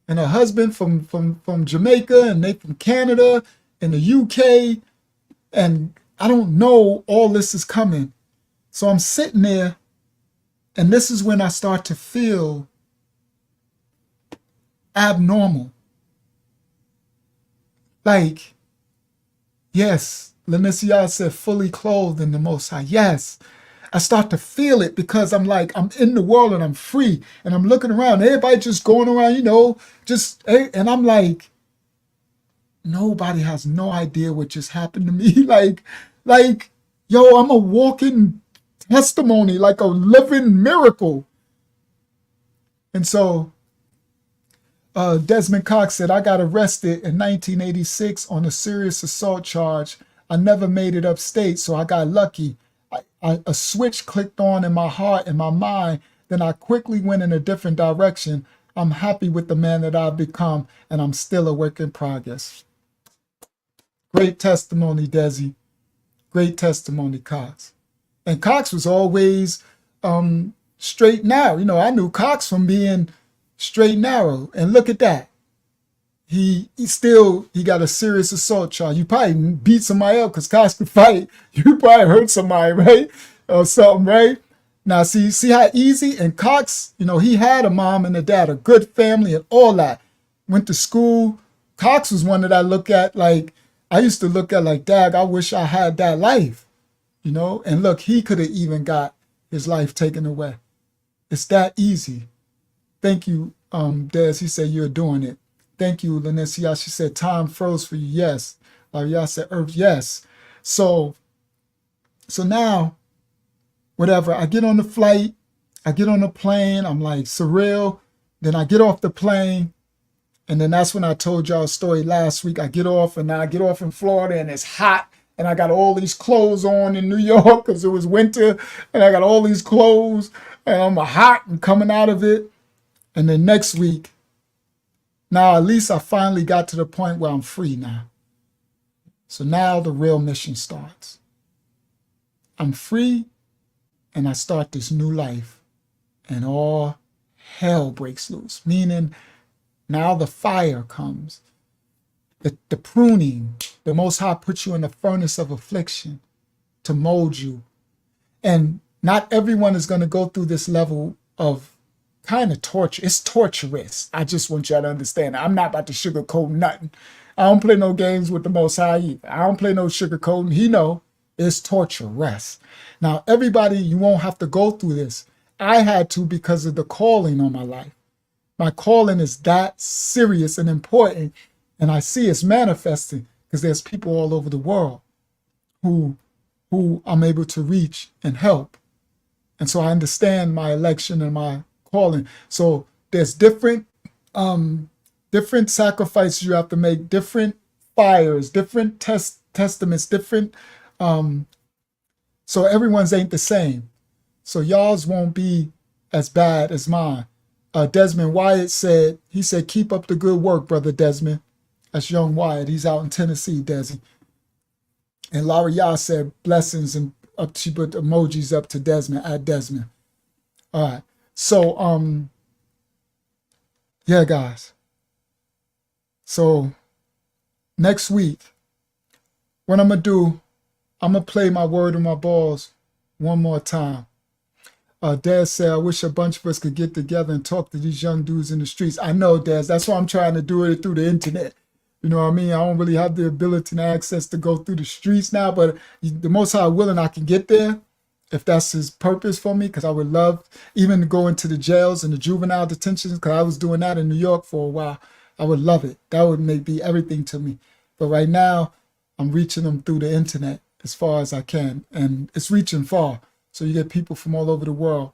and her husband from Jamaica, and they from Canada and the UK. And I don't know all this is coming. So I'm sitting there, and this is when I start to feel abnormal. Like, yes, Lanicia said fully clothed in the Most High. Yes, I start to feel it because I'm like, I'm in the world and I'm free. And I'm looking around, everybody just going around, and I'm like, nobody has no idea what just happened to me. like, yo, I'm a walking testimony, like a living miracle. And so Desmond Cox said, I got arrested in 1986 on a serious assault charge. I never made it upstate, so I got lucky. A switch clicked on in my heart and my mind. Then I quickly went in a different direction. I'm happy with the man that I've become, and I'm still a work in progress. Great testimony, Desi. Great testimony, Cox. And Cox was always straight narrow. I knew Cox from being straight narrow. And look at that. He got a serious assault charge. You probably beat somebody up because Cox could fight. You probably hurt somebody, right? Or something, right? Now, see how easy? And Cox, he had a mom and a dad, a good family and all that. Went to school. Cox was one that I look at like, I used to look at like, dag, I wish I had that life, And look, he could have even got his life taken away. It's that easy. Thank you, Des. He said, you're doing it. Thank you, Lanesia. She said, time froze for you. Yes. Laria said, Earth, yes. So now, whatever, I get on the flight, I get on the plane, I'm like, surreal. Then I get off the plane. And then that's when I told y'all a story last week. I get off and I get off in Florida and it's hot. And I got all these clothes on in New York because it was winter. And I got all these clothes and I'm hot and coming out of it. And then next week, now at least I finally got to the point where I'm free now. So now the real mission starts. I'm free and I start this new life. And all hell breaks loose. Meaning, now the fire comes, the pruning. The Most High puts you in the furnace of affliction to mold you. And not everyone is going to go through this level of kind of torture. It's torturous. I just want y'all to understand. I'm not about to sugarcoat nothing. I don't play no games with the Most High either. I don't play no sugarcoating. He know it's torturous. Now, everybody, you won't have to go through this. I had to because of the calling on my life. My calling is that serious and important, and I see it's manifesting because there's people all over the world who I'm able to reach and help. And so I understand my election and my calling. So there's different sacrifices you have to make, different fires, different testaments, different. So everyone's ain't the same. So y'all's won't be as bad as mine. Desmond Wyatt said, keep up the good work, Brother Desmond. That's young Wyatt. He's out in Tennessee, Desi. And Laura Yah said, blessings, and she put emojis up to Desmond, at Desmond. All right. So, yeah, guys. So next week, what I'm going to do, I'm going to play my Word on My Balls one more time. Dad said, I wish a bunch of us could get together and talk to these young dudes in the streets. I know, Dad. That's why I'm trying to do it through the internet. You know what I mean? I don't really have the ability and access to go through the streets now, but the Most High willing, I can get there if that's his purpose for me, because I would love even to go into the jails and the juvenile detentions, because I was doing that in New York for a while. I would love it. That would be everything to me. But right now, I'm reaching them through the internet as far as I can, and it's reaching far. So you get people from all over the world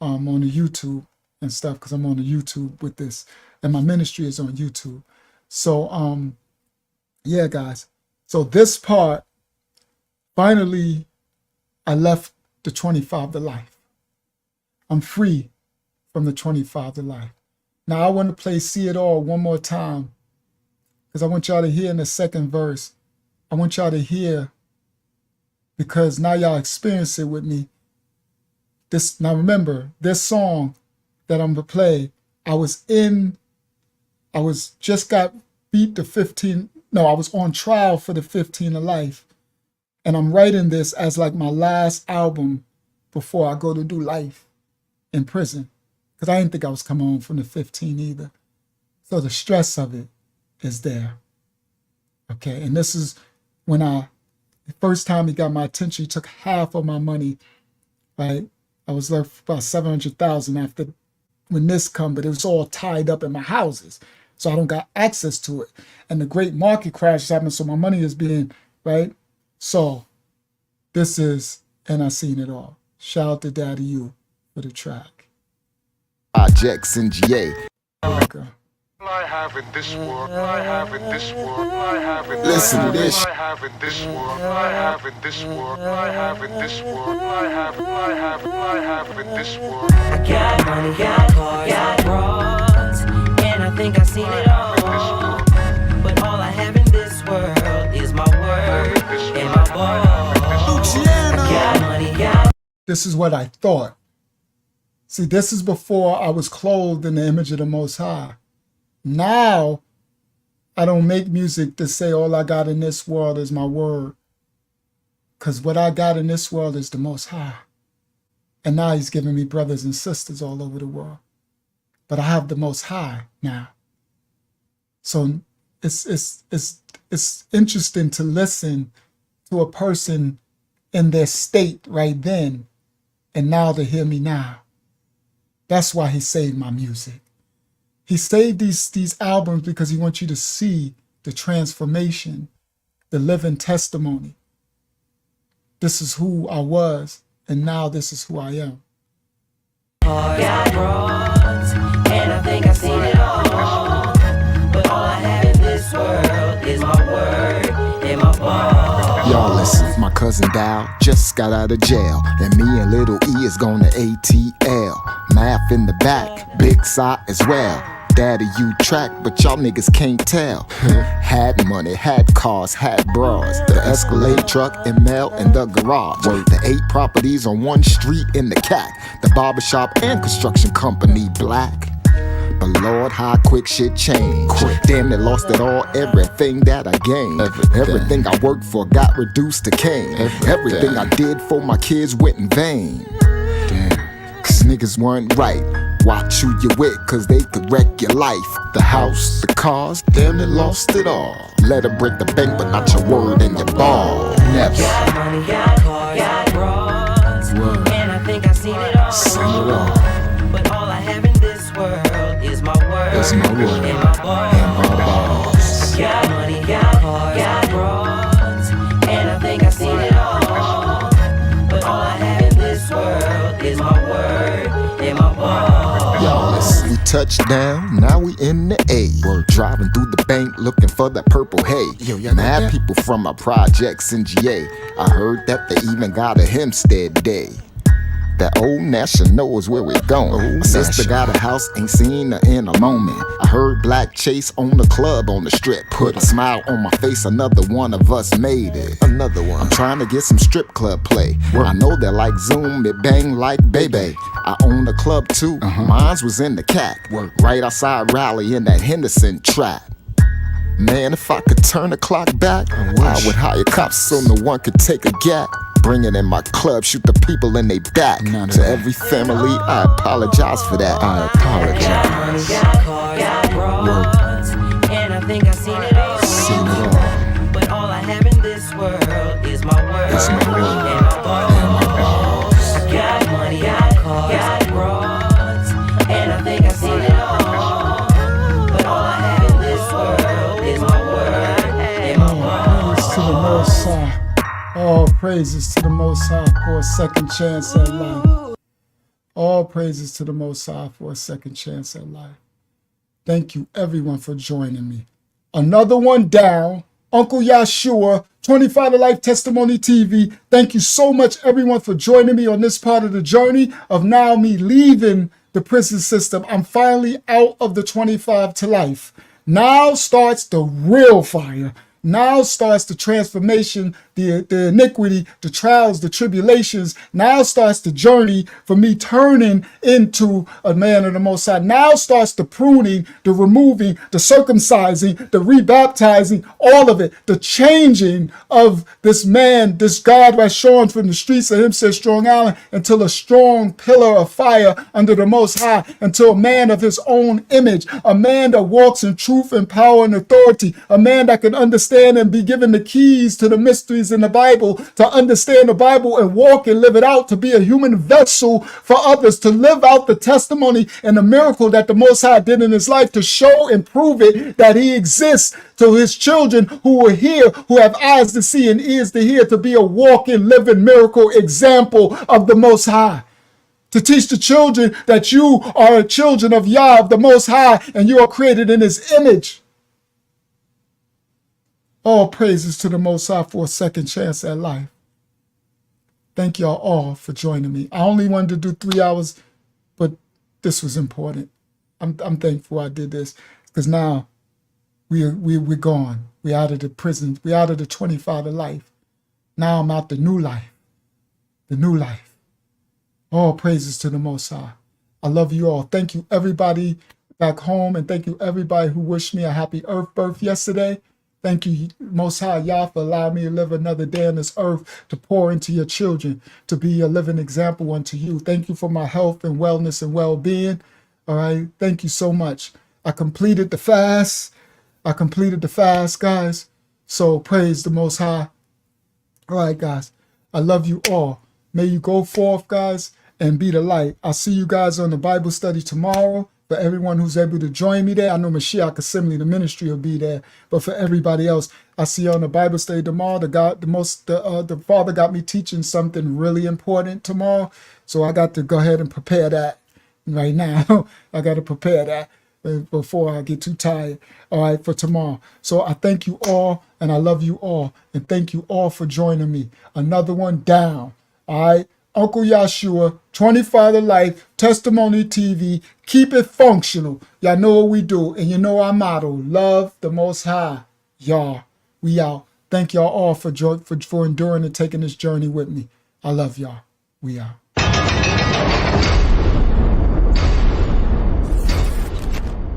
on the YouTube and stuff, because I'm on the YouTube with this, and my ministry is on YouTube. So yeah, guys. So this part, finally, I left the 25 to life. I'm free from the 25 to life. Now I want to play See It All one more time, because I want y'all to hear in the second verse. I want y'all to hear, because now y'all experience it with me. Now remember, this song that I'm gonna play, I was just got beat to 15. No, I was on trial for the 15 to life. And I'm writing this as like my last album before I go to do life in prison. Because I didn't think I was coming home from the 15 either. So the stress of it is there. Okay, and this is when the first time he got my attention, he took half of my money, right? I was left about 700,000 after when this come, but it was all tied up in my houses. So I don't got access to it. And the great market crash is happening, so my money is being, right? So this is, and I Seen It All. Shout out to Daddy U for the track. Projects in GA. Okay. I have in this world, I have in this world, I have in Listen to this. I have in this world, I have in this world, I have in this world, I have in this world. I got money, got cars, got broads, and I think I've seen it all. But all I have in this world is my word and my balls. I got money, got. This is what I thought. See, this is before I was clothed in the image of the Most High. Now, I don't make music to say all I got in this world is my word. Because what I got in this world is the Most High. And now he's giving me brothers and sisters all over the world. But I have the Most High now. So it's interesting to listen to a person in their state right then, and now to hear me now. That's why he saved my music. He saved these albums because he wants you to see the transformation, the living testimony. This is who I was, and now this is who I am. Got broads, and I think I've seen it all. But all I have in this world is my word and my balls. Y'all listen, my cousin Dow just got out of jail, and me and Little E is going to ATL. Math in the back, Big Side as well. Daddy you track, but y'all niggas can't tell. Had money, had cars, had bras. The Escalade truck, ML in the garage. The 8 properties on one street in the CAC. The barbershop and construction company black. But Lord, how quick shit changed. Damn, they lost it all, everything that I gained. Everything I worked for got reduced to cane. Everything I did for my kids went in vain. Damn, cause niggas weren't right. Watch who you with, cause they could wreck your life. The house, the cars, damn, they lost it all. Let her break the bank, but not your word and your ball. Never. Got money, got cars, got broads, and I think I've seen it all. Seen it all. But all I have in this world is my word, That's my word and my balls. and my balls. Got money, got cars, got broads, and I think I've seen it all. But all I have in this world is my word and my balls. Y'all listen, we touched down, now we in the A. We're driving through the bank looking for that purple hay. Mad people from my projects in GA. I heard that they even got a Hempstead Day. That old National is where we're going. My sister got a house, ain't seen her in a moment. I heard Black Chase on the club on the strip. Put a smile on my face, another one of us made it. Another one. I'm trying to get some strip club play. I know they like Zoom, it bang like Baby. I own a club too, Mine's was in the CAC. Right outside Raleigh in that Henderson trap. Man, if I could turn the clock back, I would hire cops so no one could take a gap. Bring it in my club, shoot the people in they back. To every family, I apologize for that. I apologize. Got cars, got broads, and I think I've seen it all. But all I have in this world is my word and my balls. Got money, got cars, got broads, and I think I've seen it all. But all I have in this world is my word and my balls. To the Most High. All praises to the Most High for a second chance at life. All praises to the Most High for a second chance at life. Thank you everyone for joining me. Another one down. Uncle Yahshuah, 25 to Life Testimony TV. Thank you so much everyone for joining me on this part of the journey of now me leaving the prison system. I'm finally out of the 25 to Life. Now starts the real fire. Now starts the transformation, the iniquity, the trials, the tribulations. Now starts the journey for me turning into a man of the Most High. Now starts the pruning, the removing, the circumcising, the rebaptizing, all of it. The changing of this man, this God that's shone from the streets of Hempstead, Strong Island, until a strong pillar of fire under the Most High, until a man of His own image, a man that walks in truth and power and authority, a man that can understand and be given the keys to the mysteries in the Bible, to understand the Bible and walk and live it out, to be a human vessel for others, to live out the testimony and the miracle that the Most High did in his life, to show and prove it that He exists to His children who are here, who have eyes to see and ears to hear, to be a walking, living miracle example of the Most High. To teach the children that you are children of Yah, of the Most High, and you are created in His image. All praises to the Most High for a second chance at life. Thank y'all all for joining me. I only wanted to do 3 hours, but this was important. I'm thankful I did this because now we're gone. We're out of the prison. We're out of the 25 to Life. Now I'm out the new life. The new life. All praises to the Most High. I love you all. Thank you everybody back home, and thank you everybody who wished me a happy earth birth yesterday. Thank you, Most High Yah, for allowing me to live another day on this earth, to pour into your children, to be a living example unto you. Thank you for my health and wellness and well-being. All right. Thank you so much. I completed the fast. Guys. So praise the Most High. All right, guys. I love you all. May you go forth, guys, and be the light. I'll see you guys on the Bible study tomorrow. For everyone who's able to join me there, I know Mashiach Assembly, the ministry, will be there. But for everybody else, I see you on the Bible study tomorrow. The Father got me teaching something really important tomorrow, so I got to go ahead and prepare that right now. I got to prepare that before I get too tired. All right, for tomorrow. So I thank you all, and I love you all, and thank you all for joining me. Another one down. All right. Uncle Yahshuah, 25 to Life, Testimony TV. Keep it functional. Y'all know what we do. And you know our motto. Love the Most High. Y'all, we out. Thank y'all all for enduring and taking this journey with me. I love y'all. We out.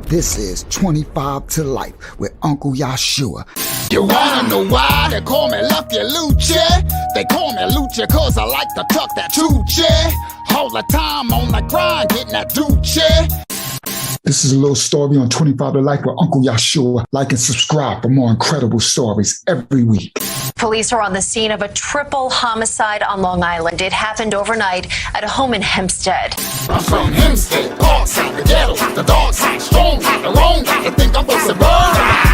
This is 25 to Life with Uncle Yahshuah. You wanna know why they call me Lucky Lucha? They call me Lucha cause I like to tuck that Tucci. All the time on the grind, getting that Ducci. This is a little story on 25 to Life with Uncle Yahshuah. Like and subscribe for more incredible stories every week. Police are on the scene of a triple homicide on Long Island. It happened overnight at a home in Hempstead. I'm from Hempstead, Parkside, the ghetto, the dog side, strong, the wrong, I think I'm supposed to run.